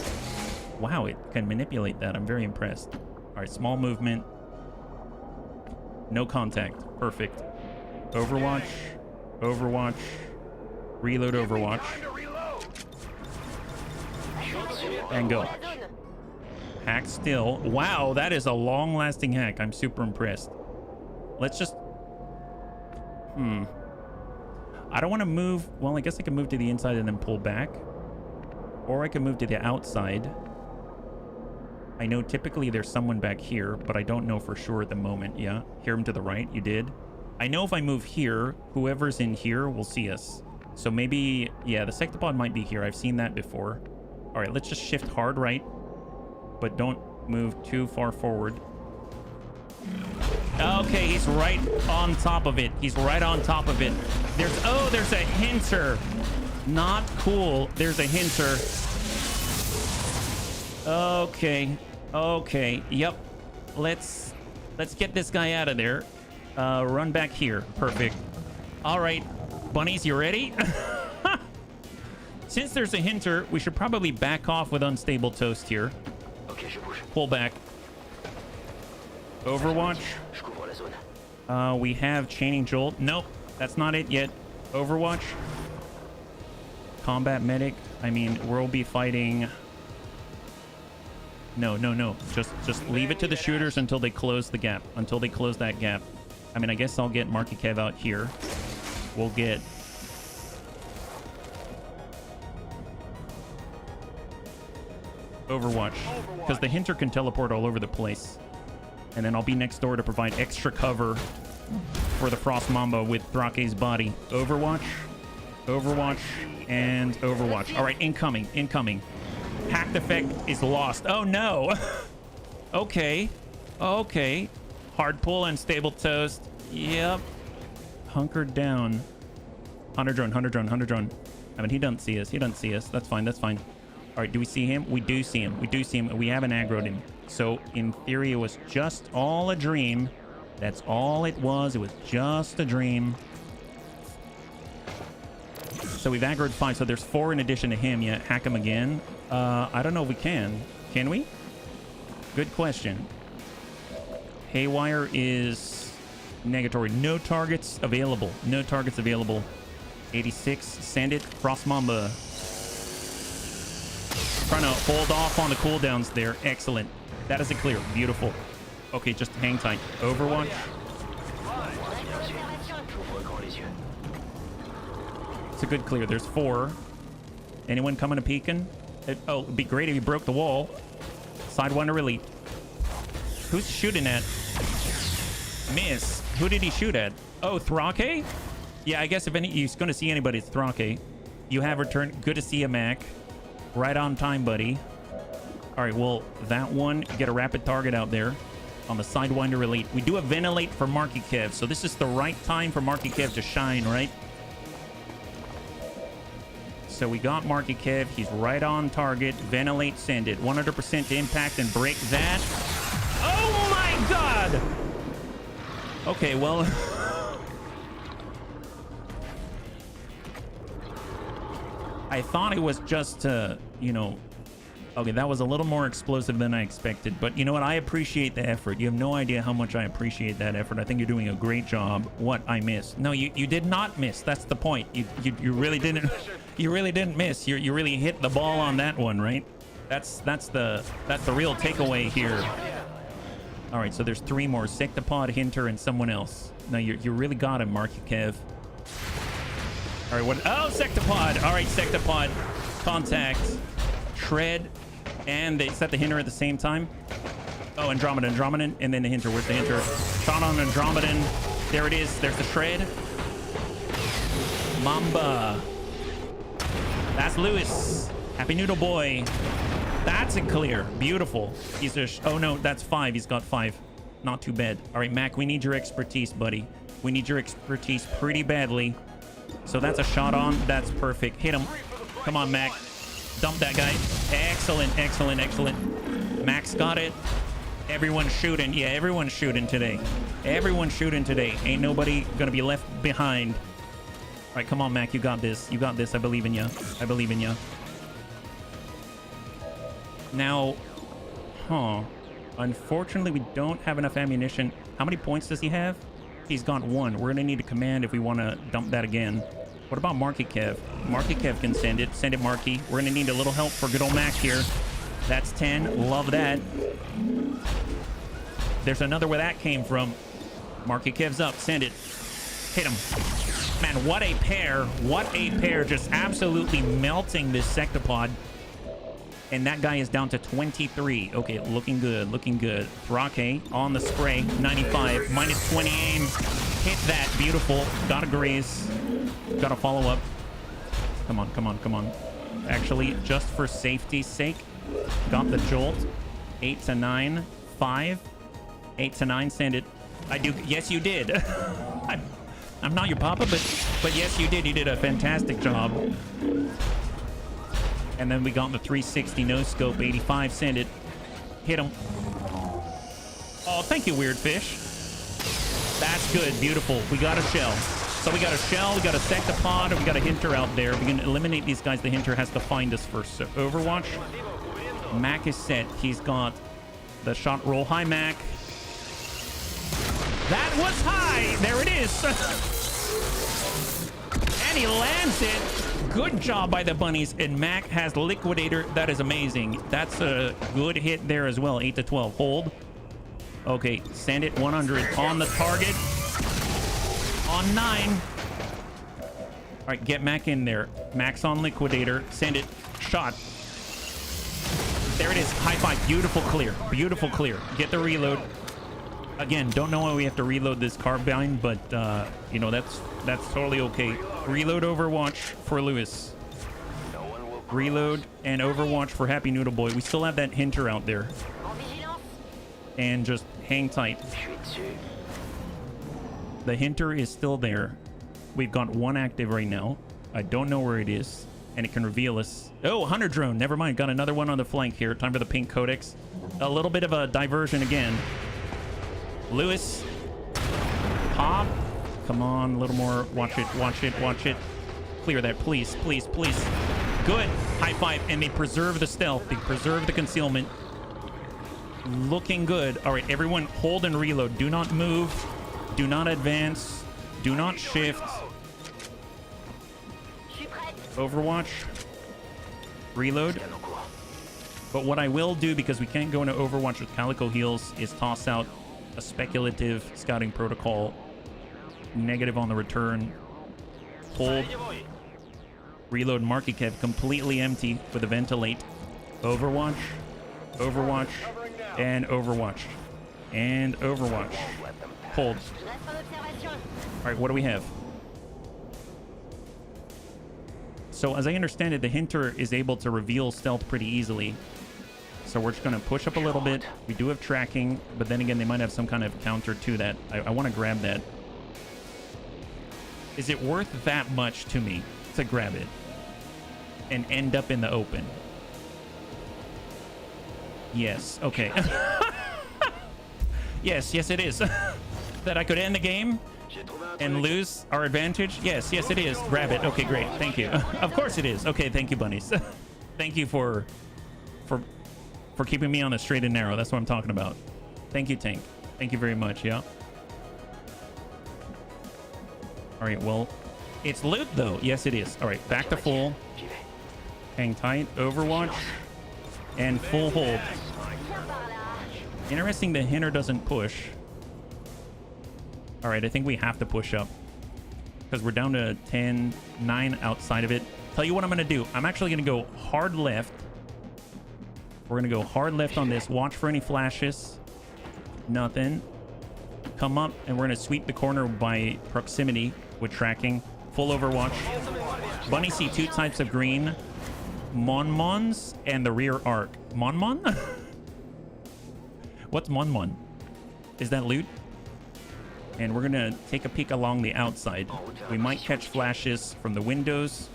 Wow, it can manipulate that. I'm very impressed. All right, small movement. No contact. Perfect. Overwatch. Overwatch. Reload Overwatch. And go. Hack still. Wow, that is a long-lasting hack. I'm super impressed. Let's just... I don't want to move... Well, I guess I can move to the inside and then pull back. Or I can move to the outside. I know typically there's someone back here, but I don't know for sure at the moment. Yeah, hear him to the right. You did. I know if I move here, whoever's in here will see us. So maybe... Yeah, the sectopod might be here. I've seen that before. All right, let's just shift hard right. But don't move too far forward. Okay, he's right on top of it. He's right on top of it. There's a hinter. Not cool. There's a hinter. Okay. Yep. Let's get this guy out of there. Run back here. Perfect. All right, bunnies, you ready? Since there's a hinter, we should probably back off with unstable toast here. Pull back. Overwatch. We have chaining jolt. Nope, that's not it yet. Overwatch. Combat medic. I mean, we'll be fighting. No. Just leave it to the shooters until they close the gap. Until they close that gap. I mean, I guess I'll get Marky Kev out here. We'll get... Overwatch, because the hinter can teleport all over the place, and then I'll be next door to provide extra cover for the Frost Mamba with Thrake's body. Overwatch, and Overwatch. All right, incoming. Hacked effect is lost. Oh no. Okay. Hard pull and stable toast. Yep. Hunkered down. Hunter drone. I mean, he doesn't see us. That's fine. All right, do we see him? We do see him. We haven't aggroed him. So, in theory, it was just all a dream. That's all it was. It was just a dream. So, we've aggroed 5. So, there's 4 in addition to him. Yeah, hack him again. I don't know if we can. Can we? Good question. Haywire is negatory. No targets available. 86. Send it. Frost Mamba. Trying to hold off on the cooldowns there. Excellent. That is a clear. Beautiful. Okay, just hang tight. Overwatch. It's a good clear. There's 4. Anyone coming to peeking? Oh, it'd be great if you broke the wall. Sidewinder elite. Who's shooting at? Miss. Who did he shoot at? Oh, Thrake? Yeah, I guess if he's going to see anybody, it's Thrake. You have returned. Good to see you, Mac. Right on time, buddy. All right, well, that one, get a rapid target out there on the Sidewinder elite. We do a ventilate for Marky Kev, so this is the right time for Marky Kev to shine, right? So we got Marky Kev. He's right on target. Ventilate, send it. 100% impact and break that. Oh my God! Okay, well... I thought it was just, you know... Okay, that was a little more explosive than I expected. But you know what? I appreciate the effort. You have no idea how much I appreciate that effort. I think you're doing a great job. What? I missed. No, you did not miss. That's the point. You really didn't... You really didn't miss. You really hit the ball on that one, right? That's the real takeaway here. All right, so there's 3 more. Sectopod, Hinter, and someone else. Now, you really got him, Marky Kev. All right, what? Oh, Sectopod. All right, Sectopod. Contact. Shred. And they set the Hinter at the same time. Oh, Andromedan. And then the Hinter. Where's the Hinter? Shot on Andromedan. There it is. There's the Shred. Mamba. That's Lewis. Happy Noodle Boy. That's a clear. Beautiful. He's a... Oh, no. That's 5. He's got 5. Not too bad. All right, Mac, we need your expertise, buddy. We need your expertise pretty badly. So that's a shot on. That's perfect. Hit him. Come on, Mac. Dump that guy. Excellent. Mac's got it. Everyone's shooting. Yeah, everyone's shooting today. Ain't nobody gonna be left behind. All right, come on, Mac. You got this. I believe in you. Now, unfortunately, we don't have enough ammunition. How many points does he have? He's got 1. We're gonna need a command if we want to dump that again. What about Marky Kev? Marky Kev can send it. Send it, Marky. We're gonna need a little help for good old Mac here. That's 10. Love that. There's another where that came from. Marky Kev's up. Send it. Hit him. Man, what a pair. What a pair. Just absolutely melting this sectopod. And that guy is down to 23. Okay, looking good, looking good. Thrake on the spray, 95, minus 20 aim. Hit that, beautiful. Got a graze. Got a follow up. Come on, come on, come on. Actually, just for safety's sake, got the jolt. 8 to 9, 5. 8 to 9, send it. I do, yes you did. I'm not your papa, but yes you did. You did a fantastic job. And then we got the 360 no scope, 85, send it. Hit him. Oh, thank you, weird fish. That's good, beautiful. We got a shell. So we got a shell, we got a sectopod, and we got a hinter out there. We can eliminate these guys. The hinter has to find us first. So Overwatch. Mac is set. He's got the shot roll. Hi, Mac. That was high. There it is. And he lands it. Good job by the bunnies. And Mac has Liquidator. That is amazing. That's a good hit there as well. 8 to 12. Hold. Okay, send it. 100 on the target. On 9. All right, get Mac in there. Mac's on Liquidator. Send it. Shot. There it is. High five. Beautiful clear. Beautiful clear. Get the reload. Again, don't know why we have to reload this carbine, but you know, that's totally okay. Reload Overwatch for Lewis. Reload and Overwatch for Happy Noodle Boy. We still have that hinter out there. And just hang tight. The hinter is still there. We've got 1 active right now. I don't know where it is, and it can reveal us. Oh, Hunter drone. Never mind. Got another one on the flank here. Time for the pink codex. A little bit of a diversion again. Lewis. Pop. Come on, a little more. Watch it, watch it, watch it. Clear that, please, please, please. Good. High five. And they preserve the stealth. They preserve the concealment. Looking good. All right, everyone hold and reload. Do not move. Do not advance. Do not shift. Overwatch. Reload. But what I will do, because we can't go into Overwatch with Calico heals, is toss out a speculative scouting protocol. Negative on the return. Hold. Reload Marky Kev completely empty with a ventilate. Overwatch. Overwatch. And Overwatch. And Overwatch. Hold. Alright, what do we have? So as I understand it, the hinter is able to reveal stealth pretty easily. So we're just going to push up a little bit. We do have tracking, but then again, they might have some kind of counter to that. I want to grab that. Is it worth that much to me to grab it and end up in the open? Yes. Okay. Yes, it is. That I could end the game and lose our advantage? Yes, it is. Grab it. Okay, great. Thank you. Of course it is. Okay, thank you, bunnies. Thank you for keeping me on the straight and narrow. That's what I'm talking about. Thank you, Tank. Thank you very much. Yeah. All right, well, it's loot though. Yes, it is. All right, back to full. Hang tight. Overwatch. And full hold. Interesting the hinter doesn't push. All right, I think we have to push up because we're down to 10, 9 outside of it. Tell you what I'm going to do. I'm actually going to go hard left. We're going to go hard left on this. Watch for any flashes. Nothing. Come up, and we're going to sweep the corner by proximity with tracking. Full Overwatch. Bunny see 2 types of green. Monmons and the rear arc. Monmon? What's Monmon? Is that loot? And we're going to take a peek along the outside. We might catch flashes from the windows.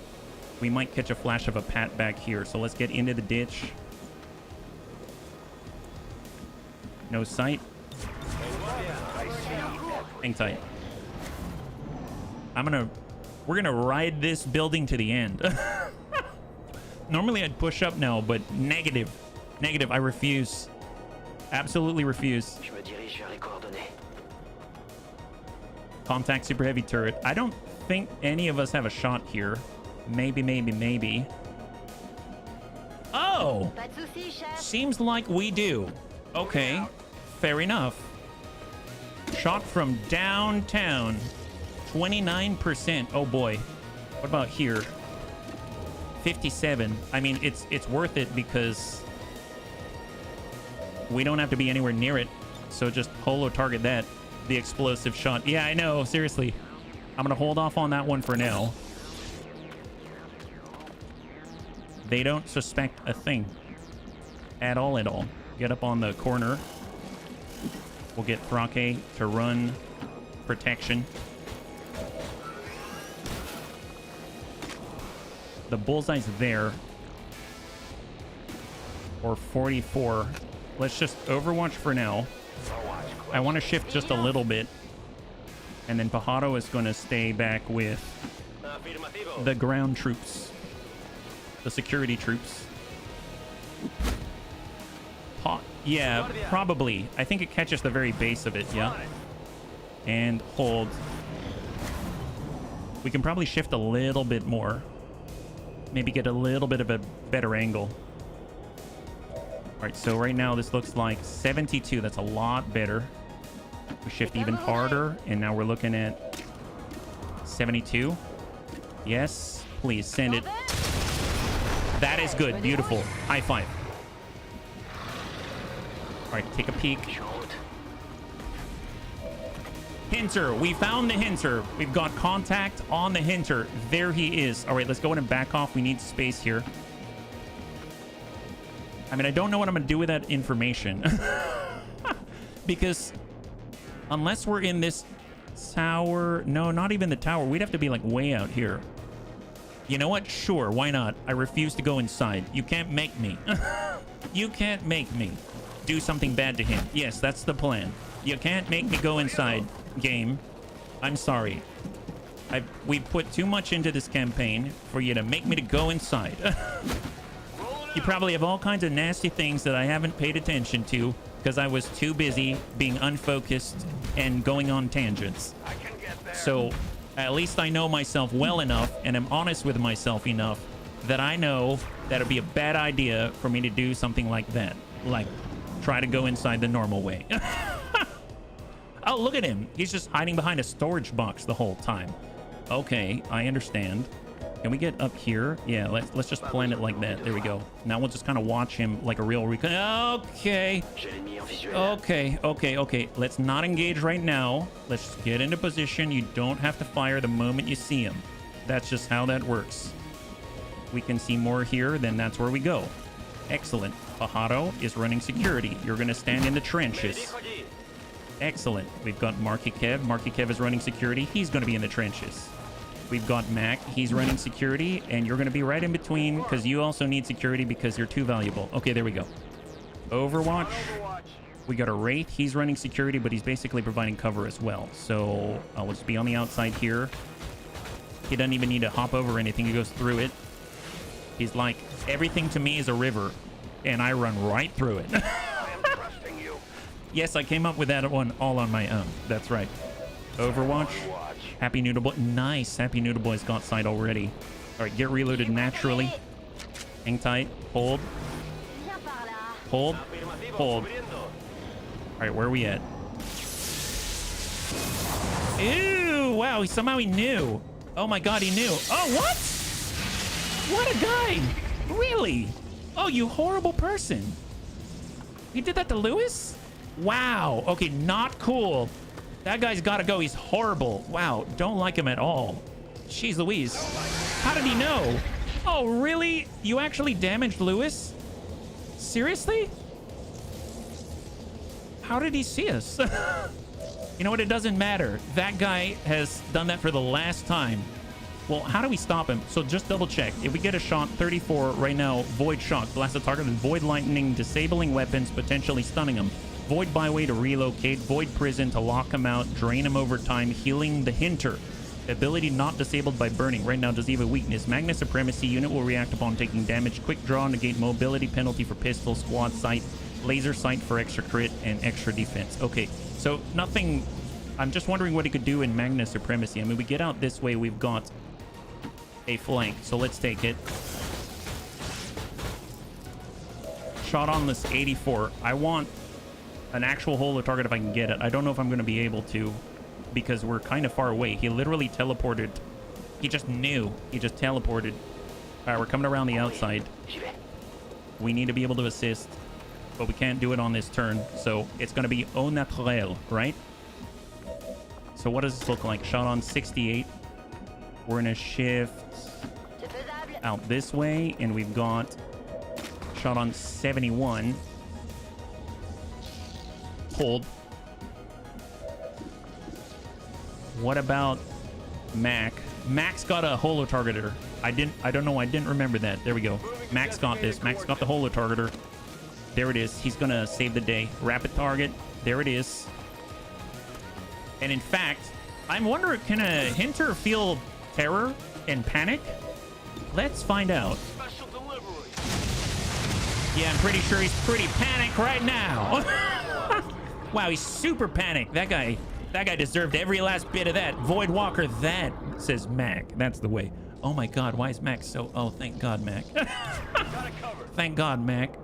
We might catch a flash of a pat back here. So let's get into the ditch. No sight. Hang tight. We're gonna ride this building to the end. Normally I'd push up now, but negative. Negative. I refuse. Absolutely refuse. Je me dirige vers les coordonnées. Contact super heavy turret. I don't think any of us have a shot here. Maybe, maybe, maybe. Oh! Pas de soucis, chef. Seems like we do. Okay. Fair enough. Shot from downtown. 29%. Oh boy. What about here? 57. I mean, it's worth it because we don't have to be anywhere near it. So just holo target that. The explosive shot. Yeah, I know. Seriously. I'm going to hold off on that one for now. They don't suspect a thing. At all, at all. Get up on the corner. We'll get Thrake to run protection. The bullseye's there. Or 44. Let's just Overwatch for now. I want to shift just a little bit. And then Pajaro is going to stay back with the ground troops. The security troops. Yeah, probably. I think it catches the very base of it, yeah. And hold. We can probably shift a little bit more. Maybe get a little bit of a better angle. All right, so right now this looks like 72. That's a lot better. We shift even harder, and now we're looking at 72. Yes, please send it. That is good. Beautiful. High five. All right, take a peek. Hinter. We found the Hinter. We've got contact on the Hinter. There he is. All right, let's go in and back off. We need space here. I mean, I don't know what I'm going to do with that information. Because unless we're in this tower... No, not even the tower. We'd have to be like way out here. You know what? Sure, why not? I refuse to go inside. You can't make me. You can't make me do something bad to him. Yes, that's the plan. You can't make me go inside, game. I'm sorry. We put too much into this campaign for you to make me to go inside. You probably have all kinds of nasty things that I haven't paid attention to because I was too busy being unfocused and going on tangents. So at least I know myself well enough and am honest with myself enough that I know that it'd be a bad idea for me to do something like that. Like, try to go inside the normal way. Oh, look at him. He's just hiding behind a storage box the whole time. Okay, I understand. Can we get up here? Yeah, let's just plan it like that. There we go. Now we'll just kind of watch him like a real recon. Okay. Okay. Let's not engage right now. Let's just get into position. You don't have to fire the moment you see him. That's just how that works. We can see more here, then that's where we go. Excellent. Pajaro is running security. You're going to stand in the trenches. Excellent. We've got Marky Kev. Marky Kev is running security. He's going to be in the trenches. We've got Mac. He's running security, and you're going to be right in between because you also need security because you're too valuable. Okay, there we go. Overwatch. We got a Wraith. He's running security, but he's basically providing cover as well. So I'll just be on the outside here. He doesn't even need to hop over anything. He goes through it. He's like, everything to me is a river, and I run right through it. Yes, I came up with that one all on my own. That's right. Overwatch. Happy Noodle Boy. Nice. Happy Noodle Boy's got sight already. All right, get reloaded naturally. Hang tight. Hold. Hold. Hold. All right, where are we at? Ew, wow, somehow he knew. Oh my God, he knew. Oh, what? What a guy. Really? Oh, you horrible person. You did that to Lewis? Wow. Okay, not cool. That guy's got to go. He's horrible. Wow, don't like him at all. Jeez Louise. How did he know? Oh, really? You actually damaged Lewis? Seriously? How did he see us? You know what? It doesn't matter. That guy has done that for the last time. Well, how do we stop him? So just double check. If we get a shot, 34 right now, Void Shock, blast the target, and Void Lightning, disabling weapons, potentially stunning him. Void Byway to relocate, Void Prison to lock him out, drain him over time, healing the Hinter. Ability not disabled by burning. Right now, does he have a weakness? Magnet Supremacy. Unit will react upon taking damage. Quick draw, negate mobility penalty for pistol, squad sight, laser sight for extra crit, and extra defense. Okay, so nothing... I'm just wondering what he could do in Magnet Supremacy. I mean, we get out this way, we've got a flank, so let's take it. Shot on this 84. I want an actual holo target if I can get it. I don't know if I'm going to be able to, because we're kind of far away. He literally teleported. He just knew. He just teleported. All right, we're coming around the outside. We need to be able to assist, but we can't do it on this turn. So it's going to be au naturel, right? So what does this look like? Shot on 68. We're going to shift out this way, and we've got shot on 71. Hold. What about Mac? Mac's got a holo targeter. I don't know. I didn't remember that. There we go. Mac's got this. Mac's got the holo targeter. There it is. He's gonna save the day. Rapid target. There it is. And in fact, I'm wondering, can a Hinter feel terror and panic? Let's find out. Yeah, I'm pretty sure he's pretty panicked right now. Wow, he's super panicked. That guy deserved every last bit of that. Void Walker, that, says Mac. That's the way. Oh my God, why is Mac so... Oh, thank God, Mac. Thank God, Mac.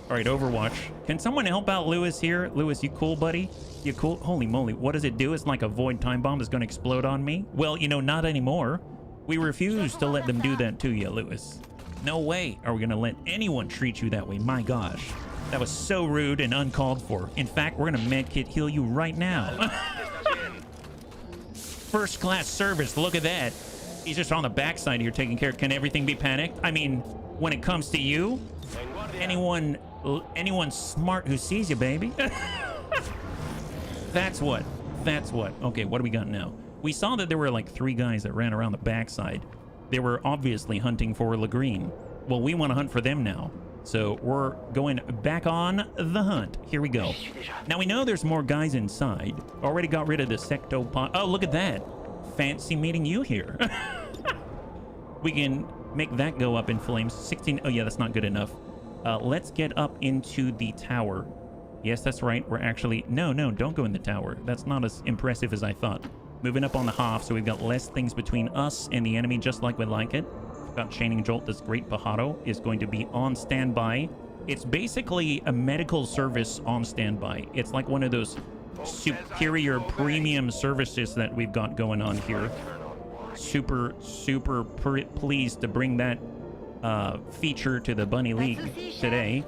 All right, Overwatch. Can someone help out Lewis here? Lewis, you cool, buddy? You cool? Holy moly, what does it do? It's like a void time bomb that's going to explode on me? Well, you know, not anymore. We refuse to let them do that to you, Lewis. No way are we going to let anyone treat you that way. My gosh. That was so rude and uncalled for. In fact, we're going to medkit heal you right now. First class service. Look at that. He's just on the backside here taking care. Can everything be panicked? I mean, when it comes to you, anyone smart who sees you, baby. That's what. Okay, what do we got now? We saw that there were like 3 guys that ran around the backside. They were obviously hunting for Lagreen. Well, we want to hunt for them now. So we're going back on the hunt. Here we go. Now we know there's more guys inside. Already got rid of the sectopod. Oh, look at that. Fancy meeting you here. We can make that go up in flames. 16. Oh yeah, that's not good enough. Let's get up into the tower. Yes, that's right. We're actually... No, don't go in the tower. That's not as impressive as I thought. Moving up on the half, so we've got less things between us and the enemy, just like we like it. We've got Chaining Jolt. This great Pajaro is going to be on standby. It's basically a medical service on standby. It's like one of those superior premium services that we've got going on here. Super pleased to bring that feature to the Bunny League today.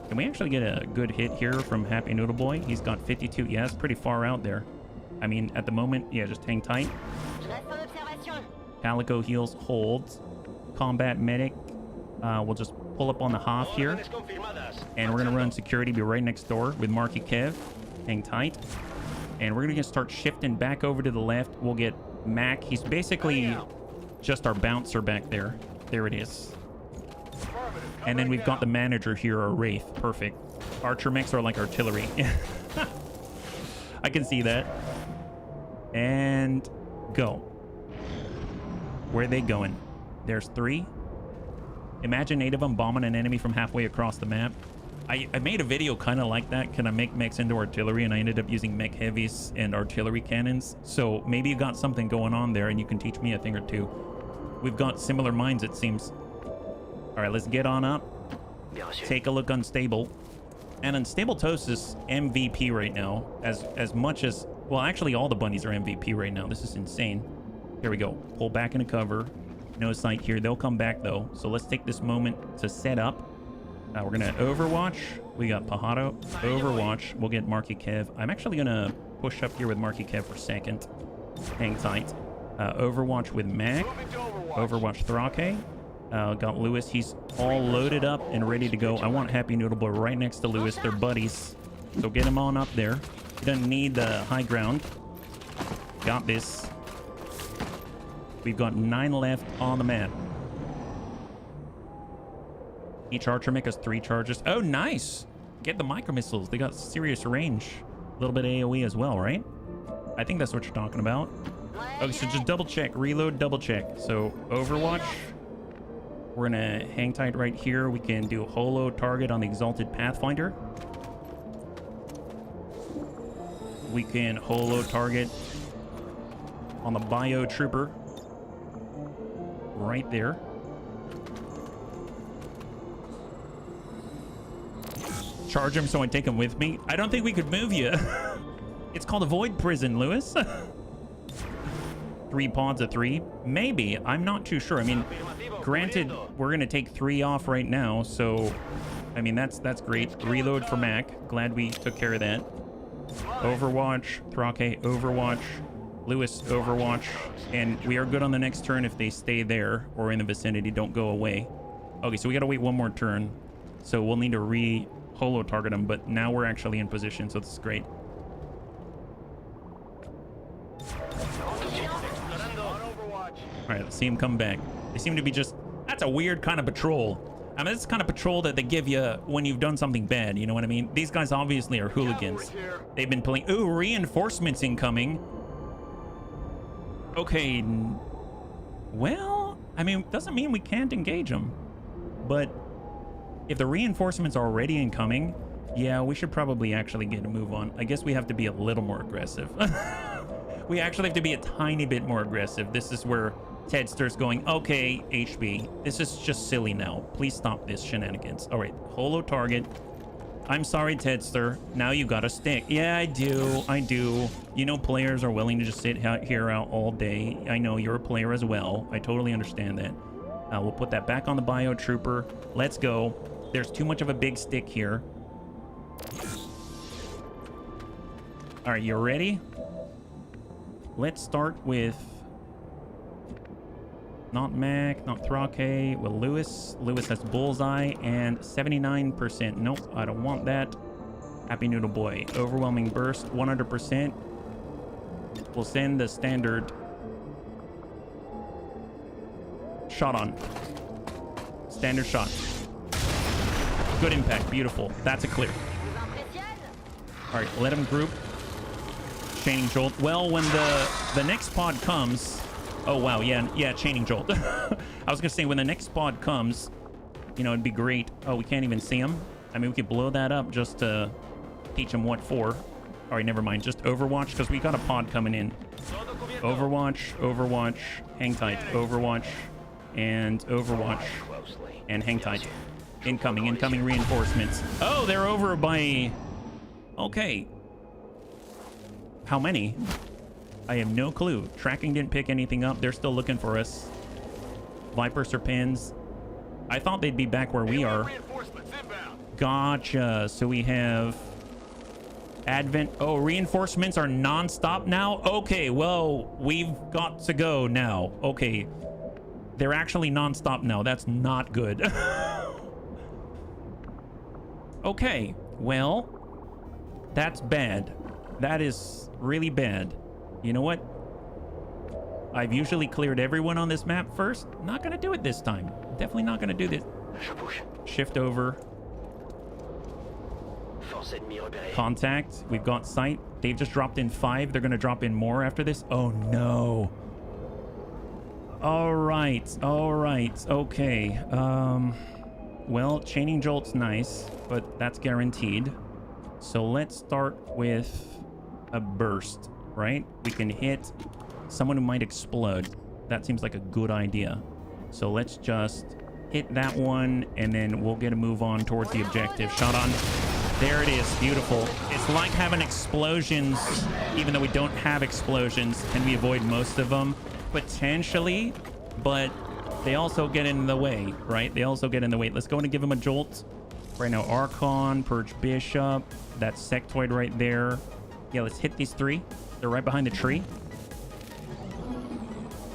Can we actually get a good hit here from Happy Noodle Boy? He's got 52. Yeah, it's pretty far out there. I mean, at the moment, yeah, just hang tight. Calico heals, holds. Combat medic. We'll just pull up on the half here. And we're going to run security, be right next door with Marky Kev. Hang tight. And we're going to start shifting back over to the left. We'll get Mac. He's basically just our bouncer back there. There it is. And then we've got the manager here, our Wraith. Perfect. Archer mechs are like artillery. I can see that. And go. Where are they going? There's 3. Imagine 8 of them bombing an enemy from halfway across the map. I made a video kind of like that. Can I make mechs into artillery? And I ended up using mech heavies and artillery cannons. So maybe you got something going on there and you can teach me a thing or two. We've got similar minds, it seems. All right, let's get on up. Take a look. Unstable. And Unstable Toast is MVP right now. As much as... Well, actually, all the bunnies are MVP right now. This is insane. Here we go. Pull back into cover. No sight here. They'll come back, though. So let's take this moment to set up. We're going to Overwatch. We got Pajaro. Overwatch. We'll get Marky Kev. I'm actually going to push up here with Marky Kev for a second. Hang tight. Overwatch with Mac. Overwatch Thrake. Got Lewis. He's all loaded up and ready to go. I want Happy Noodle Boy right next to Lewis. They're buddies. So get him on up there. He doesn't need the high ground. Got this. We've got 9 left on the map. Each archer mech has 3 charges. Oh, nice. Get the micro missiles. They got serious range. A little bit AoE as well, right? I think that's what you're talking about. Okay, so just double check, reload, double check. So Overwatch, we're gonna hang tight right here. We can do holo target on the Exalted Pathfinder. We can holo target on the Bio Trooper right there. Charge him so I take him with me. I don't think we could move you. It's called a void prison, Lewis. 3 pods of 3, maybe. I'm not too sure. I mean, granted, we're gonna take 3 off right now, so I mean that's great. Reload for Mac. Glad we took care of that. Overwatch, Thrake, Overwatch, Lewis, Overwatch, and we are good on the next turn if they stay there or in the vicinity. Don't go away. Okay, so we gotta wait one more turn, so we'll need to holo target them, but now we're actually in position, so this is great. All right, let's see him come back. They seem to be just... That's a weird kind of patrol. I mean, this is kind of patrol that they give you when you've done something bad. You know what I mean? These guys obviously are hooligans. They've been playing... Ooh, reinforcements incoming. Okay. Well, I mean, doesn't mean we can't engage them. But if the reinforcements are already incoming, yeah, we should probably actually get a move on. I guess we have to be a little more aggressive. We actually have to be a tiny bit more aggressive. This is where Tedster's going, okay, HB, this is just silly now. Please stop this shenanigans. All right, holo target. I'm sorry, Tedster. Now you got a stick. Yeah, I do. You know, players are willing to just sit here out all day. I know you're a player as well. I totally understand that. We'll put that back on the Bio Trooper. Let's go. There's too much of a big stick here. All right, you ready? Let's start with not Mac, not Thrake, with Lewis. Lewis has Bullseye and 79%. Nope, I don't want that. Happy Noodle Boy. Overwhelming Burst, 100%. We'll send the standard shot on. Standard shot. Good impact, beautiful. That's a clear. All right, let him group. Chaining Jolt. Well, when the next pod comes... Oh, wow. Yeah, Chaining Jolt. I was going to say, when the next pod comes, you know, it'd be great. Oh, we can't even see him. I mean, we could blow that up just to teach him what for. All right, never mind. Just Overwatch, because we got a pod coming in. Overwatch, hang tight. Overwatch, and Overwatch, and hang tight. Incoming reinforcements. Oh, they're over by... Okay. How many? I have no clue. Tracking didn't pick anything up. They're still looking for us. Viper Serpens. I thought they'd be back where we are. Gotcha. So we have Advent. Oh, reinforcements are non-stop now? Okay, well, we've got to go now. Okay. They're actually non-stop now. That's not good. Okay, well, that's bad. That is really bad. You know what? I've usually cleared everyone on this map first. Not gonna do it this time. Definitely not gonna do this. Shift over. Contact. We've got sight. They've just dropped in 5. They're gonna drop in more after this. Oh no. All right. Okay. Well, Chaining Jolt's nice, but that's guaranteed. So let's start with a burst, right? We can hit someone who might explode. That seems like a good idea. So let's just hit that one, and then we'll get a move on towards the objective. Shot on. There it is. Beautiful. It's like having explosions, even though we don't have explosions. Can we avoid most of them? Potentially, but they also get in the way, right? They also get in the way. Let's go in and give him a jolt. Right now, Archon, Purge Bishop. That's Sectoid right there. Yeah, let's hit these 3. They're right behind the tree.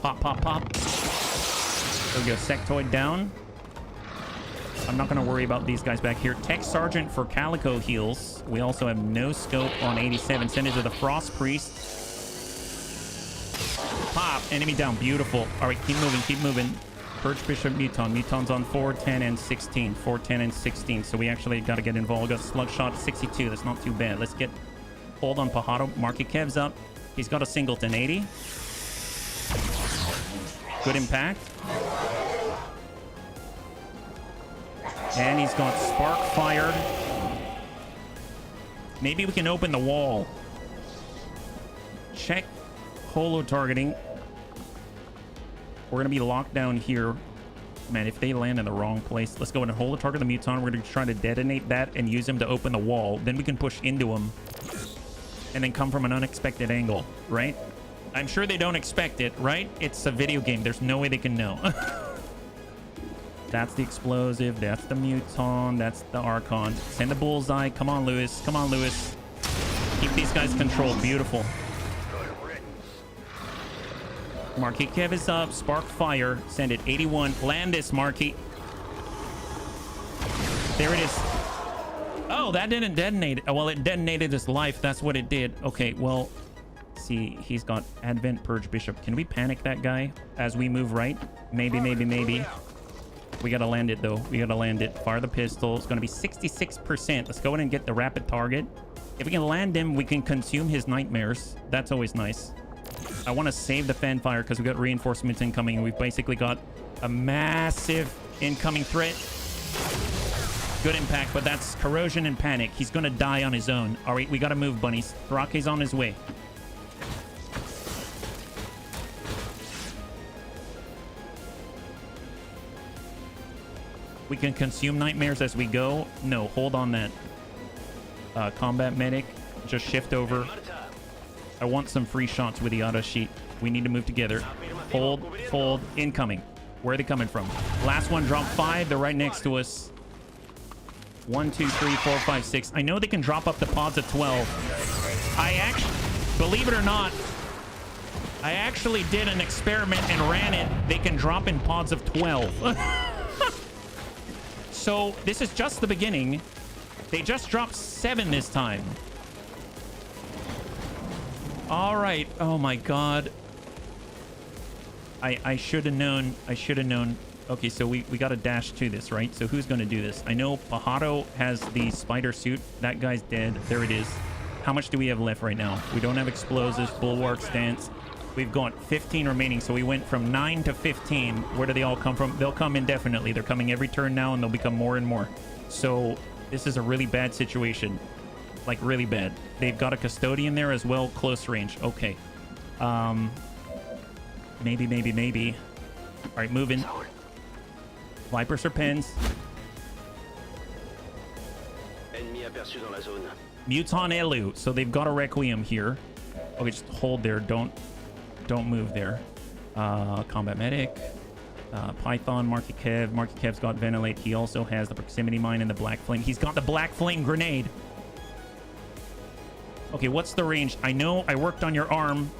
Pop. There we go. Sectoid down. I'm not going to worry about these guys back here. Tech Sergeant for Calico heals. We also have no scope on 87. Send it to the Frost Priest. Pop. Enemy down. Beautiful. All right, keep moving. Purge Bishop Muton. Muton's on 4, 10, and 16. 4, 10, and 16. So we actually got to get involved. We got Slug Shot 62. That's not too bad. Let's get hold on Pajaro. Marky Kev's up. He's got a Singleton 80. Good impact. And he's got spark fired. Maybe we can open the wall. Check holo targeting. We're going to be locked down here. Man, if they land in the wrong place, let's go in and holo target the Muton. We're going to try to detonate that and use him to open the wall. Then we can push into him and then come from an unexpected angle, right? I'm sure they don't expect it, right? It's a video game. There's no way they can know. That's the explosive. That's the Muton. That's the Archon. Send the bullseye. Come on, Lewis. Come on, Lewis. Keep these guys controlled. Beautiful. Marquis Kev is up. Spark fire. Send it. 81. Land this, Marquis. There it is. Oh, that didn't detonate. Well, it detonated his life. That's what it did. Okay, well, see, he's got Advent Purge Bishop. Can we panic that guy as we move right? Maybe, maybe, maybe. We got to land it, though. We got to land it. Fire the pistol. It's going to be 66%. Let's go in and get the rapid target. If we can land him, we can consume his nightmares. That's always nice. I want to save the fan fire because we got reinforcements incoming, and we've basically got a massive incoming threat. Good impact, but that's corrosion and panic. He's going to die on his own. All right, we got to move, bunnies. Thrake's on his way. We can consume nightmares as we go. No, hold on that. Combat medic, just shift over. I want some free shots with the auto sheet. We need to move together. Hold, fold, incoming. Where are they coming from? Last one, drop 5. They're right next to us. 1, 2, 3, 4, 5, 6. I know they can drop up to pods of 12. I actually, believe it or not, I actually did an experiment and ran it. They can drop in pods of 12. So this is just the beginning. They just dropped 7 this time. All right. Oh my God. I should have known. I should have known. Okay, so we got to dash to this, right? So who's going to do this? I know Pajaro has the spider suit. That guy's dead. There it is. How much do we have left right now? We don't have explosives, bulwark stance. We've got 15 remaining, so we went from 9 to 15. Where do they all come from? They'll come indefinitely. They're coming every turn now, and they'll become more and more. So this is a really bad situation. Like, really bad. They've got a custodian there as well, close range. Okay. Maybe, maybe, maybe. All right, moving. Viper Serpens. Muton Elu. So they've got a Requiem here. Okay, just hold there. Don't move there. Combat medic. Python, Marky Kev. Marky Kev's got Ventilate. He also has the Proximity Mine and the Black Flame. He's got the Black Flame Grenade. Okay, what's the range? I know I worked on your arm.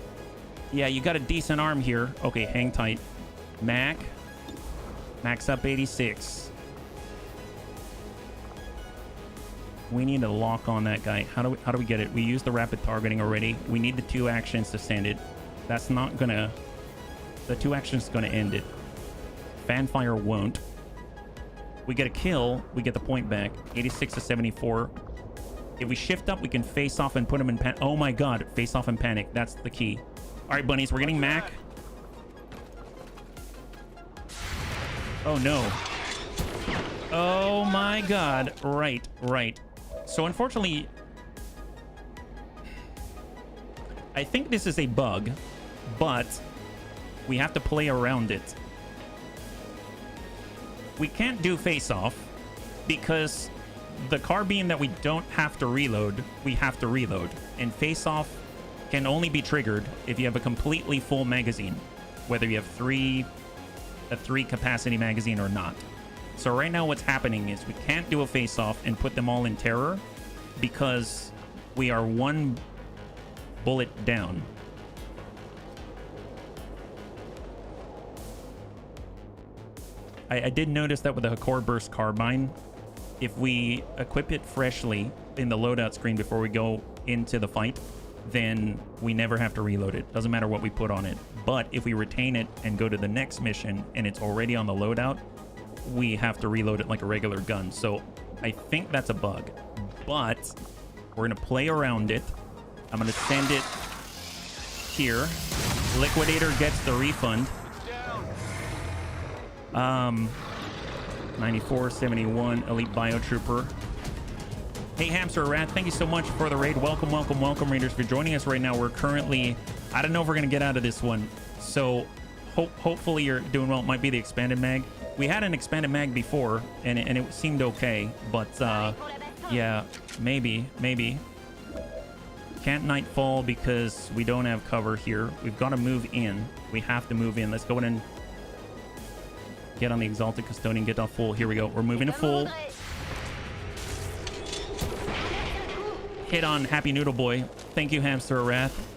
Yeah, you got a decent arm here. Okay, hang tight. Max up 86. We need to lock on that guy. How do we get it? We used the rapid targeting already. We need the 2 actions to send it. That's not gonna... The 2 actions is gonna end it. Fanfire won't. We get a kill, we get the point back. 86 to 74. If we shift up, we can face off and put him in panic. Oh my God, face off and panic. That's the key. All right, bunnies, we're getting Mac. Oh no. Oh my God. Right. So unfortunately, I think this is a bug, but we have to play around it. We can't do face off because the carbine that we don't have to reload, we have to reload. And face off can only be triggered if you have a completely full magazine, whether you have a 3 capacity magazine or not. So right now what's happening is we can't do a face off and put them all in terror because we are 1 bullet down. I did notice that with the Hakor Burst Carbine, if we equip it freshly in the loadout screen before we go into the fight, then we never have to reload it. Doesn't matter what we put on it. But if we retain it and go to the next mission and it's already on the loadout, we have to reload it like a regular gun. So I think that's a bug. But we're going to play around it. I'm going to send it here. Liquidator gets the refund. 94, 71, Elite Biotrooper. Hey, Hamster Rat, thank you so much for the raid. Welcome, welcome, welcome, readers, for joining us right now. We're currently, I don't know if we're going to get out of this one. So hopefully you're doing well. It might be the expanded mag. We had an expanded mag before, and it seemed okay. But, yeah, maybe. Can't nightfall because we don't have cover here. We've got to move in. We have to move in. Let's go in and get on the Exalted Custodian, get off full. Here we go. We're moving to full. Hit on Happy Noodle Boy. Thank you, Hamster Wrath.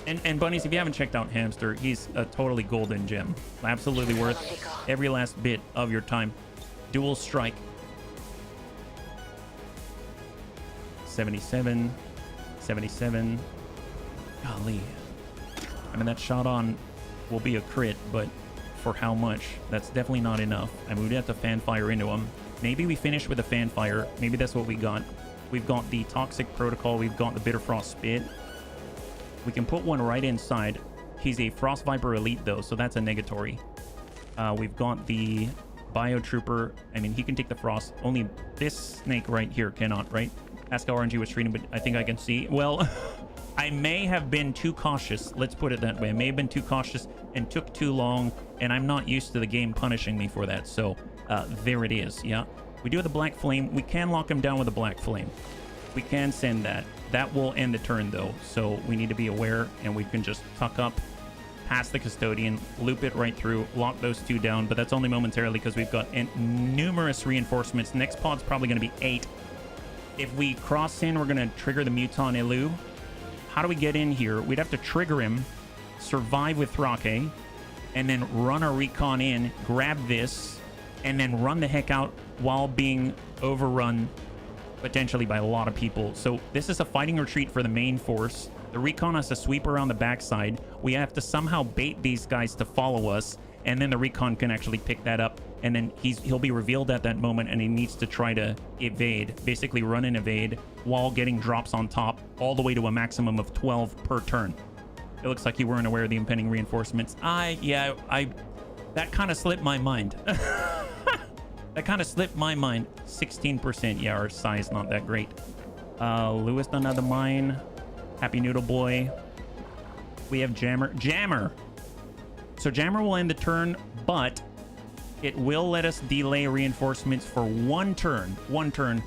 And bunnies, if you haven't checked out Hamster, he's a totally golden gem. Absolutely worth every last bit of your time. Dual strike. 77. 77. Golly. I mean, that shot on will be a crit, but for how much? That's definitely not enough. I mean, we'd have to fan fire into him. Maybe we finish with a fan fire. Maybe that's what we got. We've got the Toxic Protocol. We've got the Bitter Frost Spit. We can put one right inside. He's a Frost Viper Elite, though, so that's a negatory. We've got the Biotrooper. I mean, he can take the Frost. Only this snake right here cannot, right? Ask how RNG was treating, but I think I can see. Well, I may have been too cautious. Let's put it that way. I may have been too cautious and took too long, and I'm not used to the game punishing me for that. So there it is. Yeah, we do have the Black Flame. We can lock him down with a Black Flame. We can send that. That will end the turn, though. So we need to be aware, and we can just tuck up past the Custodian, loop it right through, lock those two down. But that's only momentarily because we've got numerous reinforcements. Next pod's probably going to be 8. If we cross in, we're going to trigger the Muton Elu. How do we get in here? We'd have to trigger him, survive with Thrake, and then run our recon in, grab this, and then run the heck out while being overrun potentially by a lot of people. So this is a fighting retreat for the main force. The recon has to sweep around the backside. We have to somehow bait these guys to follow us, and then the recon can actually pick that up, and then he'll be revealed at that moment, and he needs to try to evade, basically run and evade while getting drops on top, all the way to a maximum of 12 per turn. It looks like you weren't aware of the impending reinforcements. That kind of slipped my mind. That kind of slipped my mind. 16%. Yeah, our size not that great. Lewis done another mine. Happy Noodle Boy. We have Jammer. So Jammer will end the turn, but it will let us delay reinforcements for one turn. One turn.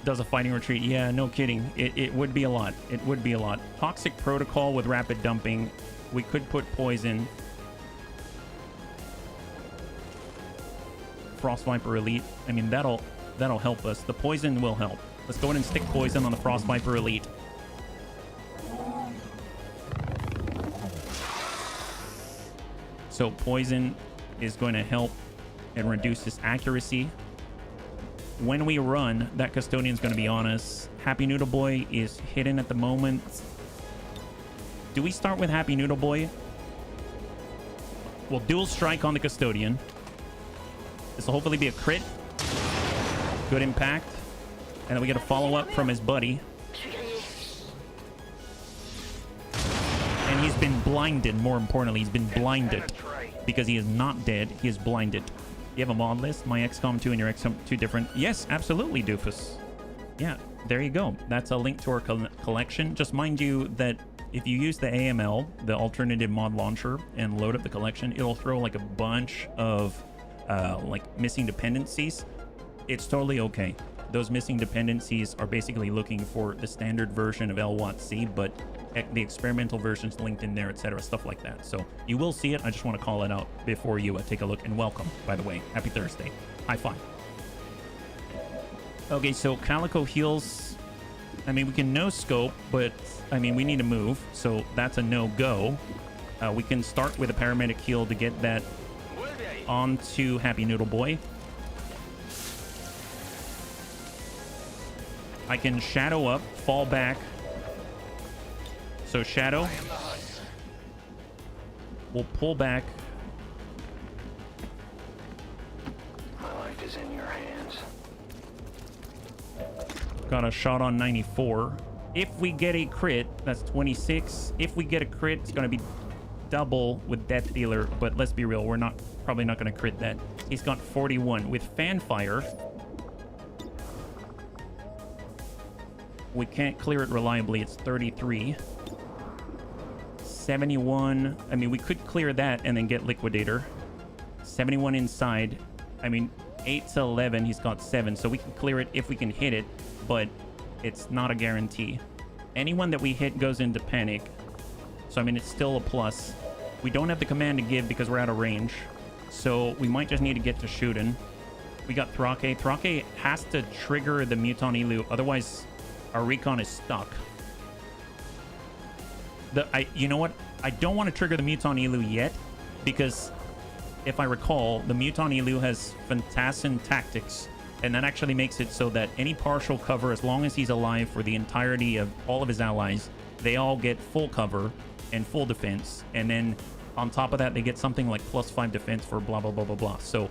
Does a fighting retreat. Yeah, no kidding. It would be a lot. It would be a lot. Toxic Protocol with rapid dumping. We could put poison. Frost Viper Elite. I mean, that'll help us. The poison will help. Let's go ahead and stick poison on the Frost Viper Elite. So poison is going to help and reduce his accuracy. When we run, that Custodian's going to be on us. Happy Noodle Boy is hidden at the moment. Do we start with Happy Noodle Boy? We'll dual strike on the Custodian. This will hopefully be a crit. Good impact. And then we get a follow-up from his buddy. And he's been blinded, more importantly. He's been blinded. Because he is not dead. He is blinded. You have a mod list? My XCOM 2 and your XCOM 2 different? Yes, absolutely, Doofus. Yeah, there you go. That's a link to our collection. Just mind you that if you use the AML, the alternative mod launcher, and load up the collection, it'll throw like a bunch of like missing dependencies. It's totally okay. Those missing dependencies are basically looking for the standard version of LWOTC, but the experimental version's linked in there, etc., stuff like that. So you will see it. I just want to call it out before you take a look. And welcome, by the way. Happy Thursday. High five. Okay, so Calico heals. I mean, we can no scope, but I mean, we need to move, so that's a no-go. We can start with a paramedic heal to get that onto Happy Noodle Boy. I can shadow up, fall back. So shadow. We'll pull back. My life is in your hands. Got a shot on 94. If we get a crit, that's 26. If we get a crit, it's going to be double with Death Dealer, but let's be real, we're probably not going to crit that. He's got 41. With Fanfire, we can't clear it reliably. It's 33. 71. I mean, we could clear that and then get Liquidator. 71 inside. I mean, 8 to 11, he's got 7, so we can clear it if we can hit it, but it's not a guarantee. Anyone that we hit goes into panic, so I mean, it's still a plus. We don't have the command to give because we're out of range, so we might just need to get to shooting. We got Thrake. Thrake has to trigger the Muton Elu, otherwise our recon is stuck. You know what? I don't want to trigger the Muton Elu yet, because if I recall, the Muton Elu has Phantassin Tactics, and that actually makes it so that any partial cover, as long as he's alive for the entirety of all of his allies, they all get full cover and full defense, and then on top of that, they get something like +5 defense for blah, blah, blah, blah, blah. So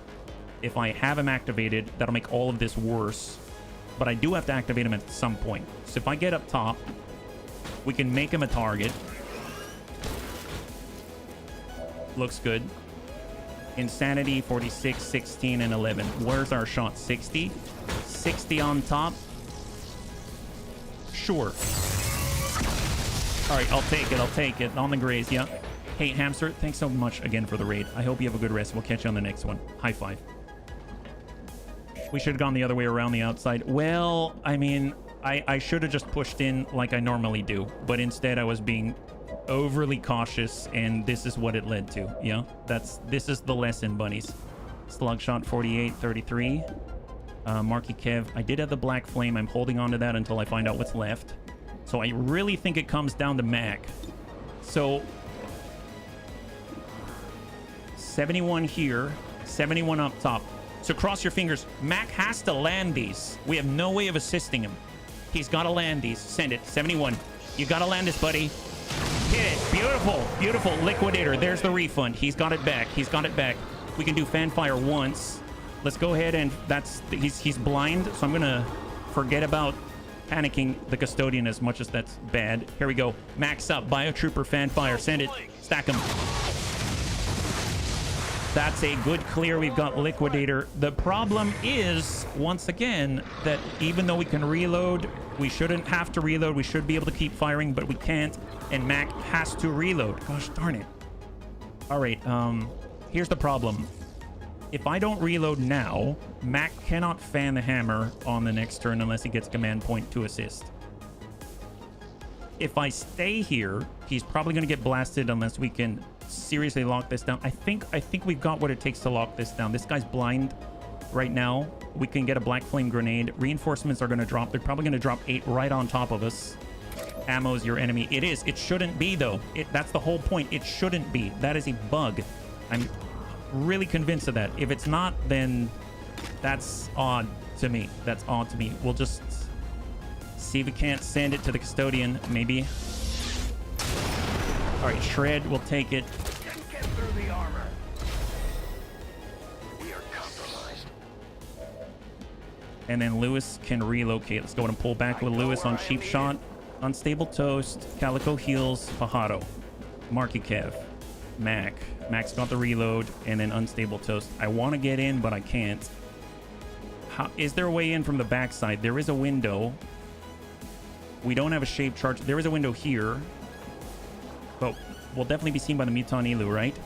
if I have him activated, that'll make all of this worse, but I do have to activate him at some point. So if I get up top, we can make him a target. Looks good. Insanity, 46, 16, and 11. Where's our shot? 60? 60 on top? Sure. All right, I'll take it. I'll take it. On the graze, yeah. Hey, Hamster, thanks so much again for the raid. I hope you have a good rest. We'll catch you on the next one. High five. We should have gone the other way around the outside. Well, I mean, I should have just pushed in like I normally do, but instead I was being overly cautious, and this is what it led to. Yeah, this is the lesson, bunnies. Slugshot, 48, 33. Marky Kev, I did have the Black Flame. I'm holding on to that until I find out what's left. So I really think it comes down to Mac. So 71 here, 71 up top. So cross your fingers. Mac has to land these. We have no way of assisting him. He's got to land these. Send it. 71. You got to land this, buddy. Hit it. Beautiful. Beautiful. Liquidator. There's the refund. He's got it back. He's got it back. We can do Fanfire once. Let's go ahead and he's blind, so I'm going to forget about panicking the Custodian as much as that's bad. Here we go. Max up. Biotrooper Fanfire. Send it. Stack him. That's a good clear. We've got Liquidator. The problem is, once again, that even though we can reload, we shouldn't have to reload. We should be able to keep firing, but we can't. And Mac has to reload. Gosh darn it. All right. Here's the problem. If I don't reload now, Mac cannot fan the hammer on the next turn unless he gets command point to assist. If I stay here, he's probably going to get blasted unless we can seriously lock this down. I think we've got what it takes to lock this down. This guy's blind right now. We can get a Black Flame Grenade. Reinforcements are going to drop. They're probably going to drop 8 right on top of us. Ammo's your enemy. It is. It shouldn't be, though. That's the whole point. It shouldn't be. That is a bug. I'm really convinced of that. If it's not, then that's odd to me. That's odd to me. We'll just see if we can't send it to the Custodian, maybe. All right, Shred, we'll take it. Get through the armor. We are compromised. And then Lewis can relocate. Let's go ahead and pull back with Lewis on Cheap Shot. Unstable Toast, Calico Heals, Fajardo, Marky Kev, Mac. Mac's got the reload, and then Unstable Toast. I want to get in, but I can't. Is there a way in from the backside? There is a window. We don't have a shape charge. There is a window here. But we'll definitely be seen by the Muton Elu, right?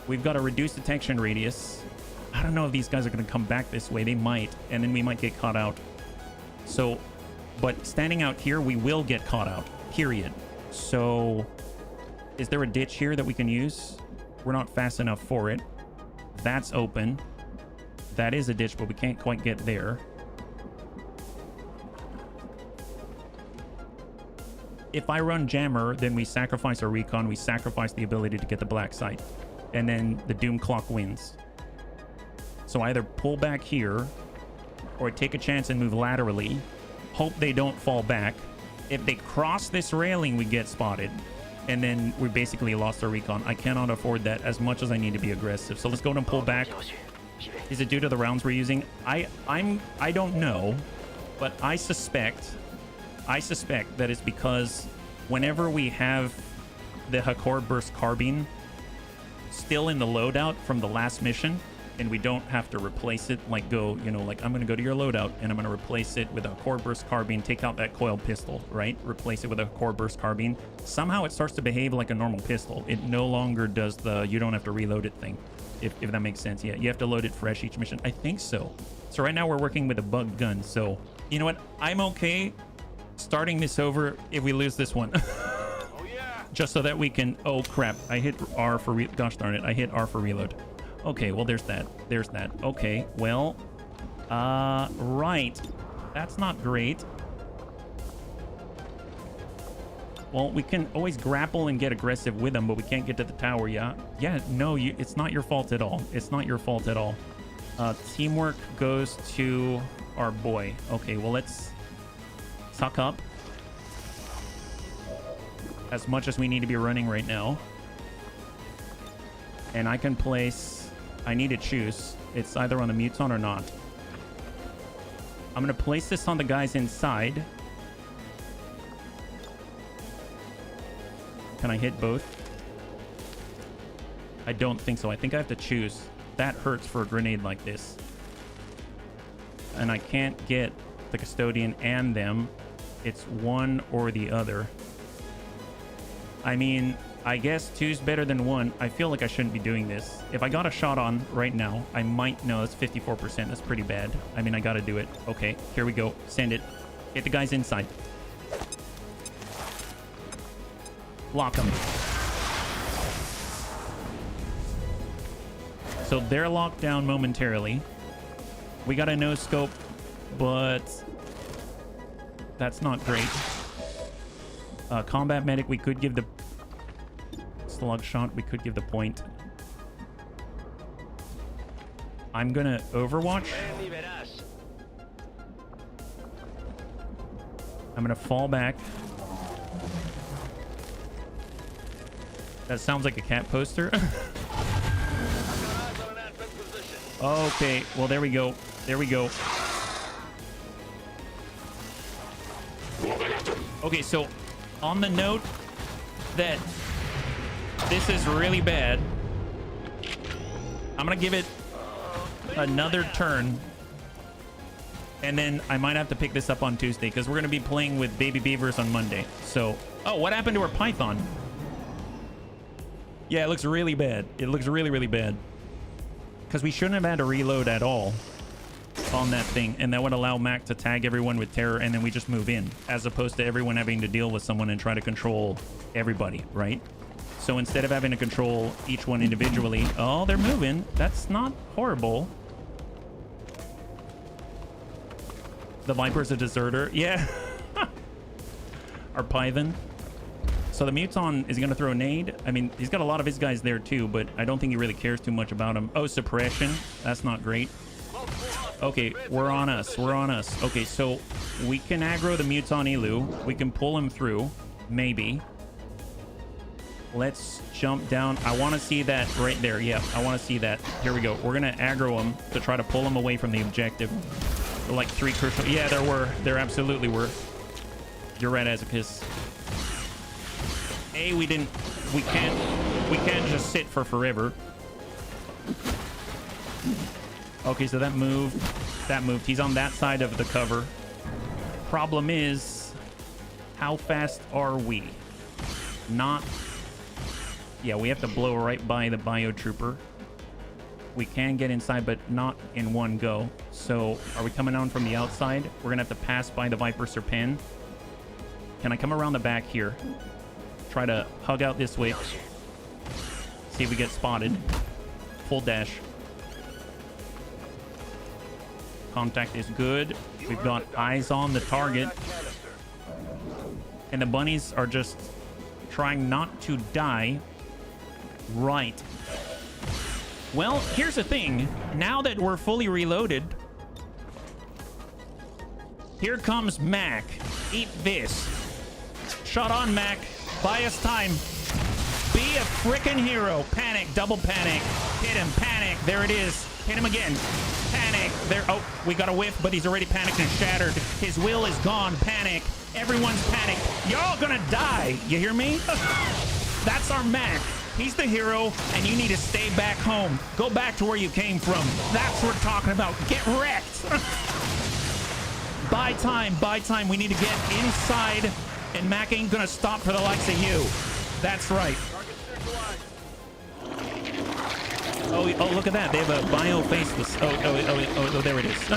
We've got a reduced detection radius. I don't know if these guys are going to come back this way. They might, and then we might get caught out. So, but standing out here, we will get caught out, period. So, is there a ditch here that we can use? We're not fast enough for it. That's open. That is a ditch, but we can't quite get there. If I run Jammer, then we sacrifice our recon. We sacrifice the ability to get the black site. And then the Doom Clock wins. So either pull back here or take a chance and move laterally. Hope they don't fall back. If they cross this railing, we get spotted. And then we basically lost our recon. I cannot afford that as much as I need to be aggressive. So let's go ahead and pull back. Is it due to the rounds we're using? I don't know, but I suspect that it's because whenever we have the Hakor Burst Carbine still in the loadout from the last mission, and we don't have to replace it, like go, you know, like I'm gonna go to your loadout and I'm gonna replace it with a Hakor Burst Carbine, take out that coil pistol, right? Replace it with a Hakor Burst Carbine. Somehow it starts to behave like a normal pistol. It no longer does the you don't have to reload it thing, if that makes sense. Yeah, you have to load it fresh each mission. I think so. So right now we're working with a bugged gun. So you know what? I'm okay starting this over if we lose this one. Oh yeah. Just so that we can, oh crap, I hit R for gosh darn it, I hit R for reload. Okay, well there's that. Okay, well, right. That's not great. Well, we can always grapple and get aggressive with them, but we can't get to the tower. Yeah, no, it's not your fault at all. It's not your fault at all. Teamwork goes to our boy. Okay, well, let's suck up as much as we need to be running right now. And I can place, I need to choose. It's either on the Muton or not. I'm going to place this on the guys inside. Can I hit both? I don't think so. I think I have to choose. That hurts for a grenade like this. And I can't get the custodian and them. It's one or the other. I mean, I guess two's better than one. I feel like I shouldn't be doing this. If I got a shot on right now, I might... No, that's 54%. That's pretty bad. I mean, I gotta do it. Okay, here we go. Send it. Get the guys inside. Lock them. So they're locked down momentarily. We got a no scope, but that's not great. Combat medic, we could give the slug shot. We could give the point. I'm gonna overwatch. I'm gonna fall back. That sounds like a cat poster. Okay, well, there we go. There we go. Okay, so on the note that this is really bad, I'm gonna give it another turn, and then I might have to pick this up on Tuesday because we're gonna be playing with baby beavers on Monday. So, oh, what happened to our python? Yeah, it looks really bad. It looks really, really bad. Because we shouldn't have had to reload at all on that thing. And that would allow Mac to tag everyone with terror, and then we just move in. As opposed to everyone having to deal with someone and try to control everybody, right? So instead of having to control each one individually... Oh, they're moving. That's not horrible. The Viper's a deserter. Yeah. Our Python. So the Muton is going to throw a nade. I mean, he's got a lot of his guys there too, but I don't think he really cares too much about him. Oh, suppression. That's not great. Okay, we're on us. We're on us. Okay, so we can aggro the Muton Elu. We can pull him through. Maybe. Let's jump down. I want to see that right there. Yeah, I want to see that. Here we go. We're going to aggro him to try to pull him away from the objective. Like 3 crucial... Yeah, there were. There absolutely were. You're right, Azakis. We can't just sit for forever. Okay, so that moved. He's on that side of the cover. Problem is, how fast are we? Not... Yeah, we have to blow right by the biotrooper. We can get inside, but not in one go. So, are we coming on from the outside? We're gonna have to pass by the Viper Serpent. Can I come around the back here? Try to hug out this way. See if we get spotted. Full dash. Contact is good. We've got eyes on the target. And the bunnies are just trying not to die. Right. Well, here's the thing. Now that we're fully reloaded, here comes Mac. Eat this. Shot on, Mac. Buy us time. Be a frickin' hero. Panic. Double panic. Hit him. Panic. There it is. Hit him again. Panic. There. Oh, we got a whiff, but he's already panicked and shattered. His will is gone. Panic. Everyone's panicked. You're all gonna die. You hear me? That's our Mac. He's the hero, and you need to stay back home. Go back to where you came from. That's what we're talking about. Get wrecked. Buy time, buy time. We need to get inside, and Mac ain't gonna stop for the likes of you. That's right. Oh, look at that. They have a bio faceless. Oh, there it is.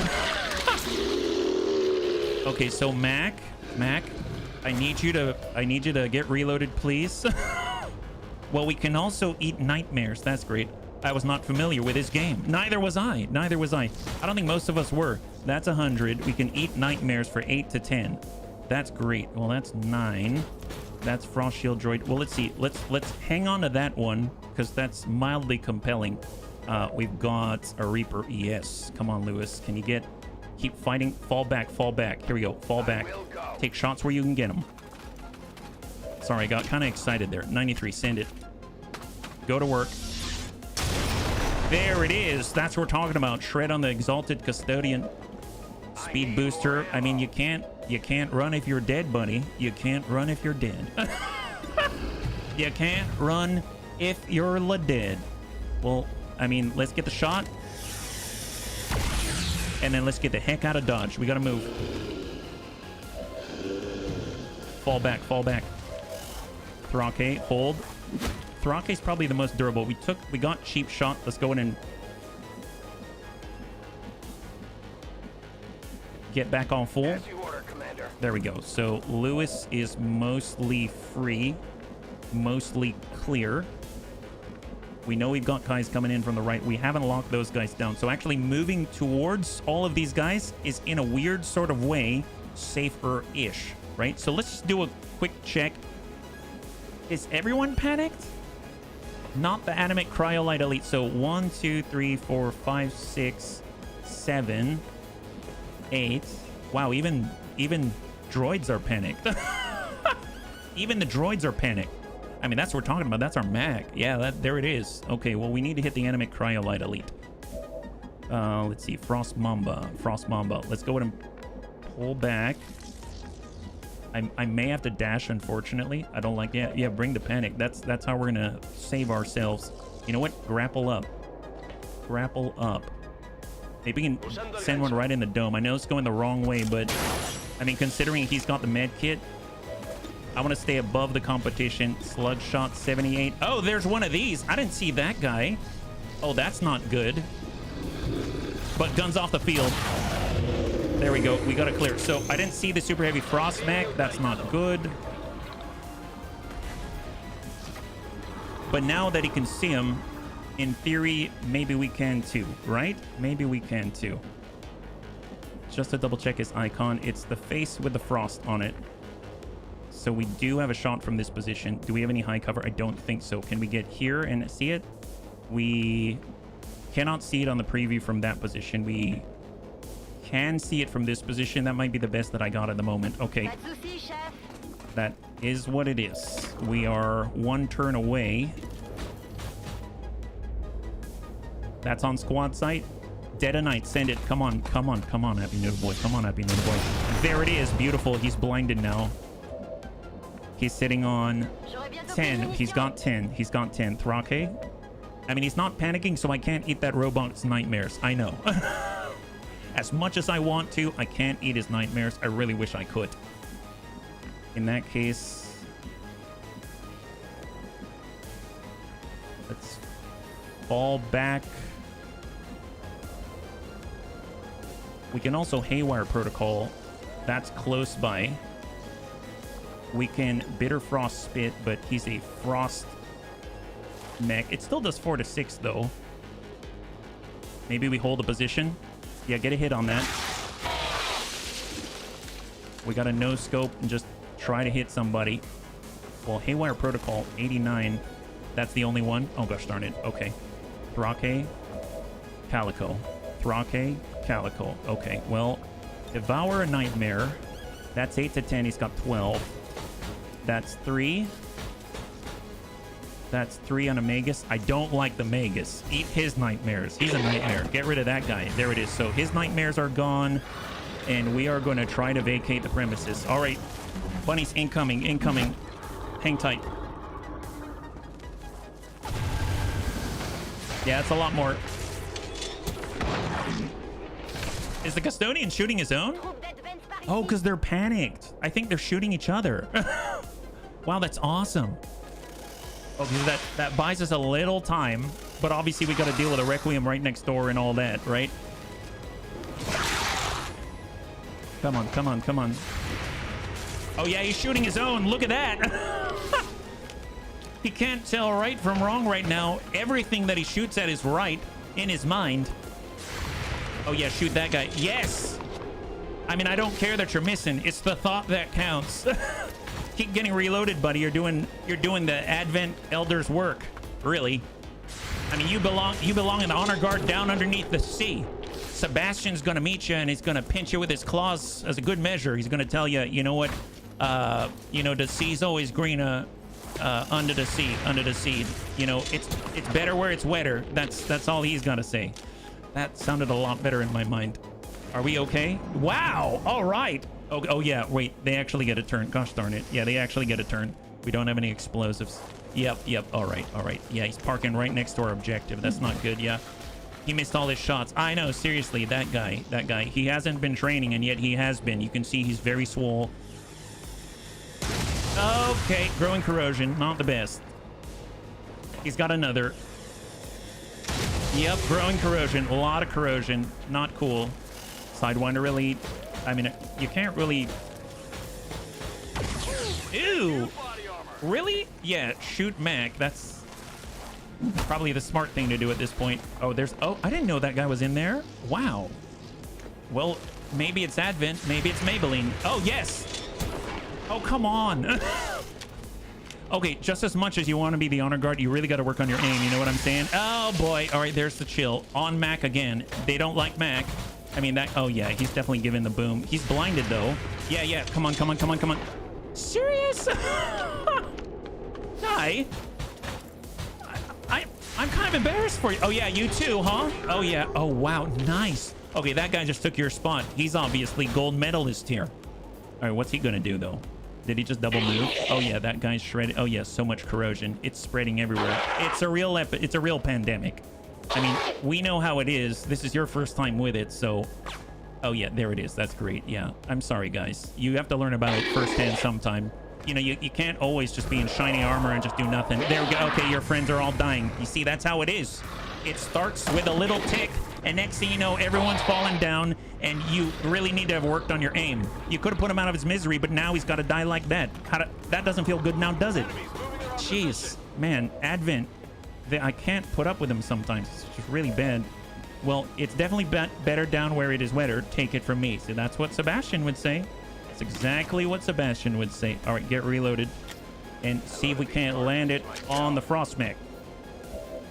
Okay, so Mac, I need you to get reloaded, please. Well, we can also eat nightmares. That's great. I was not familiar with this game. Neither was I. I don't think most of us were. That's 100. We can eat nightmares for 8 to 10. That's great. Well, that's 9. That's Frost Shield Droid. Well, let's see. Let's hang on to that one because that's mildly compelling. We've got a Reaper ES. Come on, Lewis. Can you keep fighting? Fall back. Here we go. Fall back. Take shots where you can get them. Sorry, I got kind of excited there. 93, send it. Go to work. There it is. That's what we're talking about. Shred on the Exalted Custodian. Speed booster. I mean, you can't run if you're dead, buddy. You can't run if you're dead. You can't run if you're dead. Well, I mean, let's get the shot. And then let's get the heck out of Dodge. We gotta move. Fall back. Thrake, hold. Thrake's probably the most durable. We got cheap shot. Let's go in and get back on full. As you order, Commander. There we go. So Lewis is mostly free, mostly clear. We know we've got guys coming in from the right. We haven't locked those guys down. So actually moving towards all of these guys is in a weird sort of way safer-ish, right? So let's just do a quick check. Is everyone panicked? Not the Animate Cryolite Elite. So 1, 2, 3, 4, 5, 6, 7, 8. Wow, even droids are panicked. Even the droids are panicked. I mean, that's what we're talking about. That's our Mac. Yeah, there it is. Okay, well, we need to hit the Animate Cryolite Elite. Let's see. Frost Mamba. Let's go ahead and pull back. I may have to dash, unfortunately. I don't like... Yeah, bring the panic. That's how we're going to save ourselves. You know what? Grapple up. Maybe we can send one right in the dome. I know it's going the wrong way, but... I mean, considering he's got the med kit, I want to stay above the competition. Slug shot 78. Oh, there's one of these. I didn't see that guy. Oh, that's not good. But guns off the field. There we go. We got it clear. So I didn't see the super heavy frost mech. That's not good. But now that he can see him, in theory, maybe we can too, right? Maybe we can too. Just to double check his icon, it's the face with the frost on it. So we do have a shot from this position. Do we have any high cover? I don't think so. Can we get here and see it? We cannot see it on the preview from that position. We can see it from this position. That might be the best that I got at the moment. Okay. That is what it is. We are one turn away. That's on squad site. Dead of Night, send it. Come on, Happy Noodle Boy. Come on, Happy Noodle Boy. There it is. Beautiful. He's blinded now. He's sitting on 10. He's got 10. Thrake. I mean, he's not panicking, so I can't eat that robot's nightmares. I know. As much as I want to, I can't eat his nightmares. I really wish I could. In that case, let's fall back. We can also Haywire Protocol. That's close by. We can Bitter Frost Spit, but he's a Frost mech. It still does 4 to 6, though. Maybe we hold a position. Yeah, get a hit on that. We got a no scope and just try to hit somebody. Well, Haywire Protocol, 89. That's the only one? Oh, gosh darn it. Okay. Thrake, Calico. Thrake, Calico. Okay, well, Devour a Nightmare. That's 8 to 10. He's got 12. That's 3. That's 3 on a Magus. I don't like the Magus. Eat his nightmares. He's a nightmare. Get rid of that guy. There it is. So his nightmares are gone, and we are going to try to vacate the premises. All right. Bunnies incoming. Hang tight. Yeah, it's a lot more. Is the custodian shooting his own? Oh, because they're panicked. I think they're shooting each other. Wow, that's awesome. Okay, that buys us a little time, but obviously we got to deal with a Requiem right next door and all that, right? Come on, come on, come on. Oh yeah, he's shooting his own. Look at that. He can't tell right from wrong right now. Everything that he shoots at is right in his mind. Oh yeah, shoot that guy. Yes. I mean, I don't care that you're missing. It's the thought that counts. Keep getting reloaded, buddy. You're doing the Advent Elders work. Really. I mean, you belong in the honor guard down underneath the sea. Sebastian's gonna meet you and he's gonna pinch you with his claws as a good measure. He's gonna tell you, you know what, the sea's always greener under the sea. You know, it's better where it's wetter. That's all he's gonna say. That sounded a lot better in my mind. Are we okay? Wow. All right. Oh yeah. Wait, they actually get a turn. Gosh darn it. Yeah, they actually get a turn. We don't have any explosives. Yep. All right. Yeah, he's parking right next to our objective. That's not good. Yeah. He missed all his shots. I know, seriously, that guy. He hasn't been training, and yet he has been. You can see he's very swole. Okay, growing corrosion. Not the best. He's got another. Yep, growing corrosion. A lot of corrosion. Not cool. Sidewinder really... I mean, you can't really... Ew! Really? Yeah, shoot Mac. That's... probably the smart thing to do at this point. Oh, I didn't know that guy was in there. Wow. Well, maybe it's Advent. Maybe it's Maybelline. Oh, yes. Oh, come on. Okay, just as much as you want to be the honor guard, you really got to work on your aim. You know what I'm saying? Oh, boy. All right, there's the chill. On Mac again. They don't like Mac. I mean, that... oh, yeah, he's definitely giving the boom. He's blinded, though. Yeah. Come on. Serious? Hi. I'm kind of embarrassed for you. Oh, yeah, you too, huh? Oh, yeah. Oh, wow. Nice. Okay, that guy just took your spot. He's obviously gold medalist here. All right, what's he going to do, though? Did he just double move? Oh, yeah, that guy's shredded. Oh, yeah, so much corrosion. It's spreading everywhere. It's a real pandemic. I mean, we know how it is. This is your first time with it, so... oh, yeah, there it is. That's great. Yeah, I'm sorry, guys. You have to learn about it firsthand sometime. You know, you can't always just be in shiny armor and just do nothing. There we go. Okay, your friends are all dying. You see, that's how it is. It starts with a little tick, and next thing you know, everyone's falling down, and you really need to have worked on your aim. You could have put him out of his misery, but now he's got to die like that. That doesn't feel good now, does it? Jeez, man, Advent. I can't put up with him sometimes. It's just really bad. Well, it's definitely better down where it is wetter. Take it from me. So that's what Sebastian would say. That's exactly what Sebastian would say. All right, get reloaded and see if we can't land it on the frost mech.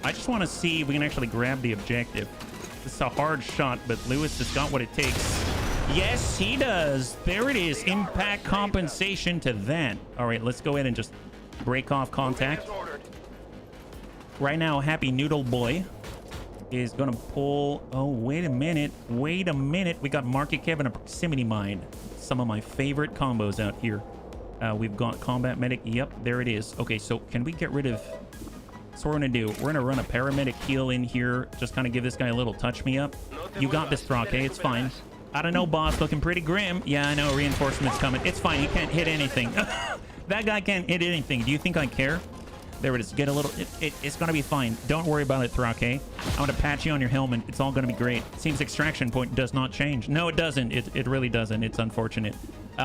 I just want to see if we can actually grab the objective. This is a hard shot, but Lewis has got what it takes. Yes, he does. There it is. Impact compensation to that. All right, let's go ahead and just break off contact. Right now, Happy Noodle Boy is gonna pull... oh, wait a minute. We got Market Kev and a Proximity Mine. Some of my favorite combos out here. We've got Combat Medic. Yep, there it is. Okay, so can we get rid of... so we're gonna do... we're gonna run a Paramedic heal in here. Just kind of give this guy a little touch me up. You got this, Throck, it's fine. I don't know, boss. Looking pretty grim. Yeah, I know. Reinforcements coming. It's fine. He can't hit anything. That guy can't hit anything. Do you think I care? There it is. Get a little... it's gonna be fine. Don't worry about it, Thrake. I'm gonna patch you on your helmet. It's all gonna be great. Seems extraction point does not change. No, it doesn't. It really doesn't. It's unfortunate.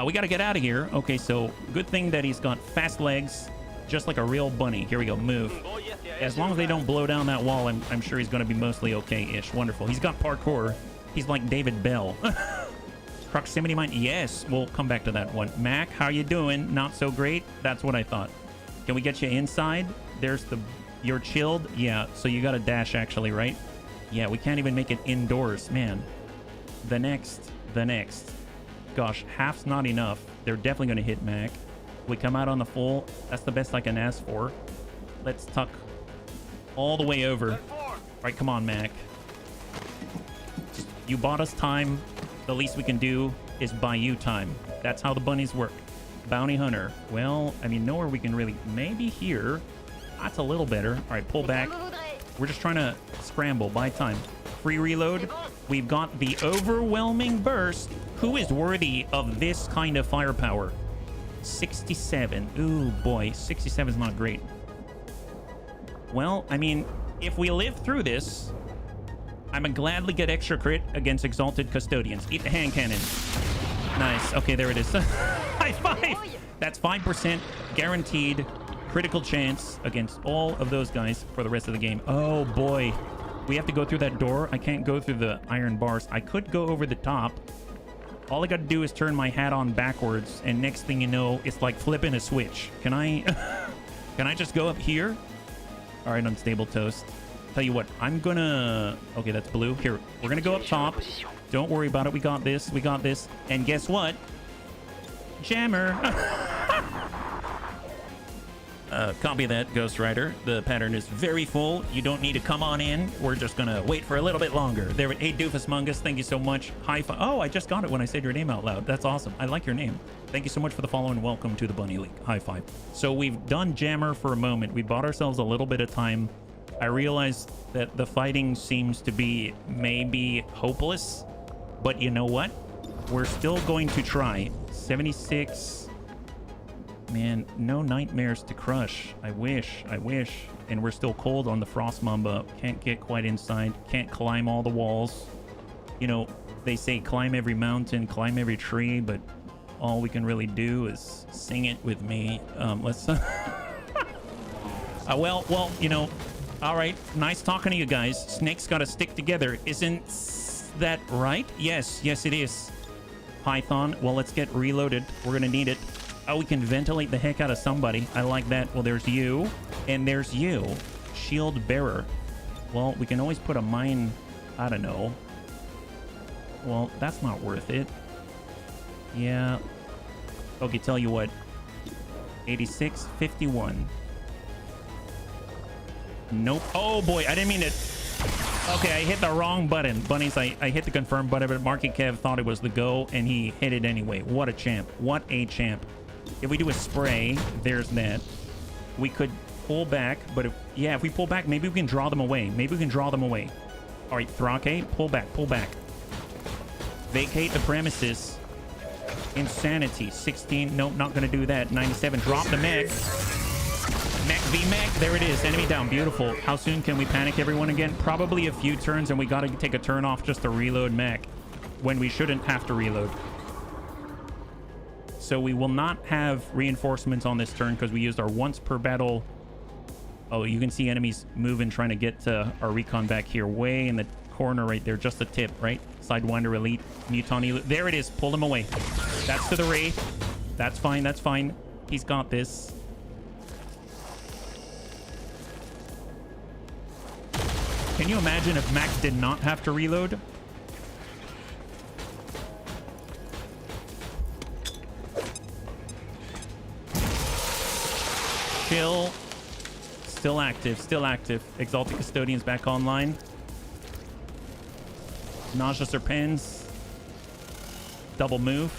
We gotta get out of here. Okay, so good thing that he's got fast legs, just like a real bunny. Here we go. Move. As long as they don't blow down that wall, I'm sure he's gonna be mostly okay-ish. Wonderful. He's got parkour. He's like David Bell. Proximity mine. Yes, we'll come back to that one. Mac, how you doing? Not so great. That's what I thought. Can we get you inside? There's the... you're chilled? Yeah, so you got a dash actually, right? Yeah, we can't even make it indoors. Man. The next. Gosh, half's not enough. They're definitely going to hit Mac. We come out on the full. That's the best I can ask for. Let's tuck all the way over. All right, come on, Mac. You bought us time. The least we can do is buy you time. That's how the bunnies work. Bounty hunter. Well, I mean, nowhere we can really... maybe here. That's a little better. All right, pull back. We're just trying to scramble, buy time. Free reload. We've got the overwhelming burst. Who is worthy of this kind of firepower? 67. Ooh, boy. 67 is not great. Well, I mean, if we live through this, I'm gonna gladly get extra crit against Exalted Custodians. Eat the hand cannon. Nice. Okay, there it is. High five! That's 5% guaranteed critical chance against all of those guys for the rest of the game. Oh, boy. We have to go through that door. I can't go through the iron bars. I could go over the top. All I got to do is turn my hat on backwards, and next thing you know, it's like flipping a switch. Can I... Can I just go up here? All right, unstable toast. Tell you what, I'm gonna... Okay, that's blue. Here, we're gonna go up top. Don't worry about it. We got this. We got this. And guess what? Jammer. Copy that, Ghost Rider. The pattern is very full. You don't need to come on in. We're just gonna wait for a little bit longer. There, hey, Doofus Mungus, thank you so much. High five. Oh, I just got it when I said your name out loud. That's awesome. I like your name. Thank you so much for the follow and welcome to the Bunny League. High five. So we've done Jammer for a moment. We bought ourselves a little bit of time. I realized that the fighting seems to be maybe hopeless, but you know what? We're still going to try. 76. Man, no nightmares to crush. I wish. And we're still cold on the Frost Mamba. Can't get quite inside. Can't climb all the walls. You know, they say climb every mountain, climb every tree, but all we can really do is sing it with me. Let's... well, you know... All right, nice talking to you guys. Snakes gotta stick together. Isn't that right? Yes, it is. Python, well, let's get reloaded. We're gonna need it. Oh, we can ventilate the heck out of somebody. I like that. Well, there's you, and there's you. Shield bearer. Well, we can always put a mine, I don't know. Well, that's not worth it. Yeah. Okay, tell you what. 86, 51. Nope. Oh boy, I didn't mean it. Okay, I hit the wrong button. Bunnies, I hit the confirm button, but Marky Kev thought it was the go, and he hit it anyway. What a champ. What a champ. If we do a spray, there's that. We could pull back, but if we pull back, maybe we can draw them away. All right, Thrake, pull back. Vacate the premises. Insanity. 16. Nope, not going to do that. 97. Drop the mech. Mech v mech. There it is. Enemy down. Beautiful. How soon can we panic everyone again? Probably a few turns, and we got to take a turn off just to reload mech when we shouldn't have to reload. So we will not have reinforcements on this turn because we used our once per battle. Oh, you can see enemies moving, trying to get our recon back here. Way in the corner right there. Just a tip, right? Sidewinder Elite. Muton Elite. There it is. Pull them away. That's to the Wraith. That's fine. That's fine. He's got this. Can you imagine if Max did not have to reload? Chill. Still active. Exalted Custodians back online. Nausea Serpens. Double move.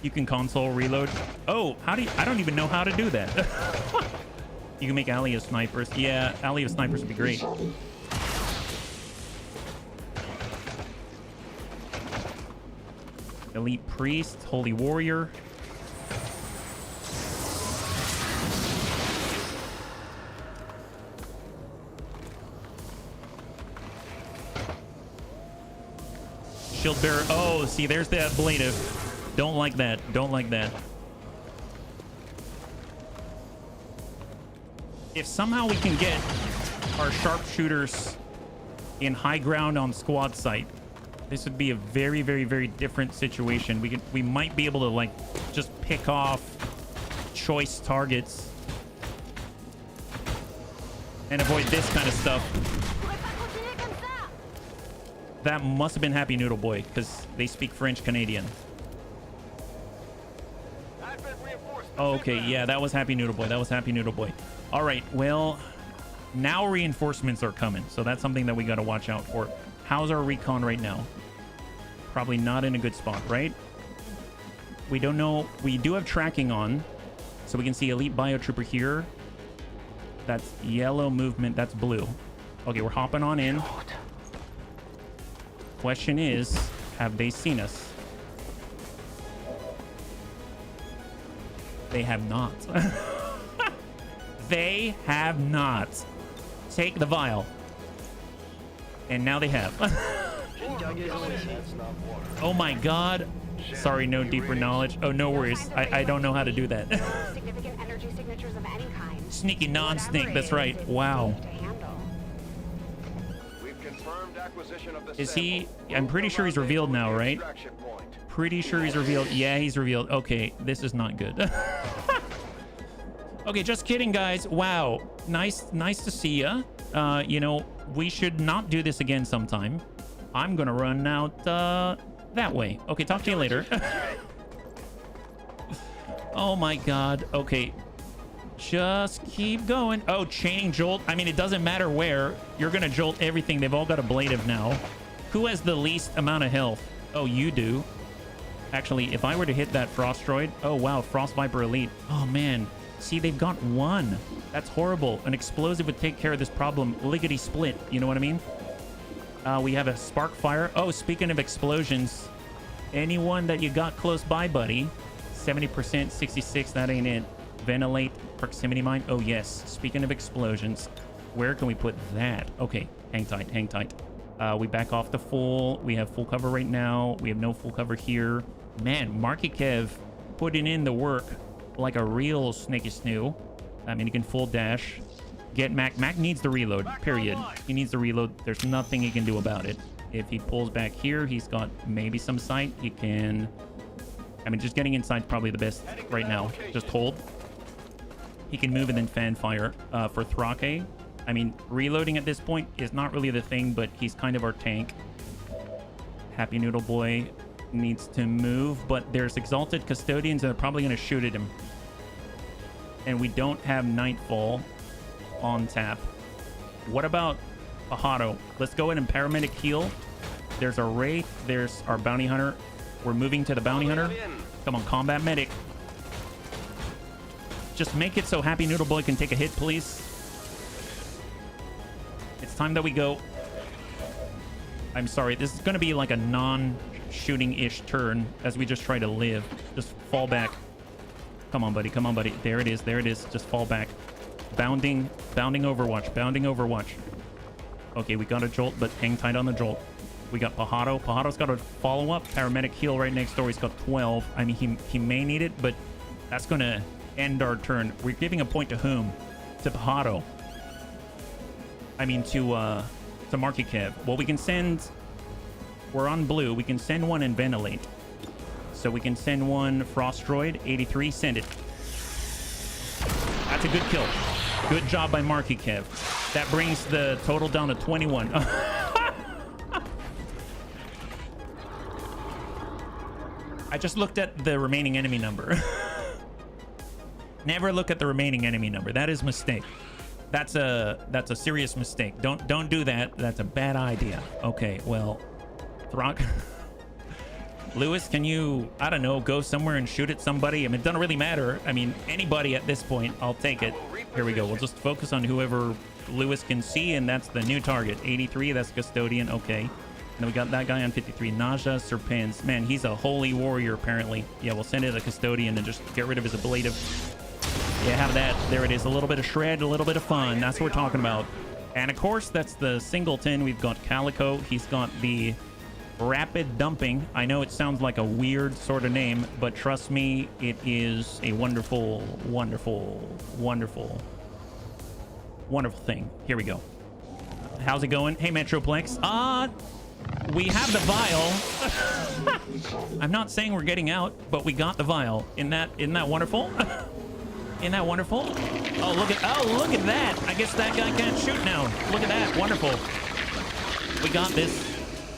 You can console reload. Oh, how do you... I don't even know how to do that. You can make Alley of Snipers. Yeah, Alley of Snipers would be great. Elite Priest. Holy Warrior. Shield Bearer. Oh, see, there's that ablative. Don't like that. Don't like that. If somehow we can get our sharpshooters in high ground on squad site, this would be a very, very, very different situation. We might be able to like just pick off choice targets and avoid this kind of stuff. That must have been Happy Noodle Boy because they speak French Canadian. Oh, okay, yeah, that was Happy Noodle Boy. All right, well, now reinforcements are coming, so that's something that we got to watch out for. How's our recon right now? Probably not in a good spot, right? We don't know. We do have tracking on, so we can see Elite Biotrooper here. That's yellow movement. That's blue. Okay, we're hopping on in. Question is, have they seen us? They have not. They have not. Take the vial. And now they have. Oh my god. Sorry, no deeper knowledge. Oh, no worries. I don't know how to do that. Significant energy signatures of any kind. Sneaky non-snake, that's right. Wow. We've confirmed acquisition of the Is he... sample. I'm pretty sure he's revealed now, right? Extraction point. Pretty sure he's revealed. Yeah, he's revealed. Okay, this is not good. Okay, just kidding, guys. Wow. Nice to see ya. You know, we should not do this again sometime. I'm gonna run out that way. Okay, talk to you later. Oh my god. Okay. Just keep going. Oh, chaining jolt. I mean, it doesn't matter where. You're gonna jolt everything. They've all got ablative now. Who has the least amount of health? Oh, you do. Actually, if I were to hit that frost droid... Oh, wow. Frost Viper Elite. Oh, man. See, they've got one. That's horrible. An explosive would take care of this problem. Lickety split. You know what I mean? We have a spark fire. Oh, speaking of explosions, anyone that you got close by, buddy? 70%, 66. That ain't it. Ventilate, proximity mine. Oh, yes. Speaking of explosions, where can we put that? Okay, hang tight, hang tight. We back off the full. We have full cover right now. We have no full cover here. Man, Marky Kev putting in the work like a real snaky snoo. I mean, he can full dash. Get Mac. Mac needs the reload, period. He needs the reload. There's nothing he can do about it. If he pulls back here, he's got maybe some sight. He can... I mean, just getting inside is probably the best right now. Just hold. He can move and then fan fire. For Thrake, I mean, reloading at this point is not really the thing, but he's kind of our tank. Happy Noodle Boy needs to move, but there's Exalted Custodians that are probably going to shoot at him. And we don't have Nightfall on tap. What about Pajado? Let's go in and paramedic heal. There's our Wraith. There's our Bounty Hunter. We're moving to the Bounty Hunter. Come on, Combat Medic. Just make it so Happy Noodle Boy can take a hit, please. It's time that we go. I'm sorry. This is going to be like a non-shooting-ish turn as we just try to live. Just fall back. Come on, buddy. Come on, buddy. There it is. There it is. Just fall back. Bounding Overwatch. Bounding Overwatch. Okay, we got a jolt, but hang tight on the jolt. We got Pajado. Pajado's got a follow-up. Paramedic heal right next door. He's got 12. I mean, he may need it, but that's going to end our turn. We're giving a point to whom? To Pajado. I mean, to Marky Kev. Well, we can send... We're on blue. We can send one and ventilate. So we can send one Frost Droid. 83. Send it. That's a good kill. Good job by Marky Kev. That brings the total down to 21. I just looked at the remaining enemy number. Never look at the remaining enemy number. That is a mistake. That's a serious mistake. Don't do that. That's a bad idea. Okay, well, Throck. Lewis, can you, I don't know, go somewhere and shoot at somebody? I mean, it doesn't really matter. I mean, anybody at this point, I'll take it. Here we go. We'll just focus on whoever Lewis can see, and that's the new target. 83, that's Custodian. Okay. And then we got that guy on 53. Naja Serpens. Man, he's a holy warrior, apparently. Yeah, we'll send it a Custodian and just get rid of his ablative. Yeah, have that. There it is. A little bit of shred, a little bit of fun. That's what we're talking about. And of course, that's the singleton. We've got Calico. He's got the rapid dumping. I know it sounds like a weird sort of name, but trust me, it is a wonderful, wonderful, wonderful, wonderful thing. Here we go. How's it going? Hey, Metroplex. We have the vial. I'm not saying we're getting out, but we got the vial. Isn't that wonderful? Isn't that wonderful? Oh, look at that. I guess that guy can't shoot now. Look at that. Wonderful. We got this.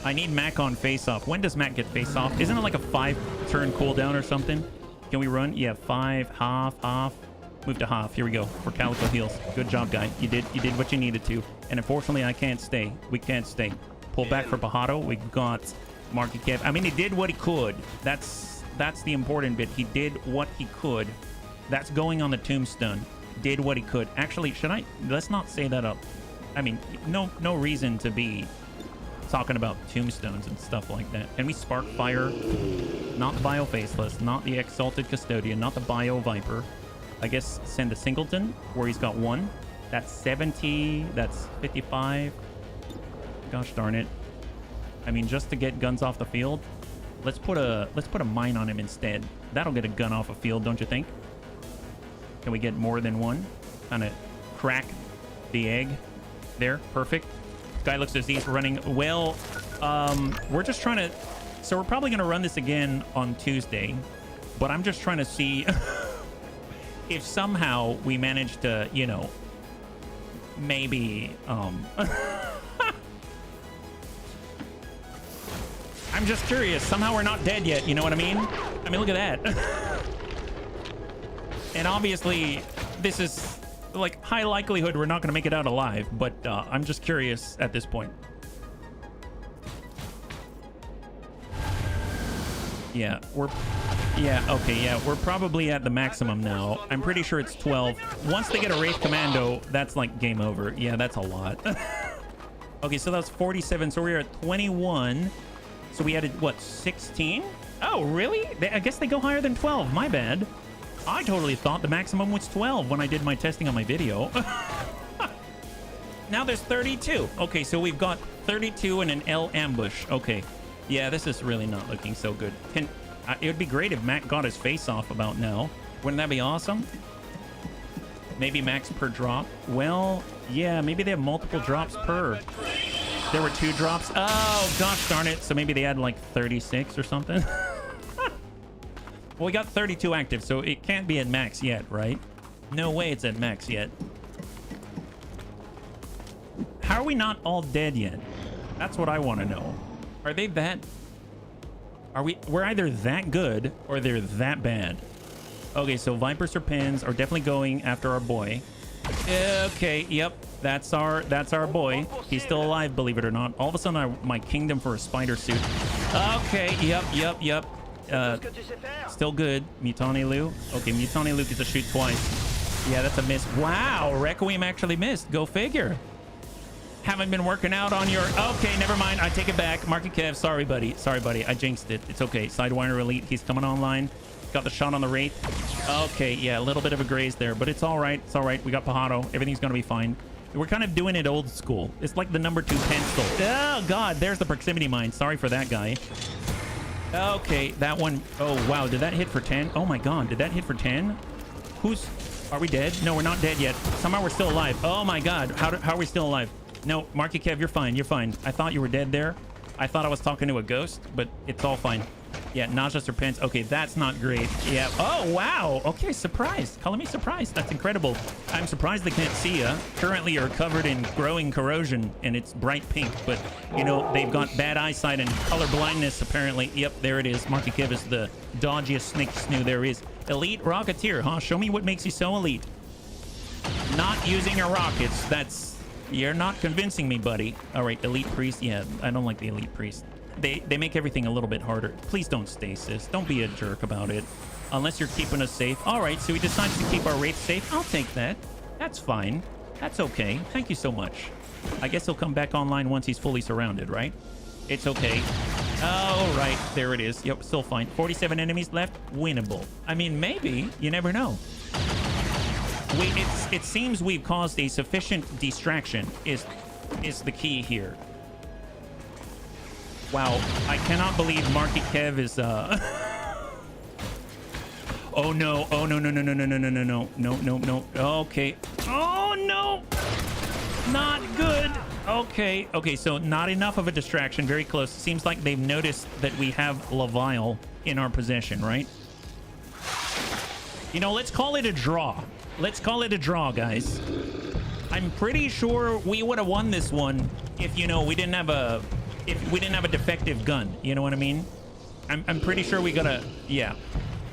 I need Mac on face-off. When does Mac get face-off? Isn't it like a 5-turn cooldown or something? Can we run? Yeah, 5, half. Move to half. Here we go. For Calico heals. Good job, guy. You did what you needed to. And unfortunately, I can't stay. We can't stay. Pull back for Pajado. We got Marky Kev. I mean, he did what he could. That's the important bit. He did what he could. That's going on the tombstone. Did what he could. Actually, let's not say that up. I mean, no reason to be talking about tombstones and stuff like that. Can we spark fire? Not the Bio Faceless, not the Exalted Custodian, not the Bio Viper. I guess send a Singleton where he's got 1. That's 70. That's 55. Gosh darn it. I mean, just to get guns off the field, let's put a mine on him instead. That'll get a gun off a field, don't you think? Can we get more than 1? Kind of crack the egg there. Perfect. Guy looks as he's running. Well, we're just trying to... So we're probably going to run this again on Tuesday, but I'm just trying to see if somehow we manage to, you know, maybe... I'm just curious. Somehow we're not dead yet. You know what I mean? I mean, look at that. And obviously, this is like high likelihood we're not going to make it out alive. But I'm just curious at this point. Yeah, we're probably at the maximum now. I'm pretty sure it's 12. Once they get a Wraith Commando, that's like game over. Yeah, that's a lot. Okay, so that's 47. So we're at 21. So we added, what, 16? Oh, really? I guess they go higher than 12. My bad. I totally thought the maximum was 12 when I did my testing on my video. Now there's 32. Okay, so we've got 32 and an L ambush. Okay. Yeah, this is really not looking so good. It would be great if Mac got his face off about now. Wouldn't that be awesome? Maybe max per drop. Well, yeah, maybe they have multiple drops per. There were 2 drops. Oh, gosh darn it. So maybe they had like 36 or something. Well, we got 32 active, so it can't be at max yet, right? No way it's at max yet. How are we not all dead yet? That's what I want to know. Are they that... We're either that good or they're that bad. Okay, so Vipers or Pins are definitely going after our boy. Okay, yep. That's our boy. He's still alive, believe it or not. All of a sudden, my kingdom for a spider suit. Okay, yep. Still good. Mutani Lu. Okay, Mutani Lu gets to shoot twice. Yeah, that's a miss. Wow, Requiem actually missed. Go figure. Haven't been working out on your... Okay, never mind. I take it back. Marky Kev, sorry, buddy. I jinxed it. It's okay. Sidewire Elite. He's coming online. Got the shot on the Wraith. Okay, yeah, a little bit of a graze there, but it's all right. It's all right. We got Pajado. Everything's going to be fine. We're kind of doing it old school. It's like the number 2 pencil. Oh, God. There's the proximity mine. Sorry for that guy. Okay, that one. Oh, wow. Did that hit for 10? Oh, my God. Did that hit for 10? Are we dead? No, we're not dead yet. Somehow we're still alive. Oh, my God. How are we still alive? No, Marky Kev, you're fine. You're fine. I thought you were dead there. I thought I was talking to a ghost, but it's all fine. Yeah, nauseous or pins. Okay, that's not great. Yeah. Oh, wow. Okay, surprised. Color me surprised. That's incredible. I'm surprised they can't see you. Currently, you're covered in growing corrosion, and it's bright pink. But, you know, they've got bad eyesight and color blindness, apparently. Yep, there it is. Marky Kev is the dodgiest snake snoo there is. Elite Rocketeer, huh? Show me what makes you so elite. Not using your rockets. That's... You're not convincing me, buddy. All right, Elite Priest. Yeah, I don't like the Elite Priest. They make everything a little bit harder. Please don't stasis. Don't be a jerk about it. Unless you're keeping us safe. All right, so he decides to keep our Wraith safe. I'll take that. That's fine. That's okay. Thank you so much. I guess he'll come back online once he's fully surrounded, right? It's okay. All right, there it is. Yep, still fine. 47 enemies left. Winnable. I mean, maybe. You never know. It seems we've caused a sufficient distraction is the key here. Wow, I cannot believe Marky Kev is Oh no. Oh no. Okay. Oh no. Not good. Okay, so not enough of a distraction. Very close. Seems like they've noticed that we have Levile in our possession, right? You know, let's call it a draw. Let's call it a draw, guys. I'm pretty sure we would have won this one if, you know, we didn't have a defective gun. You know what I mean? I'm pretty sure we gotta... Yeah.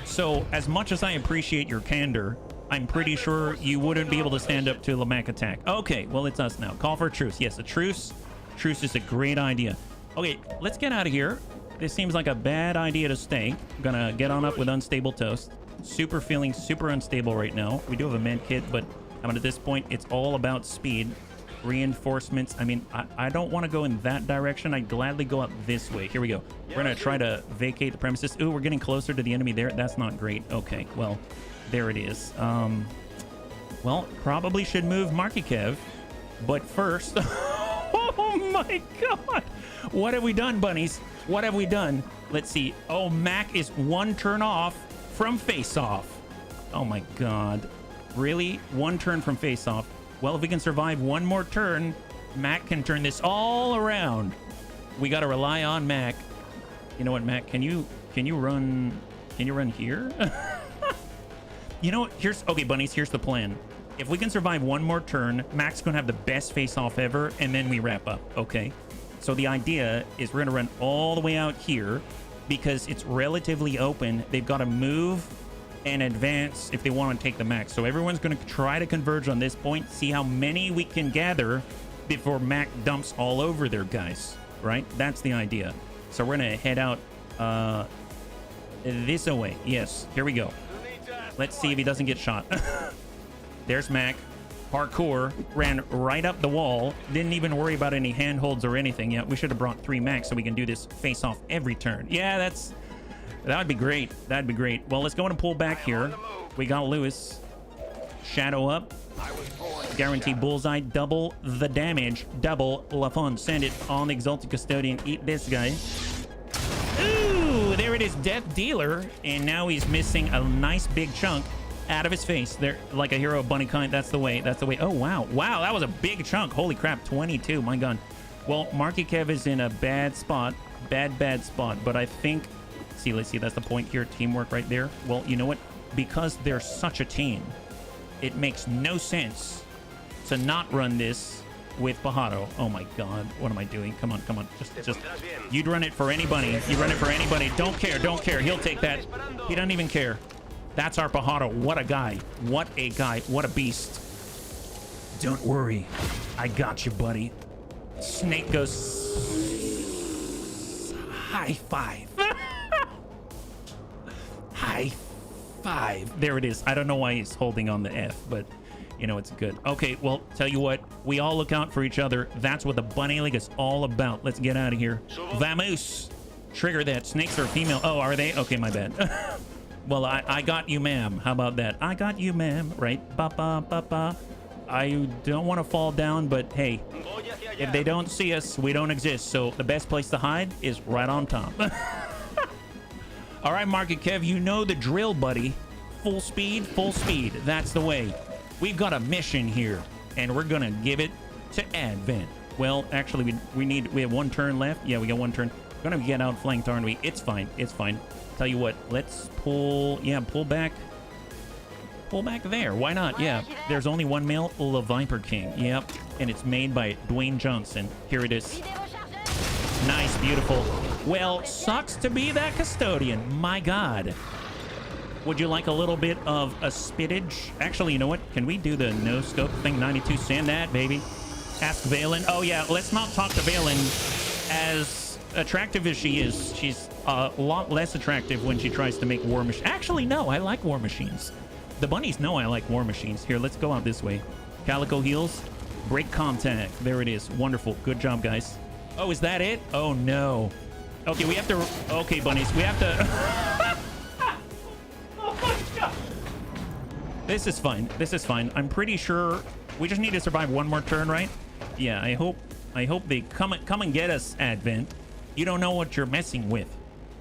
So, as much as I appreciate your candor, I'm pretty sure you wouldn't be able to stand up to Lamac attack. Okay, well, it's us now. Call for a truce. Yes, a truce. Truce is a great idea. Okay, let's get out of here. This seems like a bad idea to stay. Gonna get on up with Unstable Toast. Feeling super unstable right now. We do have a med kit, but at this point, it's all about speed. reinforcements. I mean, I don't want to go in that direction. I'd gladly go out this way. Here we go. We're going to try to vacate the premises. Ooh, we're getting closer to the enemy there. That's not great. Okay, well, there it is. Well, probably should move Markikev. But first... Oh my god! What have we done, bunnies? What have we done? Let's see. Oh, Mac is one turn off from face-off. Oh my god. Really? One turn from face-off. Well, if we can survive one more turn, Mac can turn this all around. We got to rely on Mac. You know what, Mac? Can you run here? You know what? Okay, bunnies, here's the plan. If we can survive one more turn, Mac's going to have the best face-off ever, and then we wrap up, okay? So the idea is we're going to run all the way out here because it's relatively open. They've got to move and advance if they want to take the Mac. So everyone's going to try to converge on this point, see how many we can gather before Mac dumps all over their guys, right? That's the idea. So we're going to head out this way. Yes, here we go. Let's see if he doesn't get shot. There's Mac. Parkour. Ran right up the wall. Didn't even worry about any handholds or anything. Yeah, we should have brought 3 Macs so we can do this face-off every turn. Yeah, that would be great. That'd be great. Well, let's go and pull back here. We got Lewis. Shadow up. Guaranteed bullseye. Double the damage. Double la fun. Send it on the Exalted Custodian. Eat this guy. Ooh, there it is. Death Dealer. And now he's missing a nice big chunk out of his face. There, like a hero of bunny kind. That's the way. That's the way. Oh, wow. Wow, that was a big chunk. Holy crap. 22. My God. Well, Marky Kev is in a bad spot. Bad spot. But I think... Let's see. That's the point here. Teamwork right there. Well, you know what? Because they're such a team, it makes no sense to not run this with Pajaro. Oh my God. What am I doing? Come on. Just you'd run it for anybody. You run it for anybody. Don't care. He'll take that. He doesn't even care. That's our Pajaro. What a guy. What a guy. What a beast. Don't worry. I got you, buddy. Snake goes... High five. High five. There it is. I don't know why he's holding on the F, but you know, it's good. Okay, well, tell you what, we all look out for each other. That's what the Bunny League is all about. Let's get out of here. Vamoose. Trigger that. Snakes are female. Oh, are they? Okay, my bad. Well, I got you, ma'am. How about that? I got you, ma'am. Right? Ba-ba. I don't want to fall down, but hey, if they don't see us, we don't exist. So the best place to hide is right on top. All right, Market Kev, you know the drill, buddy. Full speed. That's the way. We've got a mission here, and we're gonna give it to Advent. Well, actually, we have 1 turn left. Yeah, we got 1 turn. We're gonna get outflanked, aren't we? It's fine. Tell you what, let's pull back. Pull back there. Why not? Yeah, there's only 1 male, the Viper King. Yep, and it's made by Dwayne Johnson. Here it is. Nice, beautiful. Well, sucks to be that custodian. My God. Would you like a little bit of a spittage? Actually, you know what? Can we do the no scope thing? 92, send that, baby. Ask Valen. Oh, yeah, let's not talk to Valen. As attractive as she is, she's a lot less attractive when she tries to make war machines. Actually, no, I like war machines. The bunnies know I like war machines. Here, let's go out this way. Calico heals. Break contact. There it is. Wonderful. Good job, guys. Oh, is that it? Oh, no. Okay, we have to... Okay, bunnies, we have to... Oh, my God. This is fine. I'm pretty sure we just need to survive 1 more turn, right? Yeah, I hope they come and get us, Advent. You don't know what you're messing with.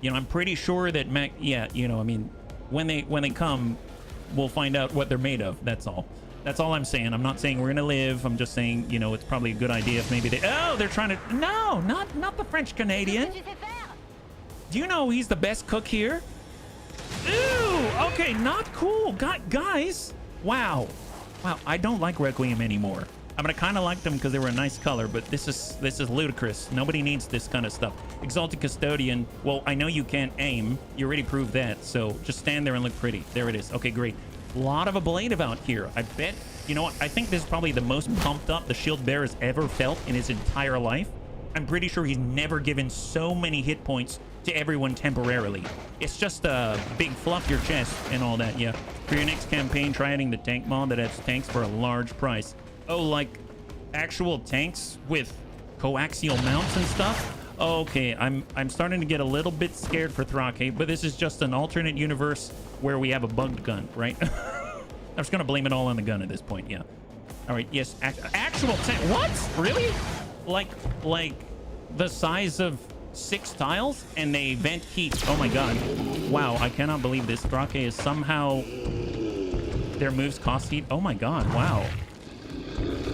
You know, I'm pretty sure that Mac... Yeah, you know, I mean, when they come, we'll find out what they're made of. That's all. That's all I'm saying. I'm not saying we're gonna live. I'm just saying, you know, it's probably a good idea if maybe they... Oh, they're trying to... No, not the French Canadian. Do you know he's the best cook here? Ooh, okay, not cool. Guys, wow. I don't like Requiem anymore. I mean, I kind of liked them because they were a nice color, but this is ludicrous. Nobody needs this kind of stuff. Exalted Custodian. Well, I know you can't aim. You already proved that. So just stand there and look pretty. There it is. Okay, great. A lot of ablative out here. I bet, you know what? I think this is probably the most pumped up the shield bearer has ever felt in his entire life. I'm pretty sure he's never given so many hit points to everyone temporarily. It's just a big fluff your chest and all that. Yeah. For your next campaign, try adding the tank mod that adds tanks for a large price. Oh, like actual tanks with coaxial mounts and stuff. Okay, I'm starting to get a little bit scared for Thrake, but this is just an alternate universe where we have a bugged gun, right? I'm just gonna blame it all on the gun at this point. Yeah. All right. Yes. Actual tank. What? Really? Like the size of 6 tiles, and they vent heat. Oh my god. Wow. I cannot believe this. Thrake is somehow their moves cost heat. Oh my god. Wow.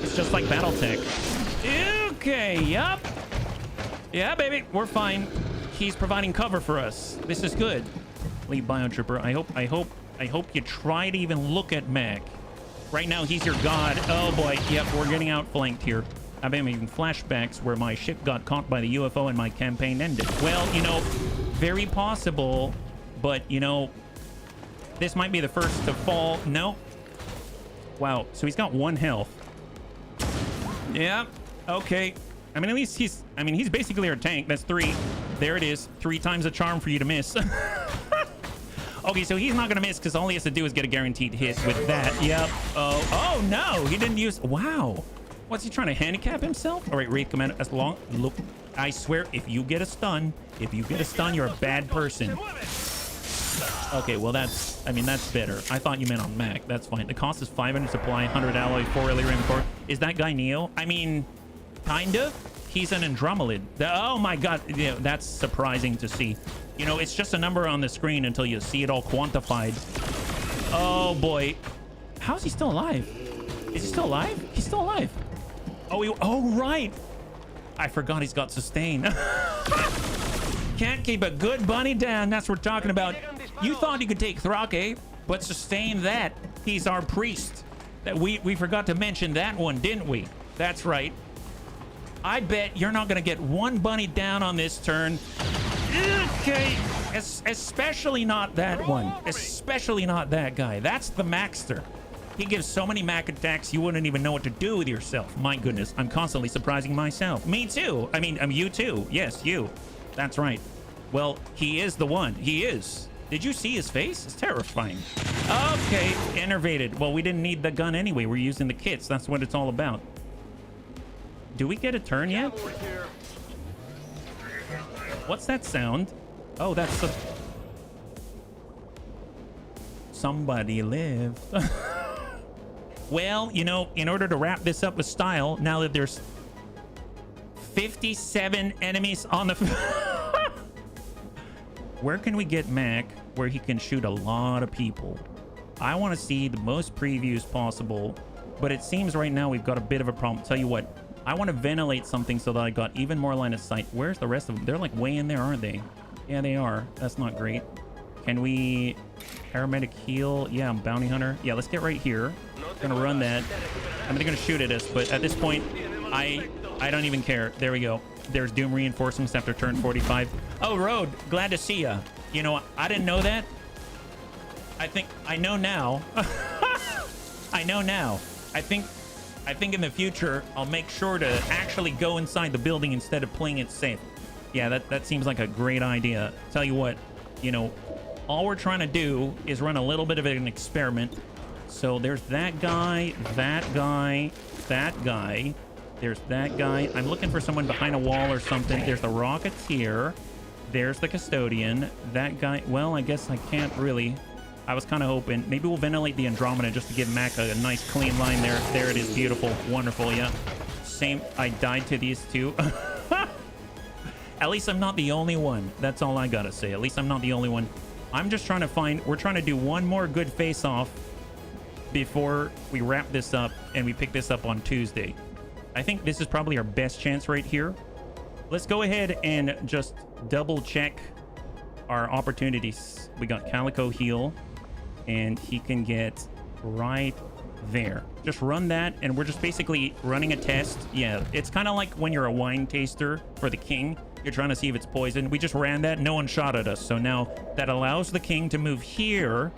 It's just like BattleTech. Okay. Yup. Yeah, baby. We're fine. He's providing cover for us. This is good. Lead Biotrooper. I hope you try to even look at Mac. Right now, he's your god. Oh boy. Yep, we're getting outflanked here. I've been having flashbacks where my ship got caught by the UFO and my campaign ended. Well, you know, very possible, but you know, this might be the first to fall. No. Wow. So he's got 1 health. Yeah. Okay. I mean, at least he's basically our tank. That's 3. There it is. 3 times a charm for you to miss. Okay, so he's not gonna miss because all he has to do is get a guaranteed hit with that. Yep. Oh no, he didn't use. Wow. What's he trying to handicap himself? All right, Wraith Commander. As long, look, I swear, if you get a stun, you're a bad person. Okay, well that's better. I thought you meant on Mac. That's fine. The cost is 500 supply, 100 alloy, 4 Illyrium core. Is that guy Neo? I mean, kind of. He's an Andromelid. Oh my god, yeah, that's surprising to see. You know, it's just a number on the screen until you see it all quantified. Oh boy. How's he still alive? Is he still alive? He's still alive. Oh right. I forgot he's got sustain. Can't keep a good bunny down. That's what we're talking about. You thought you could take Thrake, but sustain that. He's our priest. That we forgot to mention that one, didn't we? That's right. I bet you're not gonna get 1 bunny down on this turn. Okay, especially not that one. Especially not that guy. That's the Maxter. He gives so many Mac attacks you wouldn't even know what to do with yourself. My goodness, I'm constantly surprising myself. Me too. I mean, you too. Yes, you. That's right. Well, he is the one. He is. Did you see his face? It's terrifying. Okay, enervated. Well, we didn't need the gun anyway. We're using the kits. That's what it's all about. Do we get a turn yet? What's that sound? Oh, that's the... Somebody lived. Well, you know, in order to wrap this up with style, now that there's 57 enemies on the... Where can we get Mac where he can shoot a lot of people? I want to see the most previews possible, but it seems right now we've got a bit of a problem. Tell you what, I want to ventilate something so that I got even more line of sight. Where's the rest of them? They're like way in there, aren't they? Yeah, they are. That's not great. Can we paramedic heal? Yeah, bounty hunter. Yeah, let's get right here. Gonna run that. I mean, they're gonna shoot at us, but at this point, I don't even care. There we go. There's Doom reinforcements after turn 45. Oh, Road, glad to see ya. You know, I didn't know that. I know now. I know now. I think in the future, I'll make sure to actually go inside the building instead of playing it safe. Yeah, that seems like a great idea. Tell you what, you know, all we're trying to do is run a little bit of an experiment. So there's that guy, that guy, that guy. There's that guy. I'm looking for someone behind a wall or something. There's the Rocketeer. There's the Custodian. That guy. Well, I guess I can't really. I was kind of hoping. Maybe we'll ventilate the Andromeda just to give Mac a nice clean line there. There it is. Beautiful. Wonderful. Yeah. Same. I died to these two. At least I'm not the only one. That's all I gotta say. At least I'm not the only one. I'm just trying to find... We're trying to do one more good face-off before we wrap this up and we pick this up on Tuesday. I think this is probably our best chance right here. Let's go ahead and just double check our opportunities. We got Calico heal, and he can get right there. Just run that, and we're just basically running a test. Yeah, it's kind of like when you're a wine taster for the king. You're trying to see if it's poison. We just ran that. No one shot at us. So now that allows the king to move here.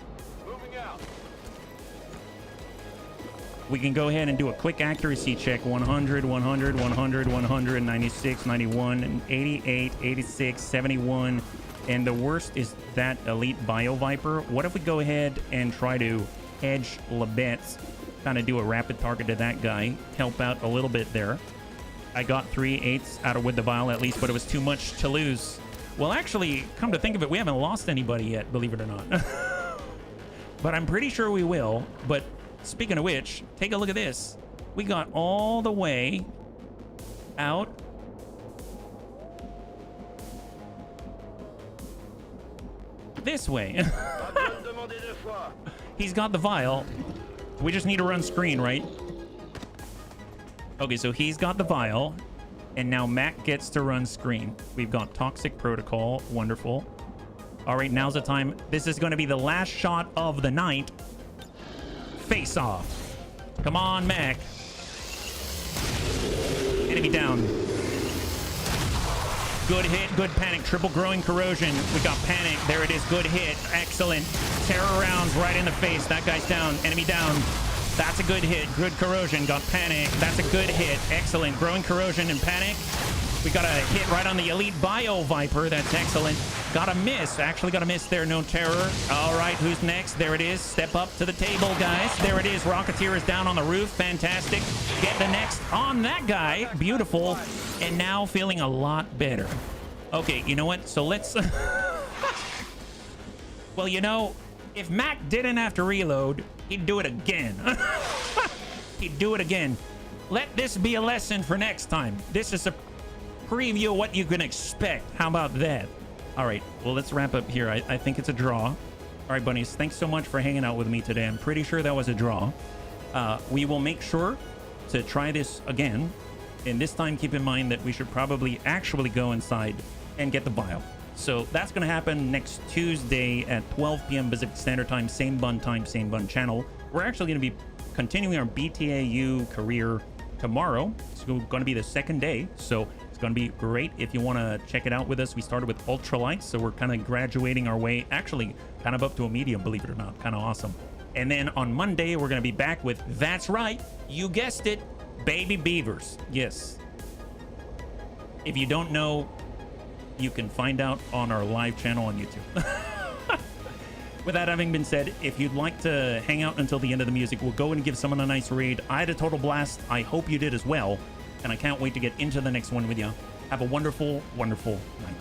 We can go ahead and do a quick accuracy check. 100, 100, 100, 100, 96, 91, 88, 86, 71. And the worst is that elite Bio Viper. What if we go ahead and try to hedge Labets kind of do a rapid target to that guy, help out a little bit there. I got 3/8 out of with the vial at least, but it was too much to lose. Well, actually, come to think of it, we haven't lost anybody yet, believe it or not. But I'm pretty sure we will. But speaking of which, take a look at this. We got all the way out. This way. He's got the vial. We just need to run screen, right? Okay, so he's got the vial. And now Mac gets to run screen. We've got Toxic Protocol. Wonderful. All right, now's the time. This is going to be the last shot of the night. Face off. Come on, Mac. Enemy down. Good hit, good panic. Triple growing corrosion. We got panic. There it is. Good hit. Excellent. Terror rounds right in the face. That guy's down. Enemy down. That's a good hit. Good corrosion. Got panic. That's a good hit. Excellent. Growing corrosion and panic. We got a hit right on the elite bio viper. That's excellent. Got a miss. Actually got a miss there. No terror. All right. Who's next? There it is. Step up to the table, guys. There it is. Rocketeer is down on the roof. Fantastic. Get the next on that guy. Beautiful. And now feeling a lot better. Okay. You know what? So let's... Well, you know, if Mac didn't have to reload, he'd do it again. He'd do it again. Let this be a lesson for next time. This is a preview of what you can expect. How about that? All right, well, let's wrap up here. I think it's a draw. All right, bunnies, thanks so much for hanging out with me today. I'm pretty sure that was a draw. We will make sure to try this again. And this time, keep in mind that we should probably actually go inside and get the vial. So that's going to happen next Tuesday at 12 p.m. Pacific Standard Time, same bun channel. We're actually going to be continuing our BTAU career tomorrow. It's going to be the second day, so it's going to be great if you want to check it out with us. We started with ultralights, so we're kind of graduating our way, actually kind of up to a medium, believe it or not. Kind of awesome. And then on Monday, we're going to be back with, that's right, you guessed it, baby beavers. Yes. If you don't know, you can find out on our live channel on YouTube. With that having been said, if you'd like to hang out until the end of the music, we'll go and give someone a nice raid. I had a total blast. I hope you did as well. And I can't wait to get into the next one with you. Have a wonderful, wonderful night.